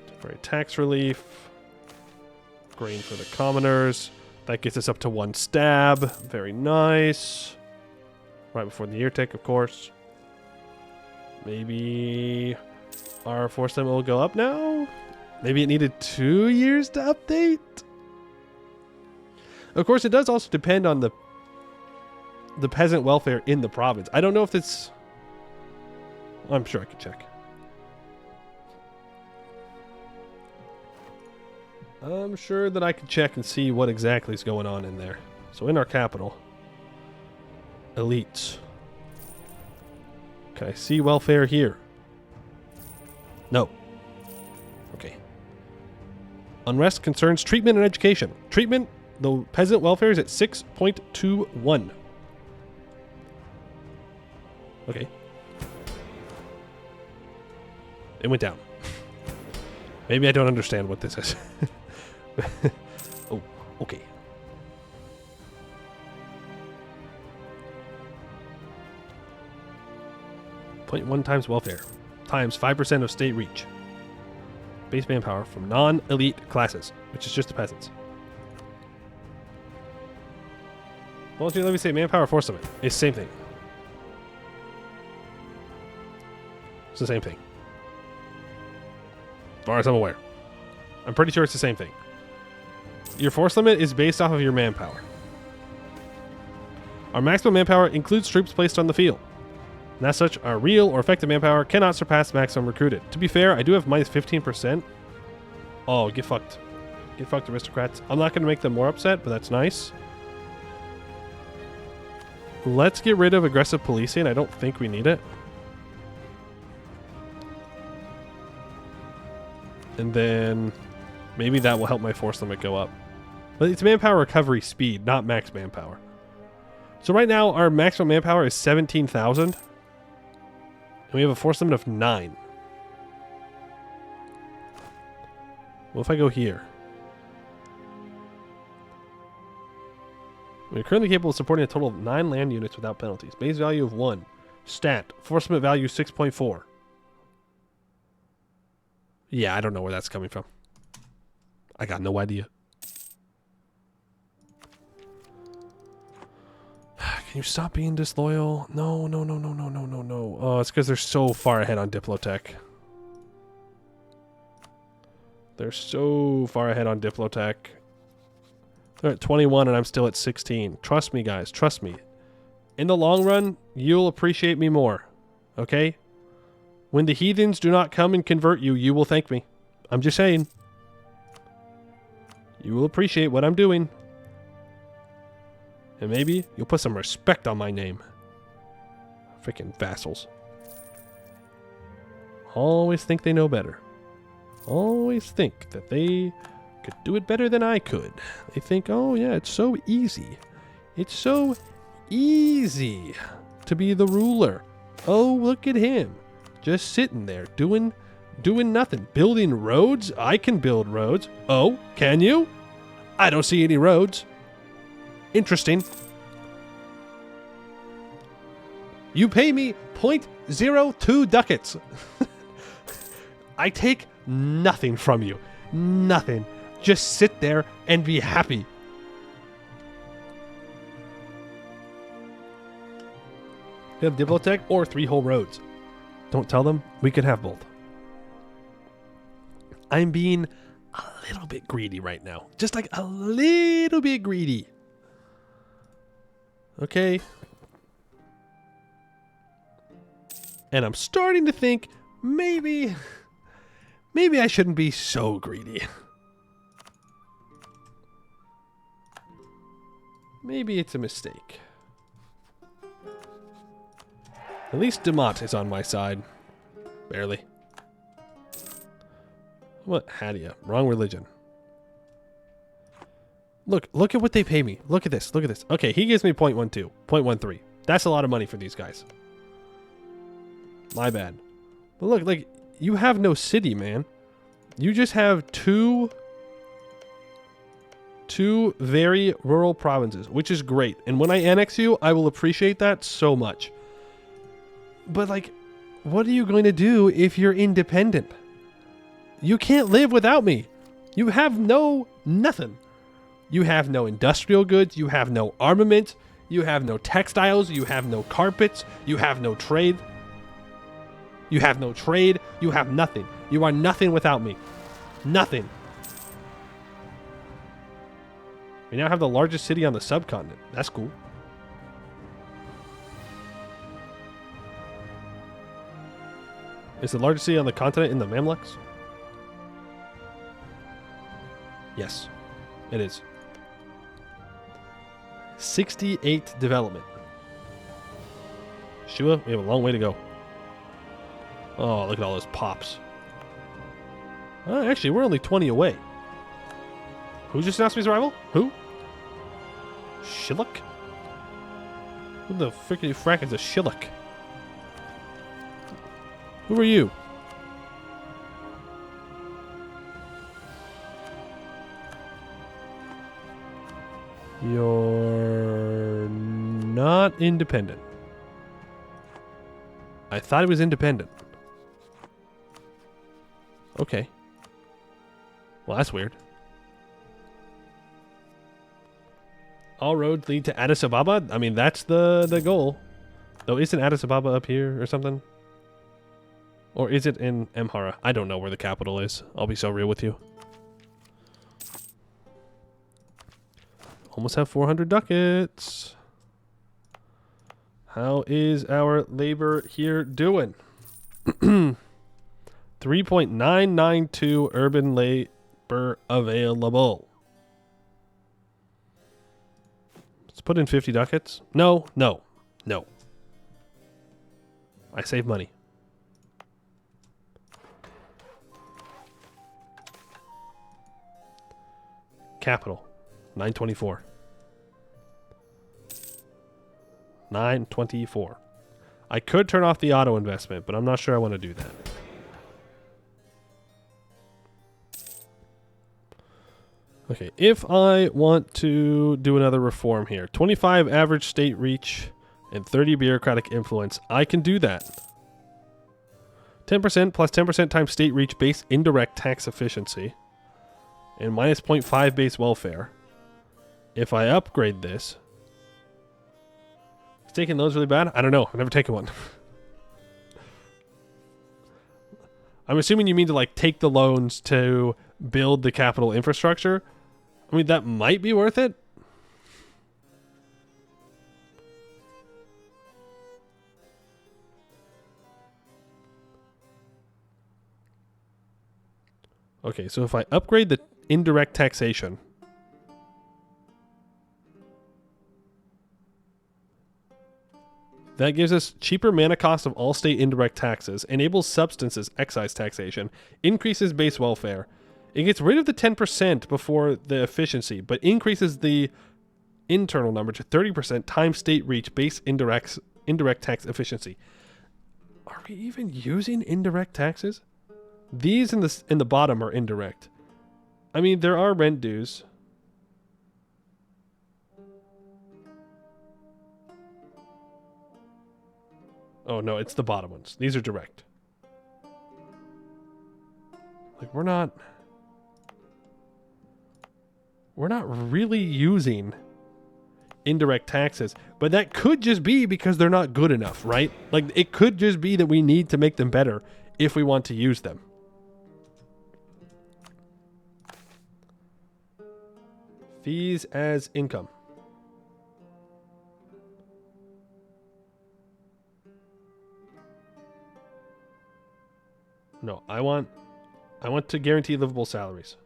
Temporary tax relief. Grain for the commoners. That gets us up to 1 stab. Very nice. Right before the year tick, of course. Maybe our force limit will go up now? Maybe it needed 2 years to update? Of course, it does also depend on the peasant welfare in the province. I don't know if it's... I'm sure I could check. I'm sure that I could check and see what exactly is going on in there. So in our capital, elites. Can I see welfare here? No. Okay. Unrest concerns treatment and education. Treatment, the peasant welfare is at 6.21. Okay. It went down. Maybe I don't understand what this is. Oh, okay. .1 times welfare times 5% of state reach. Base manpower from non-elite classes, which is just the peasants. Volunteer levy state manpower force limit. It's the same thing. It's the same thing. As far as I'm aware. I'm pretty sure it's the same thing. Your force limit is based off of your manpower. Our maximum manpower includes troops placed on the field. And as such, our real or effective manpower cannot surpass maximum recruited. To be fair, I do have minus 15%. Oh, get fucked. Get fucked, aristocrats. I'm not going to make them more upset, but that's nice. Let's get rid of aggressive policing. I don't think we need it. And then maybe that will help my force limit go up. But it's manpower recovery speed, not max manpower. So right now, our maximum manpower is 17,000. And we have a force limit of 9. What if I go here? We're currently capable of supporting a total of 9 land units without penalties. Base value of 1. Stat. Force limit value 6.4. Yeah, I don't know where that's coming from. I got no idea. Can you stop being disloyal? No. Oh, it's because they're so far ahead on Diplotech. They're so far ahead on Diplotech They're at 21 and I'm still at 16. Trust me, guys. Trust me. In the long run, you'll appreciate me more. Okay? When the heathens do not come and convert you, you will thank me. I'm just saying. You will appreciate what I'm doing. And maybe you'll put some respect on my name. Freaking vassals. Always think they know better. Always think that they could do it better than I could. They think, oh yeah, it's so easy. It's so easy to be the ruler. Oh, look at him. Just sitting there doing nothing. Building roads? I can build roads. Oh, can you? I don't see any roads. Interesting. You pay me 0.02 ducats. I take nothing from you. Nothing. Just sit there and be happy. You have Diplotech or 3 whole roads. Don't tell them. We could have both. I'm being a little bit greedy right now. Just like a little bit greedy. Okay. And I'm starting to think maybe I shouldn't be so greedy. Maybe it's a mistake. At least Demont is on my side. Barely. What? Hadia. Wrong religion. Look at what they pay me. Look at this. Look at this. Okay, he gives me 0.12. 0.13. That's a lot of money for these guys. My bad. But look, like, you have no city, man. You just have two very rural provinces, which is great. And when I annex you, I will appreciate that so much. But, like, what are you going to do if you're independent? You can't live without me. You have nothing. You have no industrial goods. You have no armament. You have no textiles. You have no carpets. You have no trade. You have no trade. You have nothing. You are nothing without me. Nothing. We now have the largest city on the subcontinent. That's cool. Is the largest city on the continent in the Mamluks? Yes, it is. 68 development. Shua, we have a long way to go. Oh, look at all those pops. Actually, we're only 20 away. Who just announced me as a rival? Who? Shilluk? Who the frickety frack is a Shilluk? Who are you? You're not independent. I thought it was independent. Okay. Well, that's weird. All roads lead to Addis Ababa? I mean, that's the goal. Though, isn't Addis Ababa up here or something? Or is it in Amhara? I don't know where the capital is. I'll be so real with you. Almost have 400 ducats. How is our labor here doing? 3.992 urban labor available. Let's put in 50 ducats. No. I save money. Capital. 924. 924. I could turn off the auto investment, but I'm not sure I want to do that. Okay, if I want to do another reform here, 25 average state reach and 30 bureaucratic influence, I can do that. 10% plus 10% times state reach base indirect tax efficiency and minus 0.5 base welfare. If I upgrade this, is taking loans really bad? I don't know. I've never taken one. I'm assuming you mean to like take the loans to build the capital infrastructure. I mean, that might be worth it. Okay, so if I upgrade the indirect taxation, that gives us cheaper mana cost of all state indirect taxes, enables substances excise taxation, increases base welfare. It gets rid of the 10% before the efficiency, but increases the internal number to 30% times state reach base indirect tax efficiency. Are we even using indirect taxes? These in the bottom are indirect. I mean, there are rent dues. Oh no, it's the bottom ones. These are direct. Like we're not really using indirect taxes, but that could just be because they're not good enough, right? Like it could just be that we need to make them better if we want to use them. Fees as income. No, I want to guarantee livable salaries.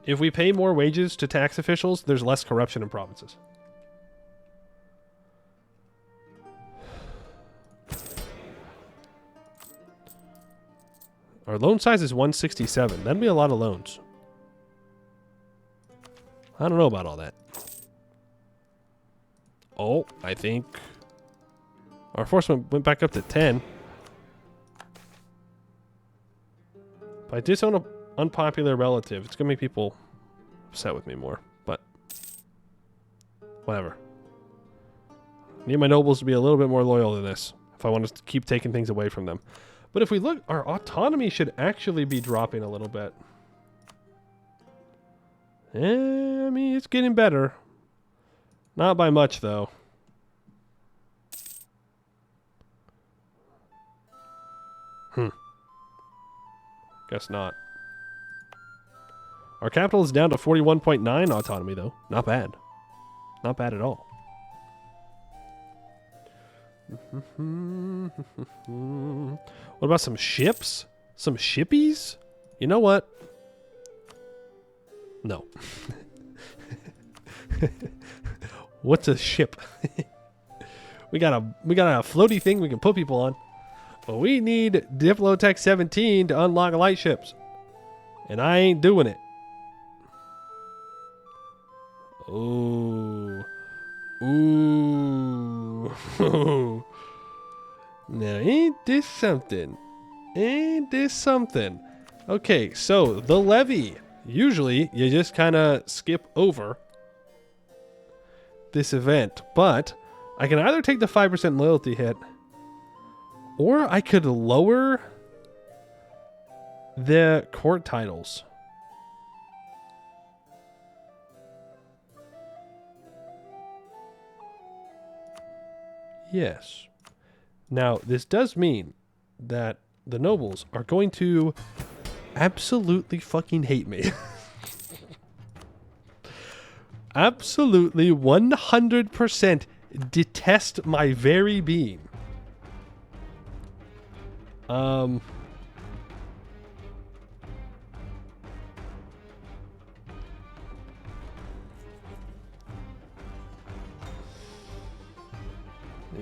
If we pay more wages to tax officials, there's less corruption in provinces. Our loan size is 167. That'd be a lot of loans. I don't know about all that. Oh, I think our enforcement went back up to 10. If I disown an unpopular relative, it's going to make people upset with me more, but whatever. I need my nobles to be a little bit more loyal to this if I want to keep taking things away from them. But if we look, our autonomy should actually be dropping a little bit. I mean, it's getting better. Not by much, though. Guess not. Our capital is down to 41.9 autonomy, though. Not bad. Not bad at all. What about some ships? Some shippies? You know what? No. What's a ship? we got a floaty thing we can put people on. But we need Diplotech 17 to unlock light ships. And I ain't doing it. Oh. Ooh. Now, ain't this something? Ain't this something? Okay, so the levy. Usually, you just kind of skip over this event. But I can either take the 5% loyalty hit, or I could lower the court titles. Yes. Now, this does mean that the nobles are going to absolutely fucking hate me. Absolutely 100% detest my very being.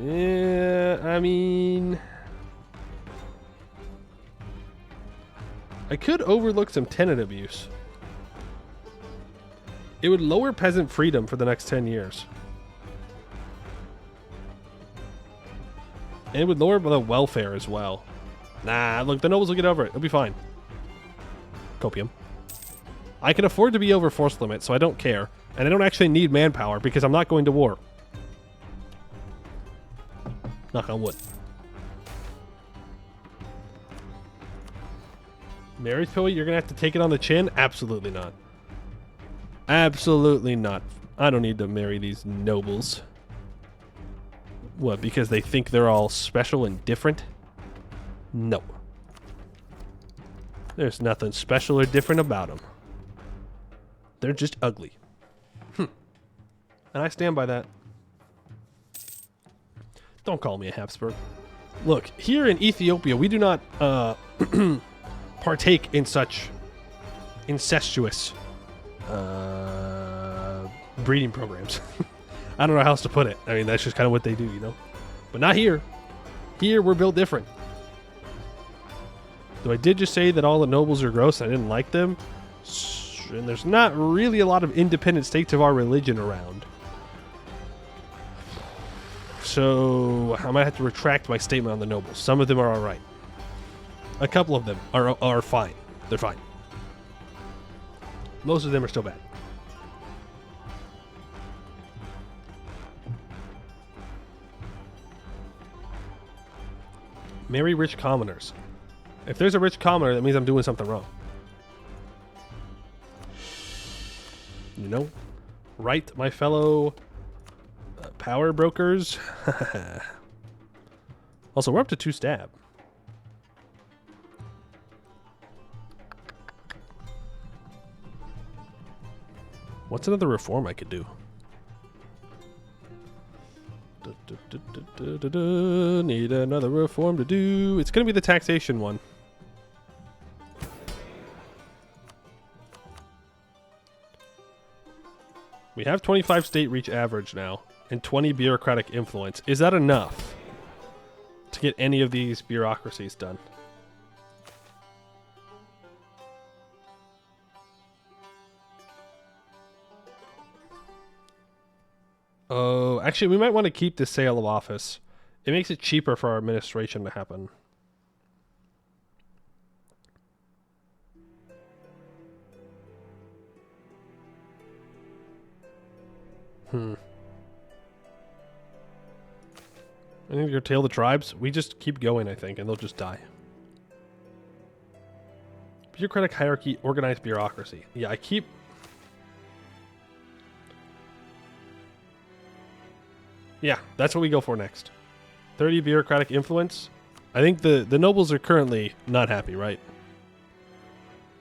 Yeah, I mean, I could overlook some tenant abuse. It would lower peasant freedom for the next 10 years. And it would lower the welfare as well. Nah, look, the nobles will get over it. It'll be fine. Copium. I can afford to be over force limit, so I don't care. And I don't actually need manpower because I'm not going to war. Knock on wood. Marriage pill, you're going to have to take it on the chin? Absolutely not. Absolutely not. I don't need to marry these nobles. What, because they think they're all special and different? No. There's nothing special or different about them. They're just ugly. And I stand by that. Don't call me a Habsburg. Look, here in Ethiopia, we do not partake in such incestuous breeding programs. I don't know how else to put it. I mean, that's just kind of what they do, you know? But not here. Here, we're built different. Though I did just say that all the nobles are gross and I didn't like them. And there's not really a lot of independent states of our religion around. So I might have to retract my statement on the nobles. Some of them are alright. A couple of them are fine. They're fine. Most of them are still bad. Marry rich commoners. If there's a rich commoner, that means I'm doing something wrong. You know? Right, my fellow power brokers? Also, we're up to 2 stab. What's another reform I could do? Need another reform to do. It's going to be the taxation one. We have 25 state reach average now and 20 bureaucratic influence. Is that enough to get any of these bureaucracies done? Oh, actually, we might want to keep the sale of office. It makes it cheaper for our administration to happen. I think to curtail the tribes. We just keep going, I think, and they'll just die. Bureaucratic hierarchy, organized bureaucracy. Yeah, I keep... Yeah, that's what we go for next. 30 bureaucratic influence. I think the nobles are currently not happy, right?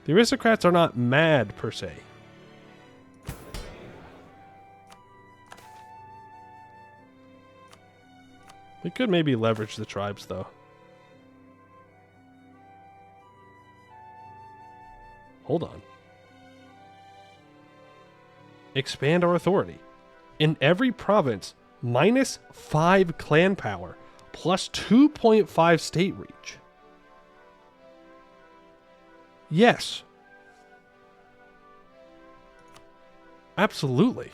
The aristocrats are not mad, per se. We could maybe leverage the tribes, though. Hold on. Expand our authority. In every province, -5 clan power, plus 2.5 state reach. Yes. Absolutely.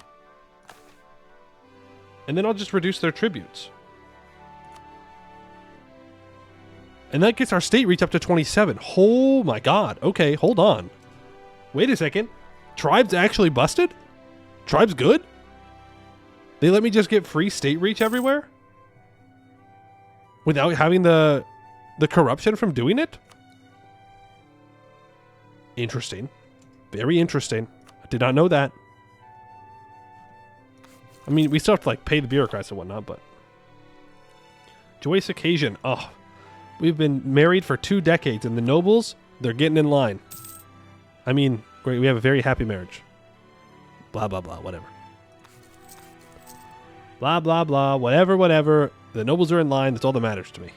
And then I'll just reduce their tributes. And that gets our state reach up to 27. Oh my god. Okay, hold on. Wait a second. Tribes actually busted? Tribes good? They let me just get free state reach everywhere? Without having the corruption from doing it? Interesting. Very interesting. I did not know that. I mean, we still have to like pay the bureaucrats and whatnot, but... Joyous occasion. Oh. We've been married for 2 decades, and the nobles, they're getting in line. I mean, we have a very happy marriage. Blah, blah, blah, whatever. Blah, blah, blah, whatever, whatever. The nobles are in line. That's all that matters to me.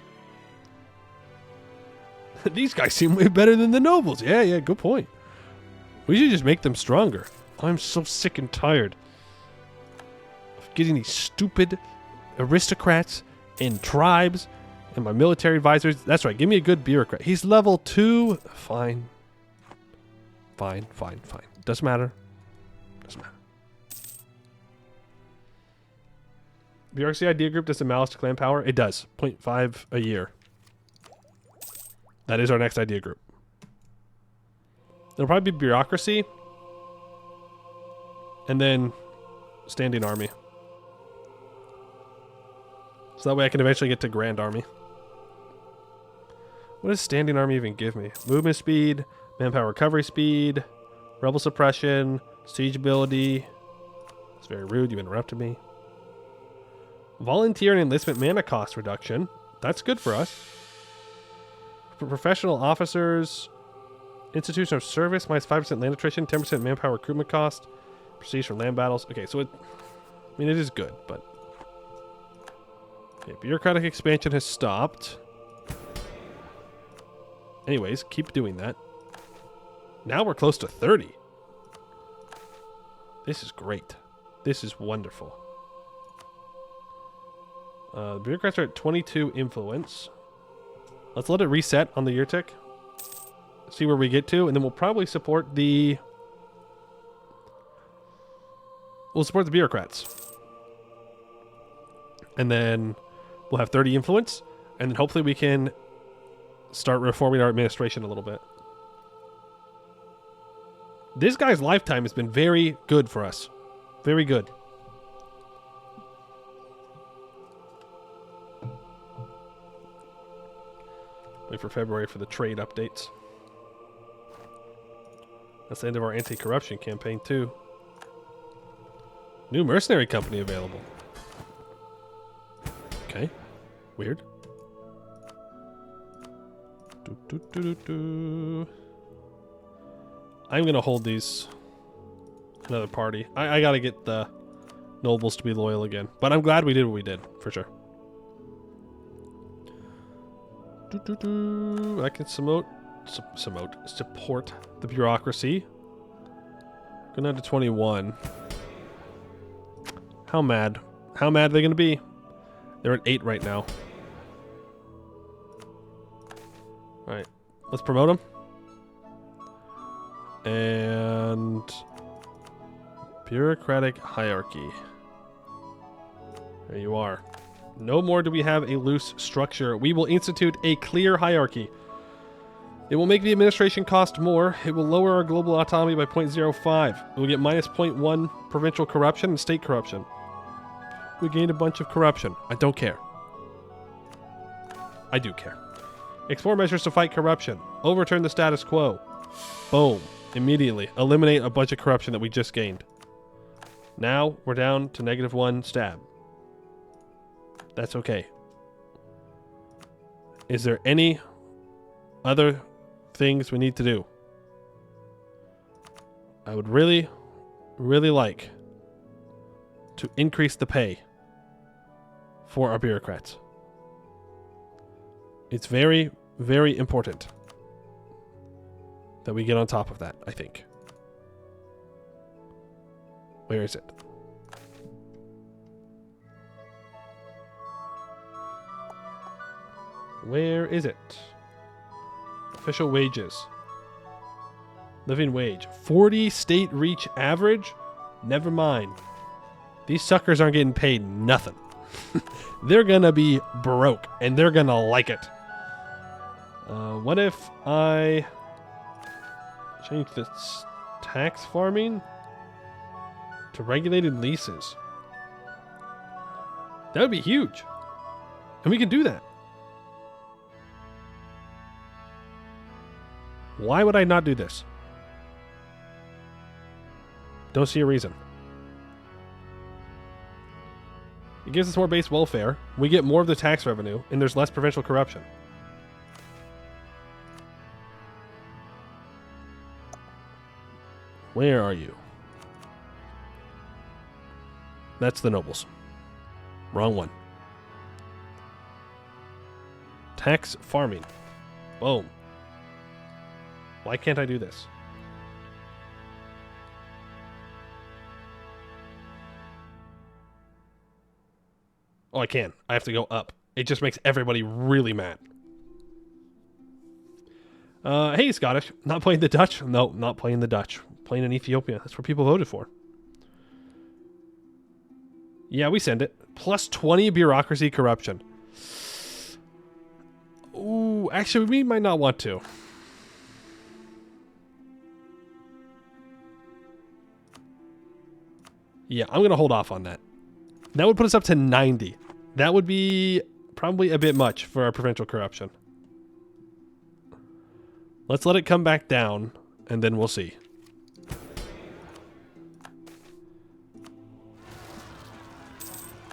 These guys seem way better than the nobles. Yeah, yeah, good point. We should just make them stronger. I'm so sick and tired of getting these stupid aristocrats and tribes and my military advisors. That's right. Give me a good bureaucrat. He's level 2. Fine. Fine, fine, fine. Doesn't matter. Doesn't matter. Bureaucracy idea group does the malice to clan power? It does. 0.5 a year. That is our next idea group. There'll probably be bureaucracy. And then standing army. So that way I can eventually get to grand army. What does standing army even give me? Movement speed, manpower recovery speed, rebel suppression, siege ability. It's very rude, you interrupted me. Volunteer and enlistment mana cost reduction. That's good for us. For professional officers, Institution of service, minus 5% land attrition, 10% manpower recruitment cost, prestige from land battles. Okay, so it, I mean, it is good, but... Okay, bureaucratic expansion has stopped. Anyways, keep doing that. Now we're close to 30. This is great. This is wonderful. The bureaucrats are at 22 influence. Let's let it reset on the year tick. See where we get to, and then we'll probably support the... We'll support the bureaucrats. And then we'll have 30 influence, and then hopefully we can start reforming our administration a little bit. This guy's lifetime has been very good for us. Very good. Wait for February for the trade updates. That's the end of our anti-corruption campaign, too. New mercenary company available. Okay. Weird. I'm going to hold these. Another party. I got to get the nobles to be loyal again. But I'm glad we did what we did, for sure. I can support the bureaucracy. Going down to 21. How mad? How mad are they going to be? They're at 8 right now. Alright. Let's promote them. And... bureaucratic hierarchy. There you are. No more do we have a loose structure. We will institute a clear hierarchy. It will make the administration cost more. It will lower our global autonomy by 0.05. We'll get minus 0.1 provincial corruption and state corruption. We gained a bunch of corruption. I don't care. I do care. Explore measures to fight corruption. Overturn the status quo. Boom. Immediately. Eliminate a bunch of corruption that we just gained. Now we're down to -1 stab. That's okay. Is there any other things we need to do? I would really, really like to increase the pay for our bureaucrats. It's very, very important that we get on top of that, I think. Where is it? Where is it? Official wages. Living wage. 40 state reach average? Never mind. These suckers aren't getting paid nothing. They're gonna be broke, and they're gonna like it. What if I change this tax farming to regulated leases? That would be huge. And we can do that. Why would I not do this? Don't see a reason. It gives us more base welfare. We get more of the tax revenue, and there's less provincial corruption. Where are you? That's the nobles. Wrong one. Tax farming. Boom. Why can't I do this? Oh, I can. I have to go up. It just makes everybody really mad. Hey, Scottish. Not playing the Dutch? No, not playing the Dutch. Playing in Ethiopia. That's where people voted for. Yeah, we send it. Plus 20 bureaucracy corruption. Ooh, actually, we might not want to. Yeah, I'm going to hold off on that. That would put us up to 90. That would be probably a bit much for our provincial corruption. Let's let it come back down, and then we'll see.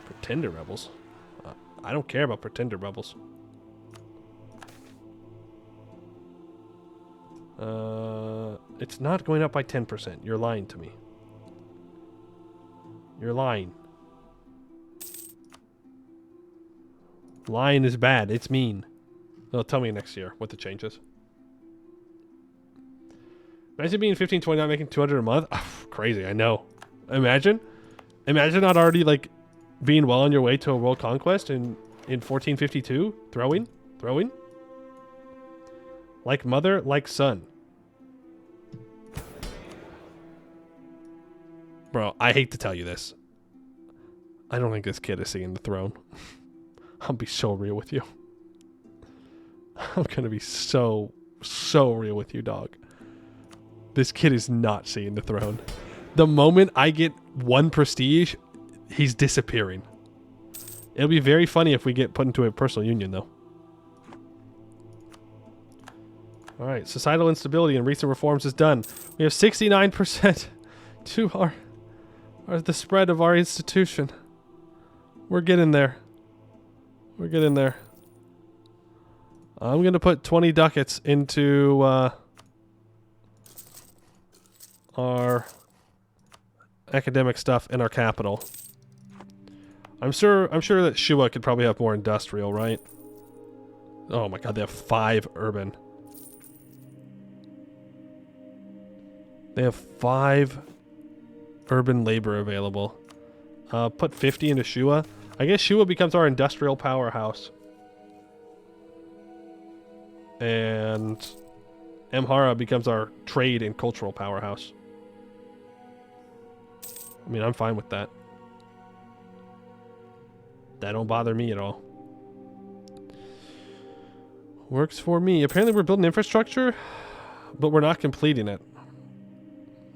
Pretender rebels? I don't care about pretender rebels. It's not going up by 10%. You're lying to me. You're lying. Lying is bad. It's mean. They'll tell me next year what the change is. Imagine being 15, 20, not making 200 a month. Crazy, I know. Imagine not already like being well on your way to a world conquest in 1452. Throwing. Like mother, like son. Bro, I hate to tell you this. I don't think this kid is seeing the throne. I'll be so real with you. I'm gonna be so real with you, dog. This kid is not seeing the throne. The moment I get 1 prestige, he's disappearing. It'll be very funny if we get put into a personal union, though. Alright, societal instability and recent reforms is done. We have 69% to the spread of our institution. We're getting there. We're getting there. I'm going to put 20 ducats into our academic stuff in our capital. I'm sure that Shua could probably have more industrial, right? Oh my god, they have 5 urban. They have 5 urban labor available. Put 50 into Shua. I guess Shua becomes our industrial powerhouse. And Amhara becomes our trade and cultural powerhouse. I mean, I'm fine with that. That don't bother me at all. Works for me. Apparently we're building infrastructure, but we're not completing it.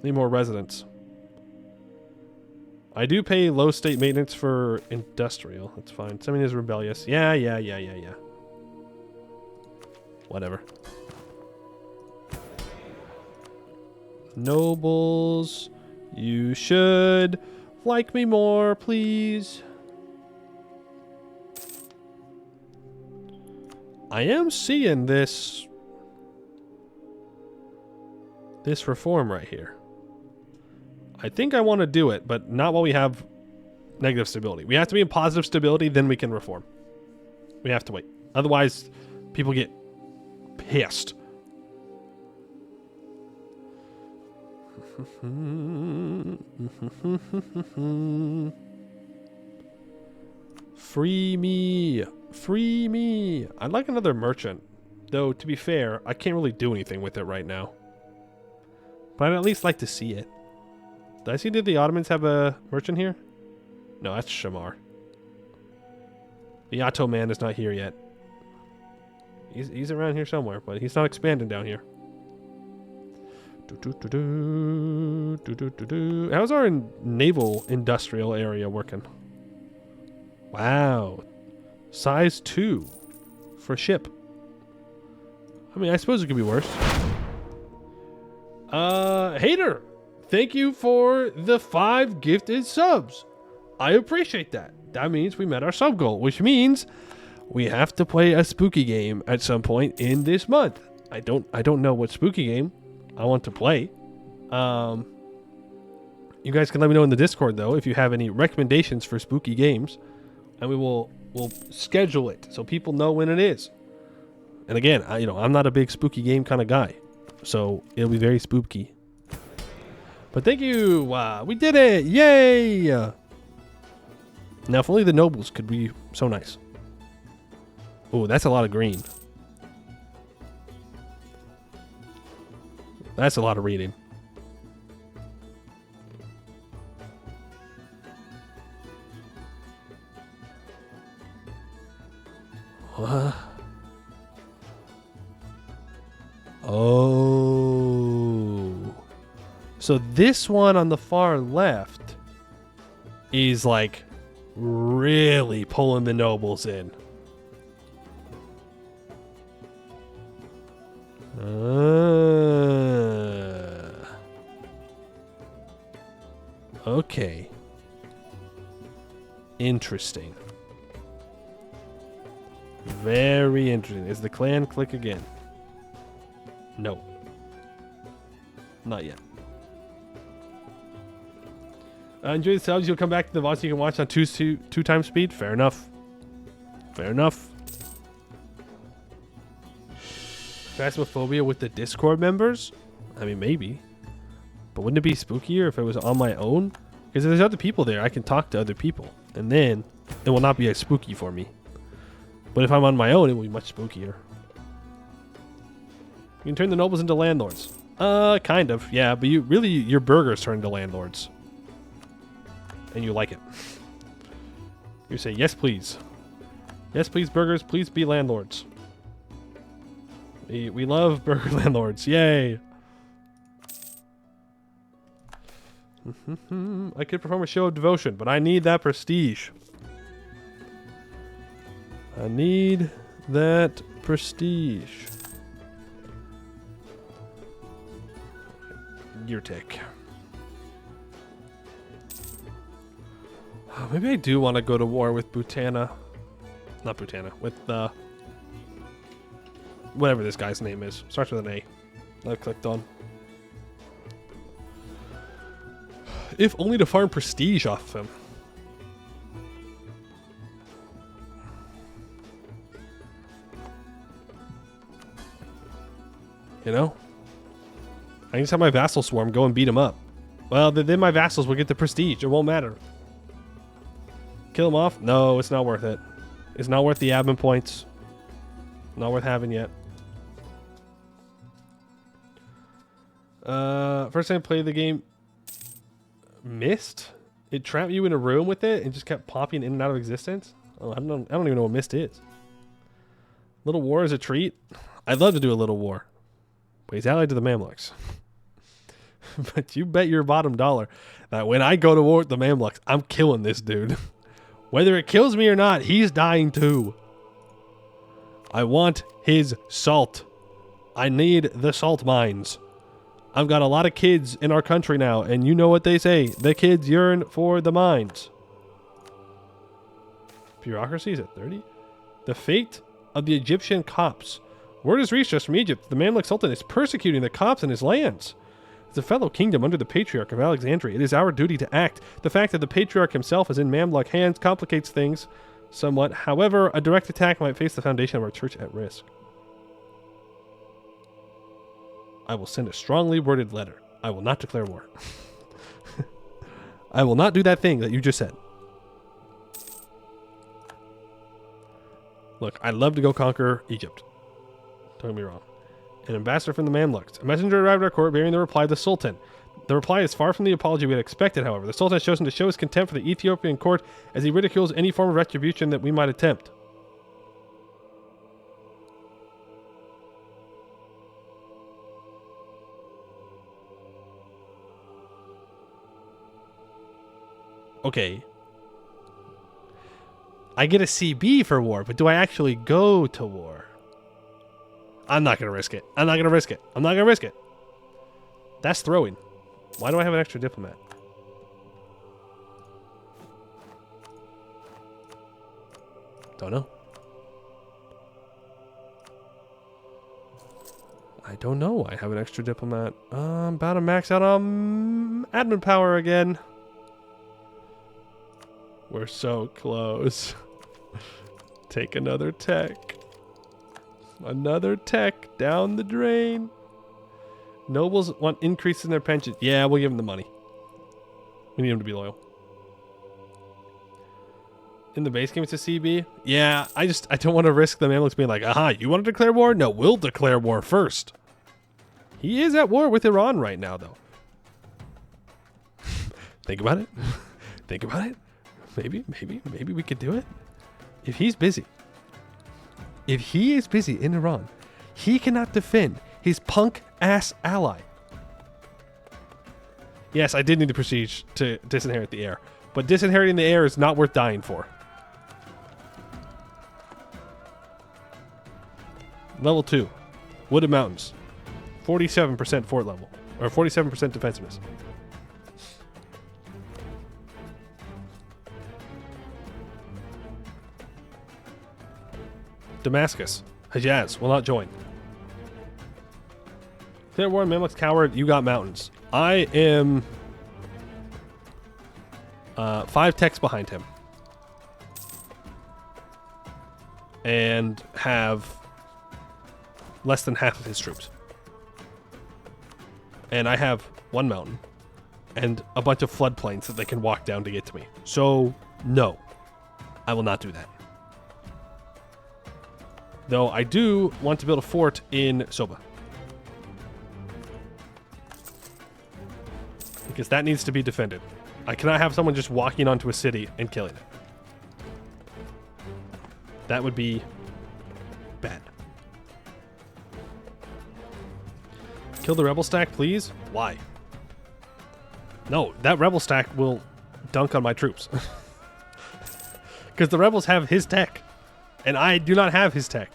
Need more residents. I do pay low state maintenance for industrial. That's fine. Something is rebellious. Yeah. Whatever. Nobles, you should like me more, please. I am seeing this reform right here. I think I want to do it, but not while we have negative stability. We have to be in positive stability, then we can reform. We have to wait. Otherwise, people get pissed. Free me. Free me. I'd like another merchant. Though, to be fair, I can't really do anything with it right now. But I'd at least like to see it. Did I see that the Ottomans have a merchant here? No, that's Shamar. The Otto man is not here yet. He's around here somewhere, but he's not expanding down here. How's our naval industrial area working? Wow. Size 2 for ship. I mean, I suppose it could be worse. Hater, thank you for the 5 gifted subs. I appreciate that. That means we met our sub goal, which means we have to play a spooky game at some point in this month. I don't know what spooky game I want to play. You guys can let me know in the Discord though if you have any recommendations for spooky games, and we'll schedule it so people know when it is. And again, I'm not a big spooky game kind of guy, so it'll be very spooky. But thank you. We did it. Yay. Now, if only the nobles could be so nice. Oh, that's a lot of green. That's a lot of reading. What? Oh. So this one on the far left is like really pulling the nobles in. Okay. Interesting. Very interesting. Is the clan click again? No. Not yet. Enjoy the subs. You'll come back to the VOD so you can watch on two times speed. Fair enough. Fair enough. Phasmophobia with the Discord members? I mean, maybe. But wouldn't it be spookier if it was on my own? Because if there's other people there, I can talk to other people. And then it will not be as spooky for me. But if I'm on my own, it will be much spookier. You can turn the nobles into landlords. Kind of, yeah. But your burgers turn into landlords. And you like it. You say, yes, please. Yes, please, burgers. Please be landlords. We love burger landlords. Yay. I could perform a show of devotion, but I need that prestige. I need that prestige. Your take. Maybe I do want to go to war with Butana. Not Butana. With whatever this guy's name is. Starts with an A. That I clicked on. If only to farm prestige off of him. You know? I can just have my vassal swarm go and beat him up. Well, then my vassals will get the prestige. It won't matter. Kill him off? No, it's not worth it. It's not worth the admin points. Not worth having yet. First time I played the game, Mist? It trapped you in a room with it and just kept popping in and out of existence? Oh, I don't even know what Mist is. Little war is a treat? I'd love to do a little war. But he's allied to the Mamluks. But you bet your bottom dollar that when I go to war with the Mamluks, I'm killing this dude. Whether it kills me or not, he's dying too. I want his salt. I need the salt mines. I've got a lot of kids in our country now, and you know what they say. The kids yearn for the mines. Bureaucracy is at 30. The fate of the Egyptian Copts. Word has reached us from Egypt. The Mamluk Sultan is persecuting the Copts in his lands. As a fellow kingdom under the Patriarch of Alexandria, it is our duty to act. The fact that the Patriarch himself is in Mamluk hands complicates things somewhat. However, a direct attack might face the foundation of our church at risk. I will send a strongly worded letter. I will not declare war. I will not do that thing that you just said. Look, I'd love to go conquer Egypt. Don't get me wrong. An ambassador from the Mamluks. A messenger arrived at our court bearing the reply of the Sultan. The reply is far from the apology we had expected, however. The Sultan has chosen to show his contempt for the Ethiopian court as he ridicules any form of retribution that we might attempt. Okay. I get a CB for war, but do I actually go to war? I'm not going to risk it. I'm not going to risk it. I'm not going to risk it. That's throwing. Why do I have an extra diplomat? Don't know. I don't know. I have an extra diplomat. I'm about to max out on admin power again. We're so close. Take another tech. Another tech down the drain. Nobles want increases in their pension. Yeah, we'll give them the money. We need them to be loyal. In the base game, it's a CB. Yeah, I don't want to risk the Mamluks being like, aha, you want to declare war? No, we'll declare war first. He is at war with Iran right now, though. Think about it. Think about it. Maybe we could do it. If he's busy. If he is busy in Iran, he cannot defend his punk-ass ally. Yes, I did need the prestige to disinherit the heir. But disinheriting the heir is not worth dying for. Level 2. Wooded Mountains. 47% fort level. Or 47% defensiveness. Damascus. Hejaz will not join. Declare war on Mamluks, coward. You got mountains. I am 5 techs behind him. And have less than half of his troops. And I have 1 mountain. And a bunch of floodplains that they can walk down to get to me. So, no. I will not do that. Though I do want to build a fort in Soba. Because that needs to be defended. I cannot have someone just walking onto a city and killing it. That would be bad. Kill the rebel stack, please? Why? No, that rebel stack will dunk on my troops. Because the rebels have his tech. And I do not have his tech.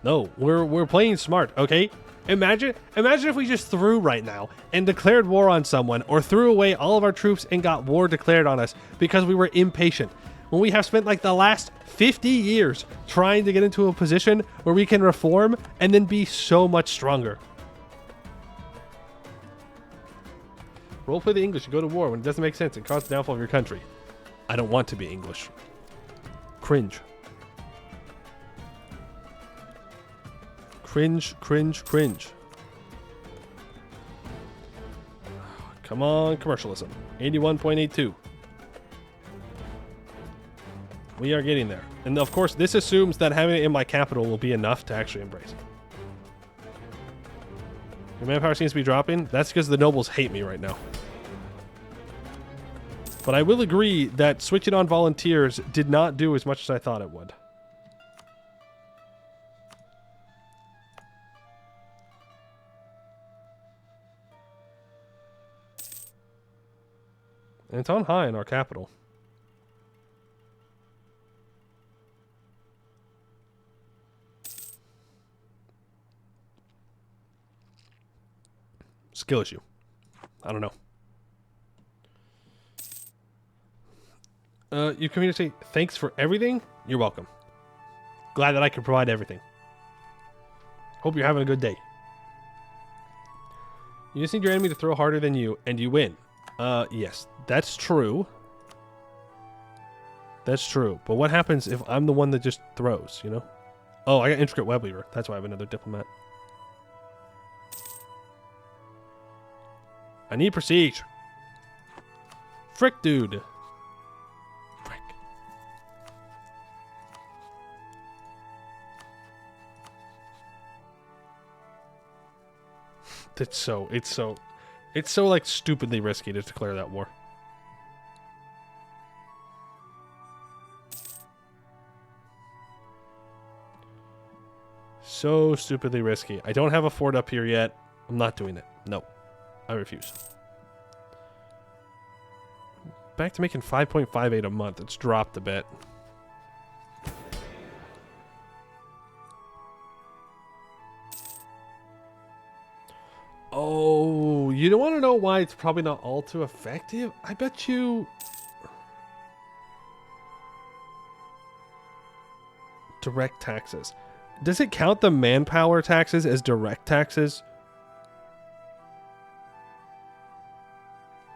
No, we're playing smart, okay? Imagine if we just threw right now and declared war on someone, or threw away all of our troops and got war declared on us because we were impatient. When we have spent like the last 50 years trying to get into a position where we can reform and then be so much stronger. Roleplay the English, you go to war when it doesn't make sense and cause the downfall of your country. I don't want to be English. Cringe. Cringe, cringe, cringe. Come on, commercialism. 81.82. We are getting there. And of course, this assumes that having it in my capital will be enough to actually embrace. Your manpower seems to be dropping. That's because the nobles hate me right now. But I will agree that switching on volunteers did not do as much as I thought it would. And it's on high in our capital. Skill issue. I don't know. You communicate thanks for everything. You're welcome. Glad that I can provide everything. Hope you're having a good day. You just need your enemy to throw harder than you, and you win. Yes, that's true. That's true. But what happens if I'm the one that just throws, you know? Oh, I got intricate web weaver. That's why I have another diplomat. I need prestige. Frick, dude. Frick. It's so like stupidly risky to declare that war. So stupidly risky. I don't have a fort up here yet. I'm not doing it. No. I refuse. Back to making 5.58 a month. It's dropped a bit. Oh, you don't want to know why it's probably not all too effective? I bet you... Direct taxes. Does it count the manpower taxes as direct taxes?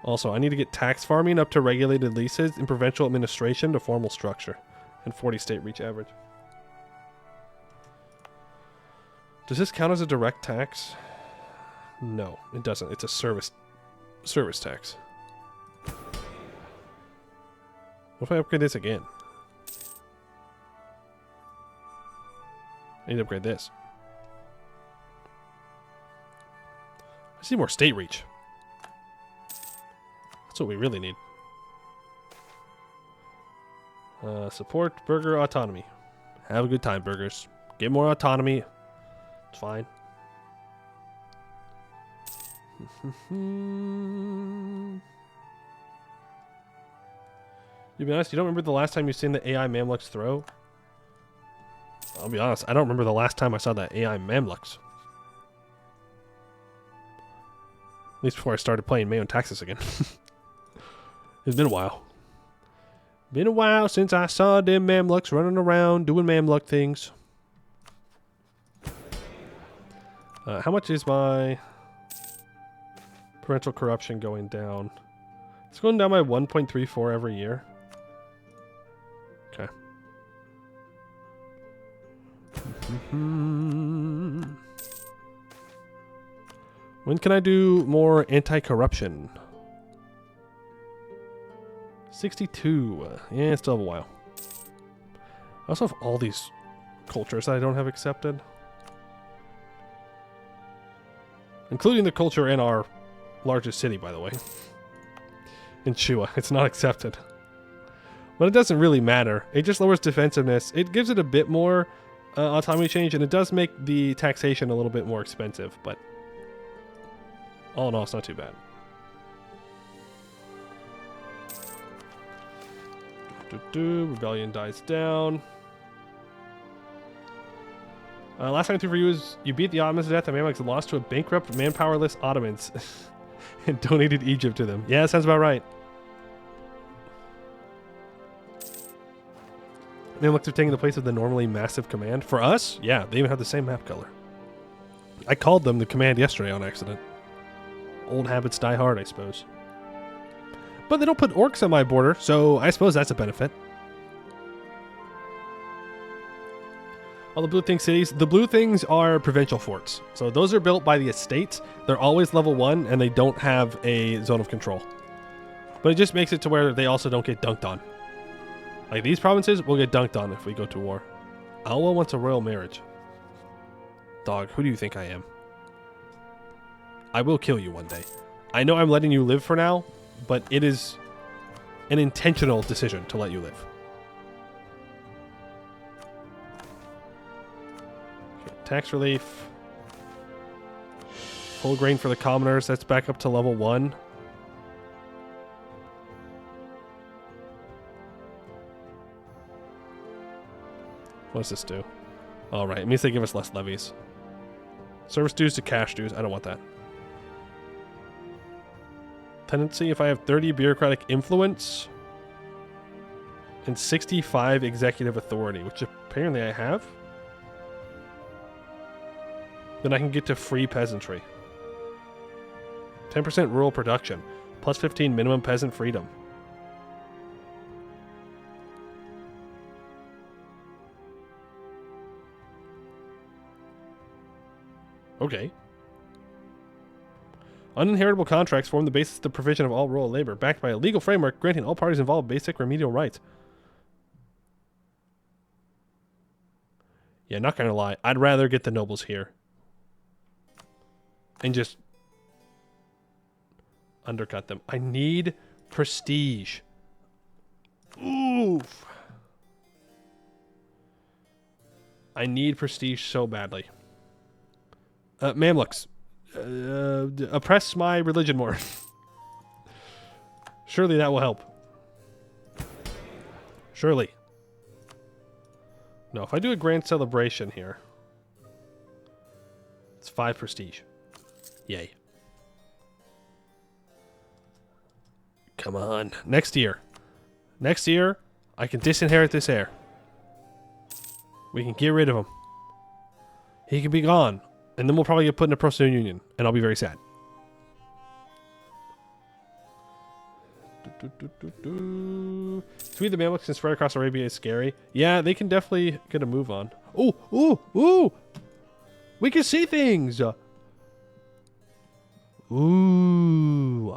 Also, I need to get tax farming up to regulated leases and provincial administration to formal structure. And 40 state reach average. Does this count as a direct tax? No, it doesn't. It's a service tax. What if I upgrade this again? I need to upgrade this. I see more state reach. That's what we really need. Support burger autonomy. Have a good time, burgers. Get more autonomy. It's fine. You be honest, you don't remember the last time you seen the AI Mamluks throw? I'll be honest, I don't remember the last time I saw that AI Mamluks. At least before I started playing MEIOU Taxes again. It's been a while. Been a while since I saw them Mamluks running around doing Mamluk things. How much is my Parental corruption going down. It's going down by 1.34 every year. Okay. When can I do more anti-corruption? 62. Yeah, still have a while. I also have all these cultures that I don't have accepted. Including the culture in our largest city, by the way. In Shua. It's not accepted. But it doesn't really matter. It just lowers defensiveness. It gives it a bit more autonomy change, and it does make the taxation a little bit more expensive, but all in all, it's not too bad. Rebellion dies down. Last time through for you is you beat the Ottomans to death and Mamluks lost to a bankrupt, manpowerless Ottomans and donated Egypt to them. Yeah, that sounds about right. Mamluks have taken the place of the normally massive command. For us, yeah, they even have the same map color. I called them the command yesterday on accident. Old habits die hard, I suppose. But they don't put orcs on my border, so I suppose that's a benefit. All the blue thing cities. The blue things are provincial forts. So those are built by the estates. They're always level 1, and they don't have a zone of control. But it just makes it to where they also don't get dunked on. Like these provinces will get dunked on if we go to war. Alwa wants a royal marriage. Dog, who do you think I am? I will kill you one day. I know I'm letting you live for now, but it is an intentional decision to let you live. Okay, tax relief. Full grain for the commoners. That's back up to level 1. What does this do? All right, it means they give us less levies. Service dues to cash dues. I don't want that. Tendency, if I have 30 bureaucratic influence and 65 executive authority, which apparently I have, then I can get to free peasantry. 10% rural production, plus 15 minimum peasant freedom. Okay. Uninheritable contracts form the basis of the provision of all rural labor, backed by a legal framework granting all parties involved basic remedial rights. Yeah, not gonna lie. I'd rather get the nobles here. And just undercut them. I need prestige. Oof. I need prestige so badly. Mamluks. Oppress my religion more. Surely that will help. Surely. No, if I do a grand celebration here, it's 5 prestige. Yay. Come on. Next year. Next year, I can disinherit this heir. We can get rid of him. He can be gone. And then we'll probably get put in a pro-Student union, and I'll be very sad. Sweet, the Mamluks and spread across Arabia is scary. Yeah, they can definitely get a move on. Ooh, ooh, ooh! We can see things! Ooh,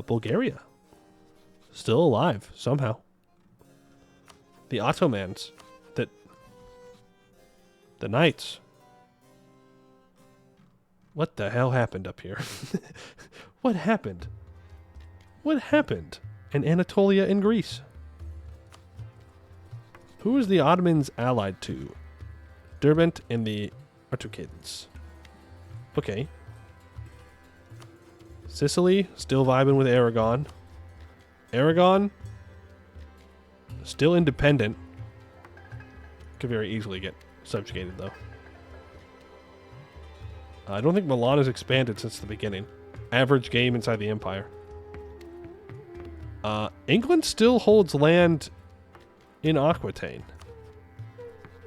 Bulgaria. Still alive, somehow. The Ottomans. The Knights. What the hell happened up here? What happened? What happened in Anatolia and Greece? Who is the Ottomans allied to? Derbent and the Artukids. Okay. Sicily, still vibing with Aragon. Aragon, still independent. Could very easily get subjugated, though. I don't think Milan has expanded since the beginning. Average game inside the Empire. England still holds land in Aquitaine.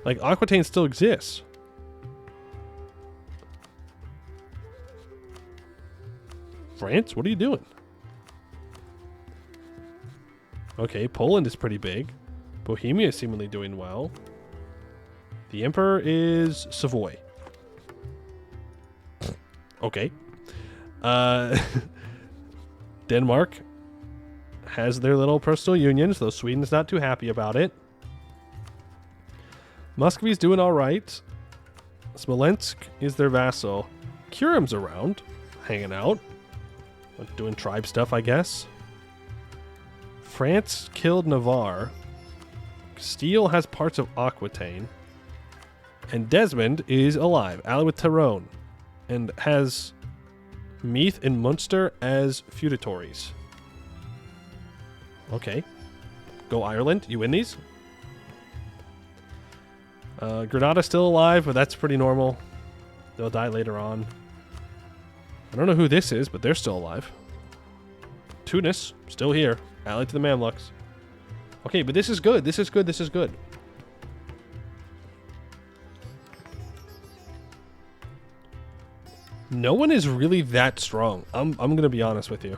Like, Aquitaine still exists. France, what are you doing? Okay, Poland is pretty big. Bohemia is seemingly doing well. The Emperor is Savoy. Okay. Denmark has their little personal unions, though Sweden's not too happy about it. Muscovy's doing all right. Smolensk is their vassal. Kurim's around, hanging out, doing tribe stuff, I guess. France killed Navarre. Castile has parts of Aquitaine. And Desmond is alive, allied with Tyrone, and has Meath and Munster as feudatories. Okay. Go Ireland. You win these? Granada's still alive, but that's pretty normal. They'll die later on. I don't know who this is, but they're still alive. Tunis, still here. Allied to the Mamluks. Okay, but this is good. This is good. This is good. No one is really that strong. I'm going to be honest with you.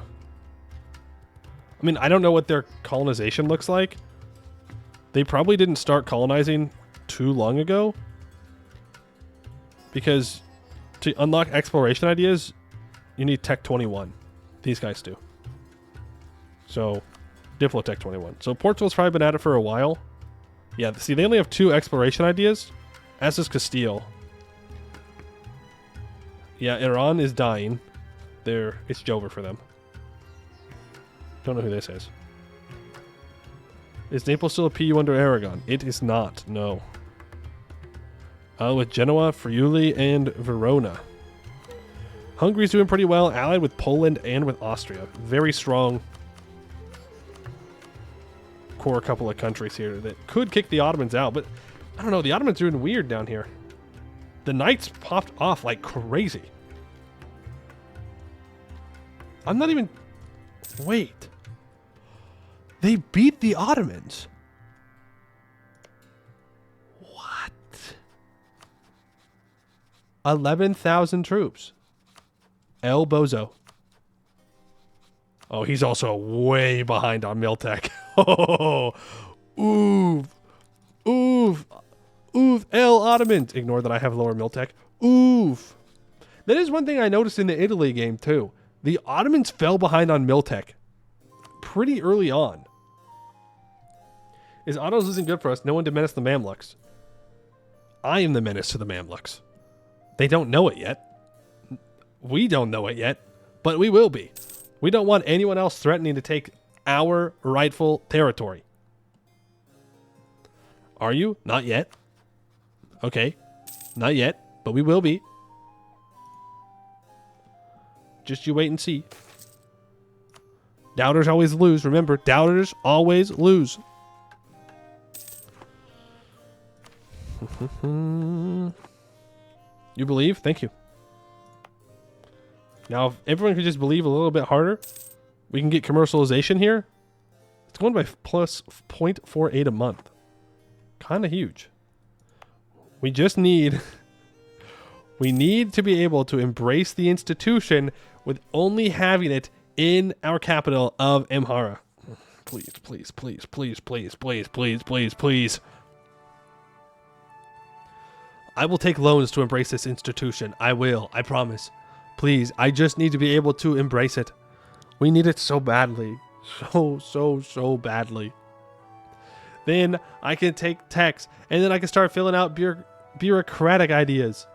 I mean, I don't know what their colonization looks like. They probably didn't start colonizing too long ago. Because to unlock exploration ideas, you need Tech 21. These guys do. So, Diplotech 21. So Portugal's probably been at it for a while. Yeah, see, they only have 2 exploration ideas, as does Castile. Yeah, Iran is dying. It's over for them. Don't know who this is. Is Naples still a PU under Aragon? It is not, no. With Genoa, Friuli, and Verona. Hungary's doing pretty well, allied with Poland and with Austria. Very strong core couple of countries here that could kick the Ottomans out, but I don't know, the Ottomans are doing weird down here. The Knights popped off like crazy. I'm not even... Wait. They beat the Ottomans. What? 11,000 troops. El Bozo. Oh, he's also way behind on Miltech. Oh, oof. Oof. Oof. El Ottomans. Ignore that I have lower Miltech. Oof. That is one thing I noticed in the Italy game, too. The Ottomans fell behind on Miltech pretty early on. Is Otto's losing good for us? No one to menace the Mamluks. I am the menace to the Mamluks. They don't know it yet. We don't know it yet, but we will be. We don't want anyone else threatening to take our rightful territory. Are you? Not yet. Okay. Not yet, but we will be. Just you wait and see. Doubters always lose. Remember, doubters always lose. You believe? Thank you. Now, if everyone could just believe a little bit harder, we can get commercialization here. It's going by plus 0.48 a month. Kind of huge. We just need... We need to be able to embrace the institution with only having it in our capital of Amhara. Please, please, please, please, please, please, please, please, please. I will take loans to embrace this institution. I will. I promise. Please, I just need to be able to embrace it. We need it so badly. So badly. Then I can take techs, and then I can start filling out bureaucratic ideas.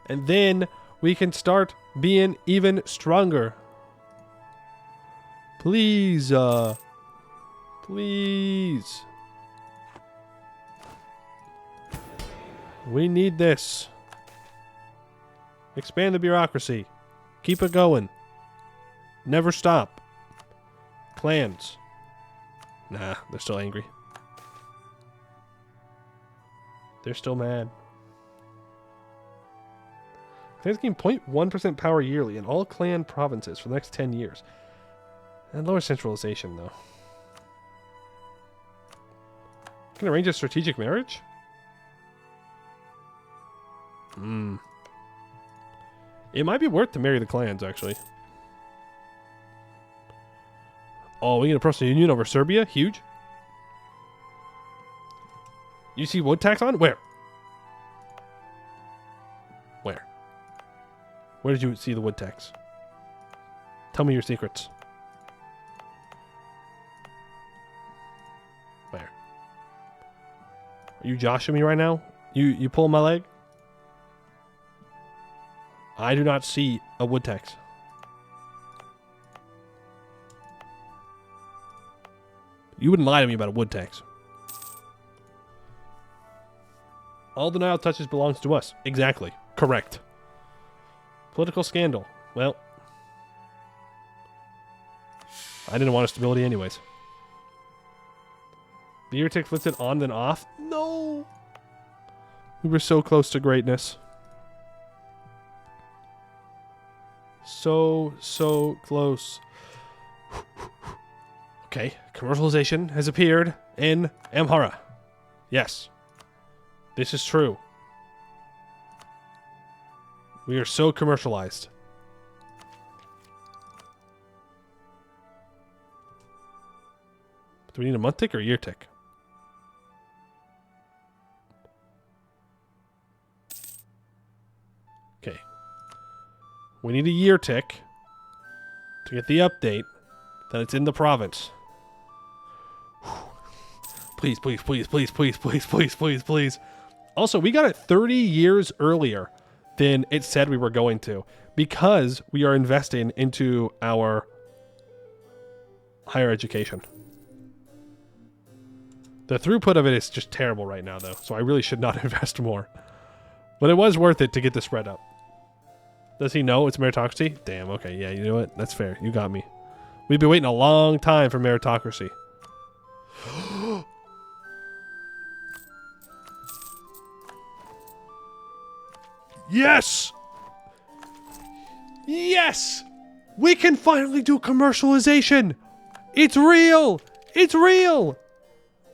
And then we can start being even stronger. Please, please. We need this. Expand the bureaucracy. Keep it going. Never stop. Clans. Nah, they're still angry. They're still mad. Clans gain 0.1% power yearly in all clan provinces for the next 10 years. And lower centralization, though. Can arrange a strategic marriage? It might be worth to marry the clans, actually. Oh, we get a personal union over Serbia? Huge. You see wood tax on? Where? Where? Where did you see the wood tax? Tell me your secrets. Where? Are you joshing me right now? You pulling my leg? I do not see a wood tax. You wouldn't lie to me about a wood tax. All the Nile touches belongs to us. Exactly. Correct. Political scandal. Well, I didn't want stability anyways. The year tick flips it on then off. No! We were so close to greatness. So close. Okay, commercialization has appeared in Amhara. Yes. This is true. We are so commercialized. Do we need a month tick or a year tick? Okay. We need a year tick to get the update that it's in the province. Please, please, please, please, please, please, please, please, please. Also, we got it 30 years earlier than it said we were going to because we are investing into our higher education. The throughput of it is just terrible right now, though, so I really should not invest more. But it was worth it to get the spread up. Does he know it's meritocracy? Damn, okay, yeah, you know what? That's fair. You got me. We've been waiting a long time for meritocracy. Yes! Yes! We can finally do commercialization! It's real! It's real!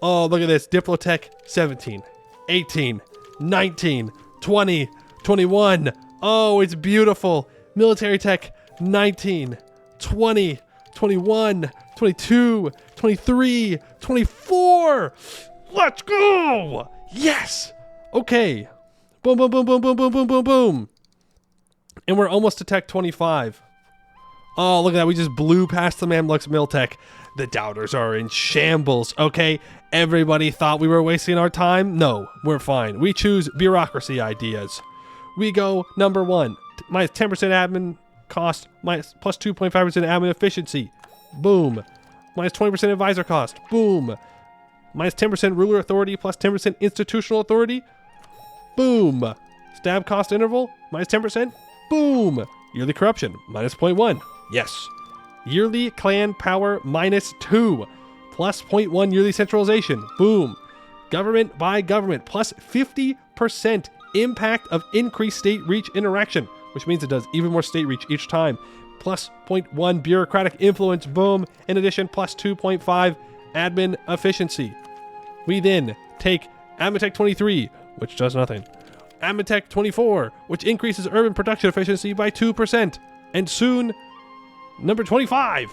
Oh, look at this. Diplotech 17, 18, 19, 20, 21. Oh, it's beautiful. Military tech 19, 20, 21, 22, 23, 24. Let's go! Yes! Okay. Boom, boom, boom, boom, boom, boom, boom, boom, boom. And we're almost to tech 25. Oh, look at that. We just blew past the Mamluks Miltech. The doubters are in shambles, okay? Everybody thought we were wasting our time? No, we're fine. We choose bureaucracy ideas. We go number 1, minus 10% admin cost, minus plus 2.5% admin efficiency. Boom. Minus 20% advisor cost. Boom. Minus 10% ruler authority plus 10% institutional authority. Boom. Stab cost interval, minus 10%. Boom. Yearly corruption, minus 0.1. Yes. Yearly clan power, minus 2. Plus 0.1 yearly centralization. Boom. Government by government, plus 50% impact of increased state reach interaction, which means it does even more state reach each time. Plus 0.1 bureaucratic influence. Boom. In addition, plus 2.5 admin efficiency. We then take Amatech 23, which does nothing. Amatech 24, which increases urban production efficiency by 2%. And soon, number 25.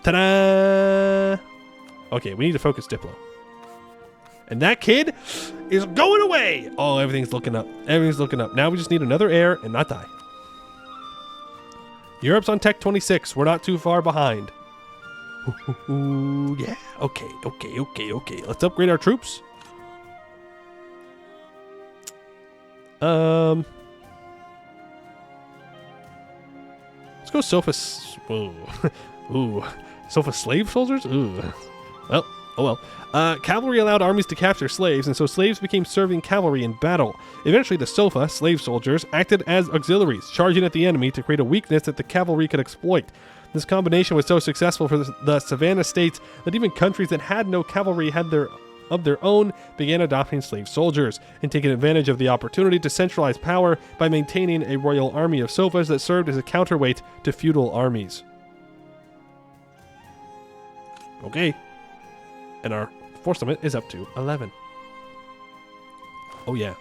Ta-da! Okay, we need to focus Diplo. And that kid is going away. Oh, everything's looking up. Everything's looking up. Now we just need another heir and not die. Europe's on tech 26. We're not too far behind. Ooh, yeah. Okay. Let's upgrade our troops. Let's go Sofa. Ooh. Ooh. Sofa slave soldiers? Ooh. Well, oh well. Cavalry allowed armies to capture slaves, and so slaves became serving cavalry in battle. Eventually, the Sofa, slave soldiers, acted as auxiliaries, charging at the enemy to create a weakness that the cavalry could exploit. This combination was so successful for the Savannah states that even countries that had no cavalry of their own began adopting slave soldiers and taking advantage of the opportunity to centralize power by maintaining a royal army of Sofas that served as a counterweight to feudal armies. Okay. And our force limit is up to 11. Oh yeah.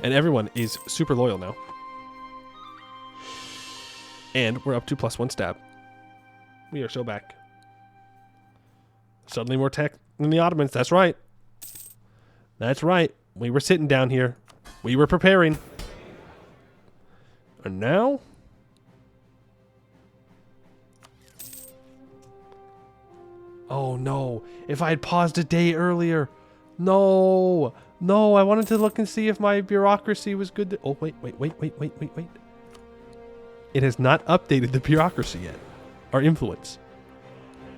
And everyone is super loyal now. And we're up to +1 stab. We are so back. Suddenly more tech than the Ottomans. That's right. That's right. We were sitting down here. We were preparing. And now? Oh, no. If I had paused a day earlier. No. No, I wanted to look and see if my bureaucracy was good. Oh, wait. It has not updated the bureaucracy yet. Our influence.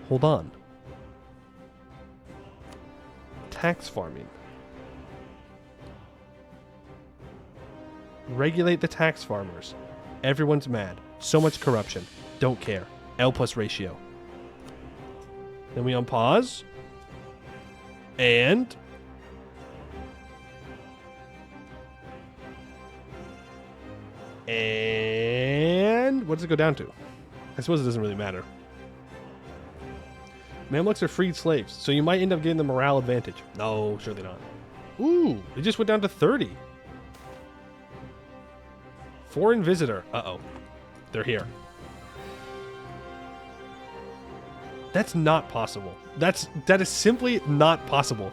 Hold on. Tax farming. Regulate the tax farmers. Everyone's mad. So much corruption. Don't care. L plus ratio. Then we unpause. And... what does it go down to? I suppose it doesn't really matter. Mamluks are freed slaves, so you might end up getting the morale advantage. No, surely not. Ooh, it just went down to 30. Foreign visitor. Uh-oh. They're here. That's not possible. That is simply not possible.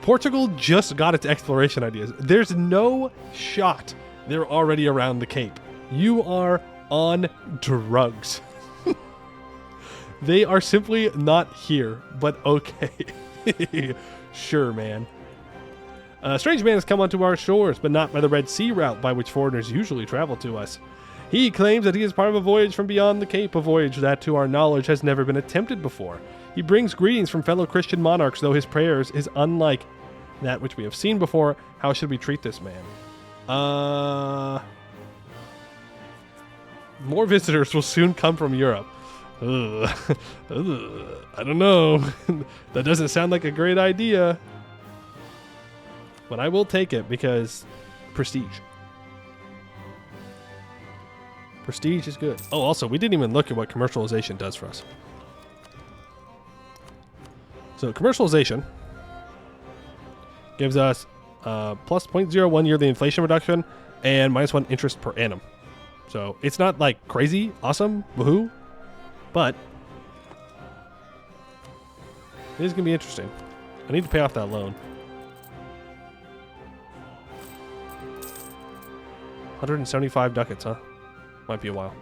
Portugal just got its exploration ideas. There's no shot they're already around the Cape. You are on drugs. They are simply not here, but okay. Sure, man. A strange man has come onto our shores, but not by the Red Sea route by which foreigners usually travel to us. He claims that he is part of a voyage from beyond the Cape, a voyage that, to our knowledge, has never been attempted before. He brings greetings from fellow Christian monarchs, though his prayers is unlike that which we have seen before. How should we treat this man? More visitors will soon come from Europe. I don't know. That doesn't sound like a great idea. But I will take it because prestige. Prestige is good. Oh, also, we didn't even look at what commercialization does for us. So commercialization gives us plus 0.01 yearly inflation reduction and -1 interest per annum. So it's not like crazy awesome, woohoo, but it is going to be interesting. I need to pay off that loan. 175 ducats, huh? Might be a while.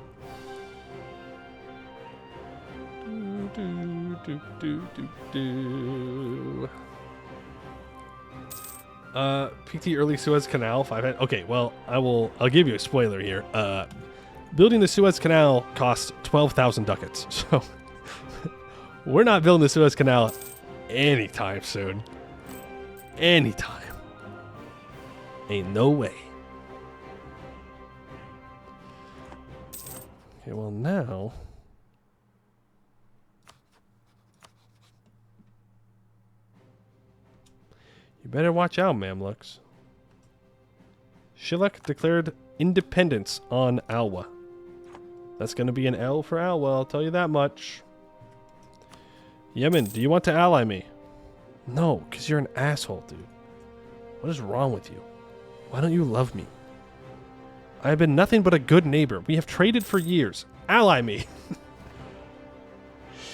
PT early Suez Canal 5. Okay, well, I'll give you a spoiler here. Building the Suez Canal costs 12,000 ducats. So we're not building the Suez Canal anytime soon. Anytime. Ain't no way. Okay, well now... you better watch out, Mamluks. Shilluk declared independence on Alwa. That's going to be an L for Alwa, I'll tell you that much. Yemen, do you want to ally me? No, because you're an asshole, dude. What is wrong with you? Why don't you love me? I have been nothing but a good neighbor. We have traded for years. Ally me.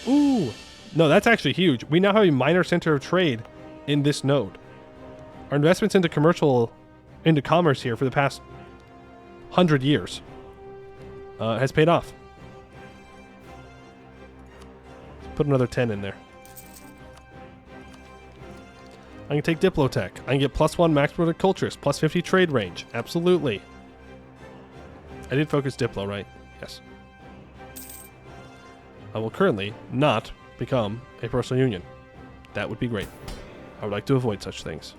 Ooh. No, that's actually huge. We now have a minor center of trade in this node. Our investments into commerce here for the past 100 years has paid off. Let's put another 10 in there. I can take Diplotech. I can get +1 max horticulturist, +50 trade range. Absolutely. I did focus Diplo, right? Yes. I will currently not become a personal union. That would be great. I would like to avoid such things.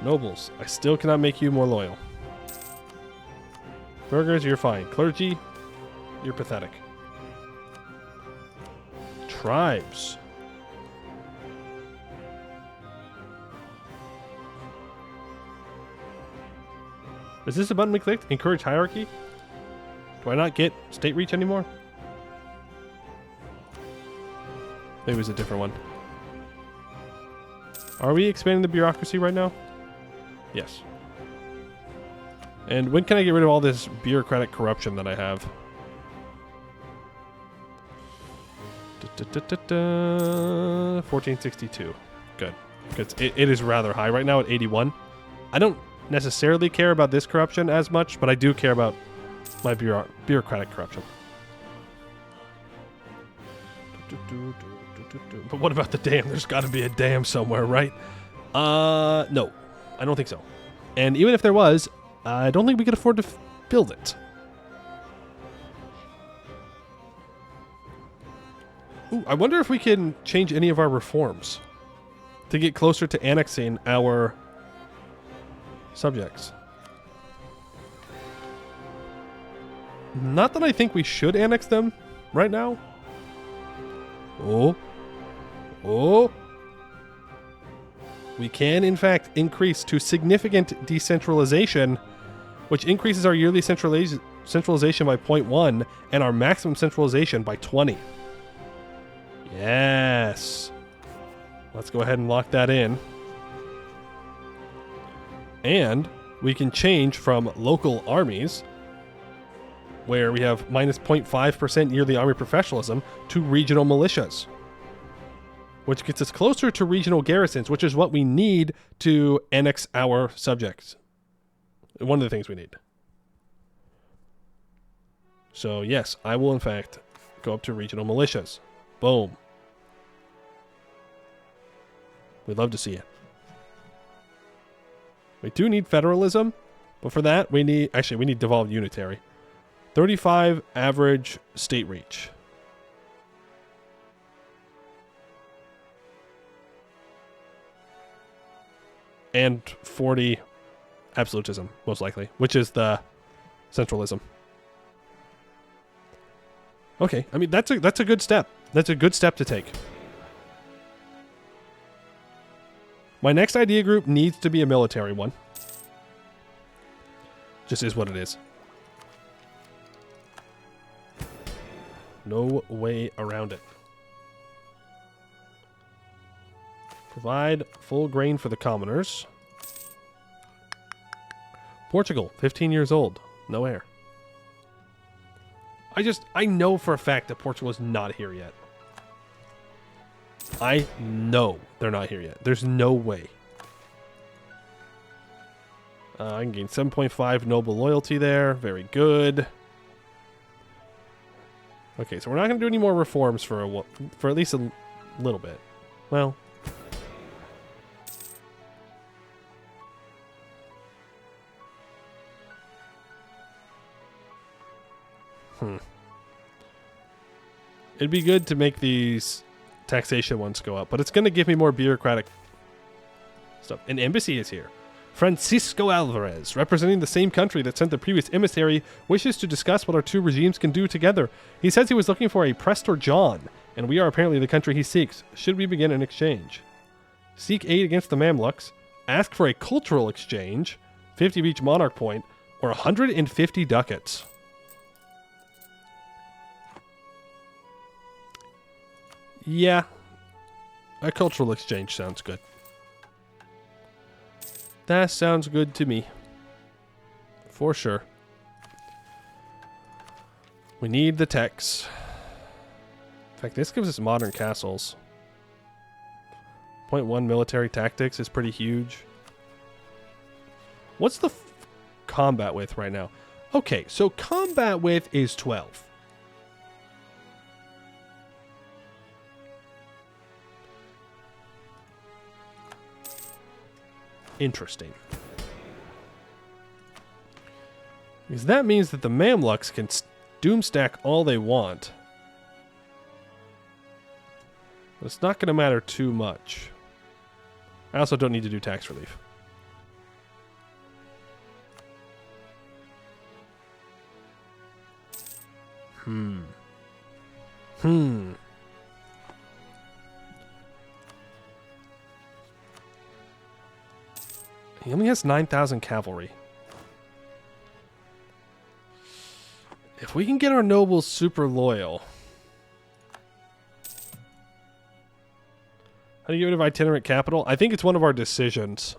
Nobles, I still cannot make you more loyal. Burghers, you're fine. Clergy, you're pathetic. Tribes. Is this a button we clicked? Encourage hierarchy? Do I not get state reach anymore? Maybe it was a different one. Are we expanding the bureaucracy right now? Yes. And when can I get rid of all this bureaucratic corruption that I have? 1462. Good. Because it is rather high right now at 81. I don't necessarily care about this corruption as much, but I do care about my bureaucratic corruption. But what about the dam? There's got to be a dam somewhere, right? No. I don't think so. And even if there was, I don't think we could afford to build it. Ooh, I wonder if we can change any of our reforms to get closer to annexing our subjects. Not that I think we should annex them right now. Oh. We can, in fact, increase to significant decentralization, which increases our yearly centralization by 0.1 and our maximum centralization by 20. Yes. Let's go ahead and lock that in. And we can change from local armies, where we have minus 0.5% yearly army professionalism, to regional militias, which gets us closer to regional garrisons, which is what we need to annex our subjects. One of the things we need. So yes, I will in fact go up to regional militias. Boom. We'd love to see it. We do need federalism, but for that we need devolved unitary. 35 average state reach. And 40 absolutism, most likely, which is the centralism. Okay, I mean that's a good step. That's a good step to take. My next idea group needs to be a military one. Just is what it is. No way around it. Provide full grain for the commoners. Portugal, 15 years old. No heir. I know for a fact that Portugal is not here yet. I know they're not here yet. There's no way. I can gain 7.5 noble loyalty there. Very good. Okay, so we're not going to do any more reforms for at least a little bit. Well, it'd be good to make these taxation ones go up, but it's going to give me more bureaucratic stuff. An embassy is here. Francisco Alvarez, representing the same country that sent the previous emissary, wishes to discuss what our two regimes can do together. He says he was looking for a Prester John, and we are apparently the country he seeks. Should we begin an exchange? Seek aid against the Mamluks. Ask for a cultural exchange, 50 of each monarch point, or 150 ducats. Yeah, a cultural exchange sounds good. That sounds good to me. For sure. We need the techs. In fact, this gives us modern castles. 0.1 military tactics is pretty huge. What's the combat width right now? Okay, so combat width is 12. Interesting. Because that means that the Mamluks can doomstack all they want. But it's not going to matter too much. I also don't need to do tax relief. He only has 9,000 cavalry. If we can get our nobles super loyal. How do you get rid of itinerant capital? I think it's one of our decisions.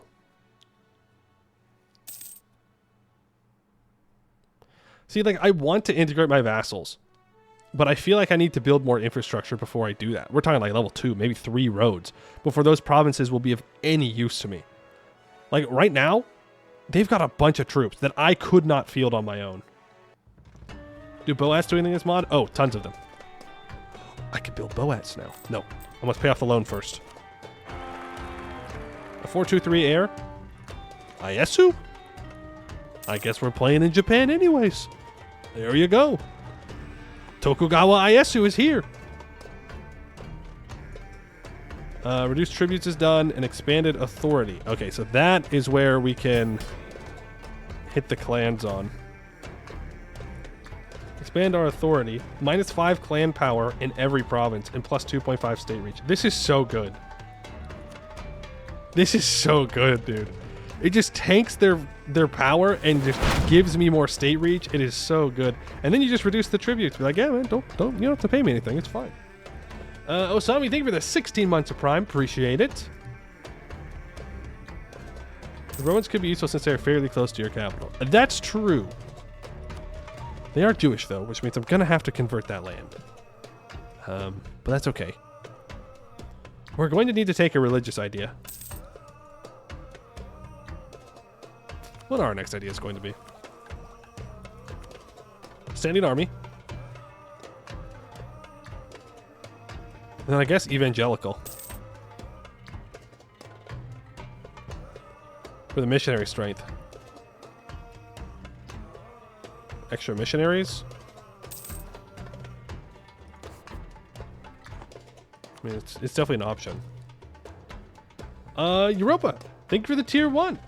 See, like, I want to integrate my vassals. But I feel like I need to build more infrastructure before I do that. We're talking like level 2, maybe 3 roads before those provinces will be of any use to me. Like right now, they've got a bunch of troops that I could not field on my own. Do Boats do anything in this mod? Oh, tons of them. I could build Boats now. No, I must pay off the loan first. A 423 air. Ieyasu? I guess we're playing in Japan anyways. There you go. Tokugawa Ieyasu is here. Reduced tributes is done and expanded authority. Okay, so that is where we can hit the clans on. Expand our authority. -5 clan power in every province and plus 2.5 state reach. This is so good. This is so good, dude. It just tanks their power and just gives me more state reach. It is so good. And then you just reduce the tributes. Be like, yeah, man, you don't have to pay me anything. It's fine. Osami, thank you for the 16 months of Prime. Appreciate it. The Romans could be useful since they are fairly close to your capital. That's true. They are Jewish, though, which means I'm going to have to convert that land. But that's okay. We're going to need to take a religious idea. What our next idea is going to be? Standing army. And then I guess evangelical. For the missionary strength. Extra missionaries. I mean, it's definitely an option. Europa. Thank you for the tier 1.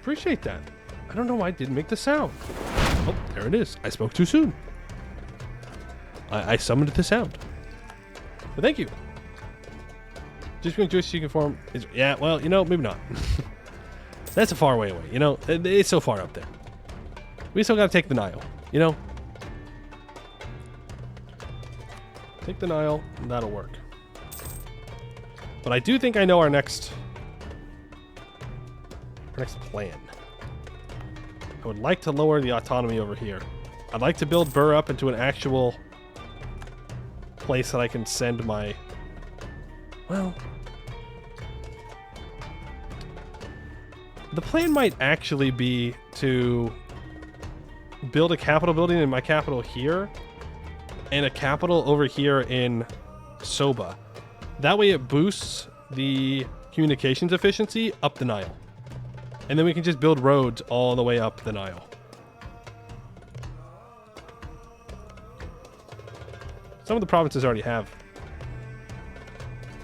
Appreciate that. I don't know why I didn't make the sound. Oh, there it is. I spoke too soon. I summoned the sound. But thank you. Just being Jewish, you can form. Yeah, well, you know, maybe not. That's a far way away. You know, it's so far up there. We still got to take the Nile. You know, take the Nile, and that'll work. But I do think I know our next plan. I would like to lower the autonomy over here. I'd like to build Burr up into an actual place that I can send my... Well... The plan might actually be to build a capital building in my capital here and a capital over here in Soba. That way it boosts the communications efficiency up the Nile. And then we can just build roads all the way up the Nile. Some of the provinces already have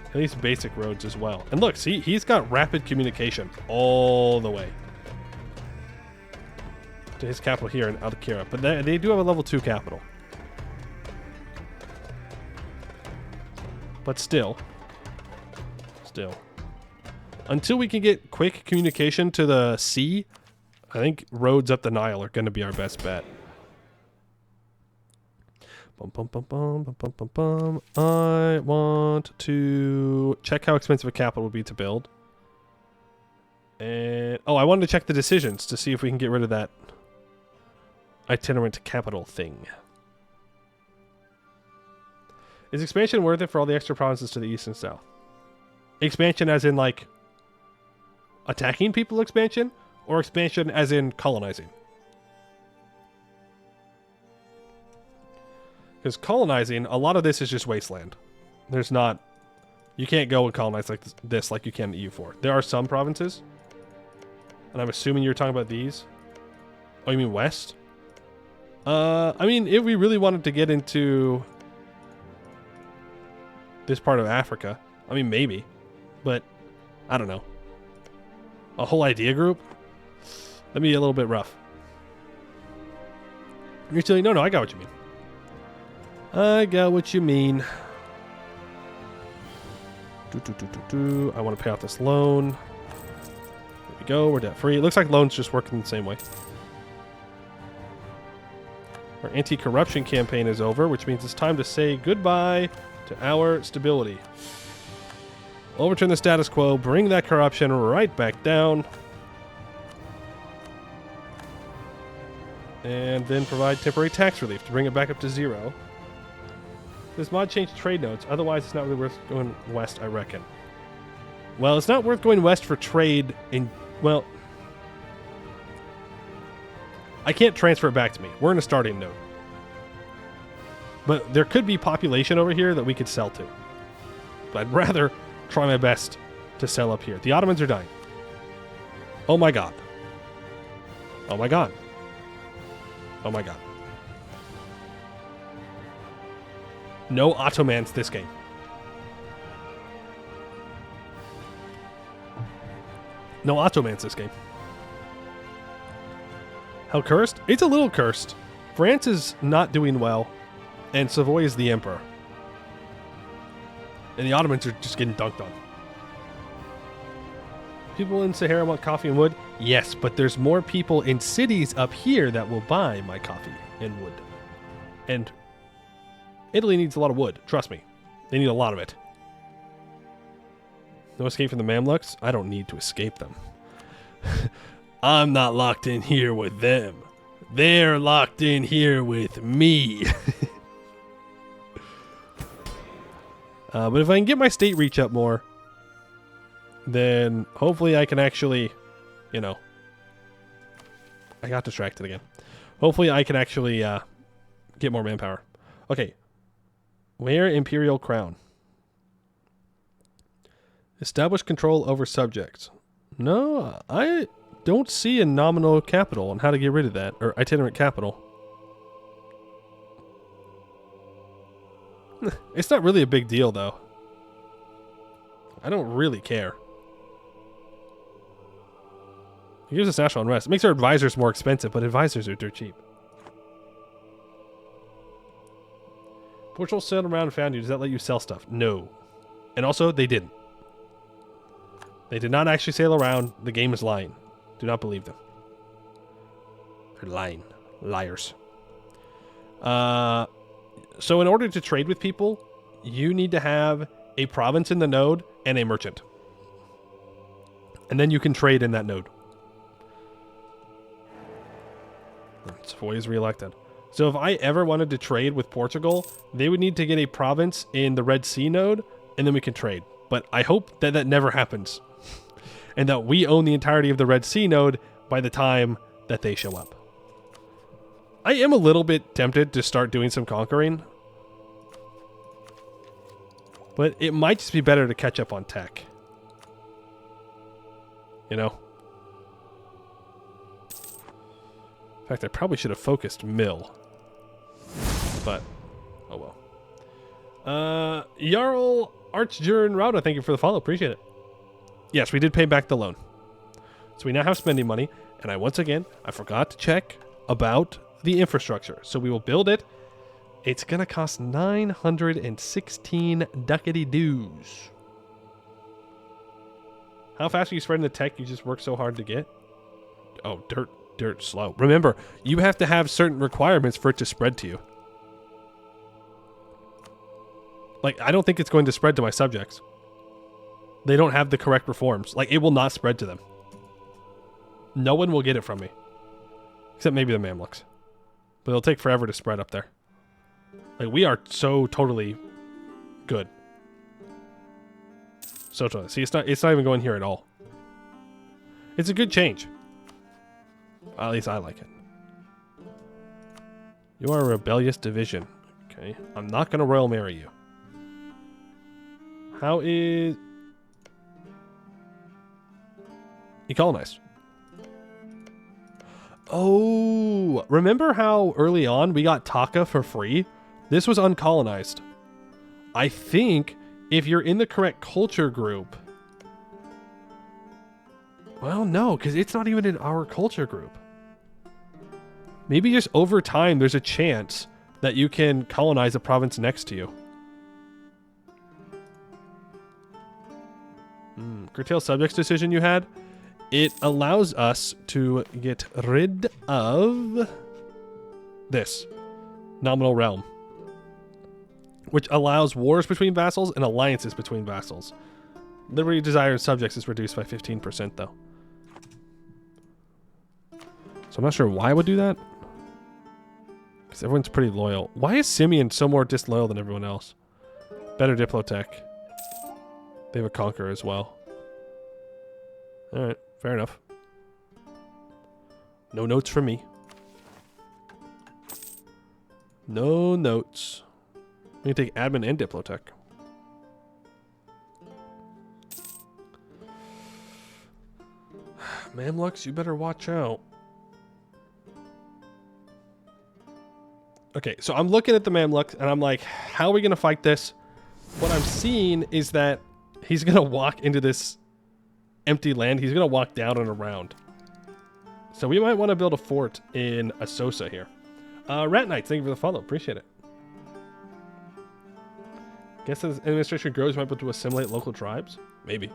at least basic roads as well. And look, see, he's got rapid communication all the way to his capital here in Alkira. But they do have a level 2 capital. But still. Until we can get quick communication to the sea, I think roads up the Nile are going to be our best bet. I want to check how expensive a capital would be to build. And I wanted to check the decisions to see if we can get rid of that itinerant capital thing. Is expansion worth it for all the extra provinces to the east and south? Expansion as in like attacking people expansion, or expansion as in colonizing? Because colonizing, a lot of this is just wasteland. There's not... You can't go and colonize like this like you can in EU4. There are some provinces. And I'm assuming you're talking about these. Oh, you mean west? I mean, if we really wanted to get into this part of Africa, I mean, maybe. But, I don't know. A whole idea group? That'd be a little bit rough. You're telling me, no, I got what you mean. I got what you mean. I want to pay off this loan. There we go. We're debt free. It looks like loans just working the same way. Our anti-corruption campaign is over, which means it's time to say goodbye to our stability. Overturn the status quo, bring that corruption right back down, and then provide temporary tax relief to bring it back up to 0. This mod changed trade nodes. Otherwise, it's not really worth going west, I reckon. Well, it's not worth going west for trade in... Well... I can't transfer it back to me. We're in a starting node. But there could be population over here that we could sell to. But I'd rather try my best to sell up here. The Ottomans are dying. Oh my god. Oh my god. Oh my god. No Ottomans this game. No Ottomans this game. How cursed? It's a little cursed. France is not doing well, and Savoy is the emperor. And the Ottomans are just getting dunked on. People in Sahara want coffee and wood? Yes, but there's more people in cities up here that will buy my coffee and wood. And Italy needs a lot of wood. Trust me. They need a lot of it. No escape from the Mamluks? I don't need to escape them. I'm not locked in here with them. They're locked in here with me. But if I can get my state reach up more, then hopefully I can actually, you know... I got distracted again. Hopefully I can actually get more manpower. Okay. Wear Imperial Crown. Establish control over subjects. No, I don't see a nominal capital on how to get rid of that, or itinerant capital. It's not really a big deal, though. I don't really care. It gives us national unrest. It makes our advisors more expensive, but advisors are dirt cheap. Portugal sailed around and found you. Does that let you sell stuff? No. And also, they didn't. They did not actually sail around. The game is lying. Do not believe them. They're lying. Liars. So in order to trade with people, you need to have a province in the node and a merchant. And then you can trade in that node. Savoy is reelected. So if I ever wanted to trade with Portugal, they would need to get a province in the Red Sea node, and then we can trade. But I hope that that never happens. And that we own the entirety of the Red Sea node by the time that they show up. I am a little bit tempted to start doing some conquering. But it might just be better to catch up on tech. You know? In fact, I probably should have focused mill. But, oh well. Jarl Archjern Rauda, thank you for the follow. Appreciate it. Yes, we did pay back the loan. So we now have spending money. And I forgot to check about the infrastructure. So we will build it. It's going to cost 916 ducati dues. How fast are you spreading the tech you just work so hard to get? Oh, dirt slow. Remember, you have to have certain requirements for it to spread to you. Like, I don't think it's going to spread to my subjects. They don't have the correct reforms. Like, it will not spread to them. No one will get it from me. Except maybe the Mamluks. But it'll take forever to spread up there. Like, we are so totally good. So totally. See, it's not even going here at all. It's a good change. At least I like it. You are a rebellious division. Okay. I'm not going to royal marry you. How is... You colonized. Oh, remember how early on we got Taka for free? This was uncolonized. I think if you're in the correct culture group... Well, no, because it's not even in our culture group. Maybe just over time there's a chance that you can colonize a province next to you. Curtail subjects decision you had? It allows us to get rid of this nominal realm, which allows wars between vassals and alliances between vassals. Liberty, desire, and subjects is reduced by 15%, though. So I'm not sure why I would do that. Because Because everyone's pretty loyal. Why is Simeon so more disloyal than everyone else? Better Diplotech. They have a conqueror as well. Alright, fair enough. No notes from me. No notes. We can take admin and Diplotech. Mamluks, you better watch out. Okay, so I'm looking at the Mamluks and I'm like, how are we going to fight this? What I'm seeing is that he's going to walk into this empty land. He's going to walk down and around. So we might want to build a fort in Asosa here. Rat Knight, thank you for the follow. Appreciate it. Guess as administration grows, we might be able to assimilate local tribes? Maybe.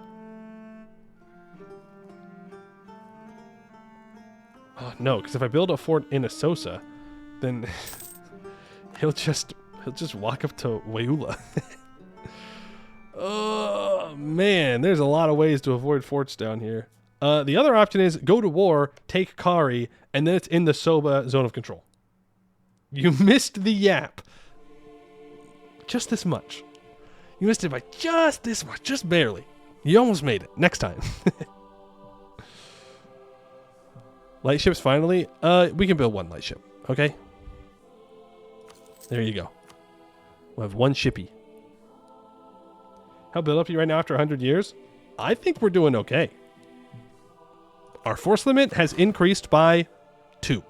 Oh, no, because if I build a fort in Asosa, then he'll just walk up to Wayula. Oh, man, there's a lot of ways to avoid forts down here. The other option is go to war, take Kari, and then it's in the Soba zone of control. You missed the Yap. Just this much. You missed it by just this much, just barely. You almost made it. Next time. Light ships finally. We can build one light ship, okay? There you go. We'll have one shippy. How build up are you right now after 100 years? I think we're doing okay. Our force limit has increased by 2.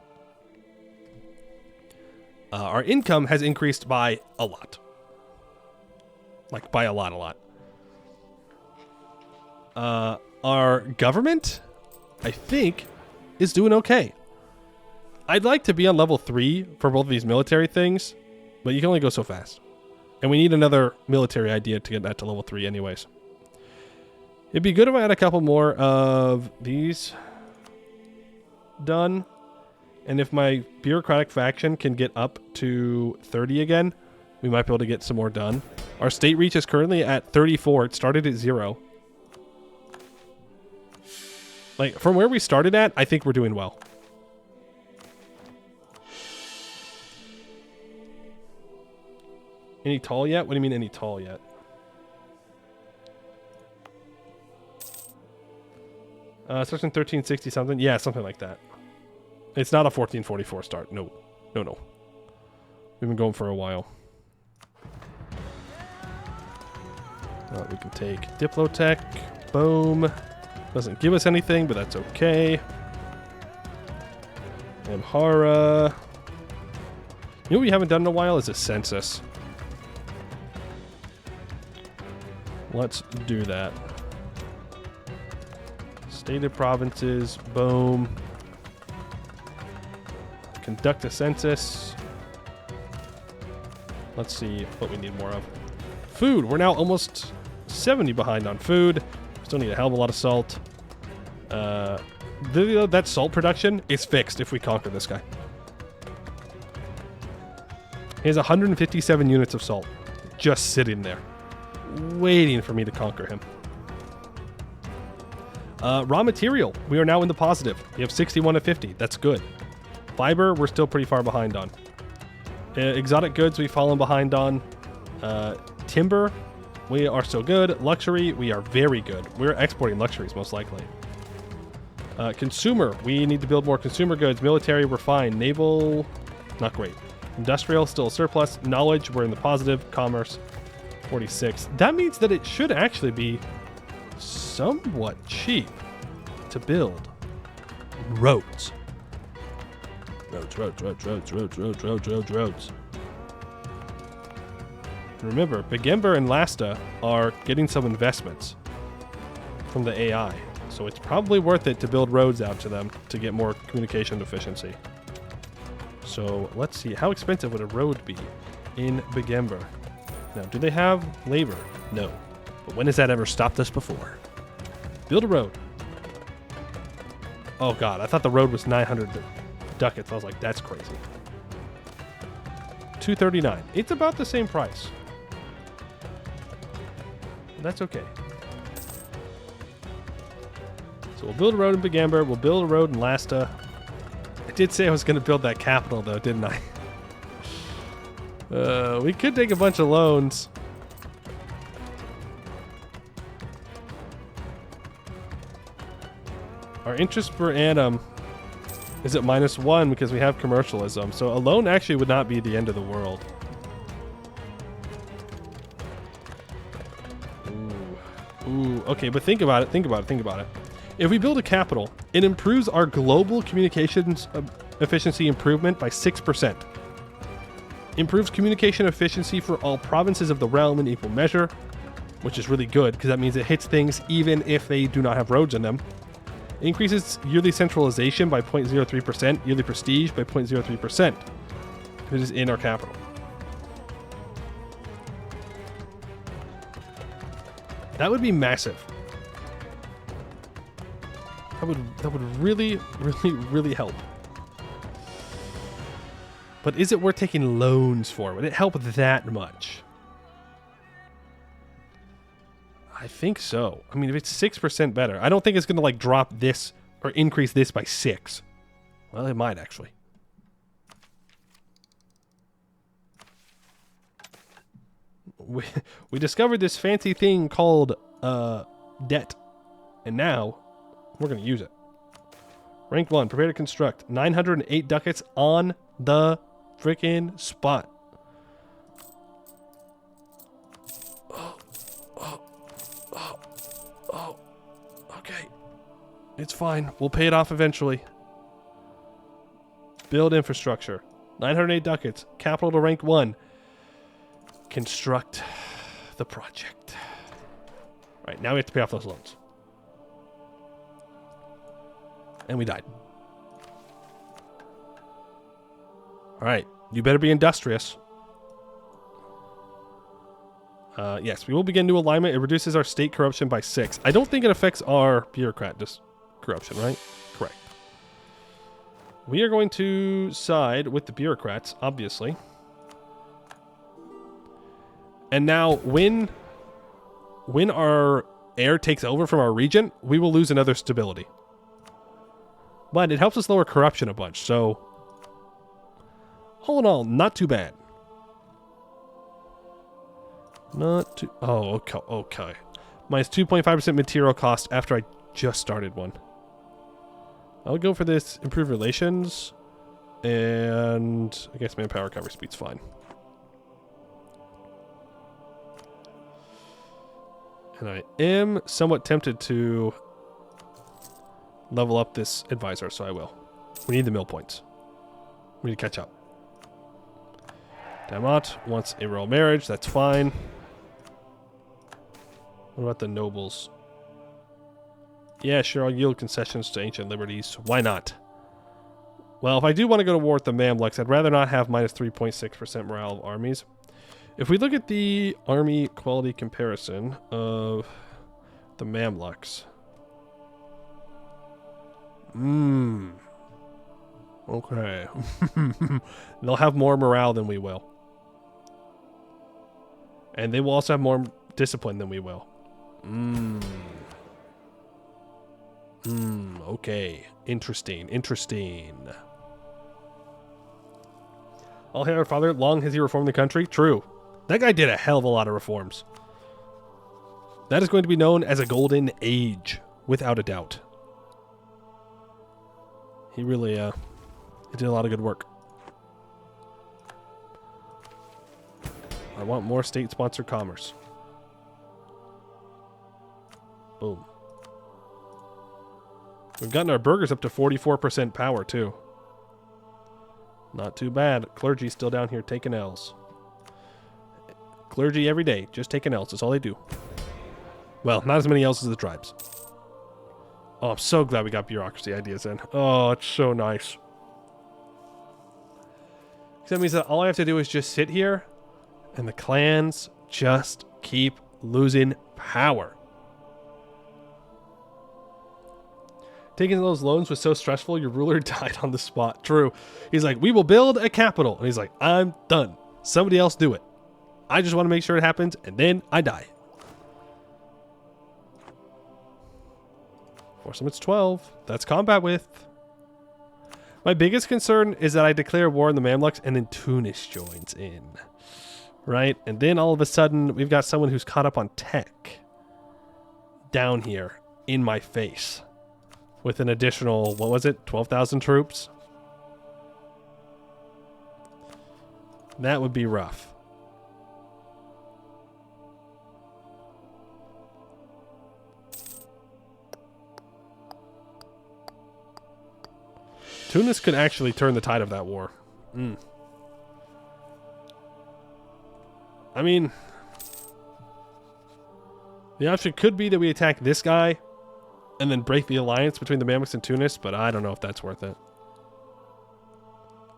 Our income has increased by a lot. Like, by a lot. Our government, I think, is doing okay. I'd like to be on level 3 for both of these military things, but you can only go so fast. And we need another military idea to get that to level 3 anyways. It'd be good if I had a couple more of these done. And if my bureaucratic faction can get up to 30 again, we might be able to get some more done. Our state reach is currently at 34. It started at 0. Like, from where we started at, I think we're doing well. Any tall yet? What do you mean any tall yet? Section 1360 something? Yeah, something like that. It's not a 1444 start. No. No. We've been going for a while. We can take Diplotech. Boom. Doesn't give us anything, but that's okay. Amhara. You know what we haven't done in a while is a census. Let's do that. Stated provinces. Boom. Conduct a census. Let's see what we need more of. Food. We're now almost 70 behind on food. Still need a hell of a lot of salt. That salt production is fixed if we conquer this guy. He has 157 units of salt just sitting there, waiting for me to conquer him. Raw material. We are now in the positive. We have 61 to 50. That's good. Fiber, we're still pretty far behind on. Exotic goods, we've fallen behind on. Timber, we are so good. Luxury, we are very good. We're exporting luxuries, most likely. Consumer, we need to build more consumer goods. Military, we're fine. Naval, not great. Industrial, still a surplus. Knowledge, we're in the positive. Commerce, 46. That means that it should actually be somewhat cheap to build roads. Roads. Remember, Begember and Lasta are getting some investments from the AI, so it's probably worth it to build roads out to them to get more communication efficiency. So let's see, how expensive would a road be in Begember? Now, do they have labor? No. But when has that ever stopped us before? Build a road. Oh god, I thought the road was 900 ducats. I was like, that's crazy. 239. It's about the same price. That's okay. So we'll build a road in Begember. We'll build a road in Lasta. I did say I was going to build that capital, though, didn't I? We could take a bunch of loans. Our interest per annum is at -1 because we have commercialism. So a loan actually would not be the end of the world. Ooh, okay, but think about it. If we build a capital, it improves our global communications efficiency improvement by 6%. Improves communication efficiency for all provinces of the realm in equal measure, which is really good because that means it hits things even if they do not have roads in them. Increases yearly centralization by 0.03%, yearly prestige by 0.03%. If it is in our capital. That would be massive. That would really, really, really help. But is it worth taking loans for? Would it help that much? I think so. I mean, if it's 6% better, I don't think it's going to like drop this or increase this by 6. Well, it might actually. We discovered this fancy thing called debt, and now we're going to use it. Rank 1, prepare to construct. 908 ducats on the freaking spot. Oh, okay. It's fine. We'll pay it off eventually. Build infrastructure. 908 ducats. Capital to rank 1. Construct the project. All right, now we have to pay off those loans. And we died. All right, you better be industrious. Yes, we will begin new alignment. It reduces our state corruption by 6. I don't think it affects our bureaucrat corruption, right? Correct. We are going to side with the bureaucrats, obviously. And now, when our heir takes over from our region, we will lose another stability. But it helps us lower corruption a bunch, so all in all, not too bad. Not too... Oh, okay. Minus 2.5% material cost after I just started one. I'll go for this improved relations, and I guess manpower recovery speed's fine. And I am somewhat tempted to level up this advisor, so I will. We need the mill points. We need to catch up. Damat wants a royal marriage. That's fine. What about the nobles? Yeah, sure, I'll yield concessions to ancient liberties. Why not? Well, if I do want to go to war with the Mamluks, I'd rather not have minus 3.6% morale of armies. If we look at the army quality comparison of the Mamluks. Okay. They'll have more morale than we will. And they will also have more discipline than we will. Okay. Interesting. All hail our father. Long has he reformed the country? True. That guy did a hell of a lot of reforms. That is going to be known as a golden age, without a doubt. He really he did a lot of good work. I want more state-sponsored commerce. Boom. We've gotten our burgers up to 44% power, too. Not too bad. Clergy's still down here taking L's. Clergy every day, just taking L's. That's all they do. Well, not as many L's as the tribes. Oh, I'm so glad we got bureaucracy ideas in. Oh, it's so nice. That means that all I have to do is just sit here, and the clans just keep losing power. Taking those loans was so stressful, your ruler died on the spot. True. He's like, we will build a capital. And he's like, I'm done. Somebody else do it. I just want to make sure it happens, and then I die. Force limits 12. That's combat with. My biggest concern is that I declare war on the Mamluks and then Tunis joins in. Right? And then all of a sudden, we've got someone who's caught up on tech down here in my face with an additional, what was it, 12,000 troops? That would be rough. Tunis could actually turn the tide of that war. I mean, the option could be that we attack this guy and then break the alliance between the Mamluks and Tunis, but I don't know if that's worth it.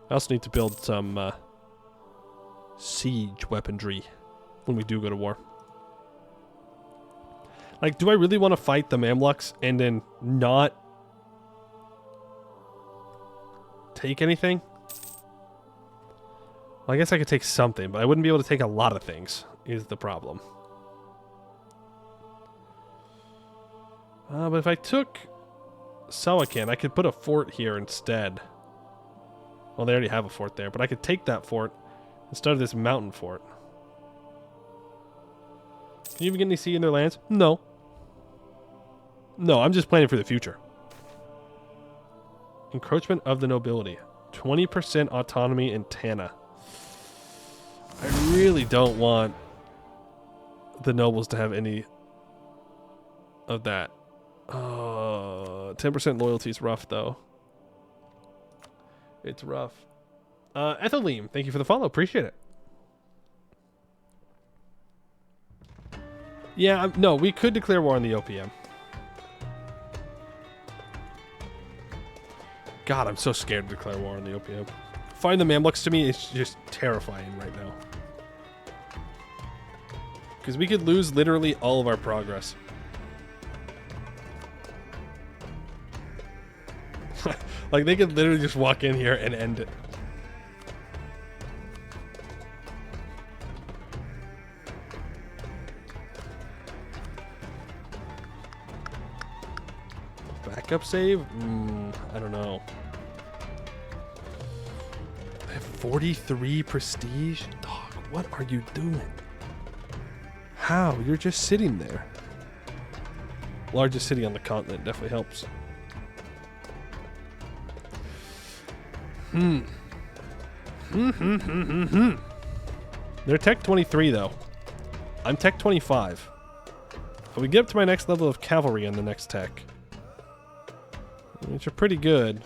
I also need to build some siege weaponry when we do go to war. Like, do I really want to fight the Mamluks and then not take anything? Well, I guess I could take something, but I wouldn't be able to take a lot of things, is the problem. But if I took Sawakan, I could put a fort here instead. Well, they already have a fort there, but I could take that fort instead of this mountain fort. Can you even get any sea in their lands? No. No, I'm just planning for the future. Encroachment of the nobility. 20% autonomy in Tana. I really don't want the nobles to have any of that. 10% loyalty is rough, though. It's rough. Ethylene, thank you for the follow. Appreciate it. Yeah, no, we could declare war on the OPM. God, I'm so scared to declare war on the OPM. Find the Mamluks to me is just terrifying right now. Because we could lose literally all of our progress. Like, they could literally just walk in here and end it. Backup save? I don't know. I have 43 prestige? Dog, what are you doing? How? You're just sitting there. Largest city on the continent definitely helps. They're tech 23 though. I'm tech 25. If we get up to my next level of cavalry on the next tech, which are pretty good,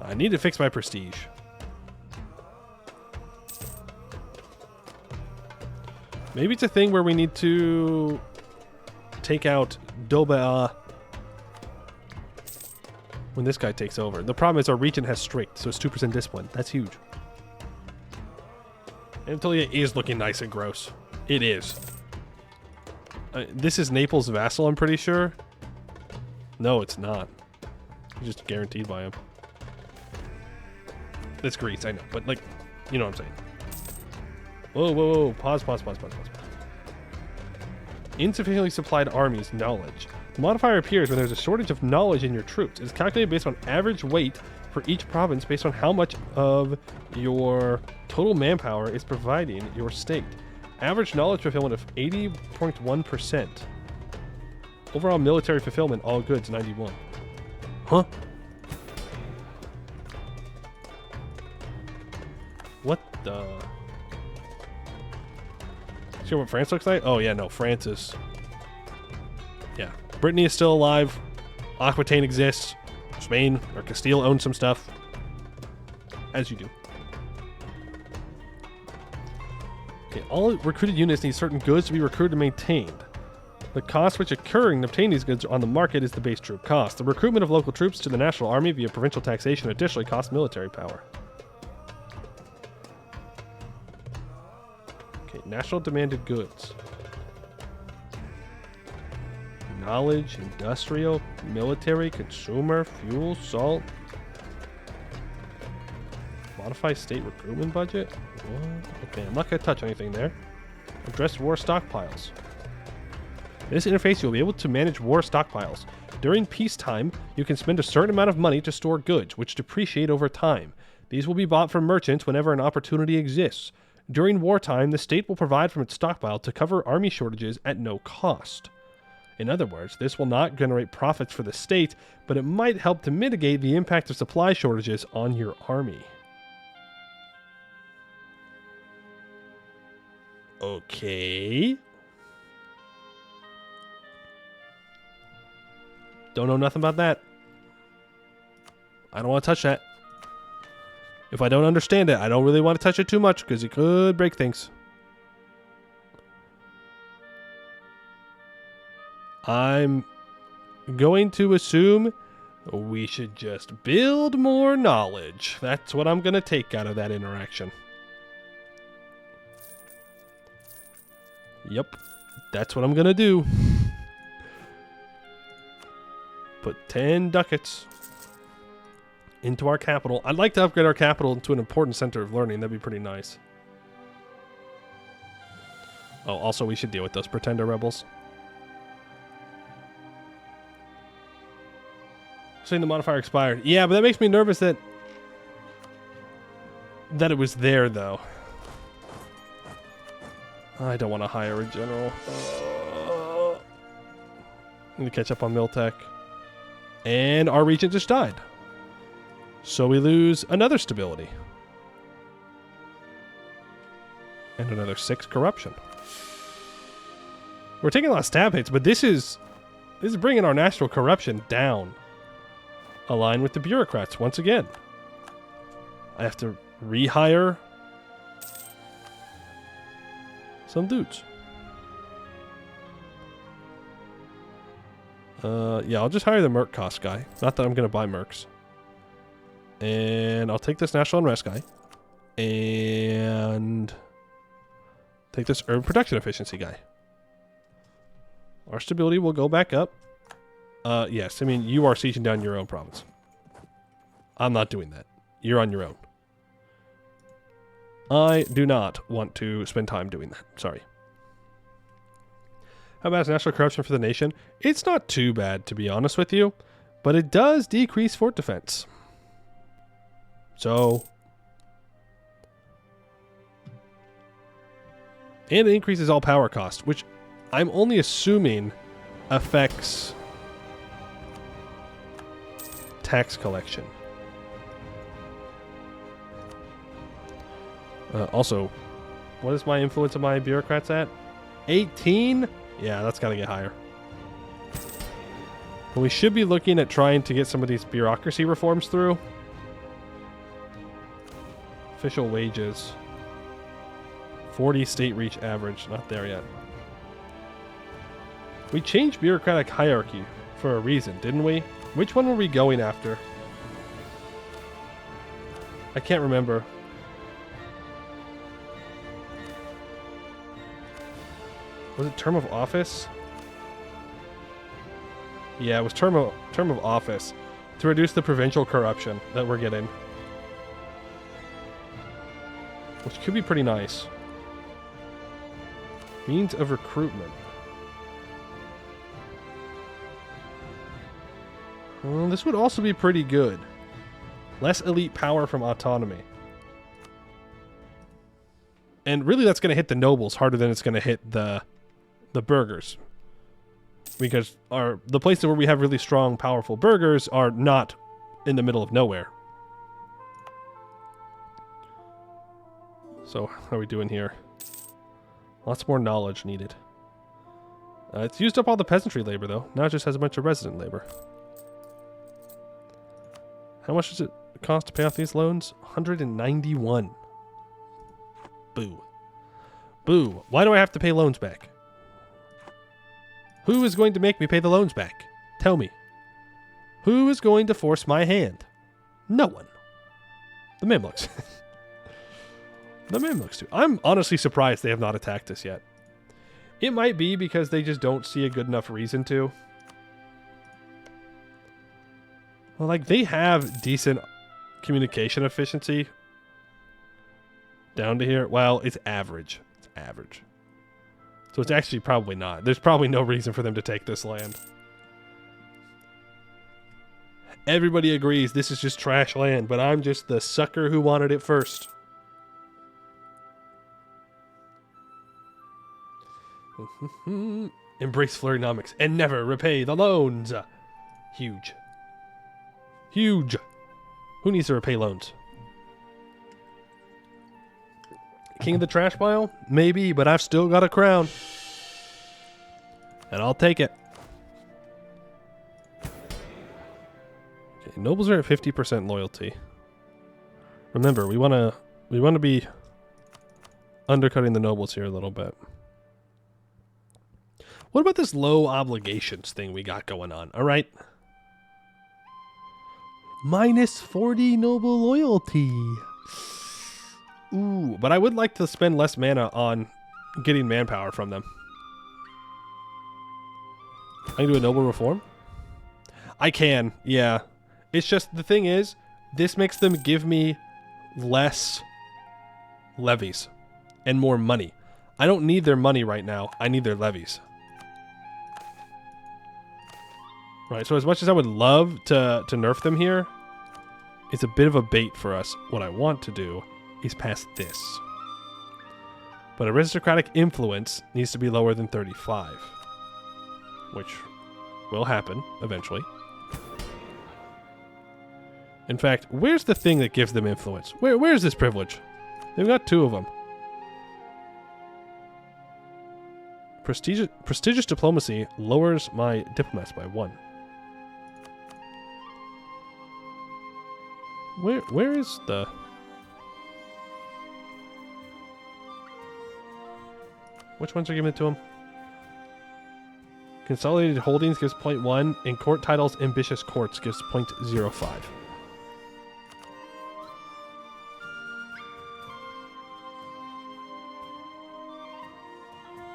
I need to fix my prestige. Maybe it's a thing where we need to take out Doba when this guy takes over. The problem is our region has strict, so it's 2% discipline. That's huge. Anatolia is looking nice and gross. It is. This is Naples' vassal, I'm pretty sure. No, it's not. It's just guaranteed by him. It's Greece, I know, but like, you know what I'm saying. Whoa, whoa, whoa. Pause. Insufficiently supplied armies, knowledge. The modifier appears when there's a shortage of knowledge in your troops. It is calculated based on average weight for each province based on how much of your total manpower is providing your state. Average knowledge fulfillment of 80.1%. Overall military fulfillment, all goods, 91. Huh? What the... See what France looks like? Oh, yeah, no. France is... Yeah. Brittany is still alive. Aquitaine exists. Spain or Castile owns some stuff. As you do. Okay, all recruited units need certain goods to be recruited and maintained. The cost which occur in obtaining these goods on the market is the base troop cost. The recruitment of local troops to the national army via provincial taxation additionally costs military power. National demanded goods. Knowledge, industrial, military, consumer, fuel, salt. Modify state recruitment budget? What? Okay, I'm not going to touch anything there. Address war stockpiles. In this interface, you'll be able to manage war stockpiles. During peacetime, you can spend a certain amount of money to store goods, which depreciate over time. These will be bought from merchants whenever an opportunity exists. During wartime, the state will provide from its stockpile to cover army shortages at no cost. In other words, this will not generate profits for the state, but it might help to mitigate the impact of supply shortages on your army. Okay. Don't know nothing about that. I don't want to touch that. If I don't understand it, I don't really want to touch it too much because it could break things. I'm going to assume we should just build more knowledge. That's what I'm going to take out of that interaction. Yep, that's what I'm going to do. Put 10 ducats into our capital. I'd like to upgrade our capital into an important center of learning. That'd be pretty nice. Oh, also we should deal with those pretender rebels. Saying the modifier expired. Yeah, but that makes me nervous that it was there, though. I don't want to hire a general. Need to catch up on Miltech. And our regent just died. So we lose another stability. And another 6 corruption. We're taking a lot of stab hits, but this is bringing our national corruption down. Align with the bureaucrats once again. I have to rehire some dudes. Yeah, I'll just hire the Merc cost guy. Not that I'm going to buy Mercs. And I'll take this national unrest guy. And take this urban production efficiency guy. Our stability will go back up. Yes, I mean, you are sieging down your own province. I'm not doing that. You're on your own. I do not want to spend time doing that. Sorry. How bad is national corruption for the nation? It's not too bad, to be honest with you, but it does decrease fort defense. So, and it increases all power cost, which I'm only assuming affects tax collection. Also, what is my influence of my bureaucrats at? 18? Yeah, that's got to get higher. But we should be looking at trying to get some of these bureaucracy reforms through. Official wages. 40 state reach average. Not there yet. We changed bureaucratic hierarchy for a reason, didn't we? Which one were we going after? I can't remember. Was it term of office? Yeah, it was term of office to reduce the provincial corruption that we're getting. Which could be pretty nice. Means of recruitment. Well, this would also be pretty good. Less elite power from autonomy. And really that's going to hit the nobles harder than it's going to hit the burghers. Because the places where we have really strong, powerful burghers are not in the middle of nowhere. So, how are we doing here? Lots more knowledge needed. It's used up all the peasantry labor, though. Now it just has a bunch of resident labor. How much does it cost to pay off these loans? 191. Boo. Boo. Why do I have to pay loans back? Who is going to make me pay the loans back? Tell me. Who is going to force my hand? No one. The Mamluks. The Mamluks too. I'm honestly surprised they have not attacked us yet. It might be because they just don't see a good enough reason to. Well, like, they have decent communication efficiency. Down to here. Well, it's average. It's average. So it's actually probably not. There's probably no reason for them to take this land. Everybody agrees this is just trash land, but I'm just the sucker who wanted it first. Embrace flurrynomics and never repay the loans. Huge. Huge. Who needs to repay loans? King of the trash pile? Maybe, but I've still got a crown. And I'll take it. Okay, nobles are at 50% loyalty. Remember, we want to be undercutting the nobles here a little bit. What about this low obligations thing we got going on? All right. Minus 40 noble loyalty. Ooh, but I would like to spend less mana on getting manpower from them. I can do a noble reform? I can, yeah. It's just, the thing is, this makes them give me less levies and more money. I don't need their money right now. I need their levies. Right, so as much as I would love to nerf them here, it's a bit of a bait for us. What I want to do is pass this. But aristocratic influence needs to be lower than 35. Which will happen eventually. In fact, where's the thing that gives them influence? Where's this privilege? They've got 2 of them. Prestigious diplomacy lowers my diplomats by 1. Where is the... Which ones are giving it to him? Consolidated Holdings gives 0.1, and Court Titles Ambitious Courts gives 0.05.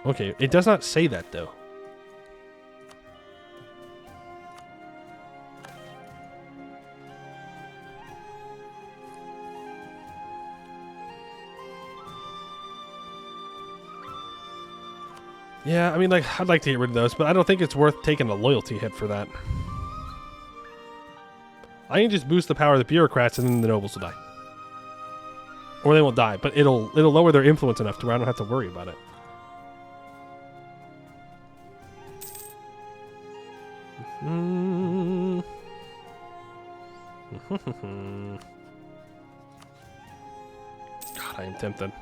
Okay, it does not say that, though. Yeah, I mean, like, I'd like to get rid of those, but I don't think it's worth taking a loyalty hit for that. I can just boost the power of the bureaucrats and then the nobles will die. Or they won't die, but it'll lower their influence enough to where I don't have to worry about it. God, I am tempted.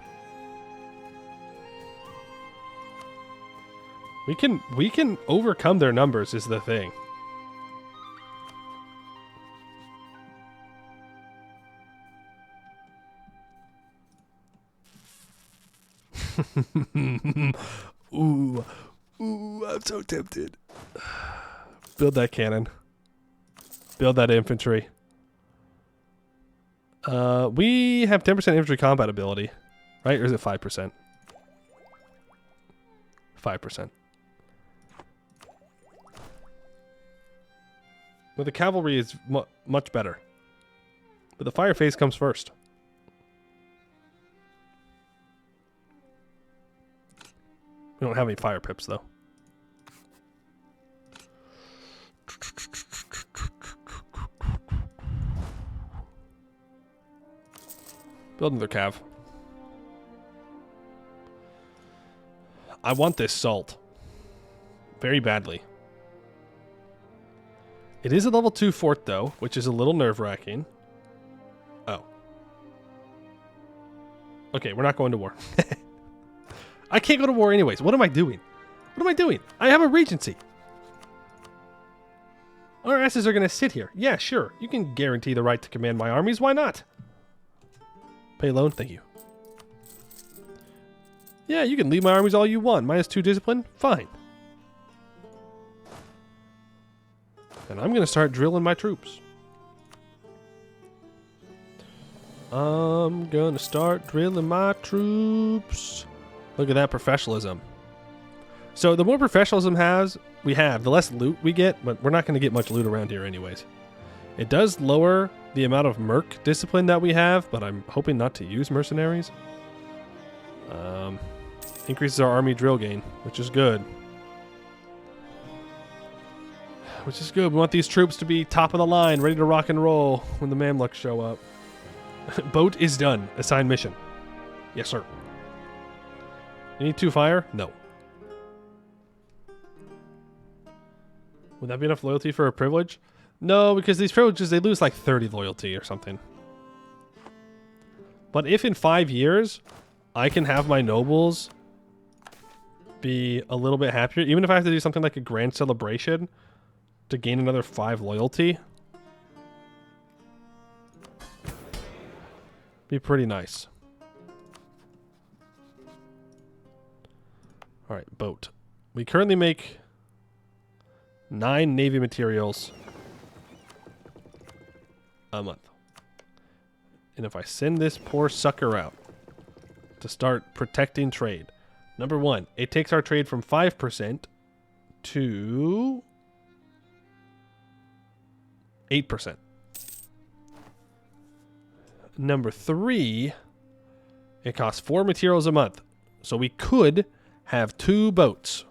We can overcome their numbers is the thing. Ooh, I'm so tempted. Build that cannon. Build that infantry. We have 10% infantry combat ability, right? Or is it 5%? 5%. Well, the cavalry is much better. But the fire phase comes first. We don't have any fire pips, though. Build another cav. I want this salt. Very badly. It is a level 2 fort, though, which is a little nerve-wracking. Oh. Okay, we're not going to war. I can't go to war anyways. What am I doing? What am I doing? I have a regency. Our asses are going to sit here. Yeah, sure. You can guarantee the right to command my armies. Why not? Pay loan? Thank you. Yeah, you can lead my armies all you want. -2 discipline? Fine. And I'm going to start drilling my troops. I'm going to start drilling my troops. Look at that professionalism. So the more professionalism we have, the less loot we get, but we're not going to get much loot around here anyways. It does lower the amount of merc discipline that we have, but I'm hoping not to use mercenaries. Increases our army drill gain, which is good. Which is good. We want these troops to be top of the line, ready to rock and roll when the Mamluks show up. Boat is done. Assigned mission. Yes, sir. You need 2 fire? No. Would that be enough loyalty for a privilege? No, because these privileges, they lose like 30 loyalty or something. But if in 5 years, I can have my nobles be a little bit happier, even if I have to do something like a grand celebration to gain another 5 loyalty, be pretty nice. All right, boat. We currently make 9 navy materials a month. And if I send this poor sucker out to start protecting trade, number 1, it takes our trade from 5% to 8%. Number 3, it costs 4 materials a month. So we could have 2 boats.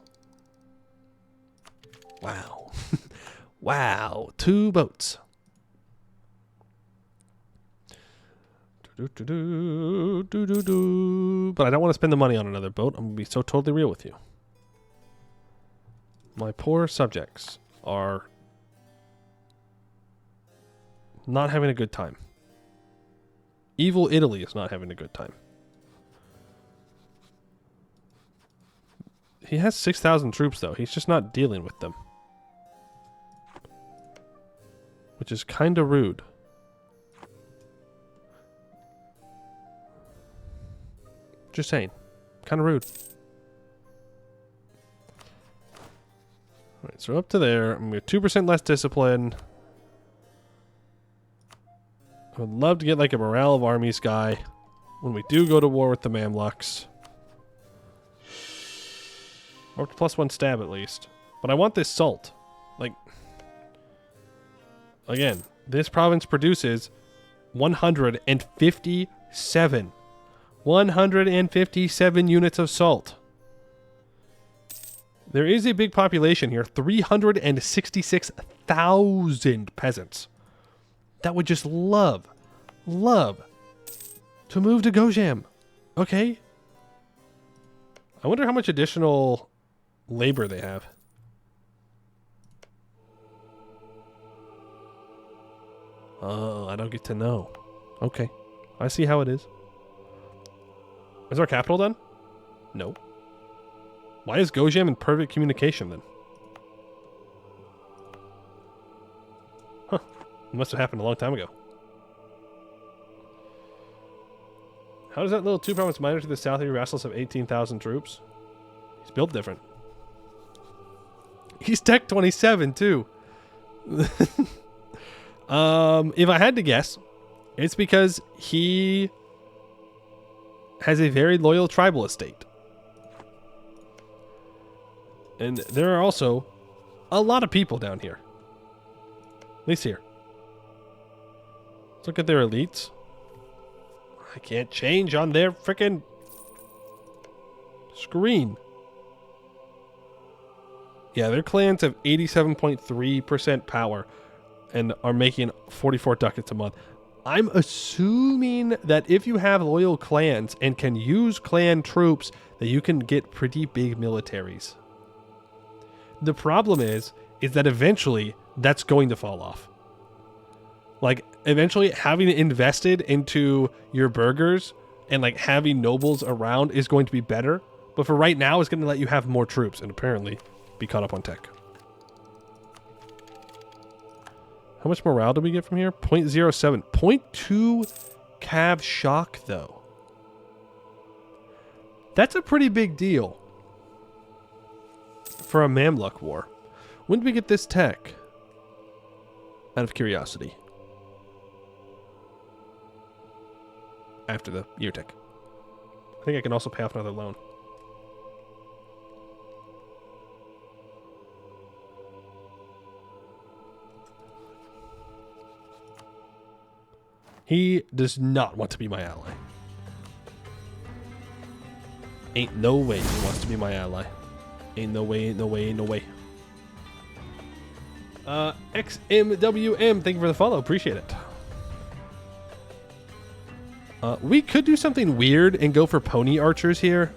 Wow. Wow, 2 boats. But I don't want to spend the money on another boat. I'm going to be so totally real with you. My poor subjects are not having a good time. Evil Italy is not having a good time. He has 6,000 troops, though. He's just not dealing with them. Which is kind of rude. Just saying. Kind of rude. Alright, so up to there. I'm going to 2% less discipline. I would love to get like a morale of armies guy when we do go to war with the Mamluks. Or +1 stab at least. But I want this salt. Like, again, this province produces 157 units of salt. There is a big population here. 366,000 peasants that would just love to move to Gojam. Okay? I wonder how much additional labor they have. Oh, I don't get to know. Okay. I see how it is. Is our capital done? No. Why is Gojam in perfect communication then? Huh. It must have happened a long time ago. How does that little 2-province miner to the south of your vassals have 18,000 troops? He's built different. He's tech 27 too. If I had to guess, it's because he has a very loyal tribal estate. And there are also a lot of people down here. At least here. Let's look at their elites. I can't change on their frickin' screen. Yeah, their clans have 87.3% power and are making 44 ducats a month. I'm assuming that if you have loyal clans and can use clan troops, that you can get pretty big militaries. The problem is that eventually that's going to fall off. Like, eventually having invested into your burghers and like having nobles around is going to be better. But for right now, it's going to let you have more troops and apparently be caught up on tech. How much morale do we get from here? 0.07. 0.2 cav shock, though. That's a pretty big deal for a Mamluk war. When did we get this tech? Out of curiosity. After the year tech. I think I can also pay off another loan. He does not want to be my ally. Ain't no way he wants to be my ally. Ain't no way, ain't no way, ain't no way. XMWM, thank you for the follow. Appreciate it. We could do something weird and go for pony archers here.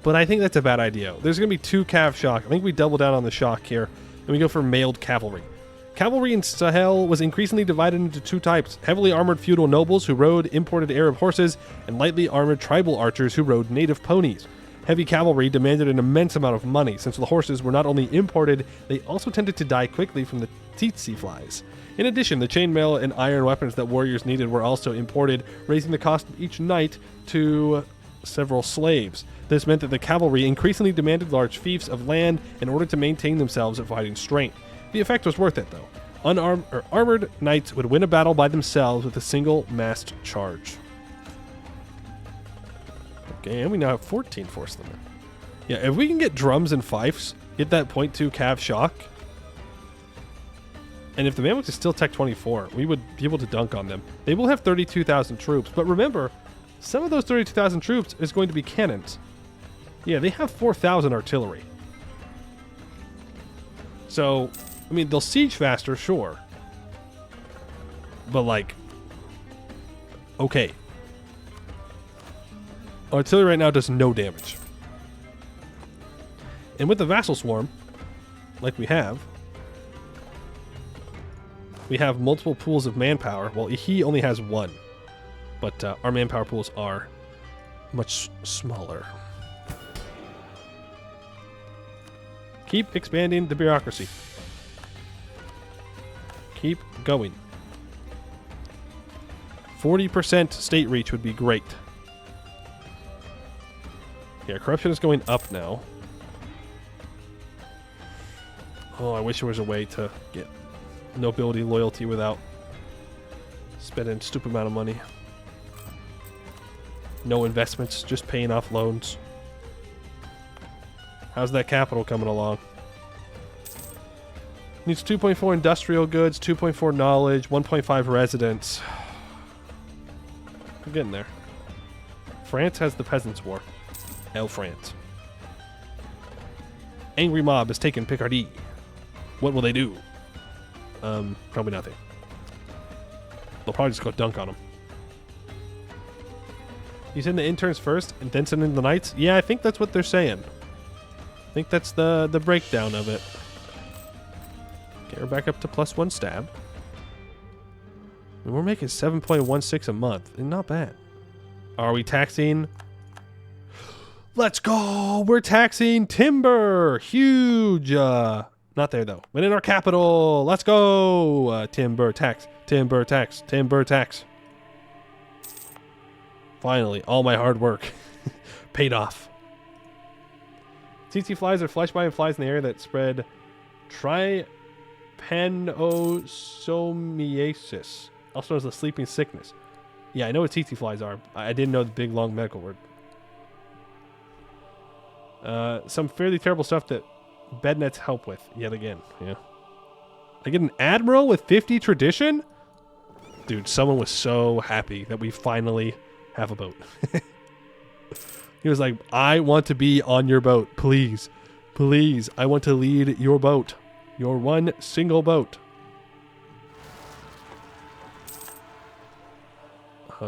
But I think that's a bad idea. There's going to be 2 cav shock. I think we double down on the shock here. And we go for mailed cavalry. Cavalry in Sahel was increasingly divided into 2 types. Heavily armored feudal nobles who rode imported Arab horses, and lightly armored tribal archers who rode native ponies. Heavy cavalry demanded an immense amount of money, since the horses were not only imported, they also tended to die quickly from the tsetse flies. In addition, the chainmail and iron weapons that warriors needed were also imported, raising the cost of each knight to several slaves. This meant that the cavalry increasingly demanded large fiefs of land in order to maintain themselves at fighting strength. The effect was worth it, though. Armored knights would win a battle by themselves with a single massed charge. Okay, and we now have 14 force limit. Yeah, if we can get drums and fifes, get that .2 cav shock, and if the Mamluks is still Tech 24, we would be able to dunk on them. They will have 32,000 troops, but remember, some of those 32,000 troops is going to be cannons. Yeah, they have 4,000 artillery. So, I mean, they'll siege faster, sure. But, like, okay. Artillery right now does no damage. And with the vassal swarm, like we have multiple pools of manpower. Well, he only has 1. But our manpower pools are much smaller. Keep expanding the bureaucracy. Keep going. 40% state reach would be great. Yeah, corruption is going up now. Oh, I wish there was a way to get nobility loyalty without spending a stupid amount of money. No investments, just paying off loans. How's that capital coming along? Needs 2.4 industrial goods, 2.4 knowledge, 1.5 residents. We're getting there. France has the Peasants' War. El France. Angry mob has taken Picardy. What will they do? Probably nothing. They'll probably just go dunk on them. You send the interns first and then send in the knights? Yeah, I think that's what they're saying. I think that's the breakdown of it. Okay, we're back up to +1 stab. And we're making 7.16 a month. Not bad. Are we taxing? Let's go! We're taxing timber! Huge! Not there, though. But in our capital! Let's go! Timber tax. Timber tax. Timber tax. Finally, all my hard work paid off. tsetse flies are flesh-biting flies in the air that spread trypanosomiasis, also known as the sleeping sickness. Yeah, I know what tsetse flies are. I didn't know the big, long medical word. Some fairly terrible stuff that bed nets help with, yet again. Yeah. I get an admiral with 50 tradition? Dude, someone was so happy that we finally have a boat. He was like, I want to be on your boat. Please. Please. I want to lead your boat. Your one single boat.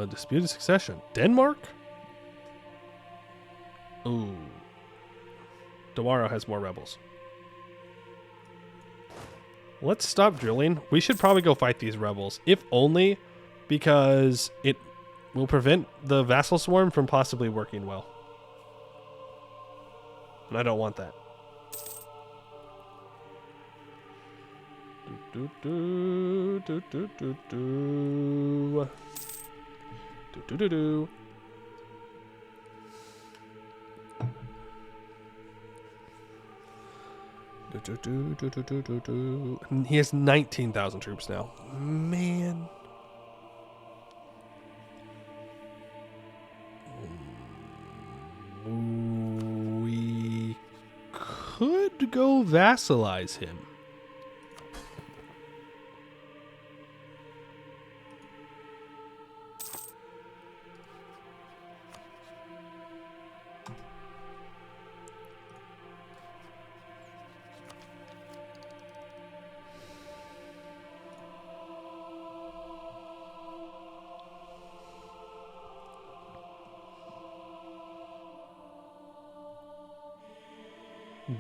Disputed succession. Denmark? Ooh. Dawara has more rebels. Let's stop drilling. We should probably go fight these rebels. If only because it will prevent the vassal swarm from possibly working well. And I don't want that. Do do do do do do do do do do. He has 19,000 troops now. Man. We could go vassalize him.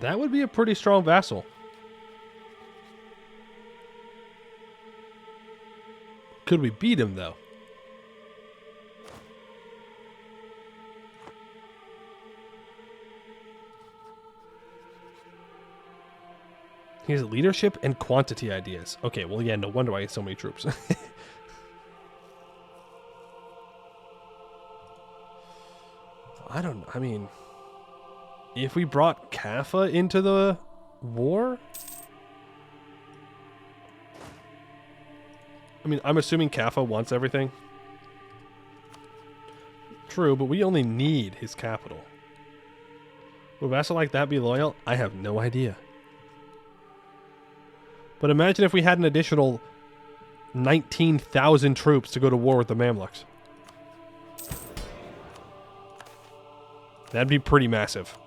That would be a pretty strong vassal. Could we beat him, though? He has leadership and quantity ideas. Okay, well, yeah, no wonder why he has so many troops. I mean, if we brought Kaffa into the war? I mean, I'm assuming Kaffa wants everything. True, but we only need his capital. Will a vassal like that be loyal? I have no idea. But imagine if we had an additional 19,000 troops to go to war with the Mamluks. That'd be pretty massive.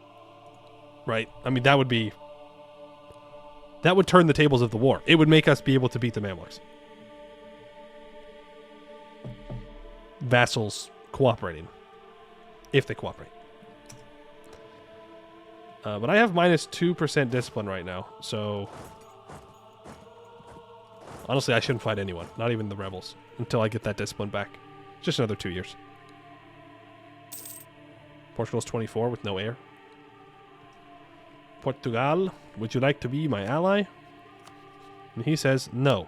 Right? I mean, that would turn the tables of the war. It would make us be able to beat the Mamluks. Vassals cooperating. If they cooperate. But I have minus 2% discipline right now, so... Honestly, I shouldn't fight anyone. Not even the rebels. Until I get that discipline back. Just another 2 years. Portugal's 24 with no heir. Portugal, would you like to be my ally? And he says no.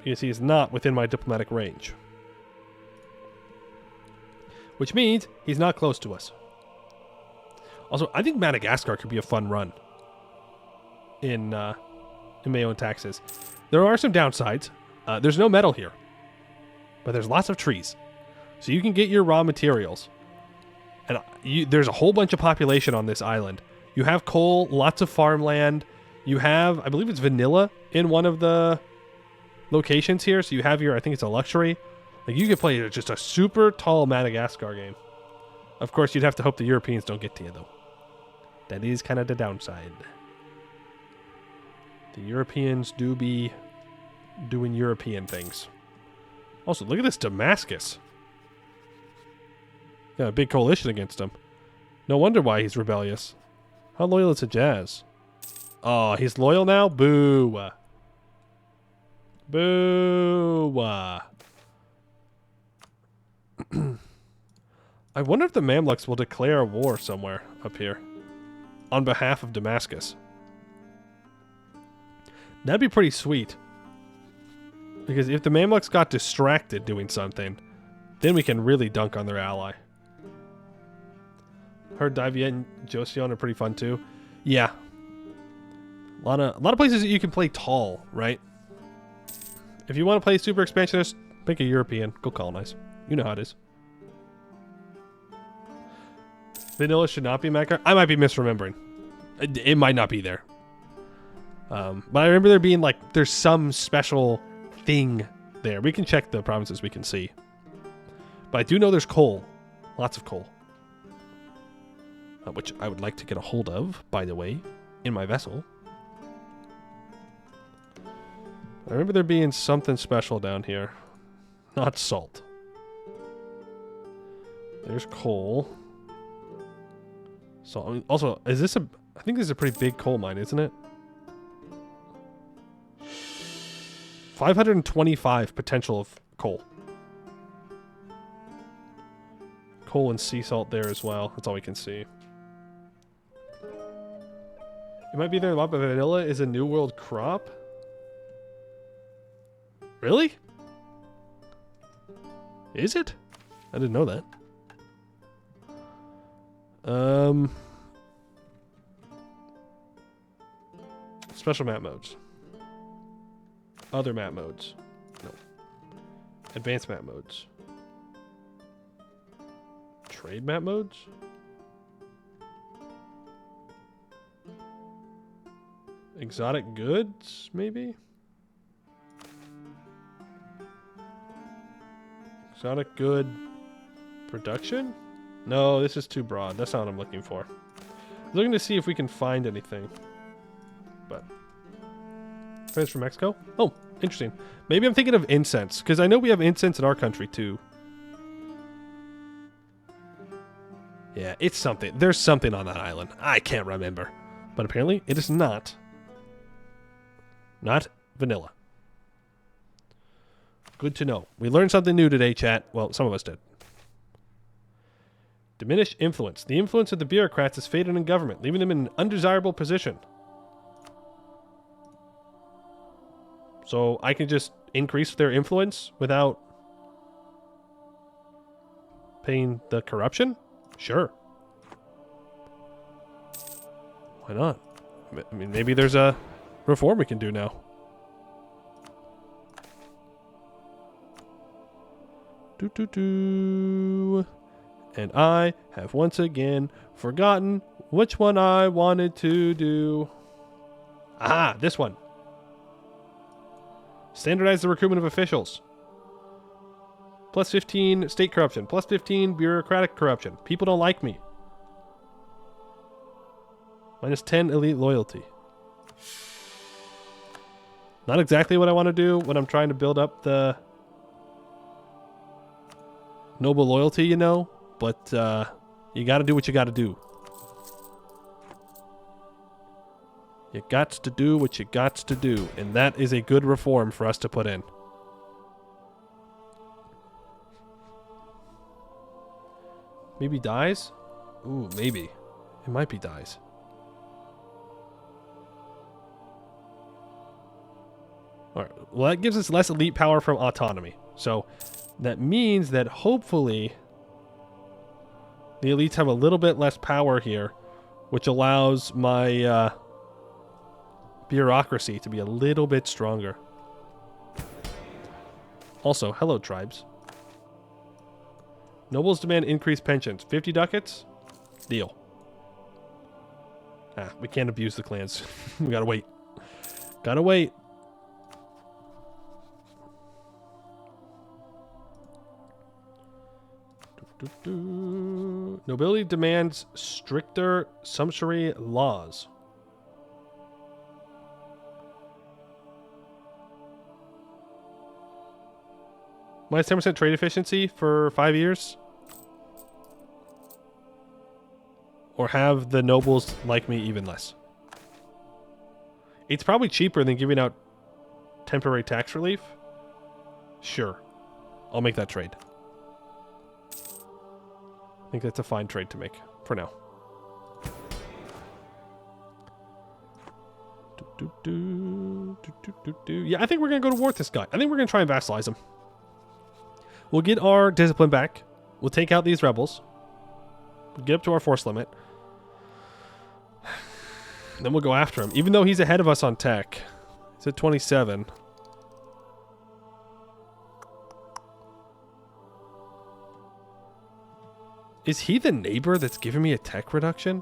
Because he is not within my diplomatic range. Which means he's not close to us. Also, I think Madagascar could be a fun run. In MEIOU Taxes. There are some downsides. There's no metal here. But there's lots of trees. So you can get your raw materials. And there's a whole bunch of population on this island. You have coal, lots of farmland. You have, I believe it's vanilla in one of the locations here. So you have your, I think it's a luxury. Like you could play just a super tall Madagascar game. Of course, you'd have to hope the Europeans don't get to you, though. That is kind of the downside. The Europeans do be doing European things. Also, look at this Damascus. Got a big coalition against him. No wonder why he's rebellious. How loyal is Hejaz? Oh, he's loyal now? Boo. Boo. I wonder if the Mamluks will declare a war somewhere up here. On behalf of Damascus. That'd be pretty sweet. Because if the Mamluks got distracted doing something, then we can really dunk on their ally. Heard Daviet and Joseon are pretty fun too. Yeah. A lot of places that you can play tall, right? If you want to play super expansionist, pick a European. Go colonize. You know how it is. Vanilla should not be Mecca. I might be misremembering. It might not be there. But I remember there being like, there's some special thing there. We can check the provinces we can see. But I do know there's coal. Lots of coal. Which I would like to get a hold of, by the way, in my vessel. I remember there being something special down here. Not salt. There's coal. So, I mean, also, is this a... I think this is a pretty big coal mine, isn't it? 525 potential of coal. Coal and sea salt there as well. That's all we can see. It might be there a lot, but vanilla is a New World crop? Really? Is it? I didn't know that. Special map modes. Other map modes. No. Advanced map modes. Trade map modes? Exotic goods, maybe? Exotic good production? No, this is too broad. That's not what I'm looking for. I was looking to see if we can find anything. But friends from Mexico? Oh, interesting. Maybe I'm thinking of incense, because I know we have incense in our country too. Yeah, it's something. There's something on that island. I can't remember. But apparently it is not. Not vanilla. Good to know. We learned something new today, chat. Well, some of us did. Diminish influence. The influence of the bureaucrats has faded in government, leaving them in an undesirable position. So I can just increase their influence without paying the corruption? Sure. Why not? I mean, maybe there's a reform we can do now. And I have once again forgotten which one I wanted to do. Ah, this one. Standardize the recruitment of officials. Plus 15 state corruption. Plus 15 bureaucratic corruption. People don't like me. Minus 10 elite loyalty. Not exactly what I want to do when I'm trying to build up the noble loyalty, you know, but you got to do what you got to do. You got to do what you got to do, and that is a good reform for us to put in. Maybe dies? Ooh, maybe. It might be dies. Alright, well that gives us less elite power from autonomy. So that means that hopefully the elites have a little bit less power here, which allows my bureaucracy to be a little bit stronger. Also, hello tribes. Nobles demand increased pensions. 50 ducats? Deal. Ah, we can't abuse the clans. We gotta wait. Gotta wait. Nobility demands stricter sumptuary laws. Minus 10% trade efficiency for 5 years? Or have the nobles like me even less? It's probably cheaper than giving out temporary tax relief. Sure. I'll make that trade. I think that's a fine trade to make for now. Yeah, I think we're going to go to war with this guy. I think we're going to try and vassalize him. We'll get our discipline back. We'll take out these rebels. We'll get up to our force limit. Then we'll go after him. Even though he's ahead of us on tech. He's at 27. Is he the neighbor that's giving me a tech reduction?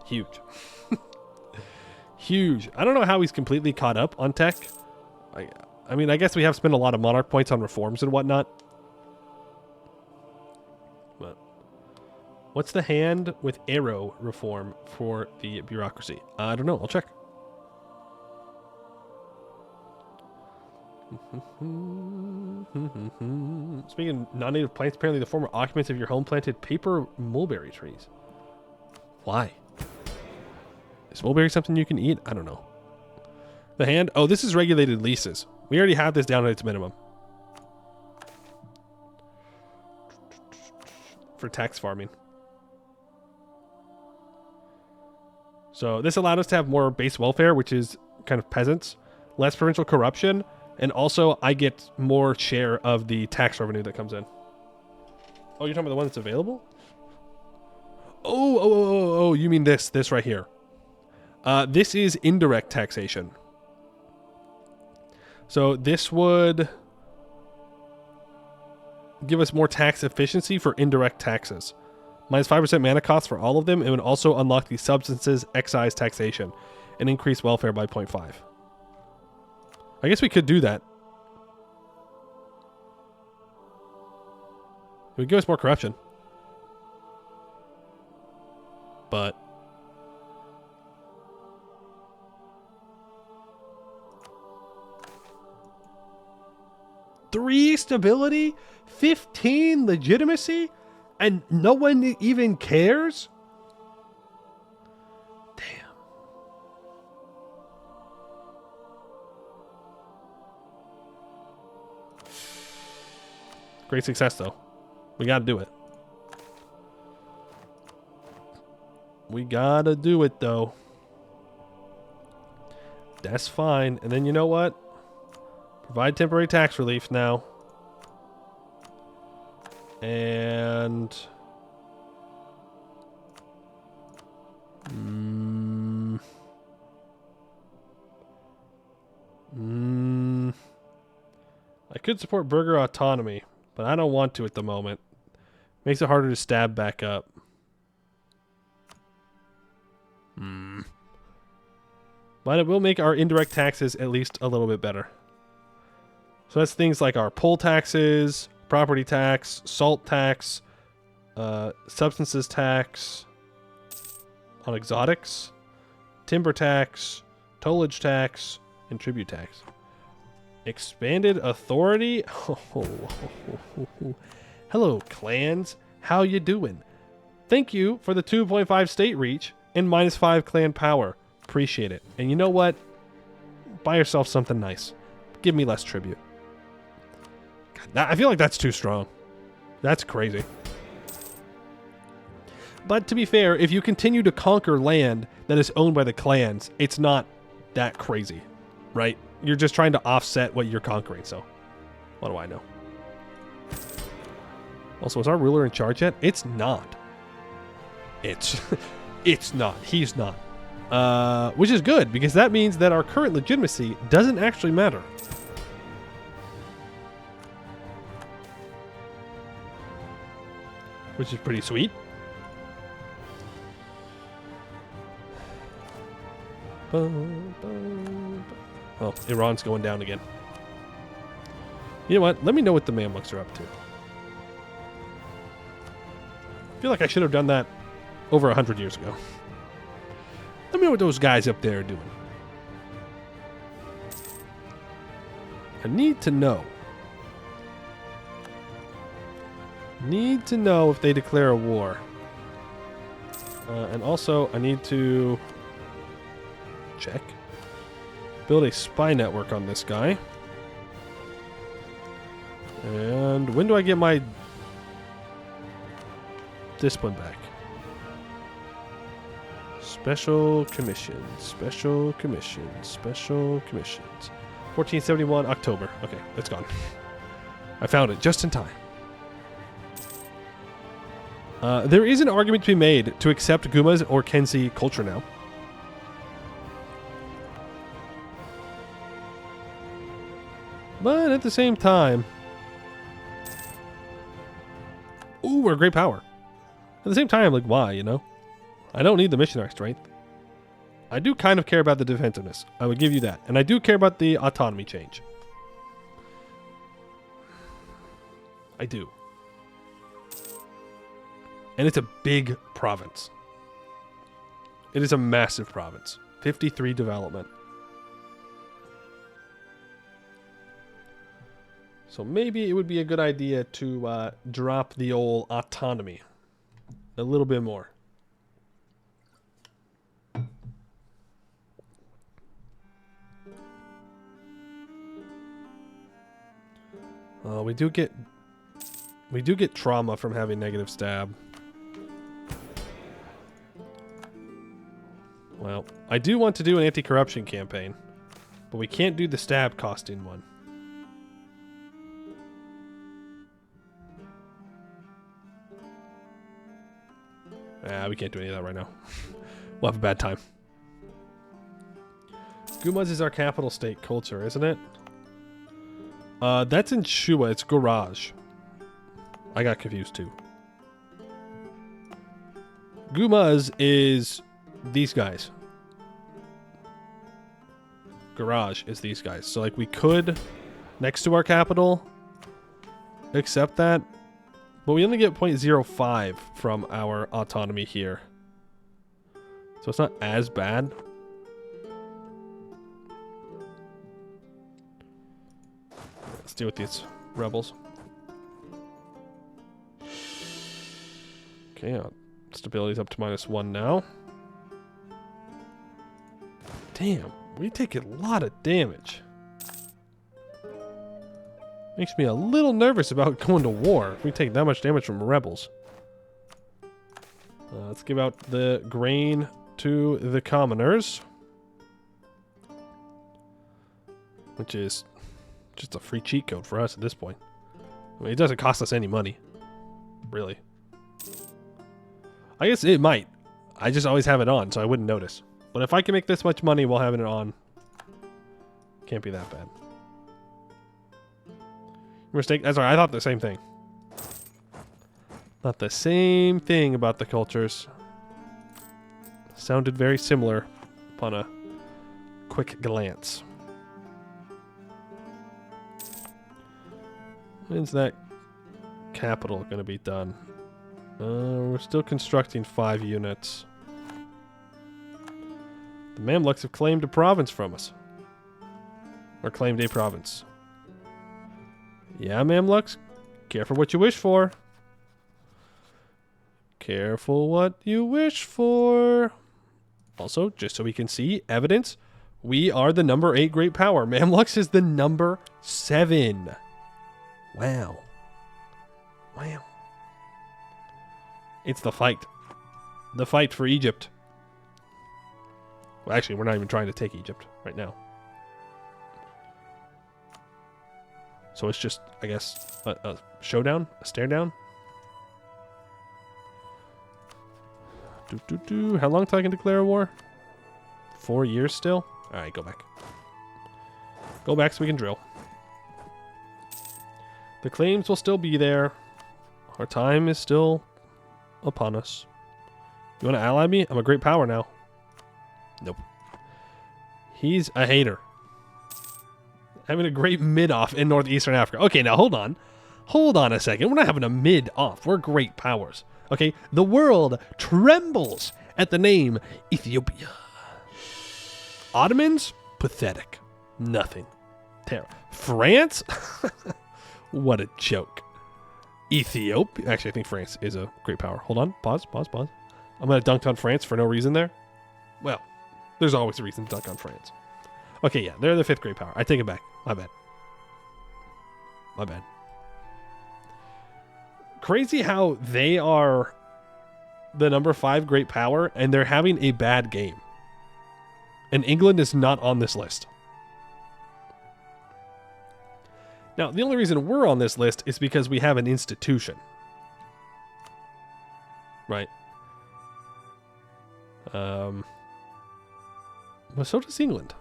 Huge. Huge. I don't know how he's completely caught up on tech. I mean, I guess we have spent a lot of monarch points on reforms and whatnot. But what's the hand with arrow reform for the bureaucracy? I don't know. I'll check. Speaking of non-native plants, apparently the former occupants of your home planted paper mulberry trees. Why? Is mulberry something you can eat? I don't know. The hand? Oh, this is regulated leases. We already have this down at its minimum. For tax farming. So this allowed us to have more base welfare, which is kind of peasants. Less provincial corruption. And also, I get more share of the tax revenue that comes in. Oh, you're talking about the one that's available? Oh, you mean this right here. This is indirect taxation. So this would give us more tax efficiency for indirect taxes. Minus 5% mana cost for all of them. It would also unlock the substances excise taxation and increase welfare by 0.5. I guess we could do that. It would give us more corruption. But three stability, 15 legitimacy. And no one even cares? Damn. Great success, though. We gotta do it. We gotta do it, though. That's fine. And then you know what? Provide temporary tax relief now. And... I could support burger autonomy, but I don't want to at the moment. Makes it harder to stab back up. But it will make our indirect taxes at least a little bit better. So that's things like our poll taxes, property tax, salt tax, substances tax on exotics, timber tax, tollage tax, and tribute tax. Expanded authority? Hello, clans. How you doing? Thank you for the 2.5 state reach and -5 clan power. Appreciate it. And you know what? Buy yourself something nice. Give me less tribute. God, I feel like that's too strong. That's crazy. But to be fair, if you continue to conquer land that is owned by the clans, it's not that crazy, right? You're just trying to offset what you're conquering, so what do I know? Also, is our ruler in charge yet? It's not. It's not. He's not. Which is good, because that means that our current legitimacy doesn't actually matter. Which is pretty sweet. Oh, Iran's going down again. You know what? Let me know what the Mamluks are up to. I feel like I should have done that over 100 years ago. Let me know what those guys up there are doing. I need to know. Need to know if they declare a war. And also, I need to check. Build a spy network on this guy. And when do I get my discipline back? Special commissions, special commissions, special commissions. 1471 October. Okay, it's gone. I found it just in time. There is an argument to be made to accept Guma's or Kensi culture now. But at the same time... Ooh, we're a great power. At the same time, like, why, you know? I don't need the missionary strength. I do kind of care about the defensiveness. I would give you that. And I do care about the autonomy change. I do. And it's a big province. It is a massive province. 53 development. So maybe it would be a good idea to drop the old autonomy a little bit more. We do get trauma from having negative stab. Well, I do want to do an anti-corruption campaign, but we can't do the stab costing one. We can't do any of that right now. We'll have a bad time. Gumuz is our capital state culture, isn't it? That's in Shua. It's Garage. I got confused too. Gumuz is these guys. Garage is these guys. So like we could, next to our capital, accept that. But we only get 0.05 from our autonomy here. So it's not as bad. Let's deal with these rebels. Okay, stability's up to -1 now. Damn, we take a lot of damage. Makes me a little nervous about going to war if we take that much damage from rebels. Let's give out the grain to the commoners. Which is just a free cheat code for us at this point. I mean, it doesn't cost us any money. Really. I guess it might. I just always have it on, so I wouldn't notice. But if I can make this much money while having it on, can't be that bad. Mistake. That's right. I thought the same thing. Not the same thing about the cultures. Sounded very similar upon a quick glance. When's that capital going to be done? We're still constructing 5 units. The Mamluks have claimed a province from us. Or claimed a province. Yeah, Mamluks. Careful what you wish for. Careful what you wish for. Also, just so we can see evidence, we are the number 8 great power. Mamluks is the number 7. Wow. Wow. It's the fight. The fight for Egypt. Well, actually, we're not even trying to take Egypt right now. So it's just, I guess, a showdown? A stare down? How long till I can declare a war? 4 years still? Alright, go back. Go back so we can drill. The claims will still be there. Our time is still upon us. You want to ally me? I'm a great power now. Nope. He's a hater. Having a great mid-off in northeastern Africa. Okay, now hold on. Hold on a second. We're not having a mid-off. We're great powers. Okay? The world trembles at the name Ethiopia. Ottomans? Pathetic. Nothing. Terrible. France? What a joke. Ethiopia? Actually, I think France is a great power. Hold on. Pause. I'm going to dunk on France for no reason there. Well, there's always a reason to dunk on France. Okay, yeah, they're the 5th great power. I take it back. My bad. My bad. Crazy how they are the number 5 great power and they're having a bad game. And England is not on this list. Now, the only reason we're on this list is because we have an institution. Right. But so does England.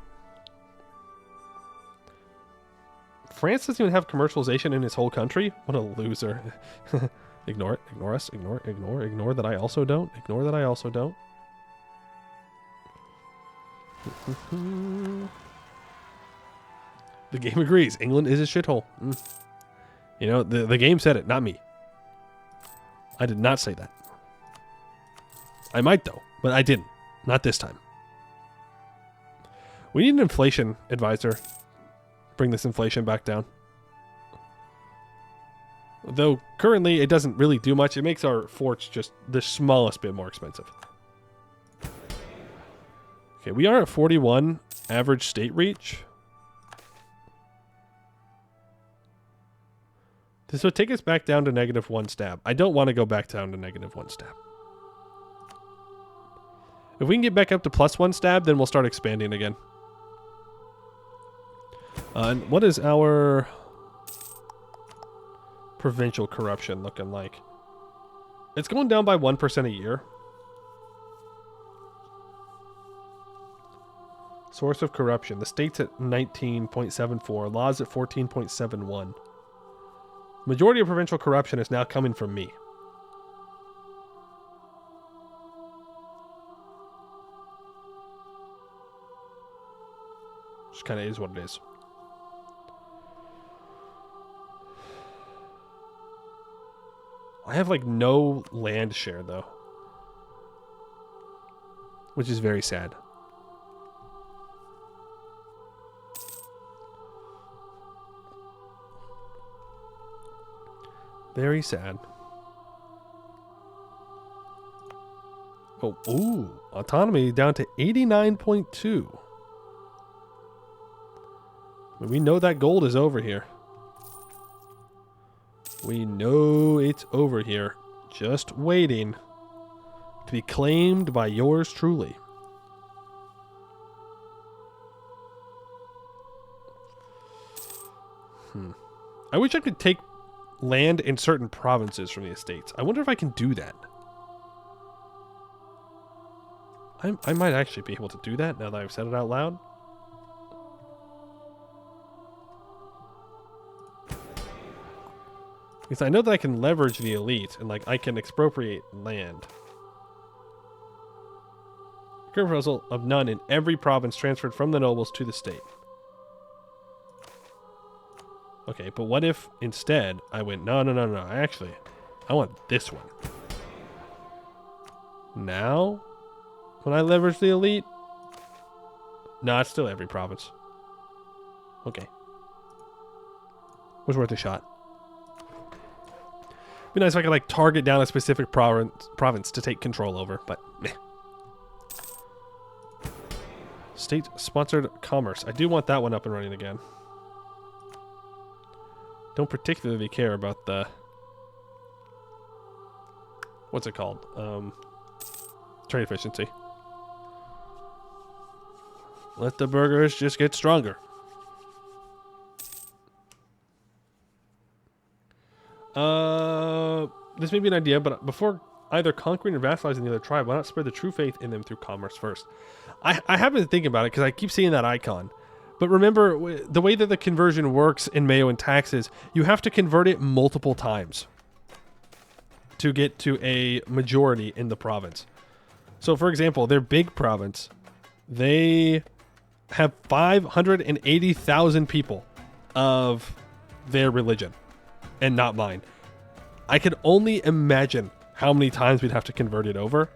France doesn't even have commercialization in his whole country. What a loser. Ignore it. Ignore us. Ignore that I also don't. Ignore that I also don't. The game agrees. England is a shithole. You know, the game said it, not me. I did not say that. I might, though, but I didn't. Not this time. We need an inflation advisor. Bring this inflation back down. Though, currently, it doesn't really do much. It makes our forts just the smallest bit more expensive. Okay, we are at 41 average state reach. This would take us back down to -1 stab. I don't want to go back down to -1 stab. If we can get back up to +1 stab, then we'll start expanding again. And what is our provincial corruption looking like? It's going down by 1% a year. Source of corruption. The state's at 19.74. Law's at 14.71. Majority of provincial corruption is now coming from me. Just kind of is what it is. I have like no land share though, which is very sad. Very sad. Oh, ooh. Autonomy down to 89.2. We know that gold is over here. We know it's over here. Just waiting to be claimed by yours truly. I wish I could take land in certain provinces from the estates. I wonder if I can do that. I might actually be able to do that now that I've said it out loud. Because I know that I can leverage the elite and like I can expropriate land. Current proposal of none in every province transferred from the nobles to the state. Okay, but what if instead I went, no, actually, I want this one. Now, when I leverage the elite? No, it's still every province. Okay. Was worth a shot. Be nice if I could like target down a specific province to take control over, but meh. State-sponsored commerce. I do want that one up and running again. Don't particularly care about the... What's it called? Trade efficiency. Let the burgers just get stronger. This may be an idea, but before either conquering or vassalizing the other tribe, why not spread the true faith in them through commerce first? I have been thinking about it because I keep seeing that icon. But remember, the way that the conversion works in MEIOU Taxes, you have to convert it multiple times to get to a majority in the province. So, for example, their big province, they have 580,000 people of their religion, and not mine. I could only imagine how many times we'd have to convert it over.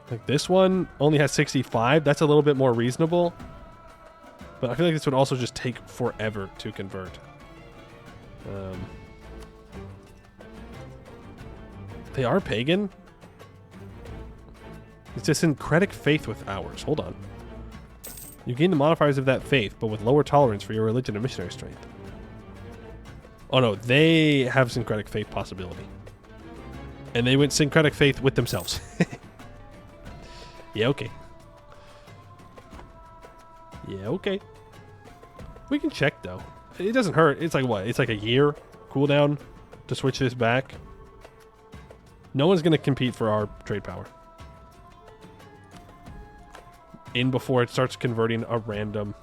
Like this one only has 65. That's a little bit more reasonable. But I feel like this would also just take forever to convert. They are pagan? It's a syncretic faith with ours. Hold on. You gain the modifiers of that faith, but with lower tolerance for your religion and missionary strength. Oh no, they have syncretic faith possibility. And they went syncretic faith with themselves. Yeah, okay. Yeah, okay. We can check, though. It doesn't hurt. It's like, what? It's like a year cooldown to switch this back. No one's going to compete for our trade power. In before it starts converting a random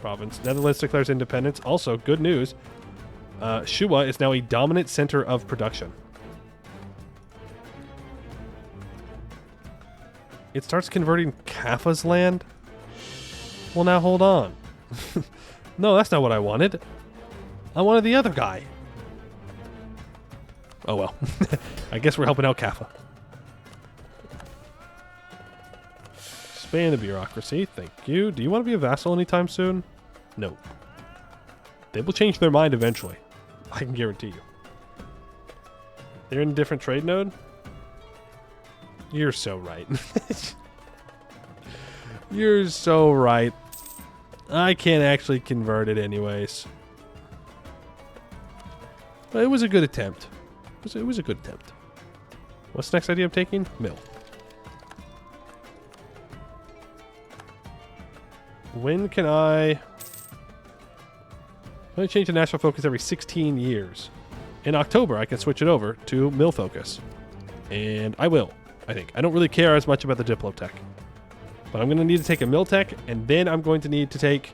province. Netherlands declares independence. Also, good news. Shua is now a dominant center of production. It starts converting Kaffa's land? Well, now hold on. No, that's not what I wanted. I wanted the other guy. Oh well. I guess we're helping out Kaffa. Expand the bureaucracy. Thank you. Do you want to be a vassal anytime soon? No. They will change their mind eventually. I can guarantee you. They're in a different trade node? You're so right. You're so right. I can't actually convert it anyways. But it was a good attempt. It was a good attempt. What's the next idea I'm taking? Mill. When can I... I'm going to change the national focus every 16 years. In October, I can switch it over to mill focus. And I will. I think. I don't really care as much about the Diplotech. But I'm going to need to take a mill tech, and then I'm going to need to take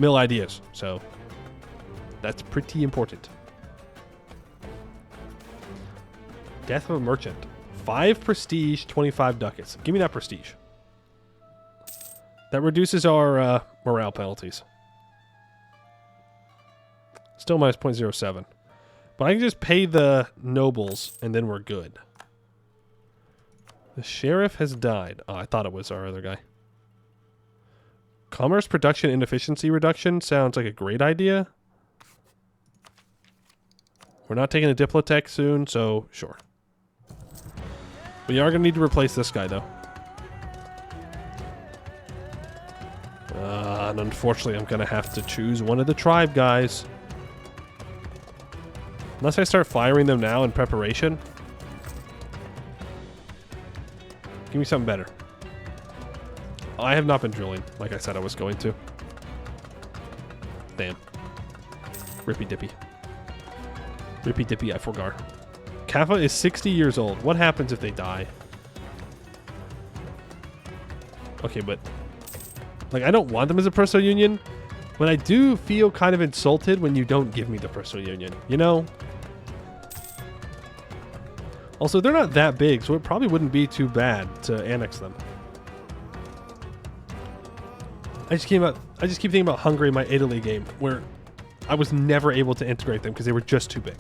mill ideas. So, that's pretty important. Death of a merchant. 5 prestige, 25 ducats. Give me that prestige. That reduces our morale penalties. Still minus 0.07. But I can just pay the nobles, and then we're good. The sheriff has died. Oh, I thought it was our other guy. Commerce production inefficiency reduction sounds like a great idea. We're not taking a Diplotech soon, so sure. We are going to need to replace this guy, though. And unfortunately, I'm going to have to choose one of the tribe guys. Unless I start firing them now in preparation. Give me something better. I have not been drilling, like I said I was going to. Damn. Rippy dippy. Rippy dippy, I forgot. Kappa is 60 years old. What happens if they die? Okay, but... like, I don't want them as a personal union, but I do feel kind of insulted when you don't give me the personal union, you know? Also, they're not that big, so it probably wouldn't be too bad to annex them. I just keep thinking about Hungary, my Italy game, where I was never able to integrate them because they were just too big.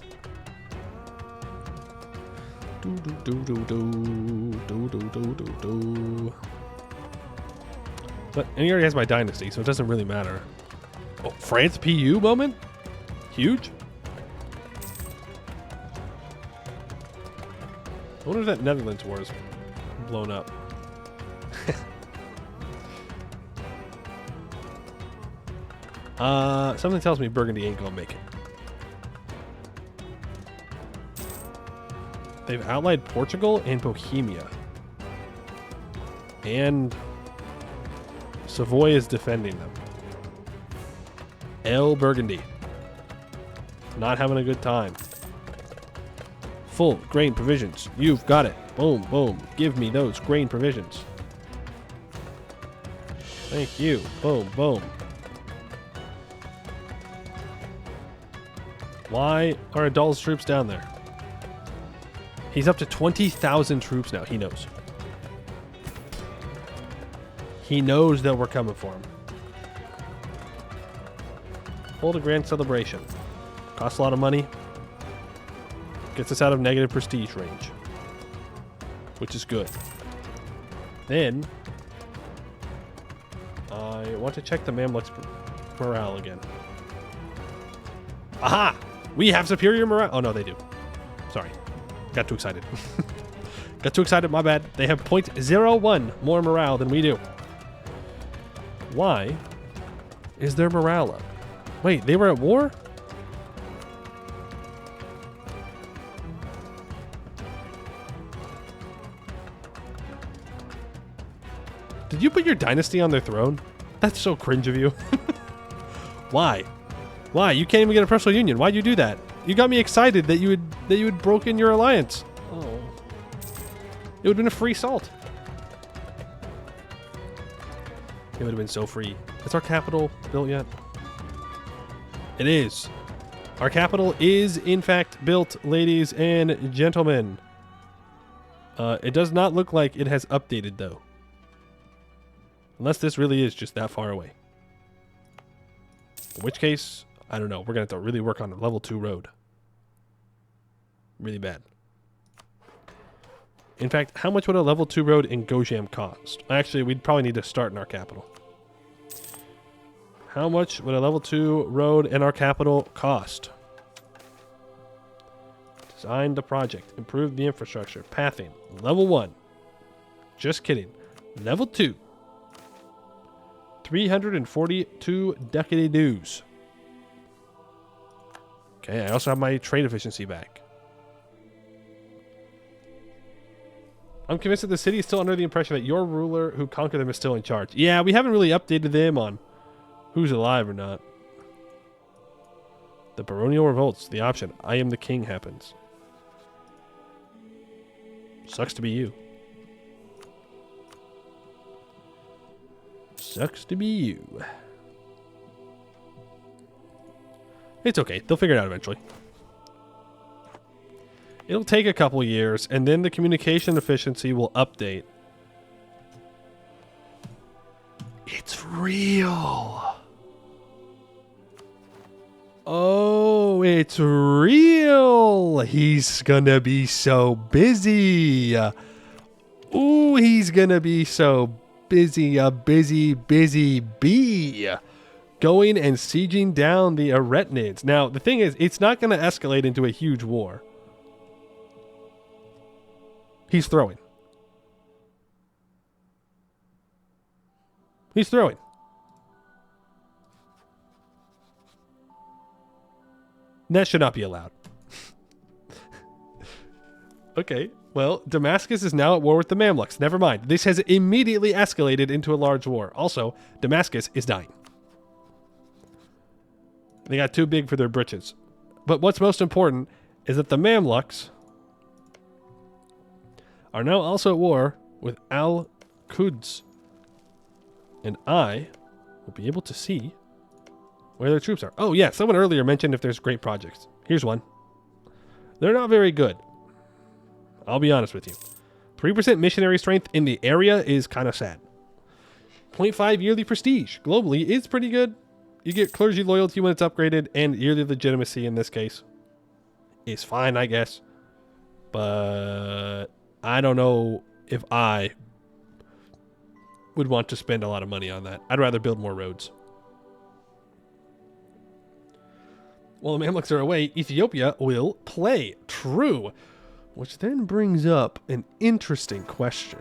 But and he already has my dynasty, so it doesn't really matter. Oh, France PU moment? Huge? I wonder if that Netherlands war is blown up. Something tells me Burgundy ain't gonna make it. They've allied Portugal and Bohemia. And Savoy is defending them. El Burgundy. Not having a good time. Full grain provisions. You've got it. Boom, boom. Give me those grain provisions. Thank you. Boom, boom. Why are Adol's troops down there? He's up to 20,000 troops now. He knows. He knows that we're coming for him. Hold a grand celebration. Costs a lot of money. Gets us out of negative prestige range. Which is good. Then, I want to check the Mamluks' morale again. Aha! We have superior morale. Oh, no, they do. Sorry. Got too excited. Got too excited, my bad. They have 0.01 more morale than we do. Why is their morale up? Wait, they were at war? Did you put your dynasty on their throne? That's so cringe of you. Why? Why? You can't even get a personal union. Why'd you do that? You got me excited that you had broken your alliance. Oh. It would have been a free salt. It would have been so free. Is our capital built yet? It is. Our capital is, in fact, built, ladies and gentlemen. It does not look like it has updated, though. Unless this really is just that far away. In which case, I don't know. We're going to have to really work on a level 2 road. Really bad. In fact, how much would a level 2 road in Gojam cost? Actually, we'd probably need to start in our capital. How much would a level 2 road in our capital cost? Design the project. Improve the infrastructure. Pathing. Level 1. Just kidding. Level 2. 342 decade dues. Okay, I also have my trade efficiency back. I'm convinced that the city is still under the impression that your ruler who conquered them is still in charge. Yeah, we haven't really updated them on who's alive or not. The baronial revolts, the option, I am the king happens. Sucks to be you. Sucks to be you. It's okay. They'll figure it out eventually. It'll take a couple years, and then the communication efficiency will update. It's real. Oh, it's real. He's gonna be so busy. Ooh, he's gonna be so busy. A busy, busy bee. going and sieging down the Eretnids. Now, the thing is, it's not going to escalate into a huge war. He's throwing. He's throwing. That should not be allowed. Okay, well, Damascus is now at war with the Mamluks. Never mind. This has immediately escalated into a large war. Also, Damascus is dying. They got too big for their britches. But what's most important is that the Mamluks are now also at war with Al-Quds. And I will be able to see where their troops are. Oh, yeah, someone earlier mentioned if there's great projects. Here's one. They're not very good. I'll be honest with you. 3% missionary strength in the area is kind of sad. 0.5 yearly prestige globally is pretty good. You get clergy loyalty when it's upgraded, and yearly legitimacy in this case is fine, I guess. But I don't know if I would want to spend a lot of money on that. I'd rather build more roads. While the Mamluks are away, Ethiopia will play. True. Which then brings up an interesting question.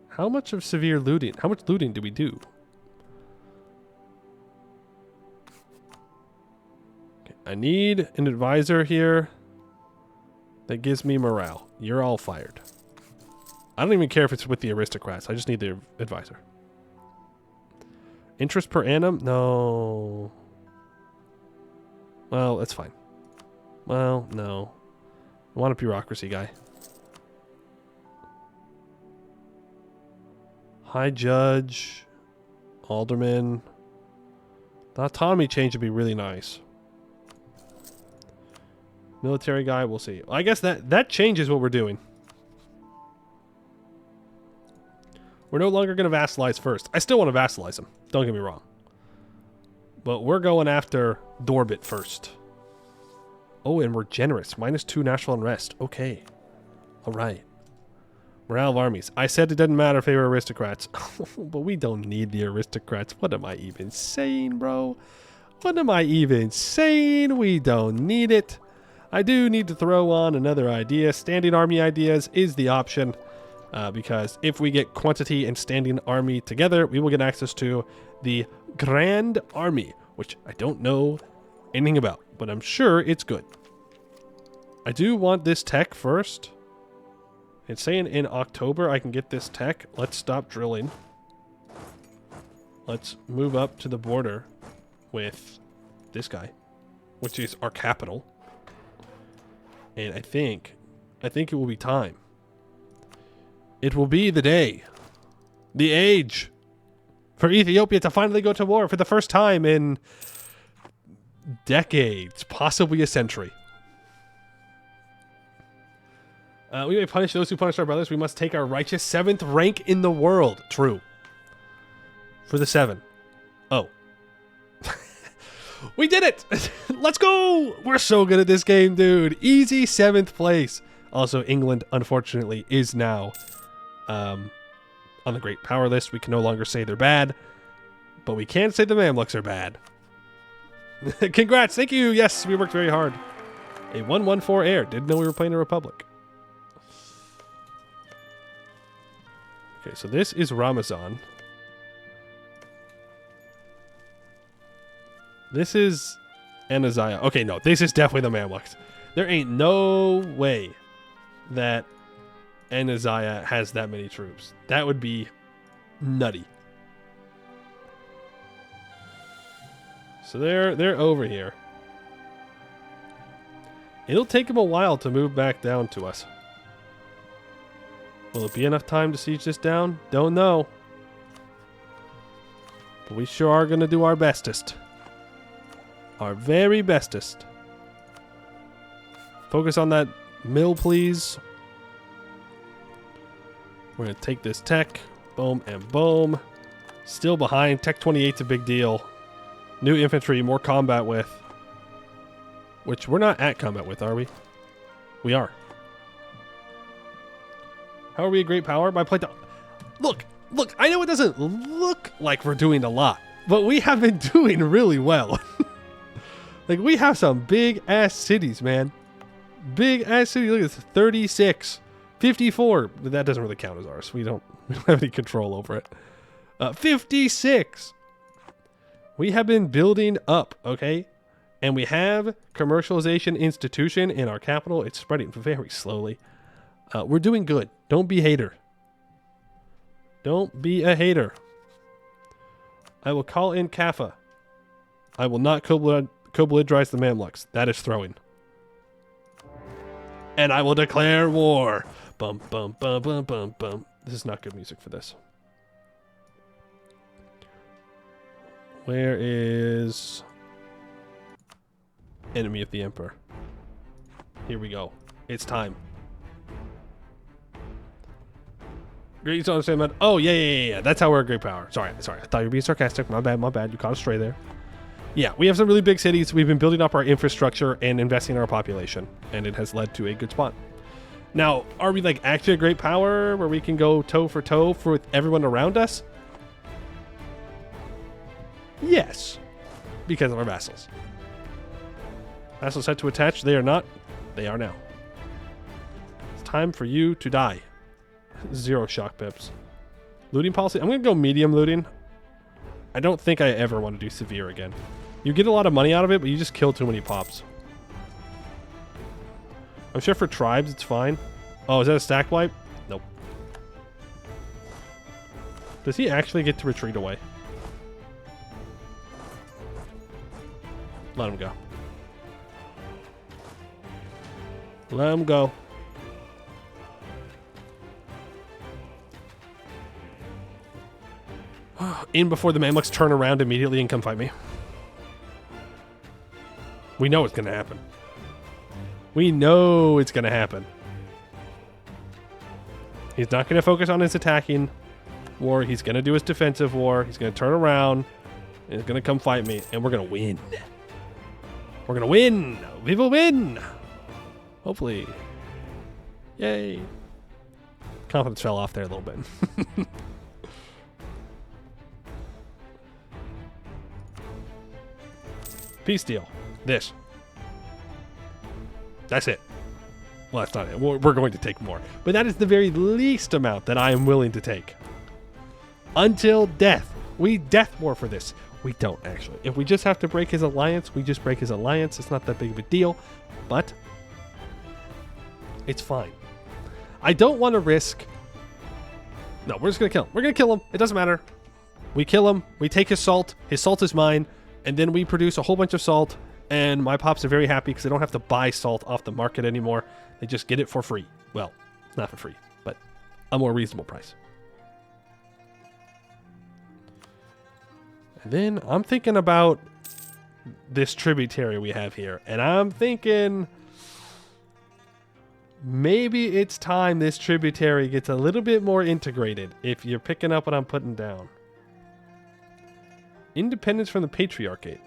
How much of severe looting? How much looting do we do? Okay, I need an advisor here that gives me morale. You're all fired. I don't even care if it's with the aristocrats. I just need the advisor. Interest per annum? No. Well, that's fine. Well, no. I want a bureaucracy guy. High judge. Alderman. The autonomy change would be really nice. Military guy, we'll see. I guess that changes what we're doing. We're no longer going to vassalize first. I still want to vassalize them. Don't get me wrong. But we're going after Dorbit first. Oh, and we're generous. -2 national unrest. Okay. All right. Morale of armies. I said it doesn't matter if they were aristocrats. But we don't need the aristocrats. What am I even saying, bro? What am I even saying? We don't need it. I do need to throw on another idea. Standing army ideas is the option. Because if we get quantity and standing army together, we will get access to the Grand Army, which I don't know anything about, but I'm sure it's good. I do want this tech first. It's saying in October I can get this tech. Let's stop drilling. Let's move up to the border with this guy, which is our capital. And I think it will be time. It will be the day, the age, for Ethiopia to finally go to war for the first time in decades, possibly a century. We may punish those who punish our brothers. We must take our righteous 7th rank in the world. True. For the 7. Oh. We did it! Let's go! We're so good at this game, dude. Easy 7th place. Also, England, unfortunately, is now on the great power list. We can no longer say they're bad, but we can say the Mamluks are bad. Congrats, thank you. Yes, we worked very hard. A 114 air. Didn't know we were playing a republic. Okay, so this is Ramazan. This is Anaziah. Okay, no, this is definitely the Mamluks. There ain't no way that Anaziah has that many troops. That would be nutty. So they're over here. It'll take them a while to move back down to us. Will it be enough time to siege this down? Don't know. But we sure are going to do our bestest. Our very bestest. Focus on that mill, please. We're going to take this tech. Boom and boom. Still behind. Tech 28's a big deal. New infantry, more combat with. Which we're not at combat with, are we? We are. How are we a great power? By play. Look. I know it doesn't look like we're doing a lot, but we have been doing really well. Like, we have some big ass cities, man. Big ass cities. Look at this. 36, 54. But that doesn't really count as ours. We don't have any control over it. 56. We have been building up, okay? And we have commercialization institution in our capital. It's spreading very slowly. We're doing good. Don't be a hater. Don't be a hater. I will call in Kaffa. I will not co-belligerate the Mamluks. That is throwing. And I will declare war. Bum, bum, bum, bum, bum, bum. This is not good music for this. Where is enemy of the Emperor? Here we go. It's time. Great, you understand that? Oh, yeah. That's how we're a great power. Sorry. I thought you were being sarcastic. My bad. You caught us stray there. Yeah, we have some really big cities. We've been building up our infrastructure and investing in our population, and it has led to a good spot. Now, are we like actually a great power where we can go toe for toe with everyone around us? Yes, because of our vassals. Vassals set to attach. They are not. They are now. It's time for you to die. 0 shock pips. Looting policy. I'm going to go medium looting. I don't think I ever want to do severe again. You get a lot of money out of it, but you just kill too many pops. I'm sure for tribes it's fine. Oh, is that a stack wipe? Nope. Does he actually get to retreat away? Let him go. Let him go. In before the Mamluks turn around immediately and come fight me. We know it's going to happen. We know it's going to happen. He's not going to focus on his attacking war. He's going to do his defensive war. He's going to turn around and he's going to come fight me. And we're going to win. We're going to win. We will win. Hopefully. Yay. Confidence fell off there a little bit. Peace deal. This. That's it. Well, that's not it. We're going to take more. But that is the very least amount that I am willing to take. Until death. We death war for this. We don't, actually. If we just have to break his alliance, we just break his alliance. It's not that big of a deal. But it's fine. I don't want to risk... No, we're just going to kill him. We're going to kill him. It doesn't matter. We kill him. We take his salt. His salt is mine. And then we produce a whole bunch of salt, and my pops are very happy because they don't have to buy salt off the market anymore. They just get it for free. Well, not for free, but a more reasonable price. And then I'm thinking about this tributary we have here, and I'm thinking maybe it's time this tributary gets a little bit more integrated, if you're picking up what I'm putting down. Independence from the Patriarchate.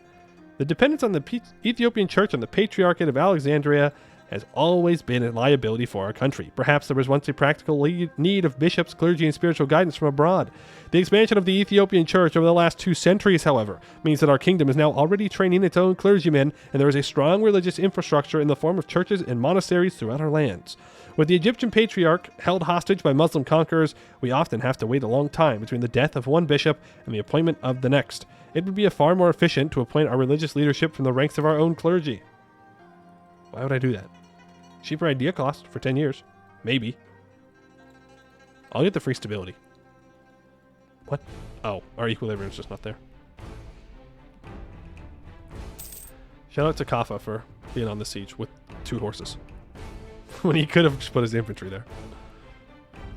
The dependence on the Ethiopian Church on the Patriarchate of Alexandria has always been a liability for our country. Perhaps there was once a practical need of bishops, clergy, and spiritual guidance from abroad. The expansion of the Ethiopian Church over the last 2 centuries, however, means that our kingdom is now already training its own clergymen, and there is a strong religious infrastructure in the form of churches and monasteries throughout our lands. With the Egyptian patriarch held hostage by Muslim conquerors, we often have to wait a long time between the death of one bishop and the appointment of the next. It would be far more efficient to appoint our religious leadership from the ranks of our own clergy. Why would I do that? Cheaper idea cost for 10 years. Maybe. I'll get the free stability. What? Oh, our equilibrium's just not there. Shout out to Kaffa for being on the siege with 2 horses. When he could have just put his infantry there.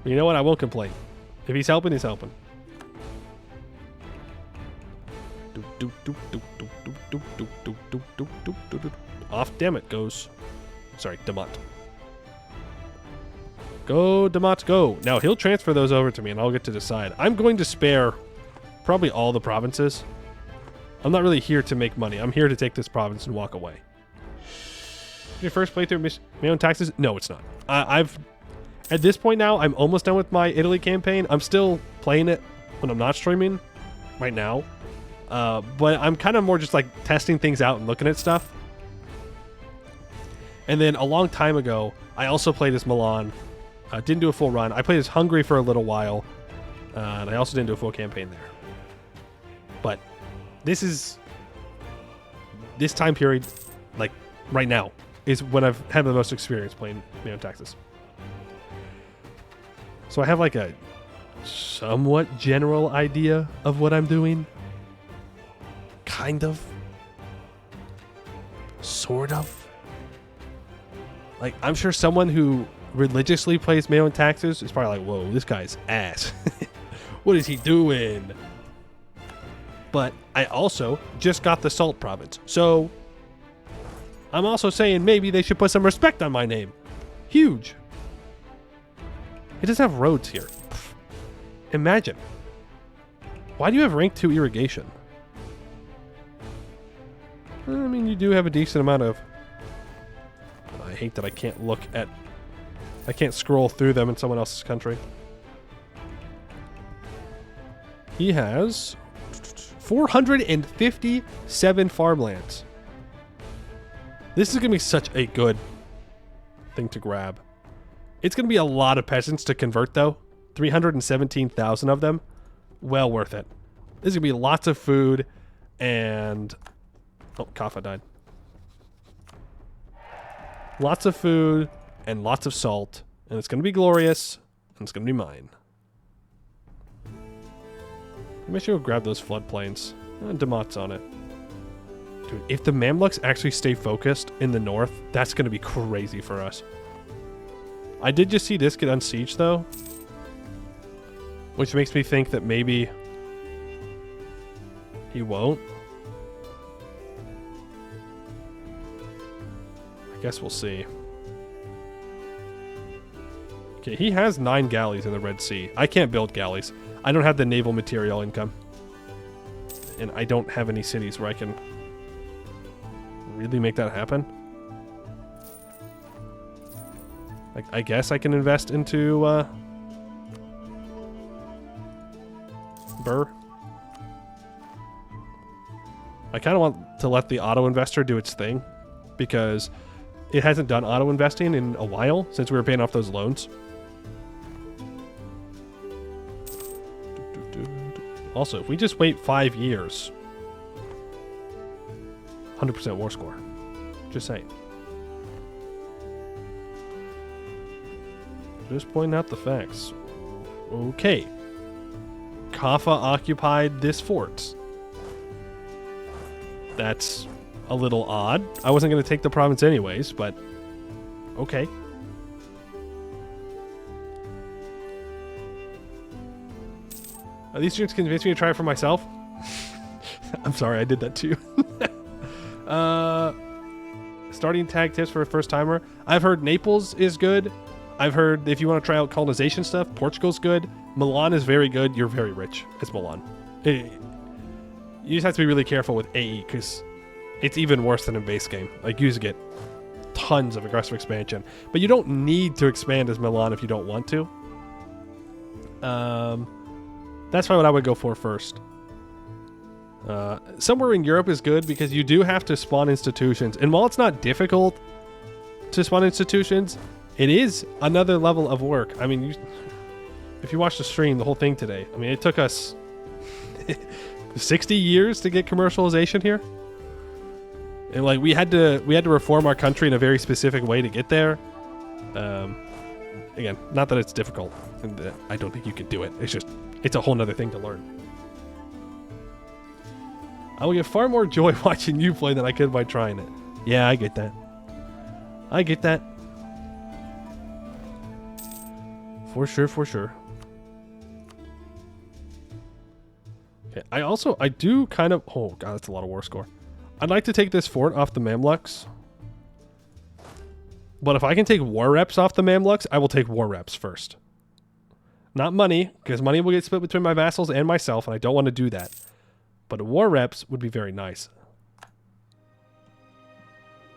But you know what? I won't complain. If he's helping, he's helping. Off, damn it, goes. Sorry, Demont. Go, Demont, go. Now, he'll transfer those over to me, and I'll get to decide. I'm going to spare probably all the provinces. I'm not really here to make money. I'm here to take this province and walk away. Your first playthrough MEIOU Taxes? No, it's not. I've at this point now, I'm almost done with my Italy campaign. I'm still playing it when I'm not streaming right now. But I'm kind of more just like testing things out and looking at stuff. And then a long time ago, I also played as Milan. Didn't do a full run. I played as Hungary for a little while. And I also didn't do a full campaign there. But this time period, like right now, is when I've had the most experience playing MEIOU Taxes. So I have like a somewhat general idea of what I'm doing. Kind of. Sort of. Like, I'm sure someone who religiously plays MEIOU Taxes is probably like, whoa, this guy's ass. What is he doing? But I also just got the Salt Province. So I'm also saying maybe they should put some respect on my name. Huge. It doesn't have roads here. Pfft. Imagine. Why do you have rank 2 irrigation? I mean, you do have a decent amount of... I hate that I can't look at... I can't scroll through them in someone else's country. He has 457 farmlands. This is going to be such a good thing to grab. It's going to be a lot of peasants to convert, though. 317,000 of them. Well worth it. There's going to be lots of food and... Oh, Kaffa died. Lots of food and lots of salt. And it's going to be glorious. And it's going to be mine. Maybe I should go grab those floodplains. Damat's on it. Dude, if the Mamluks actually stay focused in the north, that's going to be crazy for us. I did just see this get unsieged, though. Which makes me think that maybe he won't. I guess we'll see. Okay, he has 9 galleys in the Red Sea. I can't build galleys. I don't have the naval material income. And I don't have any cities where I can really make that happen. Like, I guess I can invest into Burr. I kind of want to let the auto investor do its thing because it hasn't done auto investing in a while since we were paying off those loans. Also, if we just wait 5 years, 100% war score. Just saying. Just pointing out the facts. Okay. Kaffa occupied this fort. That's a little odd. I wasn't going to take the province anyways, but okay. Are these students convinced me to try it for myself? I'm sorry, I did that too. Starting tag tips for a first timer. I've heard Naples is good. I've heard if you want to try out colonization stuff, Portugal's good. Milan is very good. You're very rich. It's Milan. You just have to be really careful with AE because it's even worse than in base game. Like, you just get tons of aggressive expansion. But you don't need to expand as Milan if you don't want to. That's probably what I would go for first. Somewhere in Europe is good because you do have to spawn institutions. And while it's not difficult to spawn institutions, it is another level of work. I mean, if you watch the stream, the whole thing today, I mean, it took us 60 years to get commercialization here. And like we had to reform our country in a very specific way to get there. Again, not that it's difficult, and I don't think you can do it. It's a whole nother thing to learn. I will get far more joy watching you play than I could by trying it. Yeah, I get that. I get that. For sure, for sure. Okay, I do kind of... Oh, God, that's a lot of war score. I'd like to take this fort off the Mamluks. But if I can take war reps off the Mamluks, I will take war reps first. Not money, because money will get split between my vassals and myself, and I don't want to do that. But war reps would be very nice.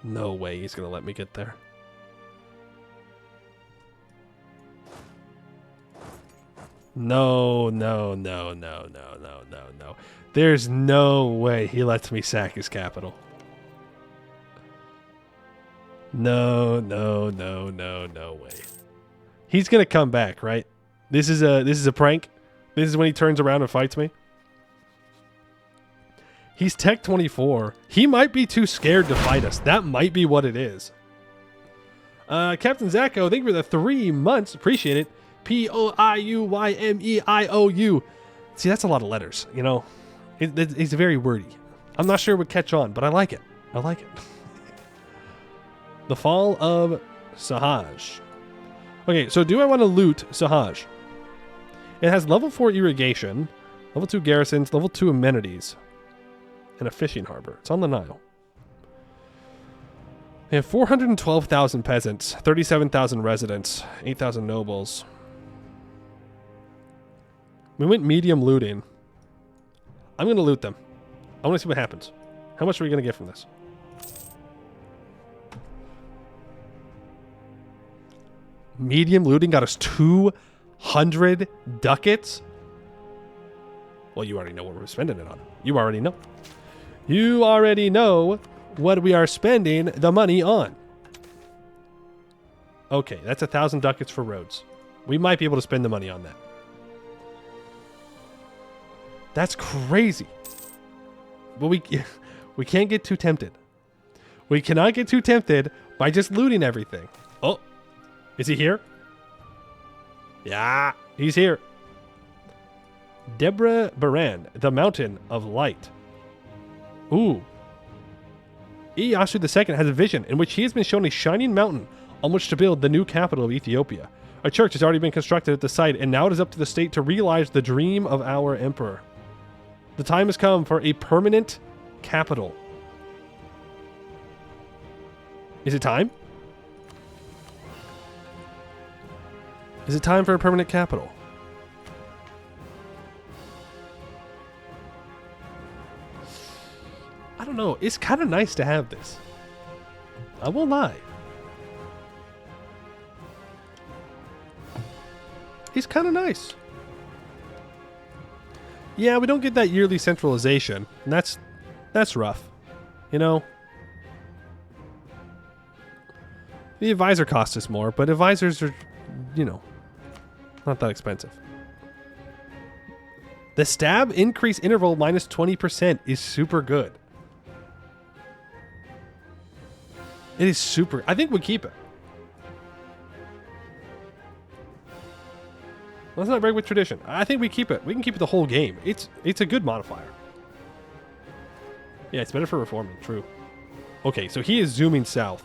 No way he's going to let me get there. No. There's no way he lets me sack his capital. No way. He's going to come back, right? This is a prank. This is when he turns around and fights me. He's Tech 24. He might be too scared to fight us. That might be what it is. Captain Zacko, thank you for the 3 months. Appreciate it. POIUYMEIOU. See, that's a lot of letters, you know. It's very wordy. I'm not sure it would catch on, but I like it. I like it. The Fall of Sahaj. Okay, so do I want to loot Sahaj? It has level 4 irrigation, level 2 garrisons, level 2 amenities, and a fishing harbor. It's on the Nile. They have 412,000 peasants, 37,000 residents, 8,000 nobles. We went medium looting. I'm going to loot them. I want to see what happens. How much are we going to get from this? Medium looting got us 200 ducats. Well, you already know what we're spending it on. You already know. You already know what we are spending the money on. Okay, that's 1,000 ducats for roads. We might be able to spend the money on that. That's crazy. But we can't get too tempted. We cannot get too tempted by just looting everything. Oh, is he here? Yeah, he's here. Deborah Baran, the Mountain of Light. Ooh. Iyashu II has a vision in which he has been shown a shining mountain on which to build the new capital of Ethiopia. A church has already been constructed at the site, and now it is up to the state to realize the dream of our emperor. The time has come for a permanent capital. Is it time? Is it time for a permanent capital? I don't know. It's kind of nice to have this. I won't lie. It's kind of nice. Yeah, we don't get that yearly centralization, and that's rough. You know? The advisor costs us more, but advisors are, you know, not that expensive. The stab increase interval minus 20% is super good. It is super. I think we keep it. Let's not break with tradition. I think we keep it. We can keep it the whole game. It's a good modifier. Yeah, it's better for reforming. True. Okay, so he is zooming south.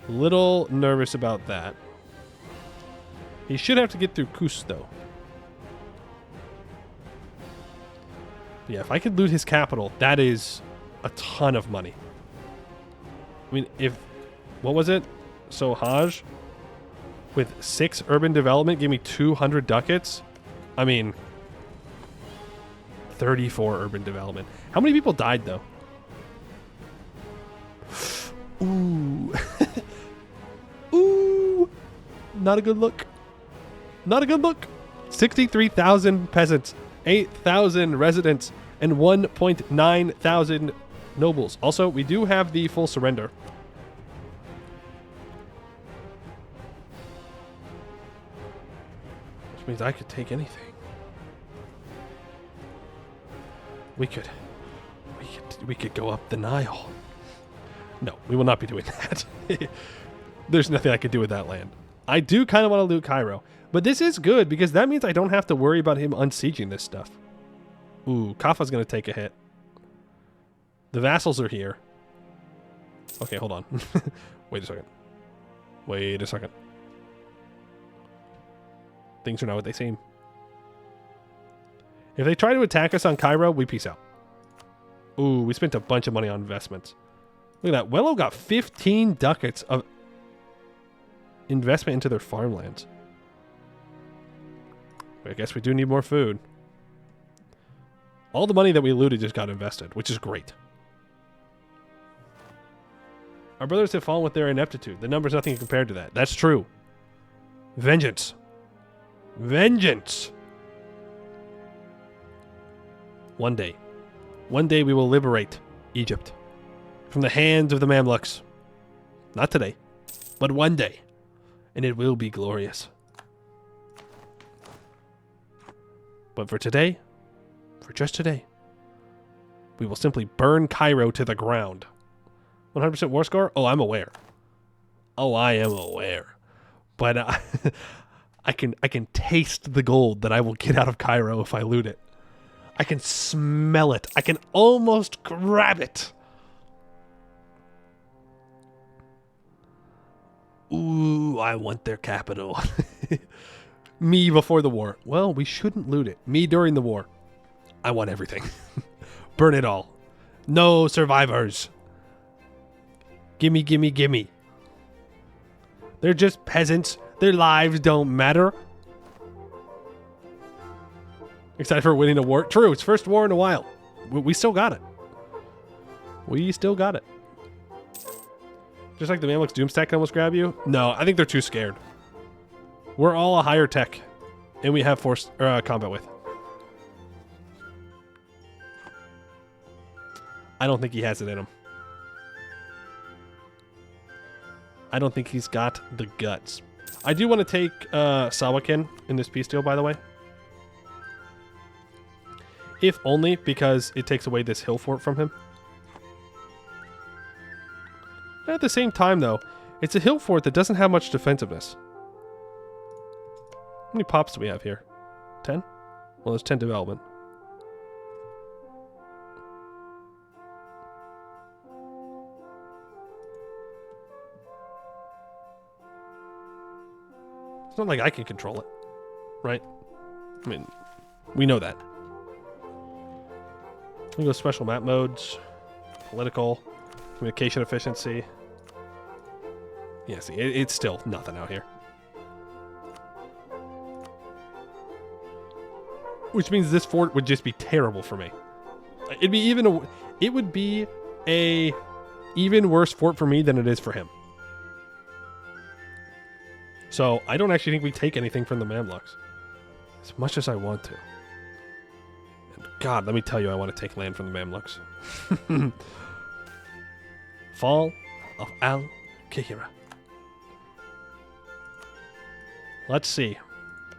Little nervous about that. He should have to get through Kuz, though. Yeah, if I could loot his capital, that is a ton of money. I mean, if... What was it? So Hajj, with 6 urban development, gave me 200 ducats. I mean... 34 urban development. How many people died, though? Ooh. Ooh. Not a good look. Not a good look. 63,000 peasants, 8,000 residents, and 1.9 thousand nobles. Also, we do have the full surrender. Which means I could take anything. We could go up the Nile. No, we will not be doing that. There's nothing I could do with that land. I do kind of want to loot Cairo. But this is good because that means I don't have to worry about him unsieging this stuff. Ooh, Kaffa's going to take a hit. The vassals are here. Okay, hold on. Wait a second. Wait a second. Things are not what they seem. If they try to attack us on Cairo, we peace out. Ooh, we spent a bunch of money on investments. Look at that. Wello got 15 ducats of investment into their farmlands. I guess we do need more food. All the money that we looted just got invested, which is great. Our brothers have fallen with their ineptitude. The number's nothing compared to that. That's true. Vengeance. Vengeance. One day we will liberate Egypt from the hands of the Mamluks. Not today, but one day. And it will be glorious. But for today, for just today, we will simply burn Cairo to the ground. 100% war score? Oh, I'm aware. Oh, I am aware. But I can taste the gold that I will get out of Cairo if I loot it. I can smell it. I can almost grab it. Ooh, I want their capital. Me before the war. Well, we shouldn't loot it. Me during the war. I want everything. Burn it all. No survivors. Gimme, gimme, gimme. They're just peasants. Their lives don't matter. Excited for winning a war. True, it's first war in a while. We still got it. We still got it. Just like the Mamluks Doomstack can almost grab you. No, I think they're too scared. We're all a higher tech. And we have force combat with. I don't think he has it in him. I don't think he's got the guts. I do want to take Sawakin in this peace deal, by the way. If only because it takes away this hill fort from him. At the same time, though, it's a hill fort that doesn't have much defensiveness. How many pops do we have here? 10? Well, there's 10 development. It's not like I can control it, right? I mean, we know that. We go special map modes, political, communication efficiency. Yeah, see, it's still nothing out here. Which means this fort would just be terrible for me. It'd be it would be a even worse fort for me than it is for him. So I don't actually think we take anything from the Mamluks, as much as I want to. And God, let me tell you, I want to take land from the Mamluks. Fall of Al-Kahira. Let's see.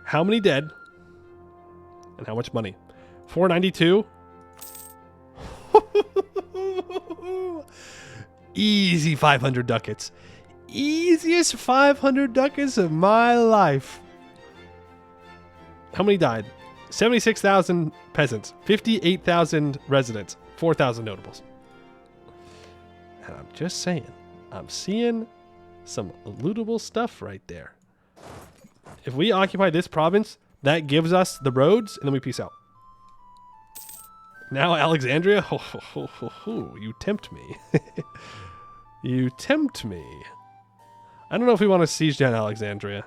How many dead? And how much money? 492? Easy 500 ducats. Easiest 500 ducats of my life. How many died? 76,000 peasants. 58,000 residents. 4,000 notables. And I'm just saying, I'm seeing some lootable stuff right there. If we occupy this province, that gives us the roads, and then we peace out. Now Alexandria? You tempt me. You tempt me. I don't know if we want to siege down Alexandria.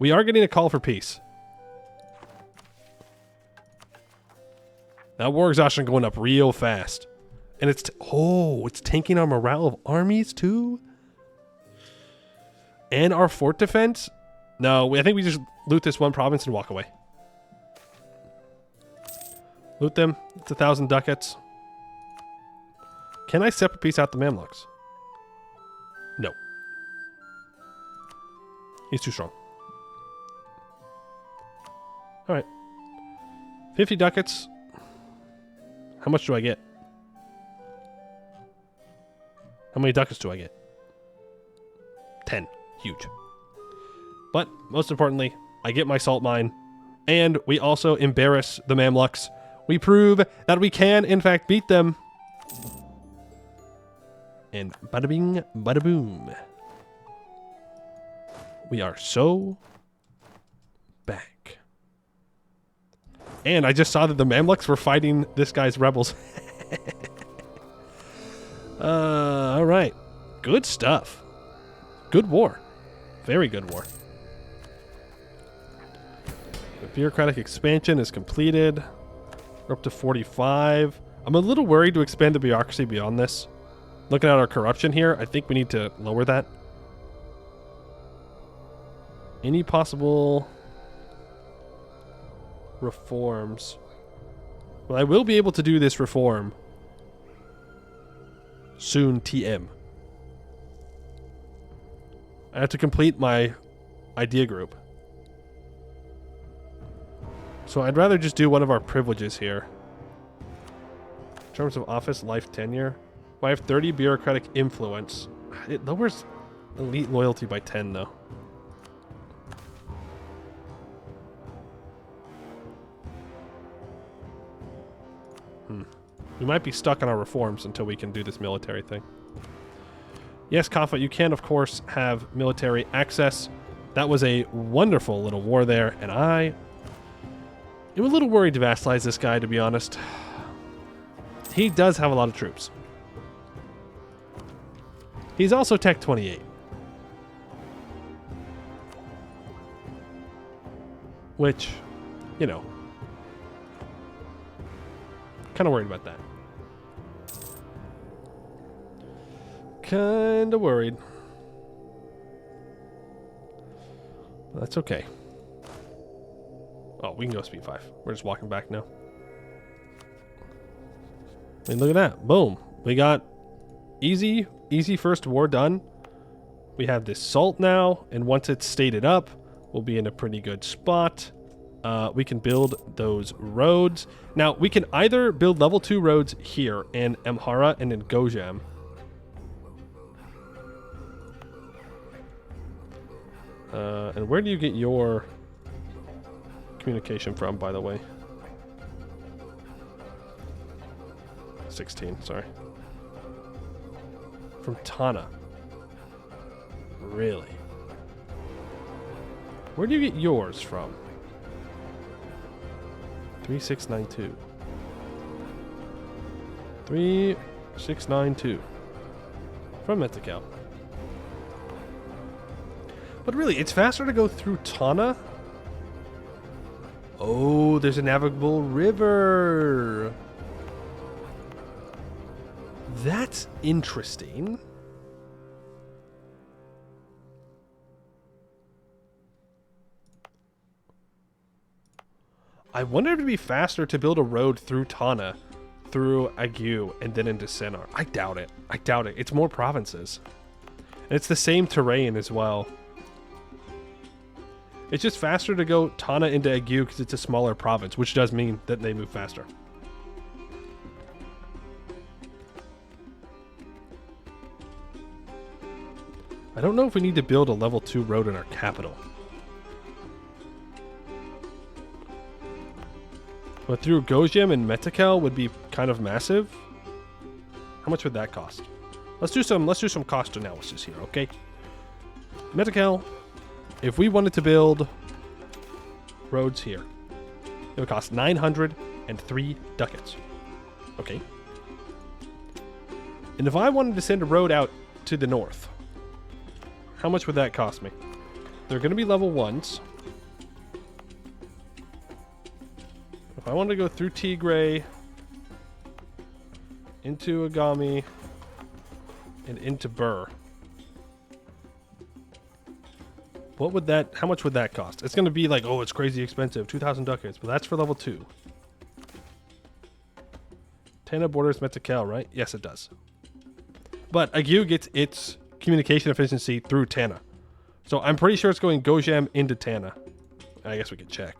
We are getting a call for peace. That war exhaustion going up real fast. And it's... it's tanking our morale of armies, too? And our fort defense? No, I think we just loot this one province and walk away. Loot them. It's 1,000 ducats. Can I separate peace out the Mamluks? No. He's too strong. Alright. 50 ducats. How much do I get? How many ducats do I get? 10. Huge. But, most importantly, I get my salt mine. And we also embarrass the Mamluks. We prove that we can, in fact, beat them. And bada bing, bada boom. We are so back. And I just saw that the Mamluks were fighting this guy's rebels. Alright. Good stuff. Good war. Very good war. The bureaucratic expansion is completed. We're up to 45. I'm a little worried to expand the bureaucracy beyond this. Looking at our corruption here, I think we need to lower that. Any possible reforms? Well, I will be able to do this reform soon, TM. I have to complete my idea group. So I'd rather just do one of our privileges here. In terms of office life tenure. Well, I have 30 bureaucratic influence. It lowers elite loyalty by 10 though. We might be stuck on our reforms until we can do this military thing. Yes, Kafa, you can, of course, have military access. That was a wonderful little war there, and I am a little worried to vassalize this guy, to be honest. He does have a lot of troops. He's also Tech 28. Which, you know, kind of worried about that. Kind of worried. But that's okay. Oh, we can go speed 5. We're just walking back now. I mean, look at that. Boom. We got easy first war done. We have this salt now, and once it's stated up, we'll be in a pretty good spot. We can build those roads. Now, we can either build level 2 roads here in Amhara and in Gojam. And where do you get your communication from, by the way? 16, sorry. From Tana. Really? Where do you get yours from? 3692. 3692. From Metacal. But really, it's faster to go through Tana. Oh, there's a navigable river. That's interesting. I wonder if it'd be faster to build a road through Tana, through Agu, and then into Sennar. I doubt it. I doubt it. It's more provinces. And it's the same terrain as well. It's just faster to go Tana into Agu because it's a smaller province, which does mean that they move faster. I don't know if we need to build a level 2 road in our capital. But through Gojam and Metacal would be kind of massive. How much would that cost? Let's do some cost analysis here, okay? Metacal, if we wanted to build roads here, it would cost 903 ducats. Okay. And if I wanted to send a road out to the north, how much would that cost me? They're going to be level 1s. If I wanted to go through Tigray, into Agami, and into Burr, what would that, how much would that cost? It's going to be like, oh, it's crazy expensive, 2,000 ducats, but that's for level 2. Tana borders Metacal, right? Yes, it does. But Agu gets its communication efficiency through Tana. So I'm pretty sure it's going Gojam into Tana. I guess we could check.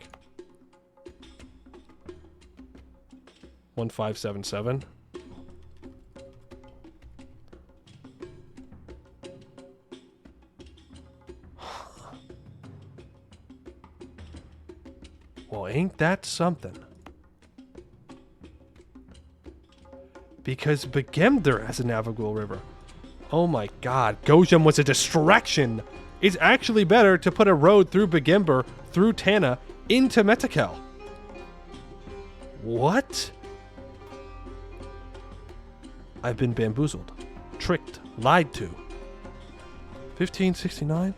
1577. Well, ain't that something? Because Begemder has a navigable river. Oh my god, Gojam was a distraction. It's actually better to put a road through Begember, through Tana, into Metacal. What? I've been bamboozled, tricked, lied to. 1569?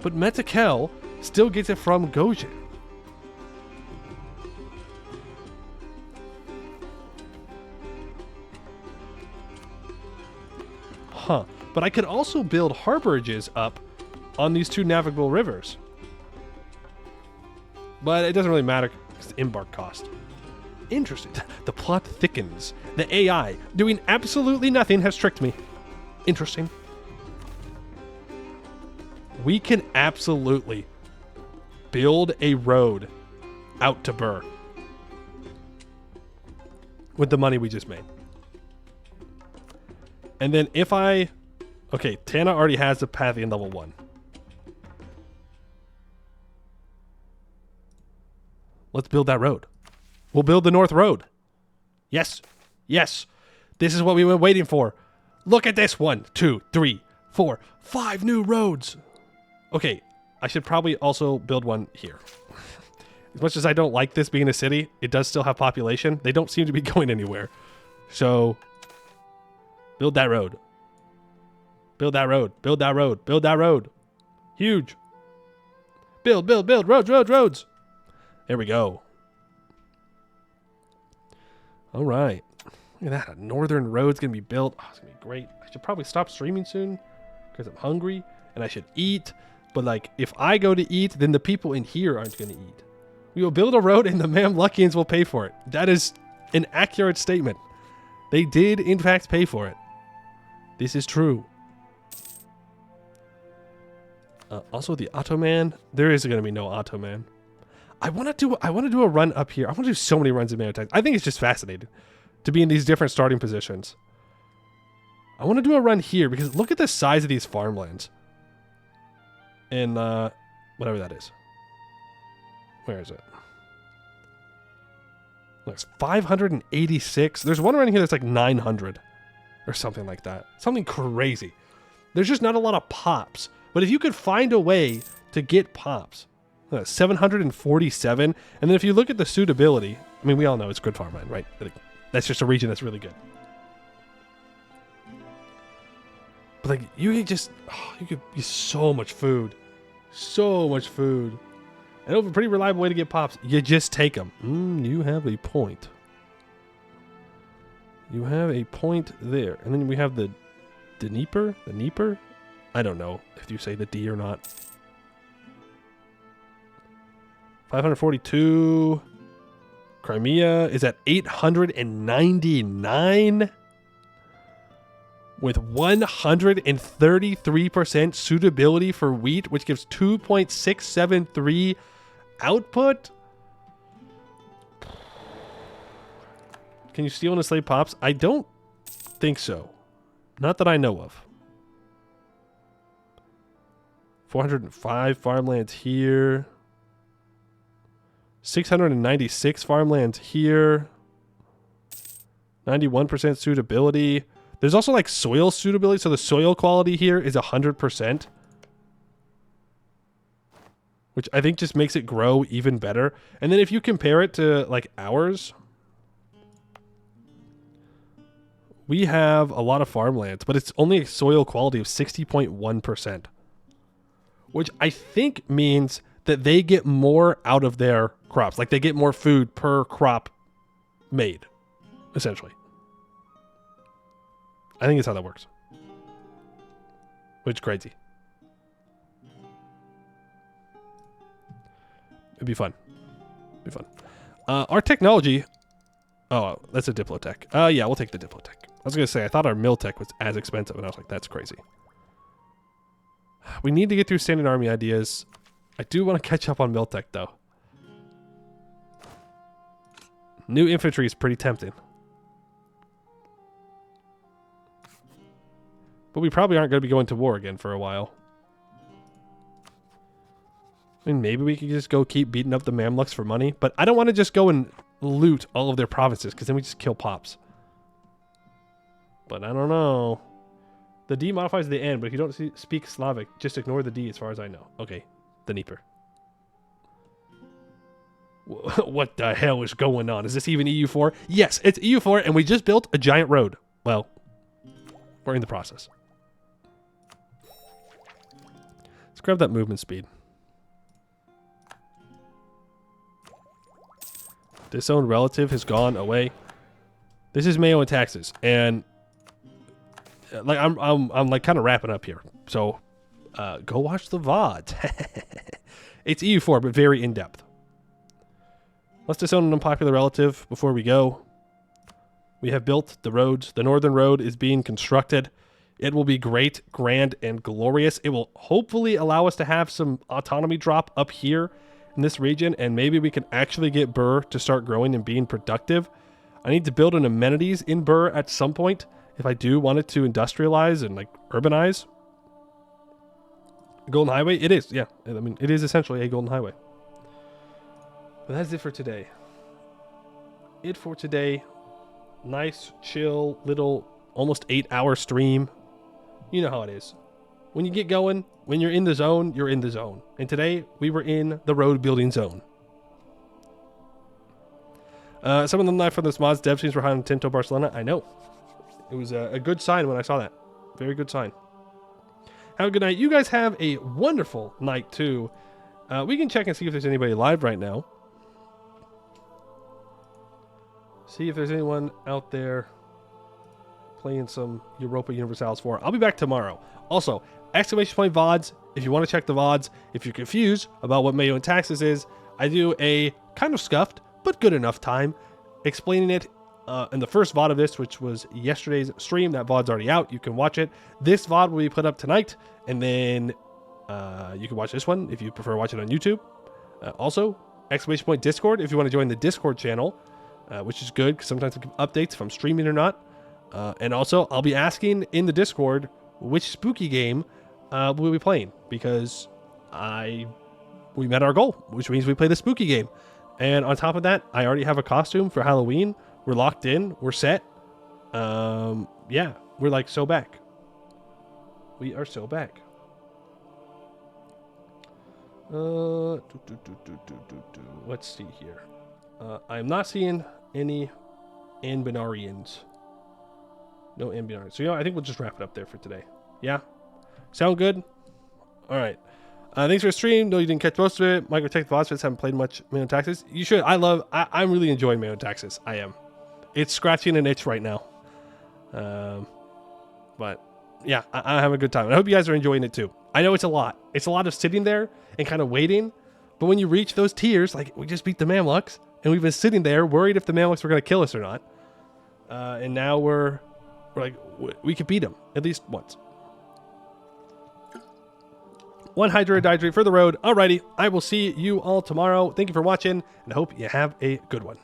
But Metacal still gets it from Gojam. Huh. But I could also build harborages up on these 2 navigable rivers. But it doesn't really matter because the embark cost. Interesting. The plot thickens. The AI, doing absolutely nothing, has tricked me. Interesting. We can absolutely build a road out to Burr with the money we just made. And then if I... Okay, Tana already has the Pathian level 1. Let's build that road. We'll build the North Road. Yes. Yes. This is what we were waiting for. Look at this. 1, 2, 3, 4, 5 new roads. Okay, I should probably also build one here. As much as I don't like this being a city, it does still have population. They don't seem to be going anywhere. So, build that road. Build that road. Build that road. Build that road. Huge. Build, build, build. Roads, roads, roads. There we go. All right. Look at that. A northern road's going to be built. Oh, it's going to be great. I should probably stop streaming soon because I'm hungry and I should eat. But, like, if I go to eat, then the people in here aren't going to eat. We will build a road and the Mamlukians will pay for it. That is an accurate statement. They did, in fact, pay for it. This is true. Also, the Ottoman. There is going to be no Ottoman. I want to do a run up here. I want to do so many runs in MEIOU Taxes. I think it's just fascinating to be in these different starting positions. I want to do a run here because look at the size of these farmlands. In whatever that is. Where is it? Looks 586. There's one around here that's like 900 or something like that. Something crazy. There's just not a lot of pops. But if you could find a way to get pops, 747. And then if you look at the suitability, I mean, we all know it's good farmland, right? That's just a region that's really good. But like, you could just, you could use so much food. So much food. And a pretty reliable way to get pops. You just take them. You have a point. You have a point there. And then we have the Dnieper? The Dnieper? I don't know if you say the D or not. 542. Crimea is at 899. With 133% suitability for wheat, which gives 2.673 output. Can you steal and enslave pops? I don't think so. Not that I know of. 405 farmlands here. 696 farmlands here. 91% suitability. There's also like soil suitability. So the soil quality here is 100%. Which I think just makes it grow even better. And then if you compare it to like ours, we have a lot of farmlands, but it's only a soil quality of 60.1%. Which I think means that they get more out of their crops. Like they get more food per crop made, essentially. I think it's how that works. Which is crazy. It'd be fun. It'd be fun. Our technology... Oh, that's a Diplotech. Yeah, we'll take the Diplotech. I was going to say, I thought our Miltech was as expensive, and I was like, that's crazy. We need to get through standing army ideas. I do want to catch up on Miltech, though. New infantry is pretty tempting. But we probably aren't going to be going to war again for a while. I mean, maybe we could just go keep beating up the Mamluks for money. But I don't want to just go and loot all of their provinces, because then we just kill pops. But I don't know. The D modifies the N, but if you don't speak Slavic, just ignore the D as far as I know. Okay, the Dnieper. What the hell is going on? Is this even EU4? Yes, it's EU4, and we just built a giant road. Well, we're in the process. Let's grab that movement speed. Disowned relative has gone away. This is MEIOU Taxes, and like I'm like kind of wrapping up here. So go watch the VOD. It's EU4, but very in depth. Let's disown an unpopular relative before we go. We have built the roads. The northern road is being constructed. It will be great, grand, and glorious. It will hopefully allow us to have some autonomy drop up here in this region, and maybe we can actually get Burr to start growing and being productive. I need to build an amenities in Burr at some point if I do want it to industrialize and like urbanize. Golden Highway? It is, yeah. I mean, it is essentially a golden highway. But that's it for today. Nice, chill, little, almost 8-hour stream. You know how it is. When you get going, when you're in the zone, you're in the zone. And today, we were in the road building zone. Some of them live from this mods dev teams were high on Tinto Barcelona. I know. It was a good sign when I saw that. Very good sign. Have a good night. You guys have a wonderful night, too. We can check and see if there's anybody live right now. See if there's anyone out there playing some Europa Universalis 4. I'll be back tomorrow. Also, exclamation point VODs. If you want to check the VODs, if you're confused about what MEIOU Taxes is, I do a kind of scuffed, but good enough time explaining it in the first VOD of this, which was yesterday's stream. That VOD's already out. You can watch it. This VOD will be put up tonight, and then you can watch this one if you prefer watching it on YouTube. Also, exclamation point Discord if you want to join the Discord channel, which is good because sometimes I give updates if I'm streaming or not. And also, I'll be asking in the Discord which spooky game we'll be playing, because we met our goal, which means we play the spooky game. And on top of that, I already have a costume for Halloween. We're locked in. We're set. Yeah, we're like so back. We are so back. Let's see here. I'm not seeing any Ambinarians. No Ambinarians. So, I think we'll just wrap it up there for today. Yeah? Sound good? All right. Thanks for the stream. No, you didn't catch most of it. Microtech VODs haven't played much MEIOU Taxes. You should. I'm really enjoying MEIOU Taxes. I am. It's scratching an itch right now. But yeah, I have a good time. I hope you guys are enjoying it too. I know it's a lot. It's a lot of sitting there and kind of waiting. But when you reach those tiers, like we just beat the Mamluks, and we've been sitting there worried if the Mamluks were going to kill us or not. And now we're like, we could beat them at least once. One hydrate for the road. Alrighty, I will see you all tomorrow. Thank you for watching, and I hope you have a good one.